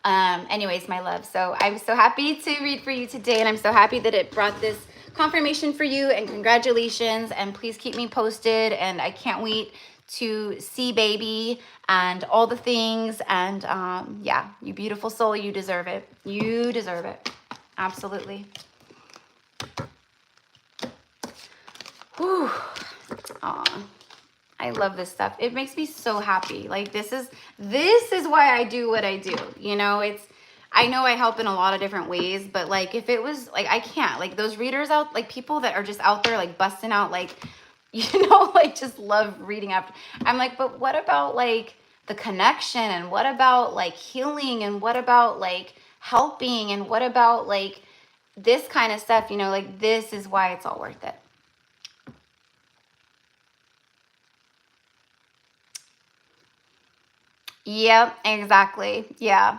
anyways, my love, so I'm so happy to read for you today, and I'm so happy that it brought this confirmation for you, and congratulations, and please keep me posted, and I can't wait to see baby and all the things. And yeah, you beautiful soul, you deserve it. You deserve it. Absolutely. Whew. Aw. I love this stuff. It makes me so happy. Like this is why I do what I do. You know, I know I help in a lot of different ways, but like if it was like, I can't, like those readers out, like people that are just out there like busting out, like, you know, like just love reading after. I'm like, but what about like the connection, and what about like healing, and what about like helping, and what about like this kind of stuff, you know, like this is why it's all worth it. Yep, exactly. Yeah.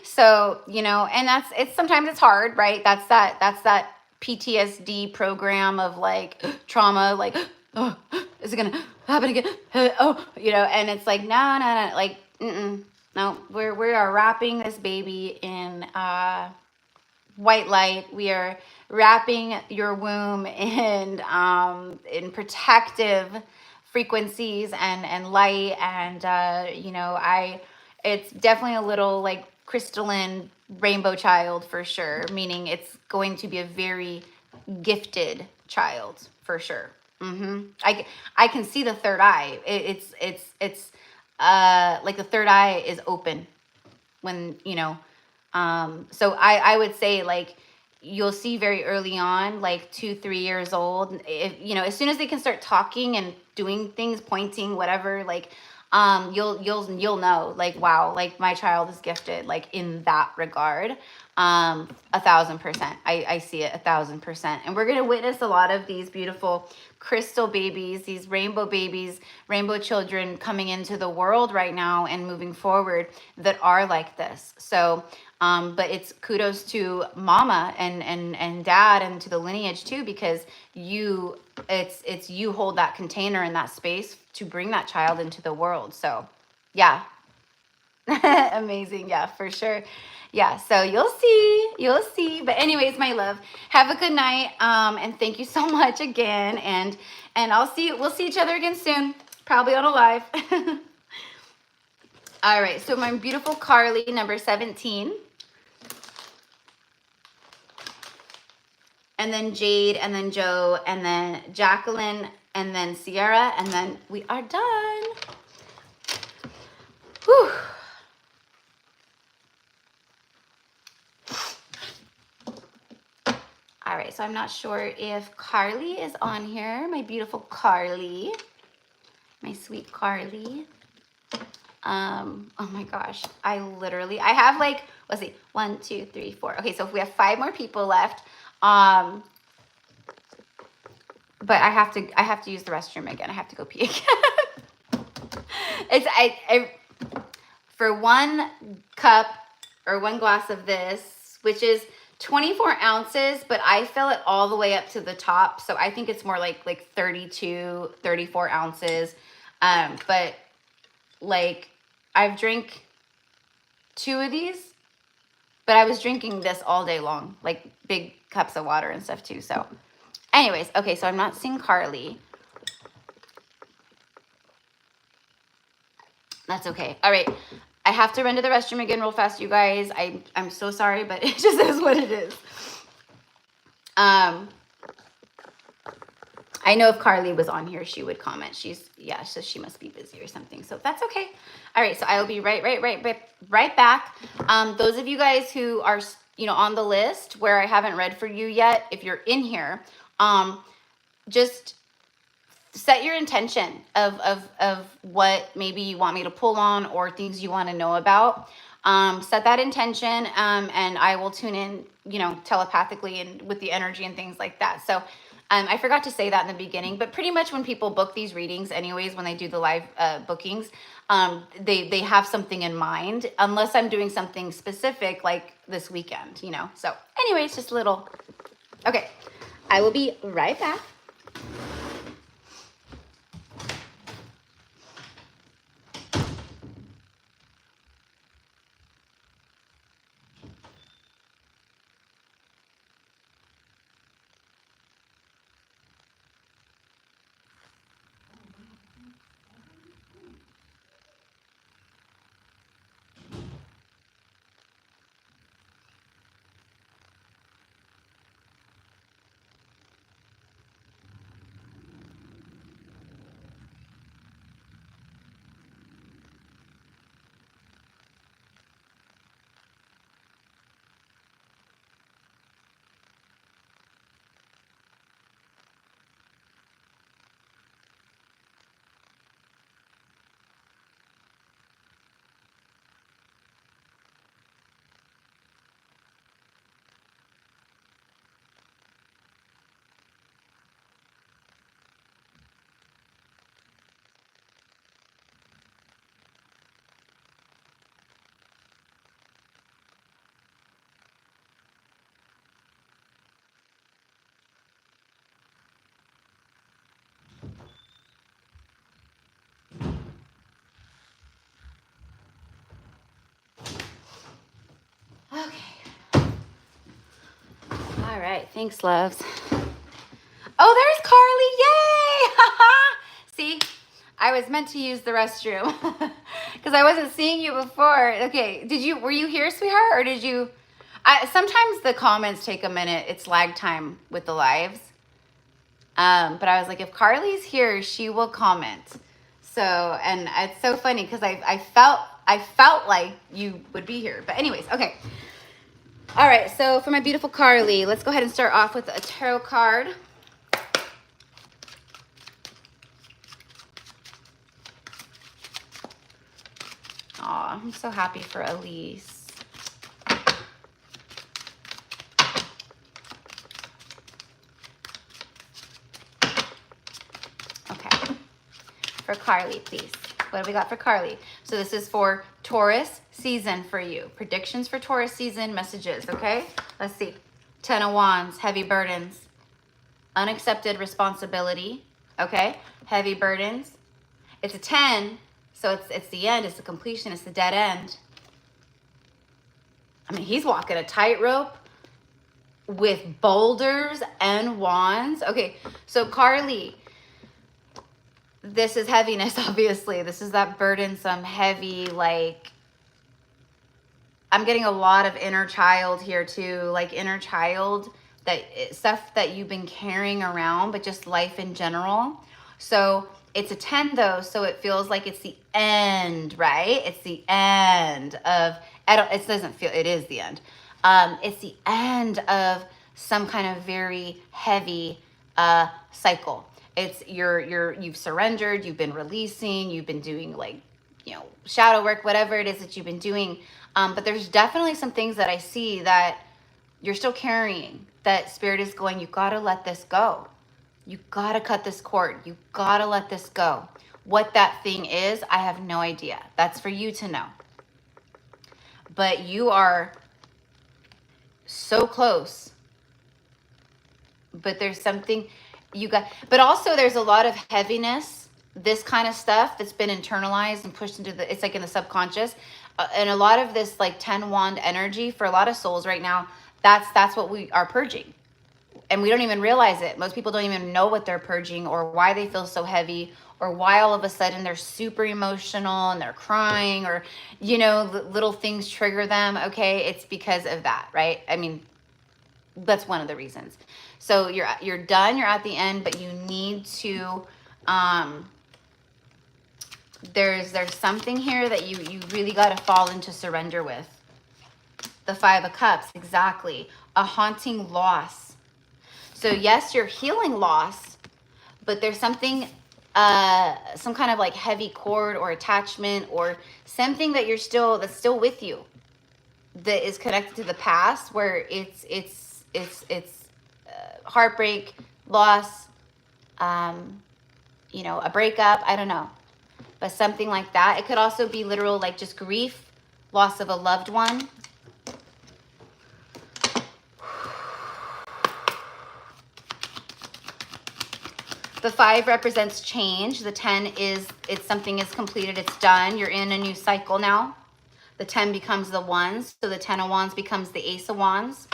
So, you know, and sometimes it's hard, right? That's that PTSD program of like trauma, like, oh, is it gonna happen again? Oh, you know, and it's like, no, like, no, we are wrapping this baby in white light. We are wrapping your womb in protective frequencies and light, and you know, it's definitely a little like crystalline rainbow child for sure, meaning it's going to be a very gifted child for sure. I can see the third eye. It's like the third eye is open when, you know, so I would say like you'll see very early on, like 2-3 years old, if, you know, as soon as they can start talking and doing things, pointing, whatever, like you'll know, like, wow, like my child is gifted, like in that regard. 1,000%. I see it 1,000%. And we're gonna witness a lot of these beautiful crystal babies, these rainbow babies, rainbow children coming into the world right now and moving forward that are like this. So but it's kudos to mama and dad, and to the lineage too, because it's you hold that container in that space to bring that child into the world. So yeah. Amazing. Yeah, for sure. Yeah, so you'll see. But anyways, my love, have a good night, and thank you so much again, and we'll see each other again soon, probably on a live. All right, so my beautiful Carly, number 17, and then Jade, and then Joe, and then Jacqueline, and then Sierra, and then we are done. Whew. All All right, so I'm not sure if Carly is on here. My beautiful Carly. My sweet Carly. Oh my gosh. I have like, let's see, 1, 2, 3, 4. Okay, so if we have 5 more people left. But I have to use the restroom again. I have to go pee again. For 1 cup or 1 glass of this, which is 24 ounces, but I fill it all the way up to the top. So I think it's more like 32, 34 ounces. But like I've drank 2 of these, but I was drinking this all day long, like big cups of water and stuff too. So anyways, okay, so I'm not seeing Carly. That's okay. All right. I have to run to the restroom again real fast, you guys. I'm so sorry, but it just is what it is. I know if Carly was on here, she would comment. So she must be busy or something. So that's okay. All right, so I will be right back. Those of you guys who are, on the list where I haven't read for you yet, if you're in here, just set your intention of what maybe you want me to pull on or things you want to know about. Set that intention, and I will tune in, telepathically and with the energy and things like that. So I forgot to say that in the beginning, but pretty much when people book these readings anyways, when they do the live bookings, they have something in mind, unless I'm doing something specific like this weekend, So anyways, just a little. Okay, I will be right back. Okay. All right. Thanks, loves. Oh, there's Carly. Yay! See, I was meant to use the restroom because I wasn't seeing you before. Okay. Were you here, sweetheart? Or did you? Sometimes the comments take a minute. It's lag time with the lives. But I was like, if Carly's here, she will comment. So, and it's so funny because I felt like you would be here. But anyways, okay. All right, so for my beautiful Carly, let's go ahead and start off with a tarot card. Aw, I'm so happy for Elise. Okay, for Carly, please. What have we got for Carly? So this is for Taurus season for you. Predictions for Taurus season, messages, okay? Let's see. 10 of Wands, heavy burdens. Unaccepted responsibility, okay? Heavy burdens. It's a 10, so it's the end, it's the completion, it's the dead end. I mean, he's walking a tightrope with boulders and wands. Okay, so Carly, this is heaviness, obviously. This is that burdensome, heavy, like, I'm getting a lot of inner child here too, like inner child, stuff that you've been carrying around, but just life in general. So it's a 10 though, so it feels like it's the end, right? It's the end of, it doesn't feel, it is the end. It's the end of some kind of very heavy cycle. It's you've surrendered, you've been releasing, you've been doing like, you know, shadow work, whatever it is that you've been doing. But there's definitely some things that I see that you're still carrying, that spirit is going, you gotta let this go. You gotta cut this cord. You gotta let this go. What that thing is, I have no idea. That's for you to know. But you are so close. But there's something you got, but also there's a lot of heaviness, this kind of stuff that's been internalized and pushed into the, it's like in the subconscious. And a lot of this like 10 wand energy for a lot of souls right now, that's what we are purging. And we don't even realize it. Most people don't even know what they're purging or why they feel so heavy or why all of a sudden they're super emotional and they're crying or, you know, little things trigger them. Okay. It's because of that, right? I mean, that's one of the reasons. So you're done, you're at the end, but you need to, there's something here that you really got to fall into surrender with. The 5 of Cups, exactly. A haunting loss. So yes, you're healing loss, but there's something, some kind of like heavy cord or attachment or something that that's still with you, that is connected to the past, where it's heartbreak, loss, you know, a breakup, I don't know, but something like that. It could also be literal, like just grief, loss of a loved one. The 5 represents change. The 10 is, something is completed, it's done. You're in a new cycle now. The 10 becomes the Wands. So the 10 of Wands becomes the Ace of Wands.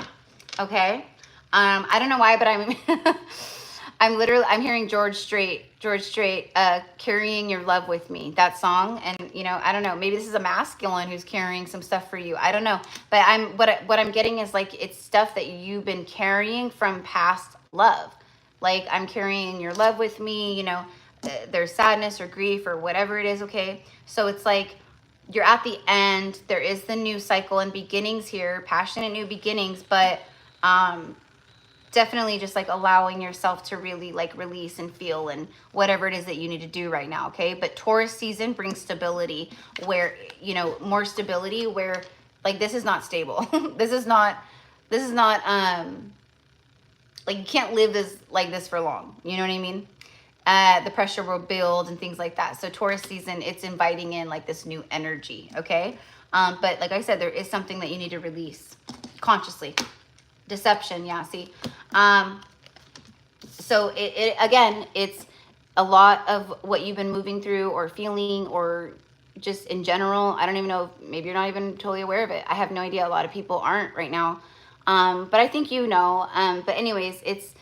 Okay. I don't know why, but I'm hearing George Strait, Carrying Your Love With Me, that song. And, you know, I don't know, maybe this is a masculine who's carrying some stuff for you. I don't know. But what I'm getting is like, it's stuff that you've been carrying from past love. Like, I'm carrying your love with me, you know, there's sadness or grief or whatever it is, okay? So it's like, you're at the end, there is the new cycle and beginnings here, passionate new beginnings, but definitely just like allowing yourself to really like release and feel and whatever it is that you need to do right now, okay? But Taurus season brings stability, where, you know, more stability, where like this is not stable. This is not like, you can't live like this for long. You know what I mean? The pressure will build and things like that. So Taurus season, it's inviting in like this new energy. Okay. But like I said, there is something that you need to release consciously. Deception. Yeah. See? So it again, it's a lot of what you've been moving through or feeling or just in general. I don't even know. Maybe you're not even totally aware of it. I have no idea. A lot of people aren't right now. But I think you know, but anyways, it's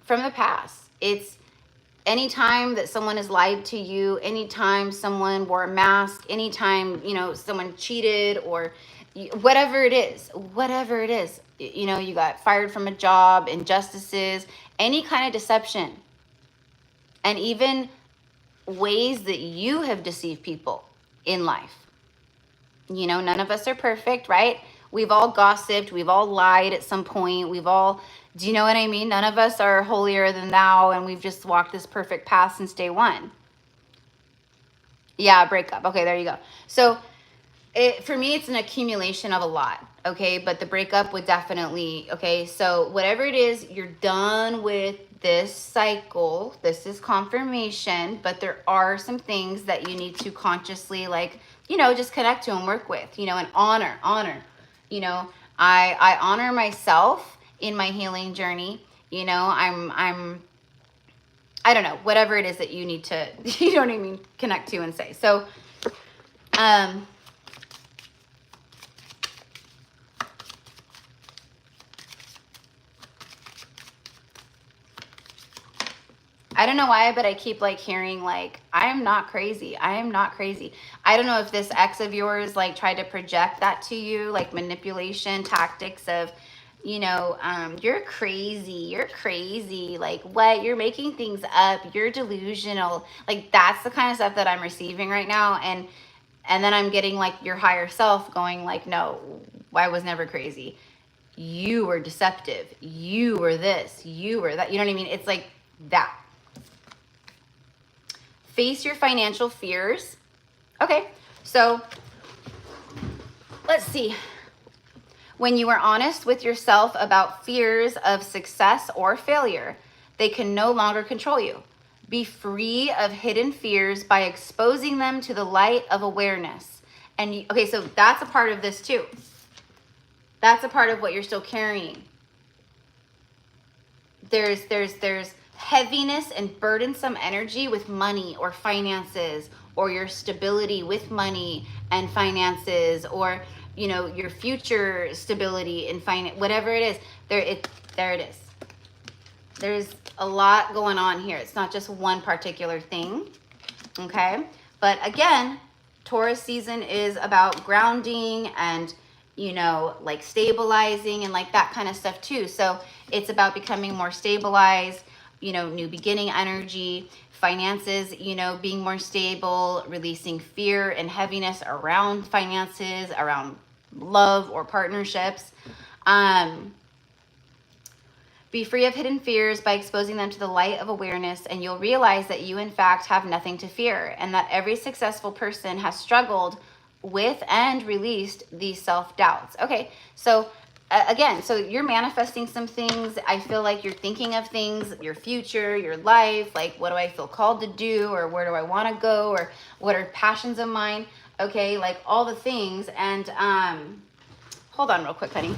from the past. It's anytime that someone has lied to you, anytime someone wore a mask, anytime, you know, someone cheated or whatever it is, you know, you got fired from a job, injustices, any kind of deception, and even ways that you have deceived people in life. You know, none of us are perfect, right? We've all gossiped. We've all lied at some point. We've all, do you know what I mean? None of us are holier than thou, and we've just walked this perfect path since day one. Yeah, breakup. Okay, there you go. So for me, it's an accumulation of a lot. Okay, but the breakup would definitely, okay, so whatever it is, you're done with this cycle. This is confirmation, but there are some things that you need to consciously, like, you know, just connect to and work with, you know, and honor. You know, I honor myself in my healing journey. You know, I don't know, whatever it is that you need to, you know what I mean, connect to and say. So, I don't know why, but I keep like hearing like, I am not crazy. I am not crazy. I don't know if this ex of yours like tried to project that to you, like manipulation tactics of, you know, you're crazy. Like, what? You're making things up. You're delusional. Like, that's the kind of stuff that I'm receiving right now. And then I'm getting like your higher self going like, no, I was never crazy. You were deceptive. You were this. You were that. You know what I mean? It's like that. Face your financial fears. Okay, so let's see. When you are honest with yourself about fears of success or failure, they can no longer control you. Be free of hidden fears by exposing them to the light of awareness. And okay, so that's a part of this too. That's a part of what you're still carrying. There's heaviness and burdensome energy with money or finances, or your stability with money and finances, or you know, your future stability in finance, whatever it is. There it is. There's a lot going on here. It's not just one particular thing. Okay, but again, Taurus season is about grounding and, you know, like stabilizing and like that kind of stuff too. So it's about becoming more stabilized, you know, new beginning energy, finances, you know, being more stable, releasing fear and heaviness around finances, around love or partnerships. Be free of hidden fears by exposing them to the light of awareness, and you'll realize that you in fact have nothing to fear, and that every successful person has struggled with and released these self-doubts. Okay, so again, so you're manifesting some things. I feel like you're thinking of things, your future, your life, like what do I feel called to do, or where do I want to go, or what are passions of mine? Okay, like all the things. And hold on real quick, honey.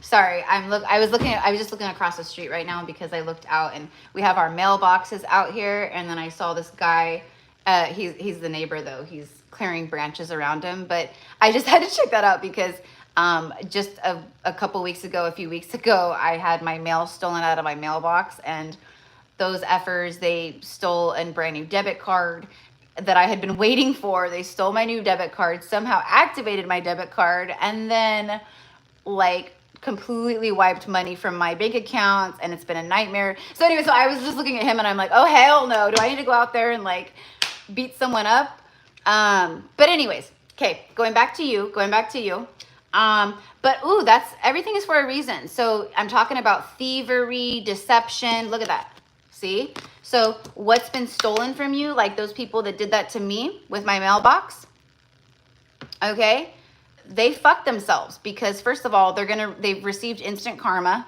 Sorry, I was just looking across the street right now because I looked out and we have our mailboxes out here, and then I saw this guy. He's the neighbor though. He's clearing branches around him, but I just had to check that out because just a few weeks ago, I had my mail stolen out of my mailbox, and those effers, they stole a brand new debit card that I had been waiting for. They stole my new debit card, somehow activated my debit card, and then like completely wiped money from my bank accounts, and it's been a nightmare. So anyway, so I was just looking at him and I'm like, oh hell no, do I need to go out there and like beat someone up? But anyways, okay, going back to you. But ooh, that's, everything is for a reason. So I'm talking about thievery, deception. Look at that. See? So what's been stolen from you, like those people that did that to me with my mailbox, okay? They fucked themselves because first of all, they've received instant karma,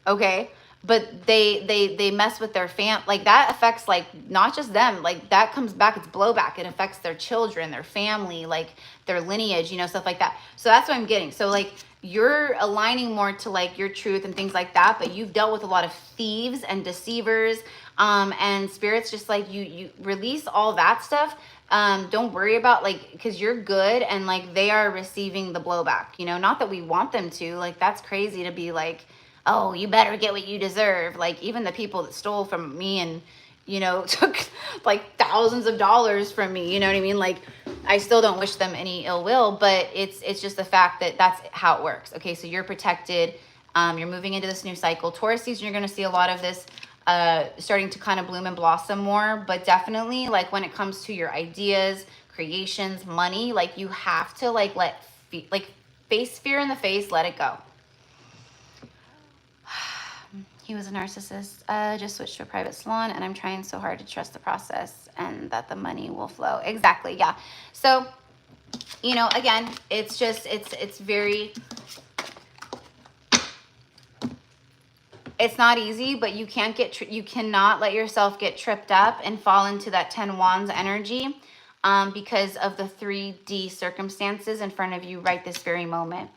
okay? But they mess with their like that affects like not just them, like that comes back, it's blowback. It affects their children, their family, like their lineage, you know, stuff like that. So that's what I'm getting. So like you're aligning more to like your truth and things like that, but you've dealt with a lot of thieves and deceivers, and spirits just like you release all that stuff. Don't worry about like, because you're good and like they are receiving the blowback, you know, not that we want them to, like that's crazy to be like, oh, you better get what you deserve. Like even the people that stole from me and, you know, took like thousands of dollars from me, you know what I mean? Like I still don't wish them any ill will, but it's just the fact that that's how it works. Okay, so you're protected. You're moving into this new cycle. Taurus season, you're going to see a lot of this starting to kind of bloom and blossom more, but definitely like when it comes to your ideas, creations, money, like you have to like face fear in the face, let it go. He was a narcissist, just switched to a private salon, and I'm trying so hard to trust the process and that the money will flow. Exactly, yeah. So, you know, again, it's just, it's very, it's not easy, but you can't you cannot let yourself get tripped up and fall into that 10 wands energy because of the 3D circumstances in front of you right this very moment.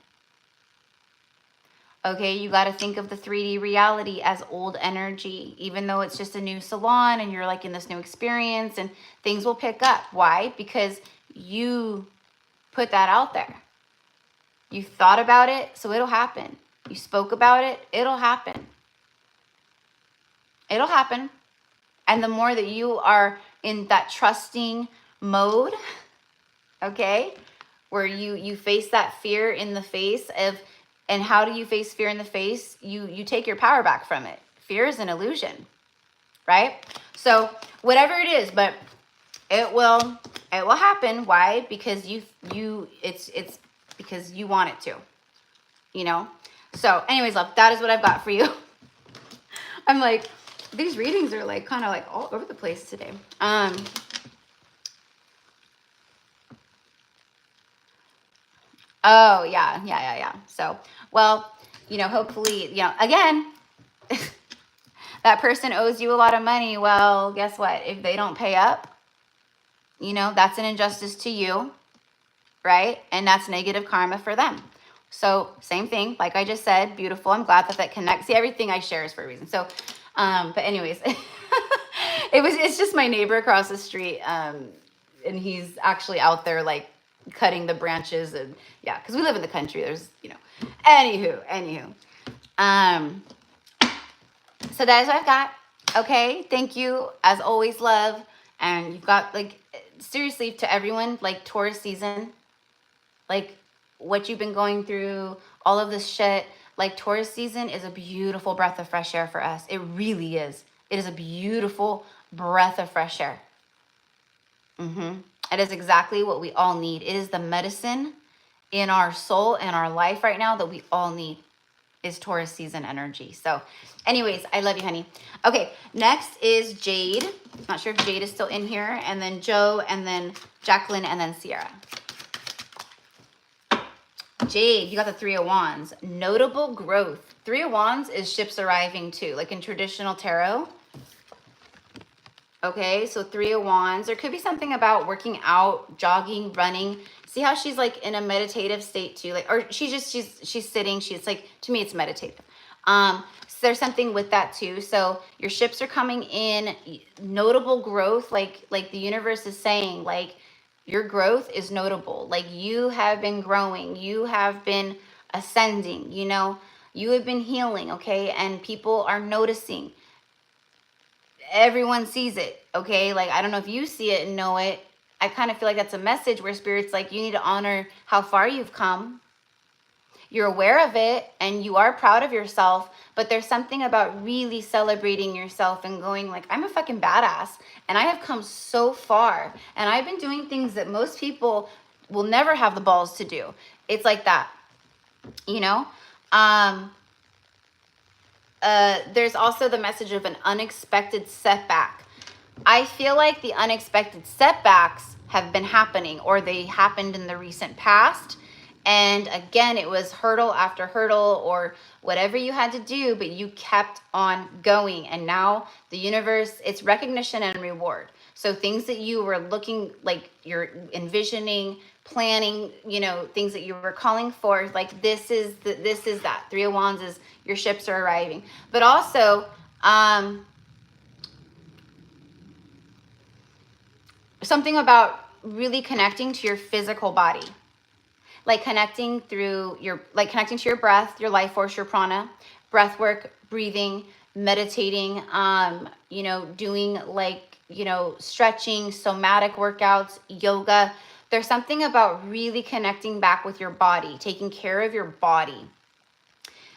Okay, you got to think of the 3D reality as old energy, even though it's just a new salon and you're like in this new experience and things will pick up. Why? Because you put that out there. You thought about it, so it'll happen. You spoke about it, it'll happen. It'll happen. And the more that you are in that trusting mode, okay, where you face that fear in the face of, and how do you face fear in the face? You take your power back from it. Fear is an illusion, right? So whatever it is, but It will happen. Why? Because it's because you want it to, you know? So anyways, love, that is what I've got for you. I'm like, these readings are like kind of like all over the place today. Oh yeah. So, well, you know, hopefully, you know, again, that person owes you a lot of money. Well, guess what? If they don't pay up, you know, that's an injustice to you, right? And that's negative karma for them. So same thing, like I just said, beautiful. I'm glad that connects. See, everything I share is for a reason. So, but anyways, it's just my neighbor across the street. And he's actually out there like cutting the branches and yeah, because we live in the country. There's, you know, anywho. So that is what I've got. Okay, thank you as always, love. And you've got like, seriously, to everyone, like Taurus season, like what you've been going through, all of this shit, like Taurus season is a beautiful breath of fresh air for us. It really is. It is a beautiful breath of fresh air. It is exactly what we all need. It is the medicine in our soul and our life right now that we all need, is Taurus season energy. So anyways, I love you, honey. Okay, next is Jade. Not sure if Jade is still in here. And then Joe, and then Jacqueline, and then Sierra. Jade, you got the Three of Wands. Notable growth. Three of Wands is ships arriving too, like in traditional tarot. Okay, so Three of Wands. There could be something about working out, jogging, running. See how she's like in a meditative state too, like, or she's sitting. She's like, to me, it's meditative. So there's something with that too. So your ships are coming in. Notable growth, like the universe is saying, like your growth is notable. Like you have been growing. You have been ascending. You know, you have been healing. Okay, and people are noticing. Everyone sees it, okay? Like, I don't know if you see it and know it. I kind of feel like that's a message where Spirit's like, you need to honor how far you've come. You're aware of it and you are proud of yourself, but there's something about really celebrating yourself and going like, I'm a fucking badass and I have come so far and I've been doing things that most people will never have the balls to do. It's like that, you know? There's also the message of an unexpected setback. I feel like the unexpected setbacks have been happening, or they happened in the recent past. And again, it was hurdle after hurdle or whatever you had to do, but you kept on going. And now the universe, it's recognition and reward. So things that you were looking, like you're envisioning, planning, you know, things that you were calling for, like this is that. Three of Wands is your ships are arriving. But also, something about really connecting to your physical body. Like connecting through your, like connecting to your breath, your life force, your prana, breath work, breathing, meditating, you know, doing like, you know, stretching, somatic workouts, yoga. There's something about really connecting back with your body, taking care of your body.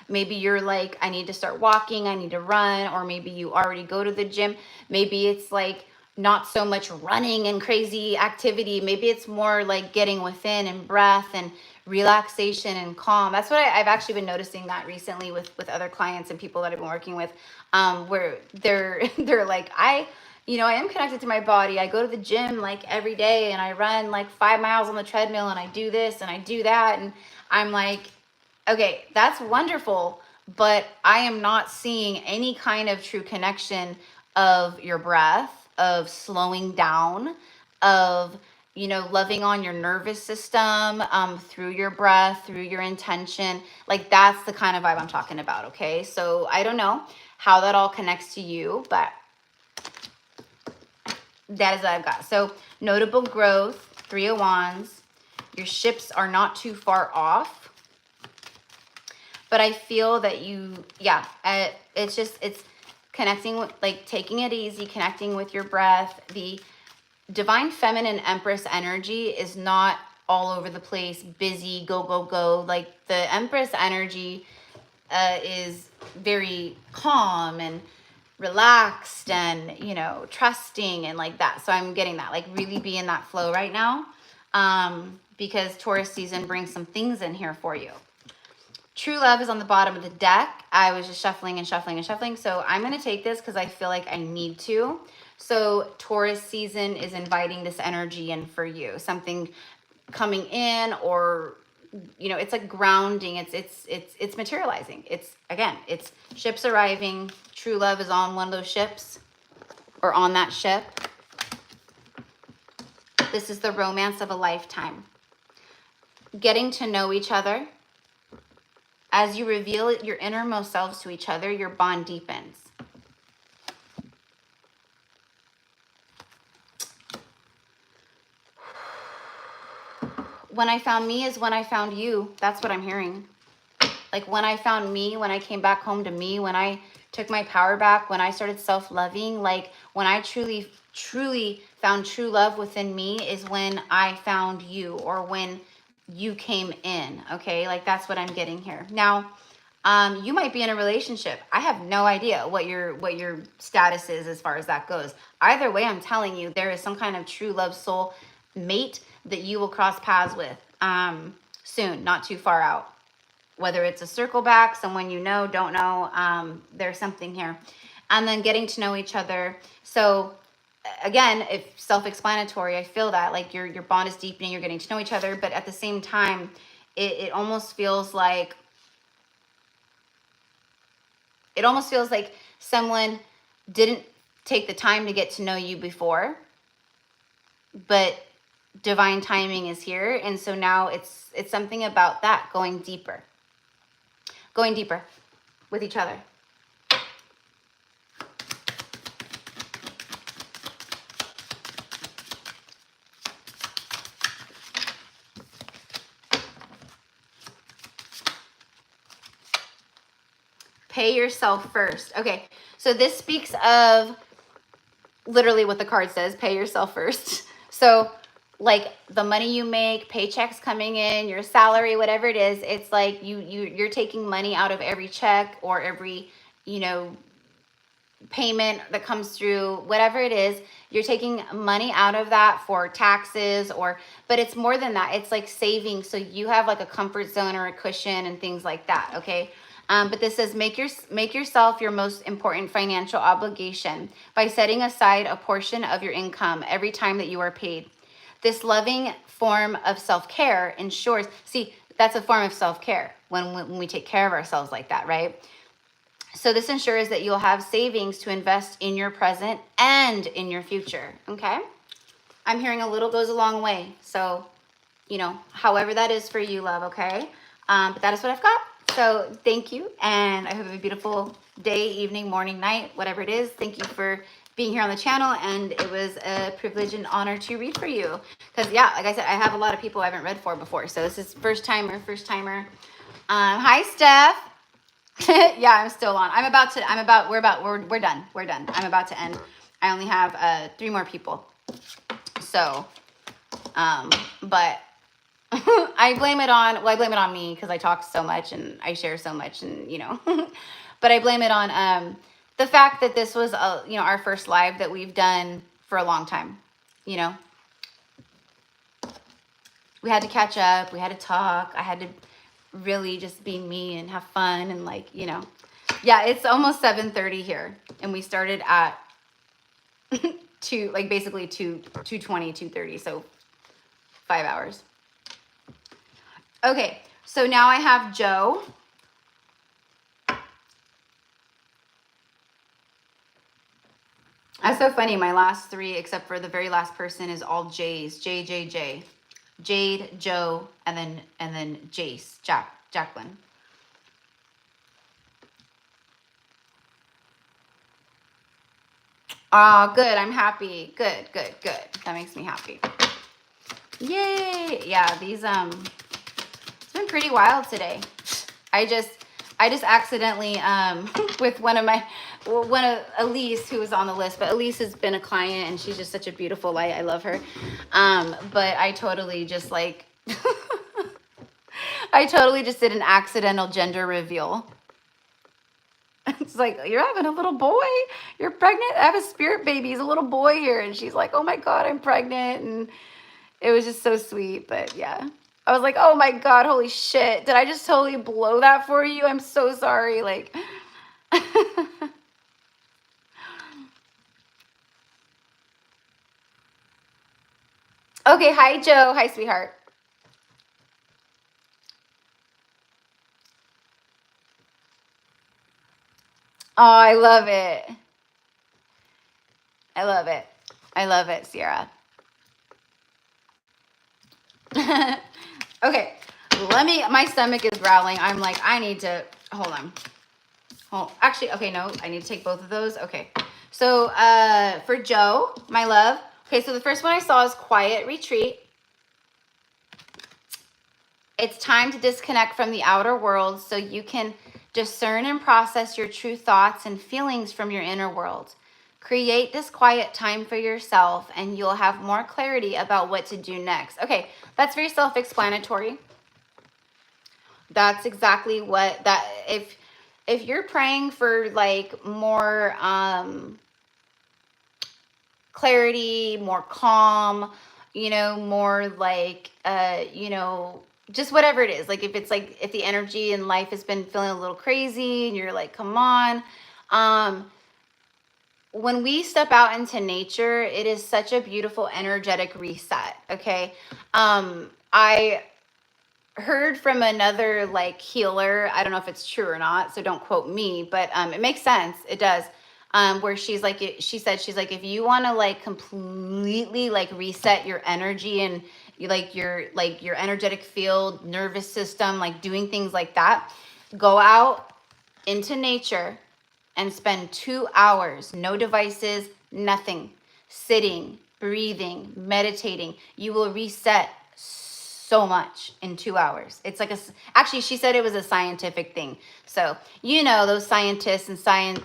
Maybe you're like, I need to start walking, I need to run, or maybe you already go to the gym. Maybe it's like not so much running and crazy activity. Maybe it's more like getting within and breath and relaxation and calm. That's what I've actually been noticing that recently with other clients and people that I've been working with, where they're like, you know, I am connected to my body. I go to the gym like every day and I run like 5 miles on the treadmill and I do this and I do that. And I'm like, okay, that's wonderful, but I am not seeing any kind of true connection of your breath, of slowing down, of, you know, loving on your nervous system through your breath, through your intention. Like that's the kind of vibe I'm talking about, okay? So I don't know how that all connects to you, but that is what I've got. So notable growth, Three of Wands. Your ships are not too far off. But I feel that you, yeah, it's just, it's connecting with, like taking it easy, connecting with your breath. The divine feminine empress energy is not all over the place, busy, go, go, go. Like the empress energy is very calm and relaxed and, you know, trusting and like that. So I'm getting that, like really be in that flow right now, because Taurus season brings some things in here for you. True love is on the bottom of the deck. I was just shuffling and shuffling and shuffling. So I'm going to take this because I feel like I need to. So Taurus season is inviting this energy in for you. Something coming in, or, you know, it's like grounding. It's materializing. It's, again, it's ships arriving. True love is on one of those ships, or on that ship. This is the romance of a lifetime. Getting to know each other. As you reveal your innermost selves to each other, your bond deepens. When I found me is when I found you. That's what I'm hearing. Like when I found me, when I came back home to me, when I took my power back, when I started self-loving, like when I truly found true love within me is when I found you, or when you came in, okay? Like that's what I'm getting here. Now, you might be in a relationship. I have no idea what your status is as far as that goes. Either way, I'm telling you, there is some kind of true love soul mate that you will cross paths with soon, not too far out. Whether it's a circle back, someone you know, don't know, there's something here. And then getting to know each other. So again, if self-explanatory, I feel that like your bond is deepening, you're getting to know each other, but at the same time, it almost feels like someone didn't take the time to get to know you before, but divine timing is here. And so now it's something about that, going deeper with each other. Pay yourself first. Okay, so this speaks of literally what the card says, pay yourself first. So like the money you make, paychecks coming in, your salary, whatever it is, it's like you're taking money out of every check or every, you know, payment that comes through, whatever it is, you're taking money out of that for taxes, or, but it's more than that. It's like saving. So you have like a comfort zone or a cushion and things like that. Okay. But this says make yourself your most important financial obligation by setting aside a portion of your income every time that you are paid. This loving form of self-care ensures, see, that's a form of self-care when we take care of ourselves like that, right? So this ensures that you'll have savings to invest in your present and in your future, okay? I'm hearing a little goes a long way. So, you know, however that is for you, love, okay? But that is what I've got. So thank you, and I hope you have a beautiful day, evening, morning, night, whatever it is. Thank you for being here on the channel, and it was a privilege and honor to read for you. Because yeah, like I said, I have a lot of people I haven't read for before, so this is first timer. Hi, Steph. Yeah, I'm still on. We're done. I'm about to end. I only have 3 more people. So, but I blame it on me because I talk so much and I share so much, and you know, but I blame it on the fact that this was you know, our first live that we've done for a long time. You know, we had to catch up, we had to talk, I had to really just be me and have fun, and like, you know, yeah, it's almost 7:30 here, and we started at basically 2:20, 2:30, so 5 hours. Okay, so now I have Joe. That's so funny. My last 3, except for the very last person, is all J's. J, J, J. Jade, Joe, and then Jace, Jacqueline. Oh, good. I'm happy. Good. That makes me happy. Yay. Yeah, these it's been pretty wild today. I just accidentally with one of Elise, who was on the list, but Elise has been a client and she's just such a beautiful light. I love her. But I totally just like I totally just did an accidental gender reveal. It's like, you're having a little boy? You're pregnant? I have a spirit baby. He's a little boy here. And she's like, oh my God, I'm pregnant. And it was just so sweet. But yeah, I was like, oh my God, holy shit. Did I just totally blow that for you? I'm so sorry. Like, okay. Hi, Joe. Hi, sweetheart. Oh, I love it. I love it. I love it, Sierra. Okay, my stomach is growling. I'm like, I need to, hold on. Actually, okay, no, I need to take both of those. Okay, so for Joe, my love. Okay, so the first one I saw is quiet retreat. It's time to disconnect from the outer world so you can discern and process your true thoughts and feelings from your inner world. Create this quiet time for yourself and you'll have more clarity about what to do next. Okay, that's very self-explanatory. That's exactly what that, if you're praying for like more clarity, more calm, you know, more like you know, just whatever it is. Like if it's like if the energy in life has been feeling a little crazy and you're like, come on. When we step out into nature, it is such a beautiful energetic reset. Okay. I heard from another like healer, I don't know if it's true or not, so don't quote me, but it makes sense. It does. Where she's like, she said, she's like, if you want to like completely like reset your energy and you like your energetic field, nervous system, like doing things like that, go out into nature and spend 2 hours, no devices, nothing, sitting, breathing, meditating. You will reset so much in 2 hours. It's like actually, she said it was a scientific thing. So, you know, those scientists and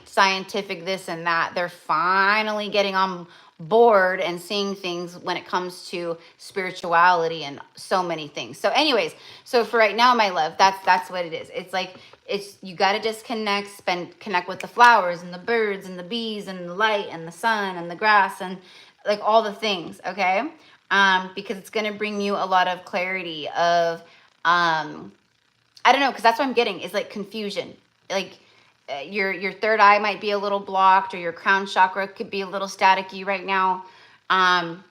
scientific this and that, they're finally getting on board and seeing things when it comes to spirituality and so many things. So anyways, so for right now, my love, that's what it is. It's like, you got to disconnect, connect with the flowers and the birds and the bees and the light and the sun and the grass and like all the things. Okay. Because it's going to bring you a lot of clarity of, I don't know, because that's what I'm getting is like confusion. Like your third eye might be a little blocked or your crown chakra could be a little staticky right now. And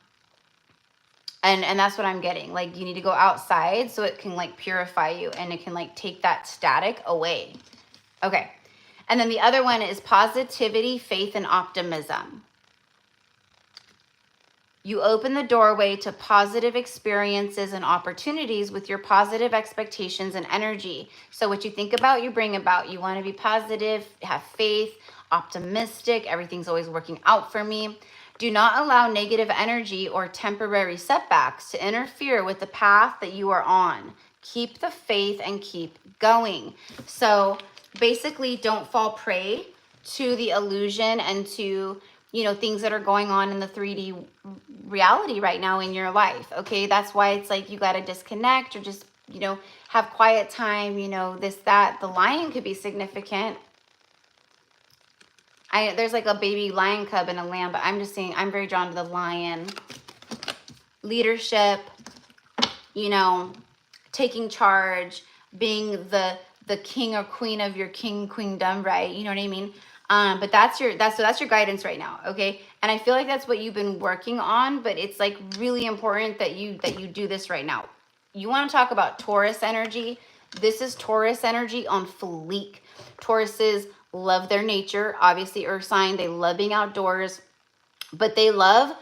that's what I'm getting. Like you need to go outside so it can like purify you and it can like take that static away. Okay. And then the other one is positivity, faith, and optimism. You open the doorway to positive experiences and opportunities with your positive expectations and energy. So what you think about, you bring about. You want to be positive, have faith, optimistic. Everything's always working out for me. Do not allow negative energy or temporary setbacks to interfere with the path that you are on. Keep the faith and keep going. So basically, don't fall prey to the illusion and to, you know, things that are going on in the 3D reality right now in your life. Okay, that's why it's like you got to disconnect or just, you know, have quiet time, you know, this, that. The lion could be significant. There's like a baby lion cub and a lamb, but I'm just saying I'm very drawn to the lion. Leadership, you know, taking charge, being the king or queen of your queendom, right? You know what I mean? But that's your guidance right now, okay? And I feel like that's what you've been working on, but it's like really important that you do this right now. You want to talk about Taurus energy? This is Taurus energy on fleek. Tauruses love their nature, obviously earth sign. They love being outdoors, but they love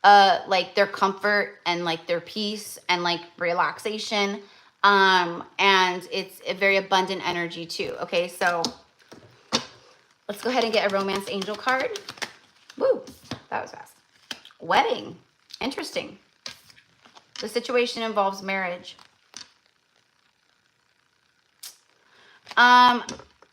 like their comfort and like their peace and like relaxation. And it's a very abundant energy too. Okay, so let's go ahead and get a romance angel card. Woo, that was fast. Wedding, interesting. The situation involves marriage.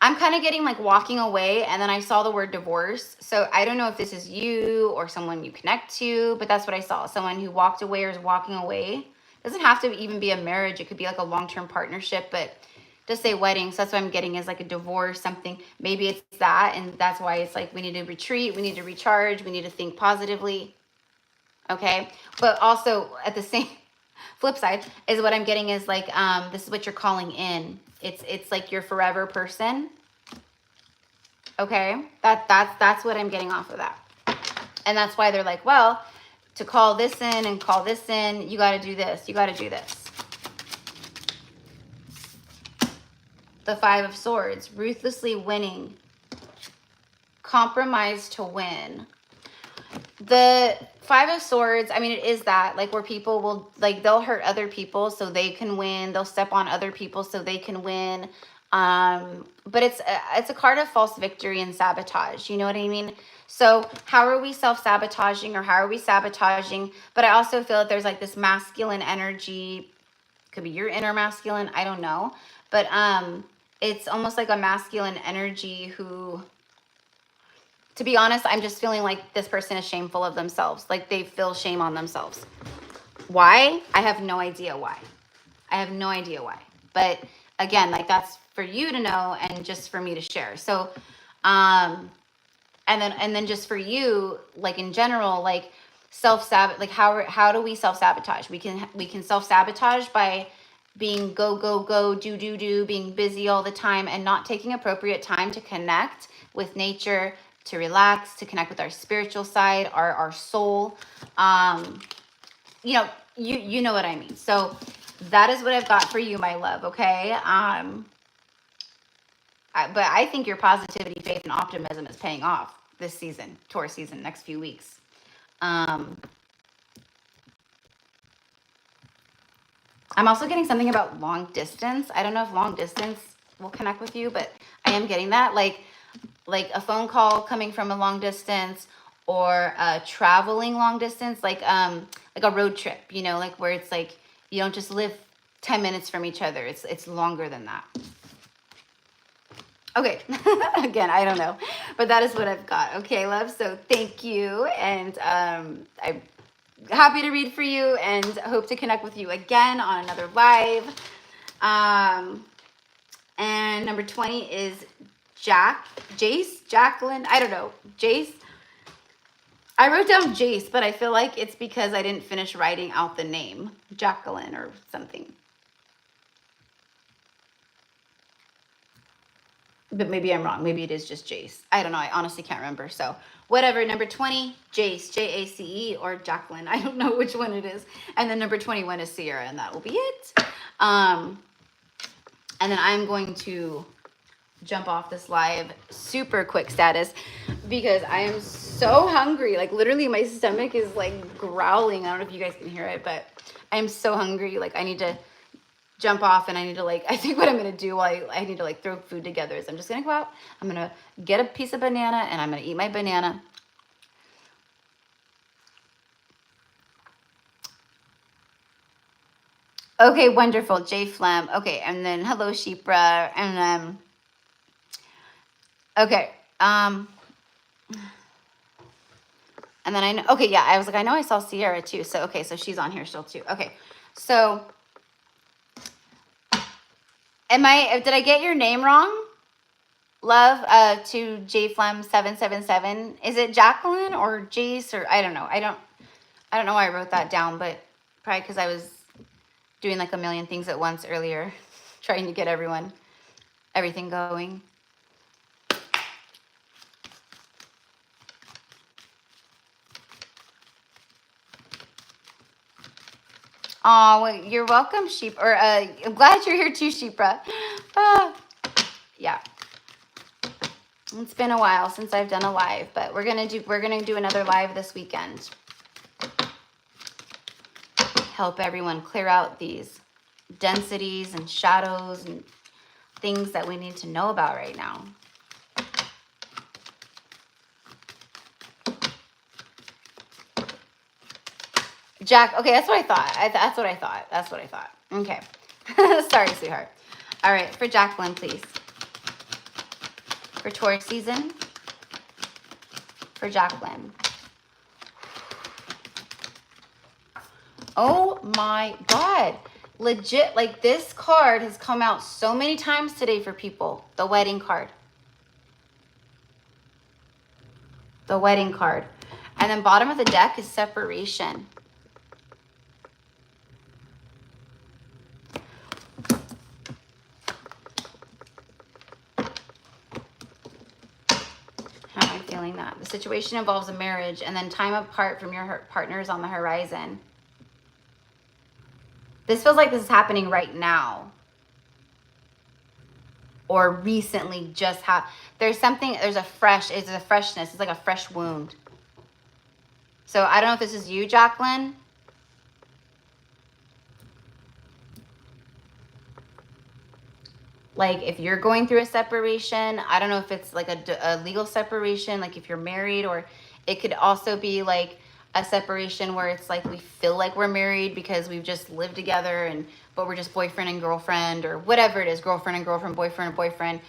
I'm kind of getting like walking away, and then I saw the word divorce. So I don't know if this is you or someone you connect to, but that's what I saw. Someone who walked away or is walking away. It doesn't have to even be a marriage. It could be like a long-term partnership, but to say wedding. So that's what I'm getting is like a divorce, something. Maybe it's that. And that's why it's like we need to retreat. We need to recharge. We need to think positively. Okay. But also at the same flip side is what I'm getting is like, this is what you're calling in. It's like your forever person. Okay. That's what I'm getting off of that. And that's why they're like, well, to call this in and call this in, you got to do this. You got to do this. The Five of Swords, ruthlessly winning. Compromise to win. The Five of Swords, I mean, it is that, like, where people will, like, they'll hurt other people so they can win. They'll step on other people so they can win. But it's a card of false victory and sabotage. You know what I mean? So how are we self-sabotaging, or how are we sabotaging? But I also feel that there's like this masculine energy. Could be your inner masculine. I don't know. But it's almost like a masculine energy who, to be honest, I'm just feeling like this person is shameful of themselves. Like they feel shame on themselves. Why? I have no idea why. I have no idea why. But again, like that's for you to know and just for me to share. So, and then just for you, like in general, like self-sabotage, like how do we self-sabotage? We can self-sabotage by being go, do, being busy all the time and not taking appropriate time to connect with nature, to relax, to connect with our spiritual side, our soul. You know, you know what I mean. So that is what I've got for you, my love. Okay. But I think your positivity, faith, and optimism is paying off this season, Taurus season, next few weeks. I'm also getting something about long distance. I don't know if long distance will connect with you, but I am getting that. Like a phone call coming from a long distance, or traveling long distance, like a road trip, you know, like where it's like you don't just live 10 minutes from each other. It's longer than that. Okay. Again, I don't know, but that is what I've got. Okay, love. So thank you. And I'm happy to read for you and hope to connect with you again on another live. And number 20 is Jacqueline. I don't know. Jace. I wrote down Jace, but I feel like it's because I didn't finish writing out the name. Jacqueline or something. But maybe I'm wrong. Maybe it is just Jace. I don't know. I honestly can't remember. So whatever. Number 20, Jace, J-A-C-E, or Jacqueline. I don't know which one it is. And then number 21 is Sierra, and that will be it. And then I'm going to jump off this live super quick status because I am so hungry. Like literally my stomach is like growling. I don't know if you guys can hear it, but I am so hungry. Like I need to jump off, and I need to like, I think what I'm going to do while I need to like throw food together is I'm just going to go out. I'm going to get a piece of banana, and I'm going to eat my banana. Okay, wonderful. J Flam. Okay, and then hello, Shipra. And then, okay. And then I know, okay, yeah, I was like, I know I saw Sierra too. So, okay, so she's on here still too. Okay, so did I get your name wrong? Love, to JFlam777. Is it Jacqueline or Jace, or I don't know. I don't know why I wrote that down, but probably because I was doing like a million things at once earlier, trying to get everything going. Oh, well, you're welcome, Sheep. Or I'm glad you're here too, Sheepra. Yeah, it's been a while since I've done a live, but we're gonna do another live this weekend. Help everyone clear out these densities and shadows and things that we need to know about right now. Jack, okay, that's what I thought. That's what I thought. Okay. Sorry, sweetheart. All right, for Jacqueline, please. For Taurus season. For Jacqueline. Oh my God. legit, like this card has come out so many times today for people. The wedding card. The wedding card. And then bottom of the deck is separation. How am I feeling that? The situation involves a marriage, and then time apart from your partners on the horizon. This feels like this is happening right now. Or recently just there's a freshness. It's like a fresh wound. So I don't know if this is you, Jacqueline. Like if you're going through a separation, I don't know if it's like a legal separation, like if you're married, or it could also be like a separation where it's like we feel like we're married because we've just lived together, but we're just boyfriend and girlfriend, or whatever it is, girlfriend and girlfriend, boyfriend and boyfriend,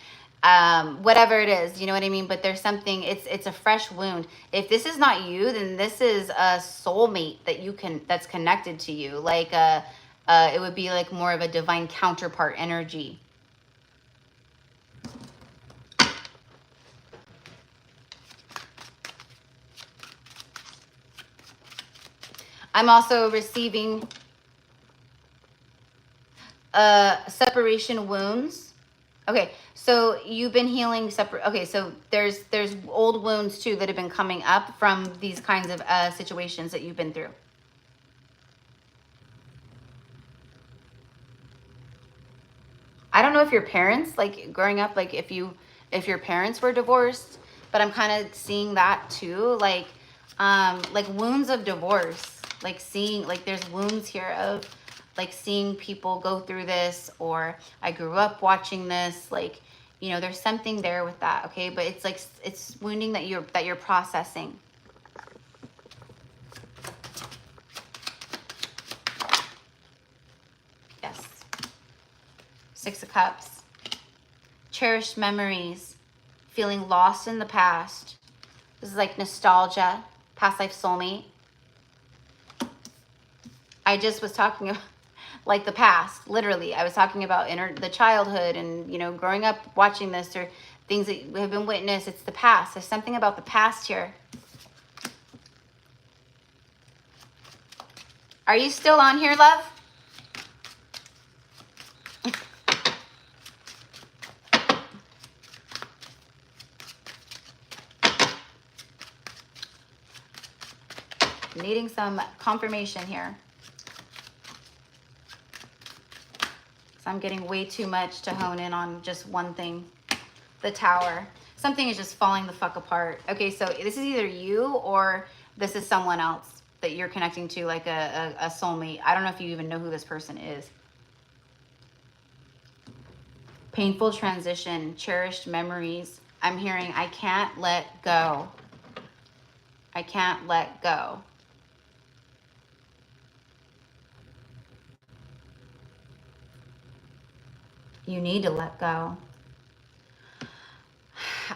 whatever it is, you know what I mean? But there's something, it's a fresh wound. If this is not you, then this is a soulmate that's connected to you. Like it would be like more of a divine counterpart energy. I'm also receiving separation wounds. Okay, so you've been healing separate. Okay, so there's old wounds too that have been coming up from these kinds of situations that you've been through. I don't know if your parents, like growing up, like if your parents were divorced, but I'm kind of seeing that too, like wounds of divorce. Like seeing, like there's wounds here of like seeing people go through this, or I grew up watching this, like, you know, there's something there with that, okay? But it's like, it's wounding that you're processing. Yes. 6 of Cups. Cherished memories. Feeling lost in the past. This is like nostalgia. Past life soulmate. I just was talking about like the past, literally. I was talking about the childhood and, you know, growing up watching this, or things that have been witnessed. It's the past. There's something about the past here. Are you still on here, love? Needing some confirmation here. So I'm getting way too much to hone in on just one thing. The Tower. Something is just falling the fuck apart. Okay, so this is either you or this is someone else that you're connecting to, like a soulmate. I don't know if you even know who this person is. Painful transition, cherished memories. I'm hearing, I can't let go. I can't let go. You need to let go.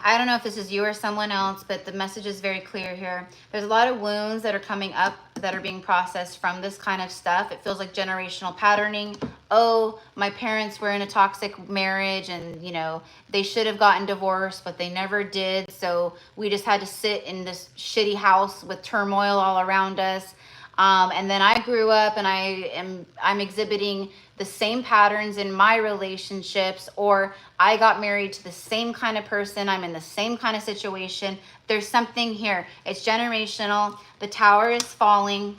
I don't know if this is you or someone else, but the message is very clear here. There's a lot of wounds that are coming up that are being processed from this kind of stuff. It feels like generational patterning. Oh, my parents were in a toxic marriage and, you know, they should have gotten divorced, but they never did. So we just had to sit in this shitty house with turmoil all around us. And then I grew up and I'm exhibiting the same patterns in my relationships, or I got married to the same kind of person. I'm in the same kind of situation. There's something here. It's generational. The Tower is falling.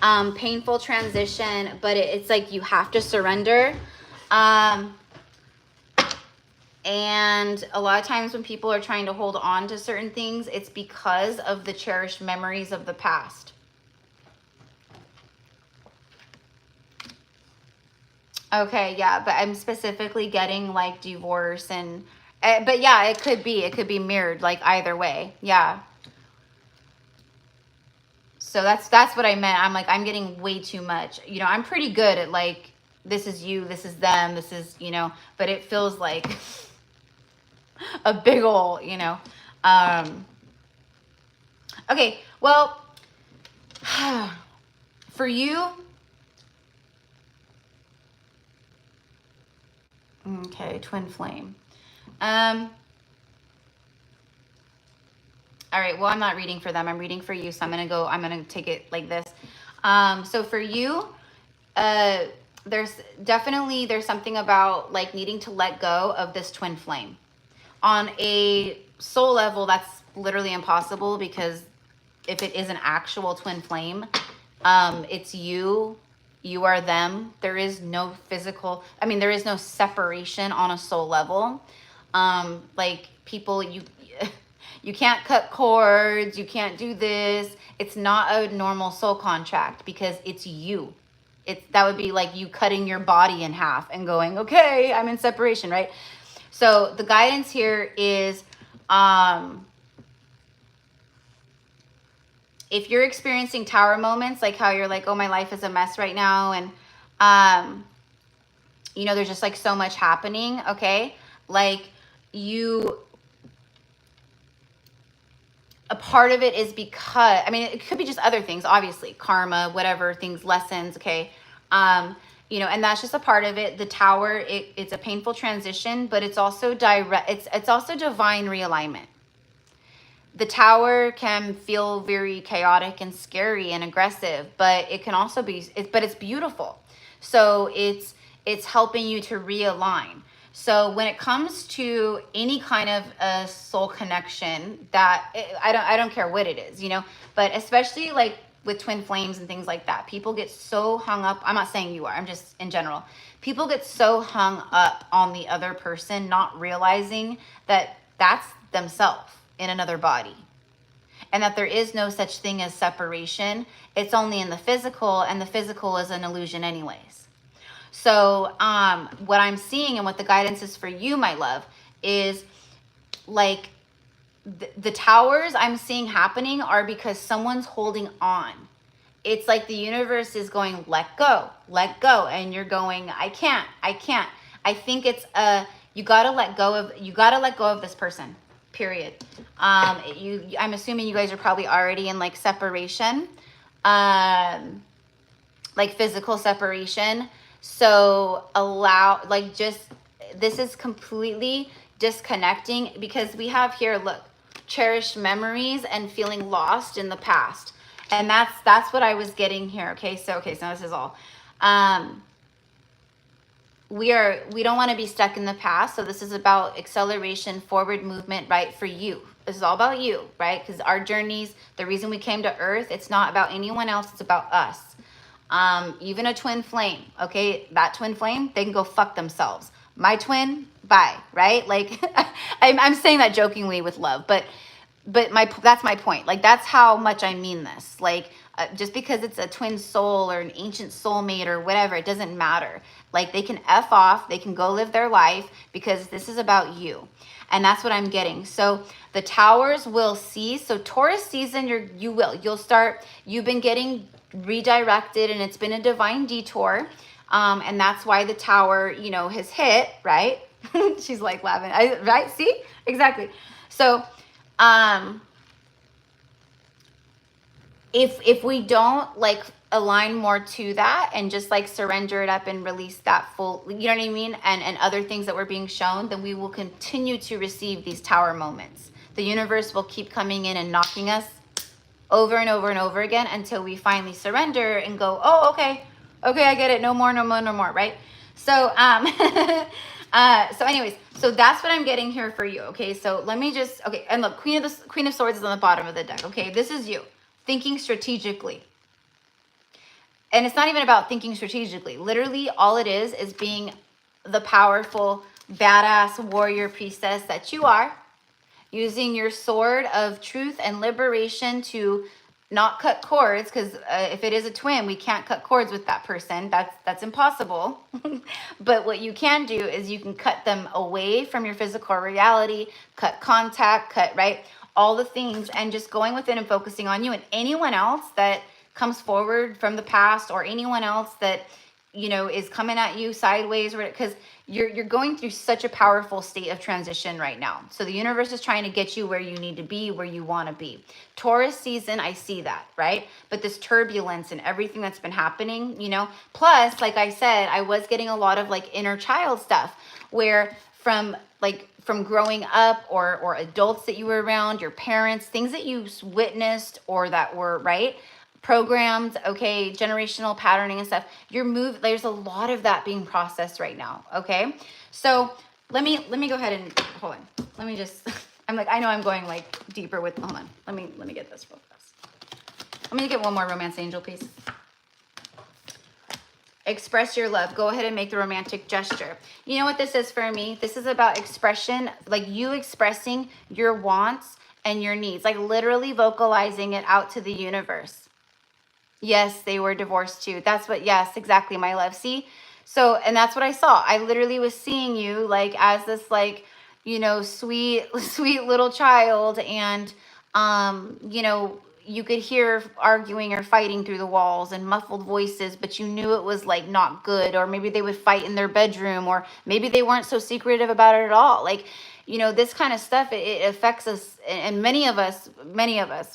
Painful transition, but it's like you have to surrender. And a lot of times when people are trying to hold on to certain things, it's because of the cherished memories of the past. Okay, yeah, but I'm specifically getting like divorce and, but yeah, it could be mirrored like either way. Yeah. So that's what I meant. I'm like, I'm getting way too much. You know, I'm pretty good at like, this is you, this is them, this is, you know, but it feels like a big ol', you know. Okay, well, for you, Okay, twin flame. All right, well, I'm not reading for them. I'm reading for you. So I'm going to take it like this. So for you, there's something about like needing to let go of this twin flame. On a soul level, that's literally impossible, because if it is an actual twin flame, it's you are them. There is no physical, there is no separation on a soul level. Like people, you can't cut cords, you can't do this. It's not a normal soul contract, because it's you. That would be like you cutting your body in half and going, okay, I'm in separation, right? So the guidance here is, if you're experiencing tower moments, like how you're like, oh, my life is a mess right now, and there's just like so much happening, okay? Like a part of it is because, it could be just other things, obviously, karma, whatever things, lessons, okay? And that's just a part of it. The tower, it's a painful transition, but it's also it's also divine realignment. The tower can feel very chaotic and scary and aggressive, but it can also be, but it's beautiful. So it's helping you to realign. So when it comes to any kind of a soul connection, I don't care what it is, but especially like with twin flames and things like that, people get so hung up. I'm not saying you are, I'm just in general. People get so hung up on the other person, not realizing that that's themselves in another body, and that there is no such thing as separation. It's only in the physical, and the physical is an illusion anyways. So what I'm seeing and what the guidance is for you, my love, is like the towers I'm seeing happening are because someone's holding on. It's like the universe is going, let go, and you're going, I can't. I think it's you gotta let go of this person, period. I'm assuming you guys are probably already in like separation, like physical separation. So this is completely disconnecting, because we have here, look, cherished memories and feeling lost in the past. And that's what I was getting here. Okay, so this is all. We don't want to be stuck in the past. So this is about acceleration, forward movement, right? For you. This is all about you, right? Because our journeys, the reason we came to Earth, it's not about anyone else, it's about us. Even a twin flame, okay? That twin flame, they can go fuck themselves. My twin, bye, right? Like, I'm saying that jokingly with love, but that's my point. Like, that's how much I mean this. Like, just because it's a twin soul or an ancient soulmate or whatever, it doesn't matter. Like, they can F off, they can go live their life, because this is about you. And that's what I'm getting. So the towers will cease. So Taurus season, you've been getting redirected, and it's been a divine detour. And that's why the tower, has hit, right? She's like laughing, right? See? Exactly. So, if we don't like align more to that and just like surrender it up and release that full, you know what I mean? And other things that were being shown, then we will continue to receive these tower moments. The universe will keep coming in and knocking us over and over and over again until we finally surrender and go, oh, okay, I get it. No more, right? So, so anyways, so that's what I'm getting here for you. Okay. So let me just, okay. And look, Queen of Swords is on the bottom of the deck. Okay. This is you thinking strategically. And it's not even about thinking strategically. Literally all it is being the powerful, badass warrior priestess that you are, using your sword of truth and liberation to not cut cords, because if it is a twin, we can't cut cords with that person. That's impossible. But what you can do is you can cut them away from your physical reality, cut contact, right? All the things, and just going within and focusing on you. And anyone else that comes forward from the past, or anyone else that you know, is coming at you sideways, or because you're going through such a powerful state of transition right now. So the universe is trying to get you where you need to be, where you want to be. Taurus season, I see that, right? But this turbulence and everything that's been happening, you know, plus, like I said, I was getting a lot of like inner child stuff where from growing up or adults that you were around, your parents, things that you witnessed or that were, right, programmed, okay, generational patterning and stuff, there's a lot of that being processed right now, okay? So let me go ahead and, hold on. Let me just, I'm like, I know I'm going like deeper with, hold on. Let me get this real fast. Let me get one more romance angel, please. Express your love. Go ahead and make the romantic gesture. You know what this is for me? This is about expression, like you expressing your wants and your needs, like literally vocalizing it out to the universe. Yes, they were divorced too. That's what, yes, exactly, my love. See? So, and that's what I saw. I literally was seeing you like as this like, you know, sweet little child, and, you know, you could hear arguing or fighting through the walls and muffled voices, but you knew it was like not good, or maybe they would fight in their bedroom, or maybe they weren't so secretive about it at all. Like, you know, this kind of stuff, it affects us, and many of us,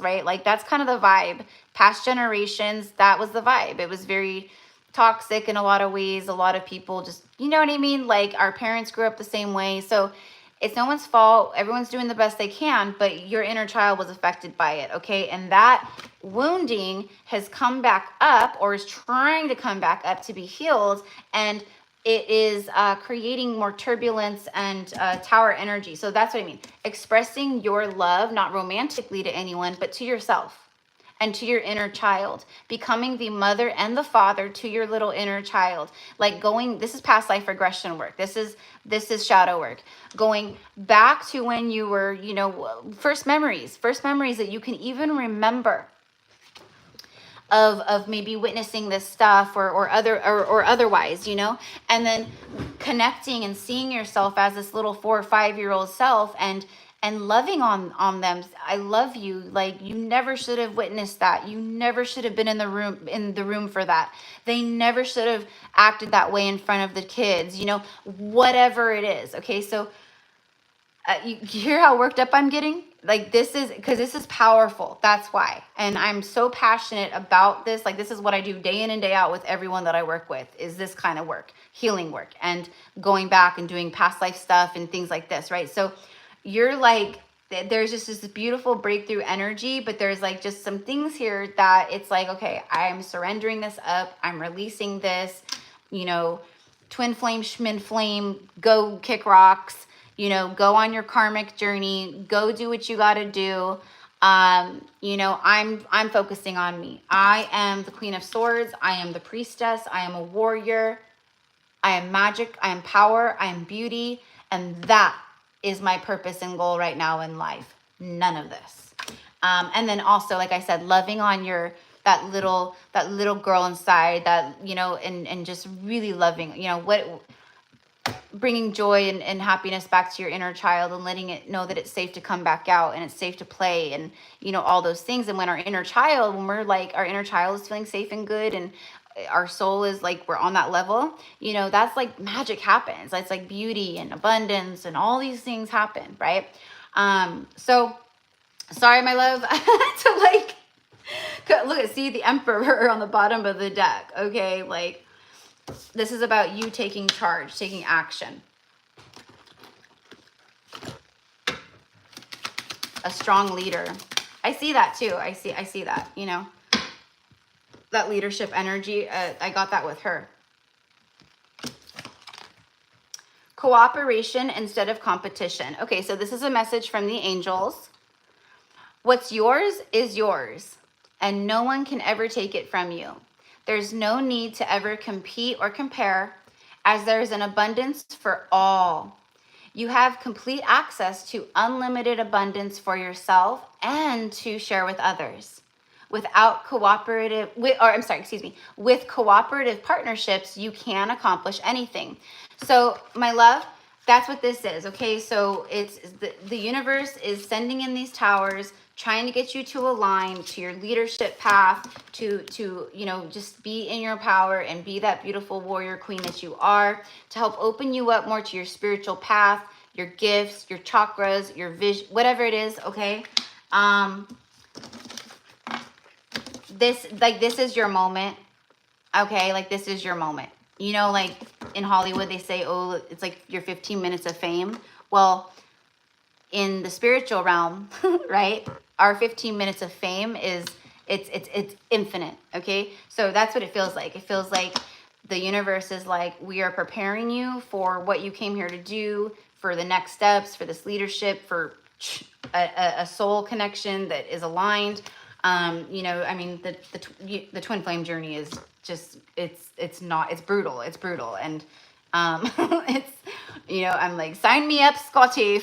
right? Like that's kind of the vibe. Past generations, that was the vibe. It was very toxic in a lot of ways. A lot of people just, you know what I mean? Like our parents grew up the same way. So it's no one's fault. Everyone's doing the best they can, but your inner child was affected by it, okay? And that wounding has come back up, or is trying to come back up to be healed, and it is creating more turbulence and tower energy. So that's what I mean. Expressing your love, not romantically to anyone, but to yourself and to your inner child, becoming the mother and the father to your little inner child. Like going, this is past life regression work. This is shadow work. Going back to when you were, you know, first memories that you can even remember of maybe witnessing this stuff or otherwise, you know, and then connecting and seeing yourself as this little 4 or 5 year old self, and loving on them. I love you. Like you never should have witnessed that. You never should have been in the room for that. They never should have acted that way in front of the kids, you know, whatever it is. Okay. So you hear how worked up I'm getting? Like this is, because this is powerful. That's why. And I'm so passionate about this. Like this is what I do day in and day out with everyone that I work with, is this kind of work, healing work, and going back and doing past life stuff and things like this, right? So you're like, there's just this beautiful breakthrough energy, but there's like just some things here that it's like, okay, I'm surrendering this up. I'm releasing this, you know, twin flame, schmin flame, go kick rocks, you know, go on your karmic journey, go do what you got to do. You know, I'm focusing on me. I am the Queen of Swords. I am the priestess. I am a warrior. I am magic. I am power. I am beauty. And that is my purpose and goal right now in life. None of this. And then also, like I said, loving on that little girl inside, that, you know, and just really loving, you know, bringing joy and happiness back to your inner child, and letting it know that it's safe to come back out and it's safe to play, and, you know, all those things. And when our inner child is feeling safe and good, and our soul is like, we're on that level, you know, that's like magic happens. It's like beauty and abundance and all these things happen, right? So sorry, my love, to like, look, see the Emperor on the bottom of the deck. Okay. Like this is about you taking charge, taking action. A strong leader. I see that too. I see that, you know, that leadership energy. I got that with her. Cooperation instead of competition. Okay, so this is a message from the angels. What's yours is yours, and no one can ever take it from you. There's no need to ever compete or compare, as there's an abundance for all. You have complete access to unlimited abundance for yourself and to share with others. With cooperative partnerships, you can accomplish anything. So my love, that's what this is. Okay. So it's the universe is sending in these towers trying to get you to align to your leadership path, to you know, just be in your power and be that beautiful warrior queen that you are, to help open you up more to your spiritual path, your gifts, your chakras, your vision, whatever it is, okay? This is your moment, okay? Like, this is your moment. You know, like in Hollywood, they say, oh, it's like your 15 minutes of fame. Well, in the spiritual realm, right? Our 15 minutes of fame is, it's infinite, okay? So that's what it feels like. It feels like the universe is like, we are preparing you for what you came here to do, for the next steps, for this leadership, for a soul connection that is aligned. You know, I mean, the twin flame journey is just, it's brutal. It's brutal. And, it's, you know, I'm like, sign me up, Scotty,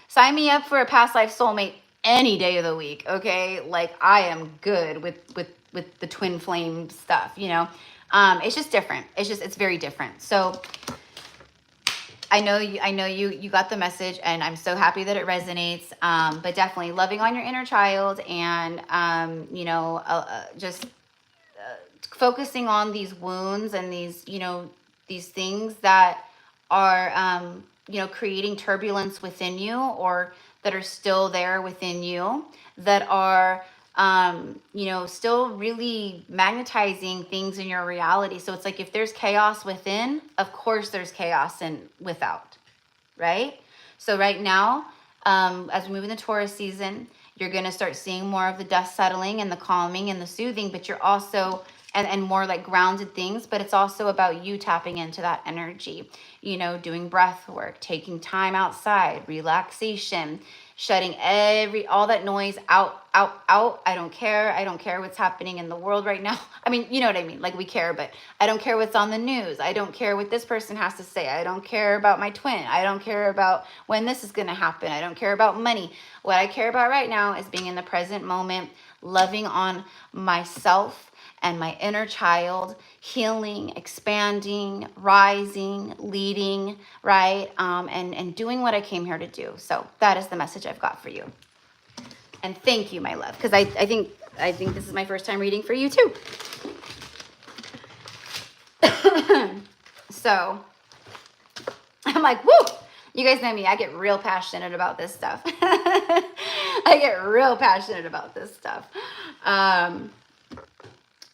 sign me up for a past life soulmate any day of the week. Okay. Like, I am good with the twin flame stuff, you know? It's just different. It's very different. So I know you got the message, and I'm so happy that it resonates. But definitely loving on your inner child, and, you know, just focusing on these wounds and these, you know, these things that are, you know, creating turbulence within you, or that are still there within you, that are, you know, still really magnetizing things in your reality. So it's like, if there's chaos within, of course there's chaos without, right? So right now, as we move into Taurus season, you're going to start seeing more of the dust settling and the calming and the soothing, but you're also, and more like grounded things, but it's also about you tapping into that energy, you know, doing breath work, taking time outside, relaxation, shutting all that noise out. I don't care what's happening in the world right now. I mean, you know what I mean? Like, we care, but I don't care what's on the news. I don't care what this person has to say. I don't care about my twin. I don't care about when this is going to happen. I don't care about money. What I care about right now is being in the present moment, loving on myself and my inner child, healing, expanding, rising, leading, right? And doing what I came here to do. So that is the message I've got for you. And thank you, my love, because I think this is my first time reading for you too. So I'm like, woo! You guys know me. I get real passionate about this stuff. I get real passionate about this stuff.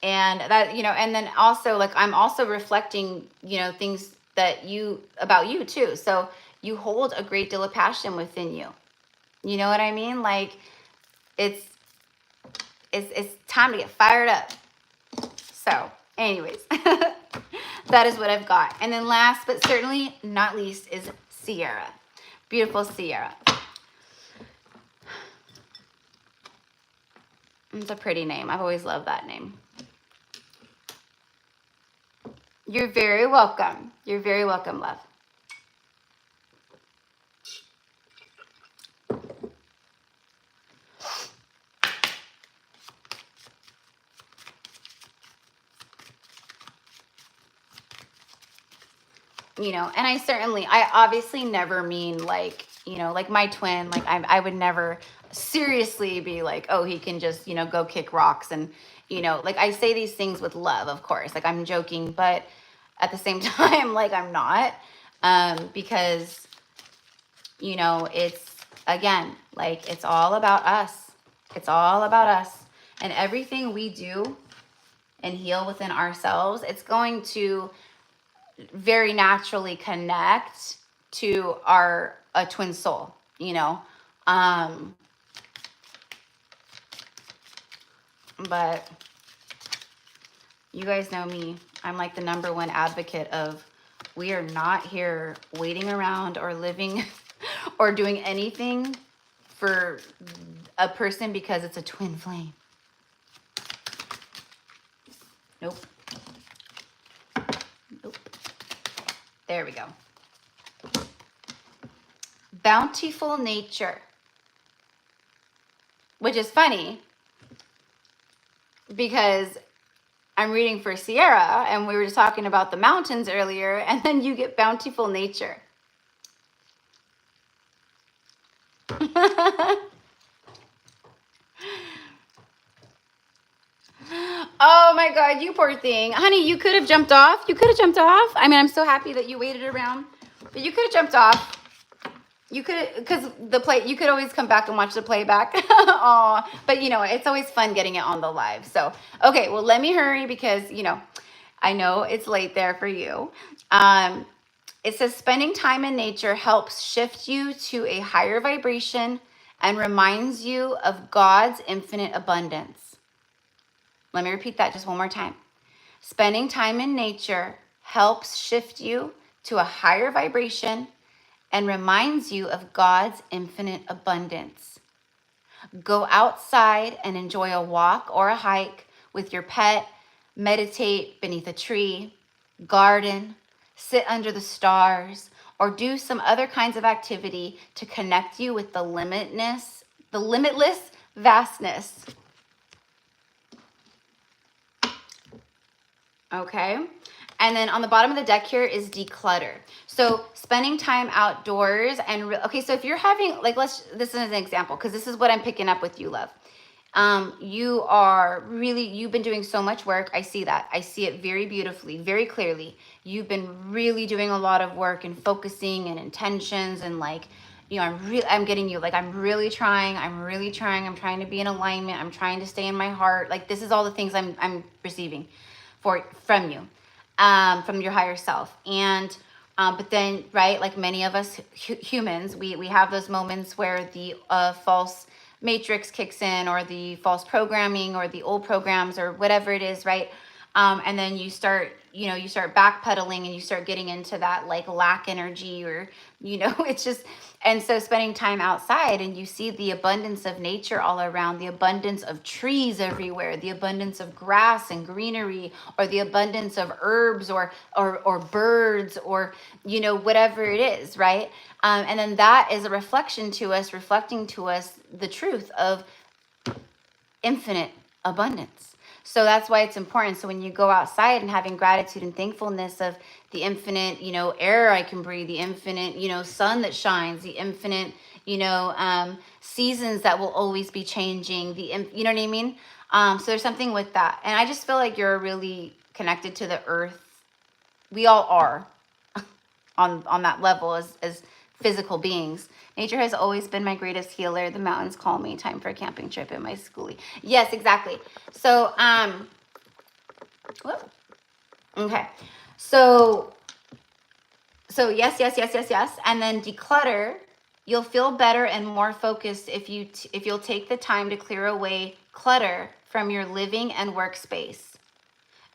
And that, you know, and then also, like, I'm also reflecting, you know, things that about you too. So you hold a great deal of passion within you. You know what I mean? Like, it's time to get fired up. So anyways, that is what I've got. And then last but certainly not least is Sierra. Beautiful Sierra. It's a pretty name. I've always loved that name. You're very welcome. You're very welcome, love. You know, and I obviously never mean like, you know, like my twin, like I would never seriously be like, oh, he can just, you know, go kick rocks. And, you know, like, I say these things with love, of course, like, I'm joking, but at the same time, like, I'm not, because, you know, it's, again, like, it's all about us. It's all about us, and everything we do and heal within ourselves, it's going to very naturally connect to a twin soul, you know. But you guys know me. I'm like the #1 advocate of, we are not here waiting around or living or doing anything for a person because it's a twin flame. Nope. Nope. There we go. Bountiful nature. Which is funny because I'm reading for Sierra and we were just talking about the mountains earlier, and then you get bountiful nature. Oh my God, you poor thing. Honey, you could have jumped off. You could have jumped off. I mean, I'm so happy that you waited around, but you could have jumped off. You could, because you could always come back and watch the playback. Aw, but you know, it's always fun getting it on the live. So, okay, well, let me hurry because, you know, I know it's late there for you. It says spending time in nature helps shift you to a higher vibration and reminds you of God's infinite abundance. Let me repeat that just one more time. Spending time in nature helps shift you to a higher vibration and reminds you of God's infinite abundance. Go outside and enjoy a walk or a hike with your pet, meditate beneath a tree, garden, sit under the stars, or do some other kinds of activity to connect you with the limitless vastness. Okay. And then on the bottom of the deck here is declutter. So spending time outdoors and, okay, so if you're having, like, this is an example, because this is what I'm picking up with you, love. You've been doing so much work. I see that. I see it very beautifully, very clearly. You've been really doing a lot of work and focusing and intentions and like, you know, I'm getting you, like, I'm trying to be in alignment. I'm trying to stay in my heart. Like, this is all the things I'm receiving from you. From your higher self. And but then, right, like many of us humans, we have those moments where the false matrix kicks in, or the false programming, or the old programs, or whatever it is, right? And then you start backpedaling, and you start getting into that like lack energy, or, you know, it's just, and so spending time outside and you see the abundance of nature all around, the abundance of trees everywhere, the abundance of grass and greenery, or the abundance of herbs, or birds, or, you know, whatever it is, right? And then that is a reflecting to us the truth of infinite abundance. So that's why it's important. So when you go outside and having gratitude and thankfulness of the infinite, you know, air I can breathe, the infinite, you know, sun that shines, the infinite, you know, seasons that will always be changing, you know what I mean? So there's something with that. And I just feel like you're really connected to the earth. We all are on that level as physical beings. Nature has always been my greatest healer. The mountains call me. Time for a camping trip in my schoolie. Yes, exactly. So, whoop. Okay. So yes. And then declutter. You'll feel better and more focused if you'll take the time to clear away clutter from your living and workspace.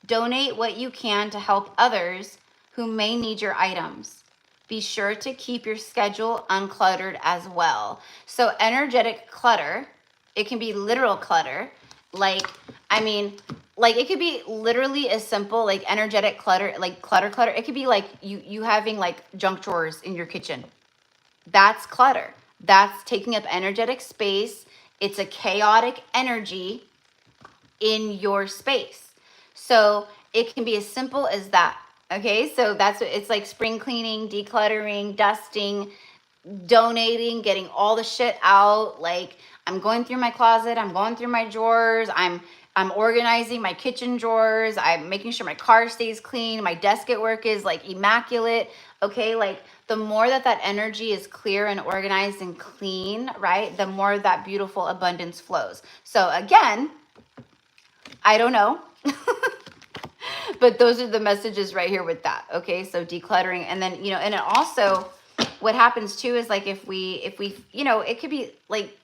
Donate what you can to help others who may need your items. Be sure to keep your schedule uncluttered as well. So energetic clutter, it can be literal clutter. Like, I mean, like it could be literally as simple, like energetic clutter, like clutter. It could be like you having like junk drawers in your kitchen. That's clutter. That's taking up energetic space. It's a chaotic energy in your space. So it can be as simple as that. Okay, so that's what it's like: spring cleaning, decluttering, dusting, donating, getting all the shit out. Like, I'm going through my closet, I'm going through my drawers, I'm organizing my kitchen drawers, I'm making sure my car stays clean, my desk at work is like immaculate. Okay, like the more that energy is clear and organized and clean, right, the more that beautiful abundance flows. So again, I don't know. But those are the messages right here with that. Okay, so decluttering. And then, you know, and it also, what happens too is like if we, you know, it could be like,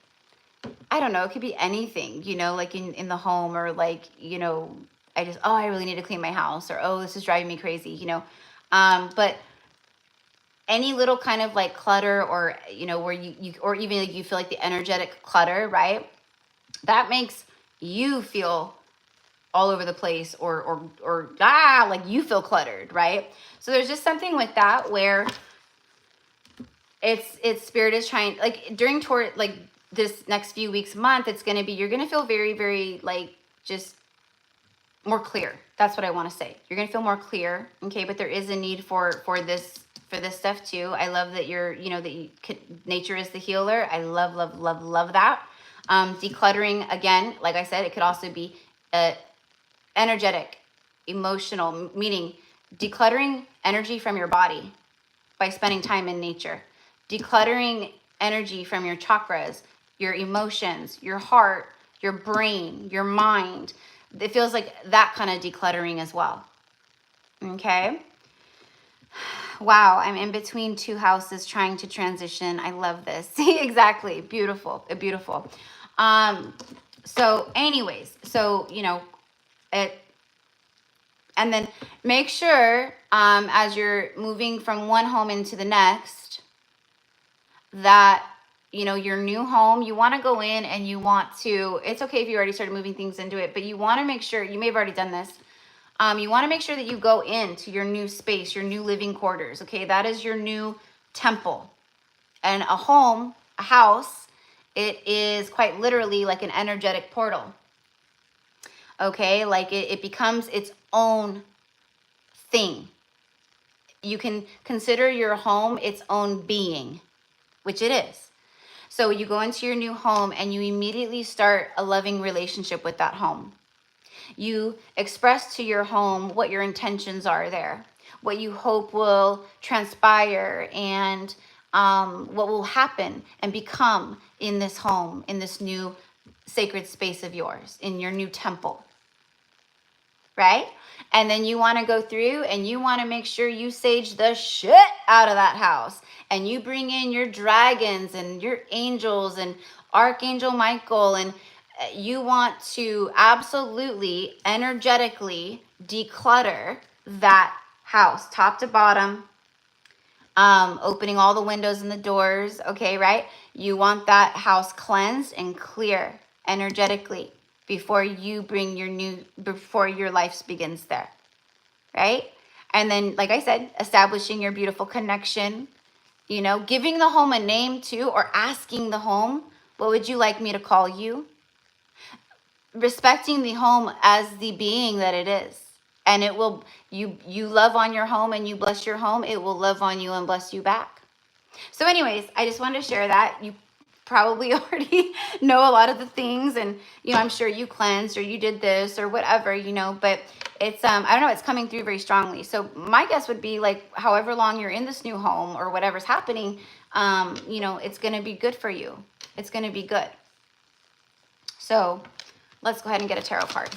I don't know, it could be anything, you know, like in the home, or like, you know, I really need to clean my house, or, oh, this is driving me crazy, you know. But any little kind of like clutter, or, you know, where you or even like you feel like the energetic clutter, right? That makes you feel all over the place, or like you feel cluttered, right? So there's just something with that where it's spirit is trying, like toward like this next few weeks, month, it's going to be, you're going to feel very, very like just more clear. That's what I want to say. You're going to feel more clear. Okay. But there is a need for this stuff too. I love that you're, you know, that nature is the healer. I love that. Decluttering, again, like I said, it could also be energetic, emotional, meaning decluttering energy from your body by spending time in nature. Decluttering energy from your chakras, your emotions, your heart, your brain, your mind. It feels like that kind of decluttering as well. Okay. Wow, I'm in between two houses trying to transition. I love this. See, exactly. Beautiful. Beautiful. So anyways, so, you know, and then make sure as you're moving from one home into the next that, you know, your new home, you want to go in and you want to, it's okay if you already started moving things into it, but you want to make sure, you may have already done this. You want to make sure that you go into your new space, your new living quarters. Okay. That is your new temple. And a home, a house, it is quite literally like an energetic portal. Okay. Like it becomes its own thing. You can consider your home its own being, which it is. So you go into your new home and you immediately start a loving relationship with that home. You express to your home what your intentions are there, what you hope will transpire, and what will happen and become in this home, in this new sacred space of yours, in your new temple, right? And then you want to go through and you want to make sure you sage the shit out of that house. And you bring in your dragons and your angels and Archangel Michael. And you want to absolutely energetically declutter that house, top to bottom, opening all the windows and the doors. Okay, right? You want that house cleansed and clear energetically before you bring your new, before your life begins there, right? And then, like I said, establishing your beautiful connection, you know, giving the home a name too, or asking the home, what would you like me to call you? Respecting the home as the being that it is. And it will, you love on your home and you bless your home, it will love on you and bless you back. So anyways, I just wanted to share that. You probably already know a lot of the things, and you know, I'm sure you cleansed or you did this or whatever, you know, but it's I don't know, it's coming through very strongly. So my guess would be, like, however long you're in this new home or whatever's happening, you know, it's going to be good for you. It's going to be good. So let's go ahead and get a tarot card.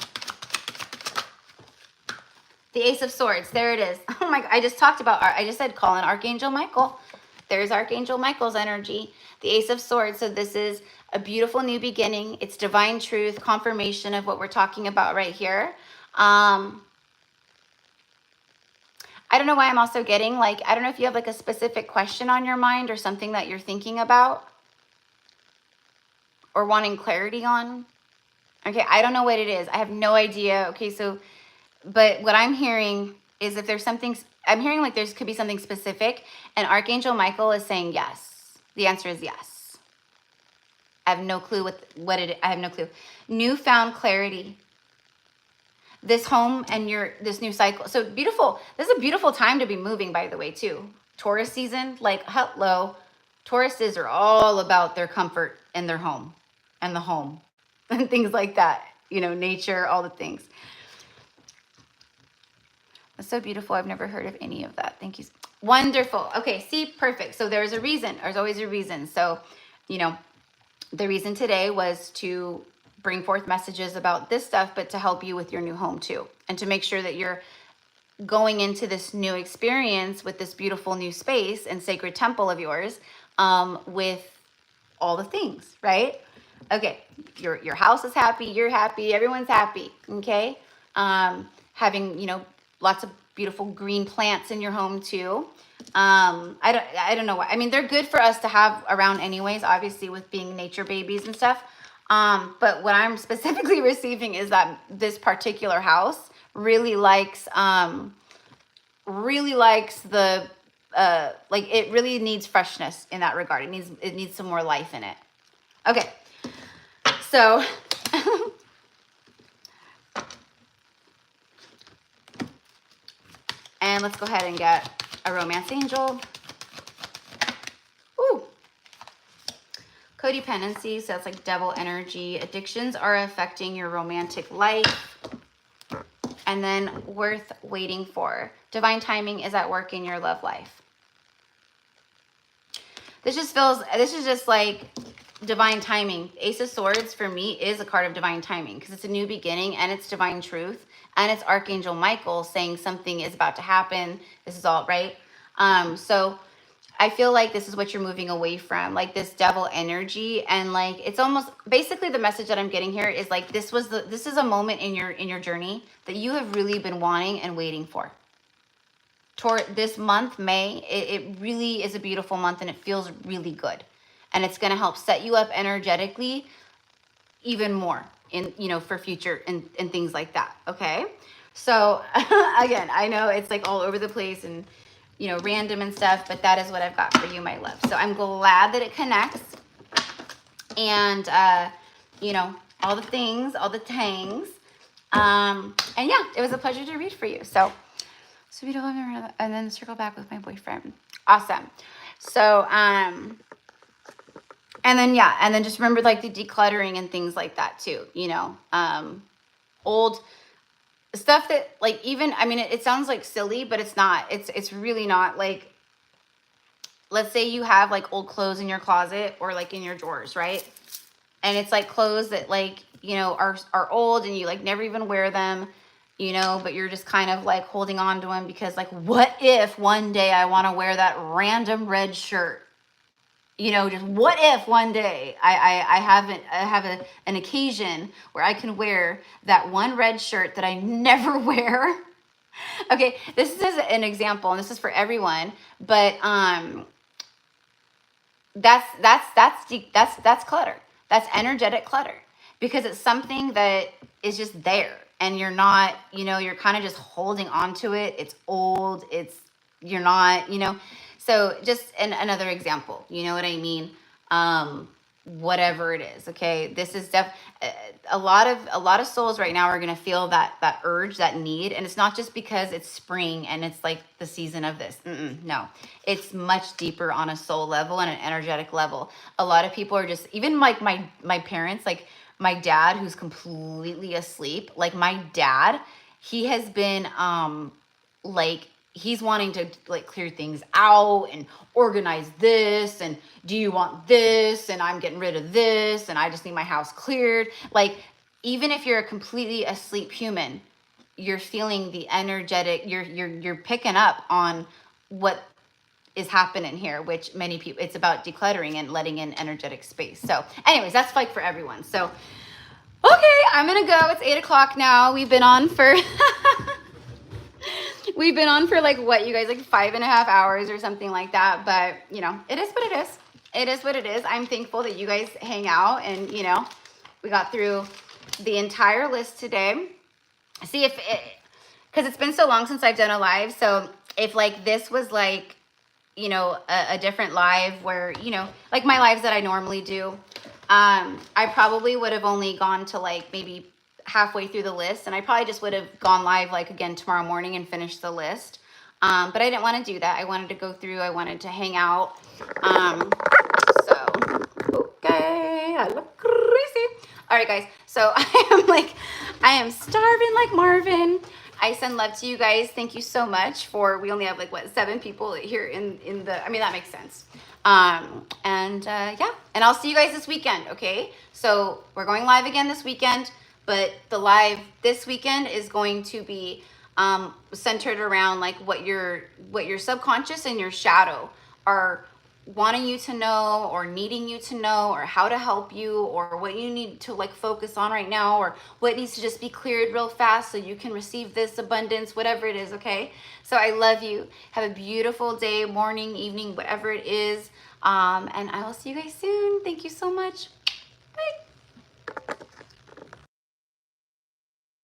The Ace of Swords. There it is. Oh my God. I just talked about, I just said call in Archangel Michael. There's Archangel Michael's energy. The Ace of Swords. So this is a beautiful new beginning. It's divine truth, confirmation of what we're talking about right here. I don't know why I'm also getting, like, I don't know if you have like a specific question on your mind or something that you're thinking about or wanting clarity on. Okay, I don't know what it is. I have no idea. Okay, so, but what I'm hearing is if there's something, I'm hearing like there could be something specific, and Archangel Michael is saying yes. The answer is yes. I have no clue what it is. I have no clue. Newfound clarity. This home and this new cycle. So beautiful. This is a beautiful time to be moving, by the way, too. Taurus season, like, hello. Tauruses are all about their comfort in their home and the home and things like that. You know, nature, all the things. That's so beautiful. I've never heard of any of that. Thank you. Wonderful. Okay, see, perfect. So there's a reason. There's always a reason. So, you know, the reason today was to bring forth messages about this stuff, but to help you with your new home too. And to make sure that you're going into this new experience with this beautiful new space and sacred temple of yours with all the things, right? Okay, your house is happy, you're happy, everyone's happy, okay? Having, you know, lots of beautiful green plants in your home too. I don't know what, I mean, they're good for us to have around anyways, obviously, with being nature babies and stuff. But what I'm specifically receiving is that this particular house really likes the, like, it really needs freshness in that regard. It needs some more life in it. Okay. So, and let's go ahead and get a romance angel. Ooh. Codependency, so that's like devil energy. Addictions are affecting your romantic life. And then worth waiting for. Divine timing is at work in your love life. This is just like divine timing. Ace of Swords for me is a card of divine timing because it's a new beginning and it's divine truth. And it's Archangel Michael saying something is about to happen. This is all right. So I feel like this is what you're moving away from, like this devil energy. And like, it's almost basically the message that I'm getting here is like, this is a moment in your journey that you have really been wanting and waiting for. Toward this month, May, it really is a beautiful month and it feels really good. And it's going to help set you up energetically even more in, you know, for future and things like that. Okay. So again, I know it's like all over the place and, you know, random and stuff, but that is what I've got for you, my love. So I'm glad that it connects and, you know, all the things, all the tangs. And yeah, it was a pleasure to read for you. So beautiful. And then circle back with my boyfriend. Awesome. So, and then, yeah. And then just remember like the decluttering and things like that too, you know, old stuff that like, even, I mean, it sounds like silly, but it's not, it's really not. Like, let's say you have like old clothes in your closet or like in your drawers, right? And it's like clothes that like, you know, are old and you like never even wear them, you know, but you're just kind of like holding on to them because like, what if one day I want to wear that random red shirt? You know, just what if one day I have an occasion where I can wear that one red shirt that I never wear. Okay, this is an example, and this is for everyone, but that's clutter. That's energetic clutter because it's something that is just there. And you're not, you know, you're kind of just holding on to it. It's old. You're not, you know. So just another example, you know what I mean? Whatever it is, okay? This is a lot of souls right now are going to feel that urge, that need. And it's not just because it's spring and it's like the season of this. No, it's much deeper on a soul level and an energetic level. A lot of people are just, even like my parents, like, my dad, who's completely asleep, like my dad, he has been, like, he's wanting to like clear things out and organize this. And do you want this? And I'm getting rid of this. And I just need my house cleared. Like, even if you're a completely asleep human, you're feeling the energetic, you're picking up on what is happening here, which many people, it's about decluttering and letting in energetic space. So anyways, that's like for everyone. So, okay, I'm going to go. It's 8 o'clock now. We've been on for, like what, you guys, like 5.5 hours or something like that. But you know, it is what it is. It is what it is. I'm thankful that you guys hang out and, you know, we got through the entire list today. See if it, cause it's been so long since I've done a live. So if like this was like, you know, a different live where, you know, like my lives that I normally do, I probably would have only gone to like maybe halfway through the list, and I probably just would have gone live like again tomorrow morning and finished the list. But I didn't want to do that. I wanted to go through, I wanted to hang out. So, okay, I look crazy. All right, guys. So I am starving like Marvin. I send love to you guys. Thank you so much for, we only have like what, 7 people here in the, I mean, that makes sense. Yeah, and I'll see you guys this weekend. Okay. So we're going live again this weekend, but the live this weekend is going to be, centered around like what your subconscious and your shadow are wanting you to know or needing you to know, or how to help you, or what you need to like focus on right now, or what needs to just be cleared real fast so you can receive this abundance, whatever it is. Okay. So I love you. Have a beautiful day, morning, evening, whatever it is. And I will see you guys soon. Thank you so much. Bye.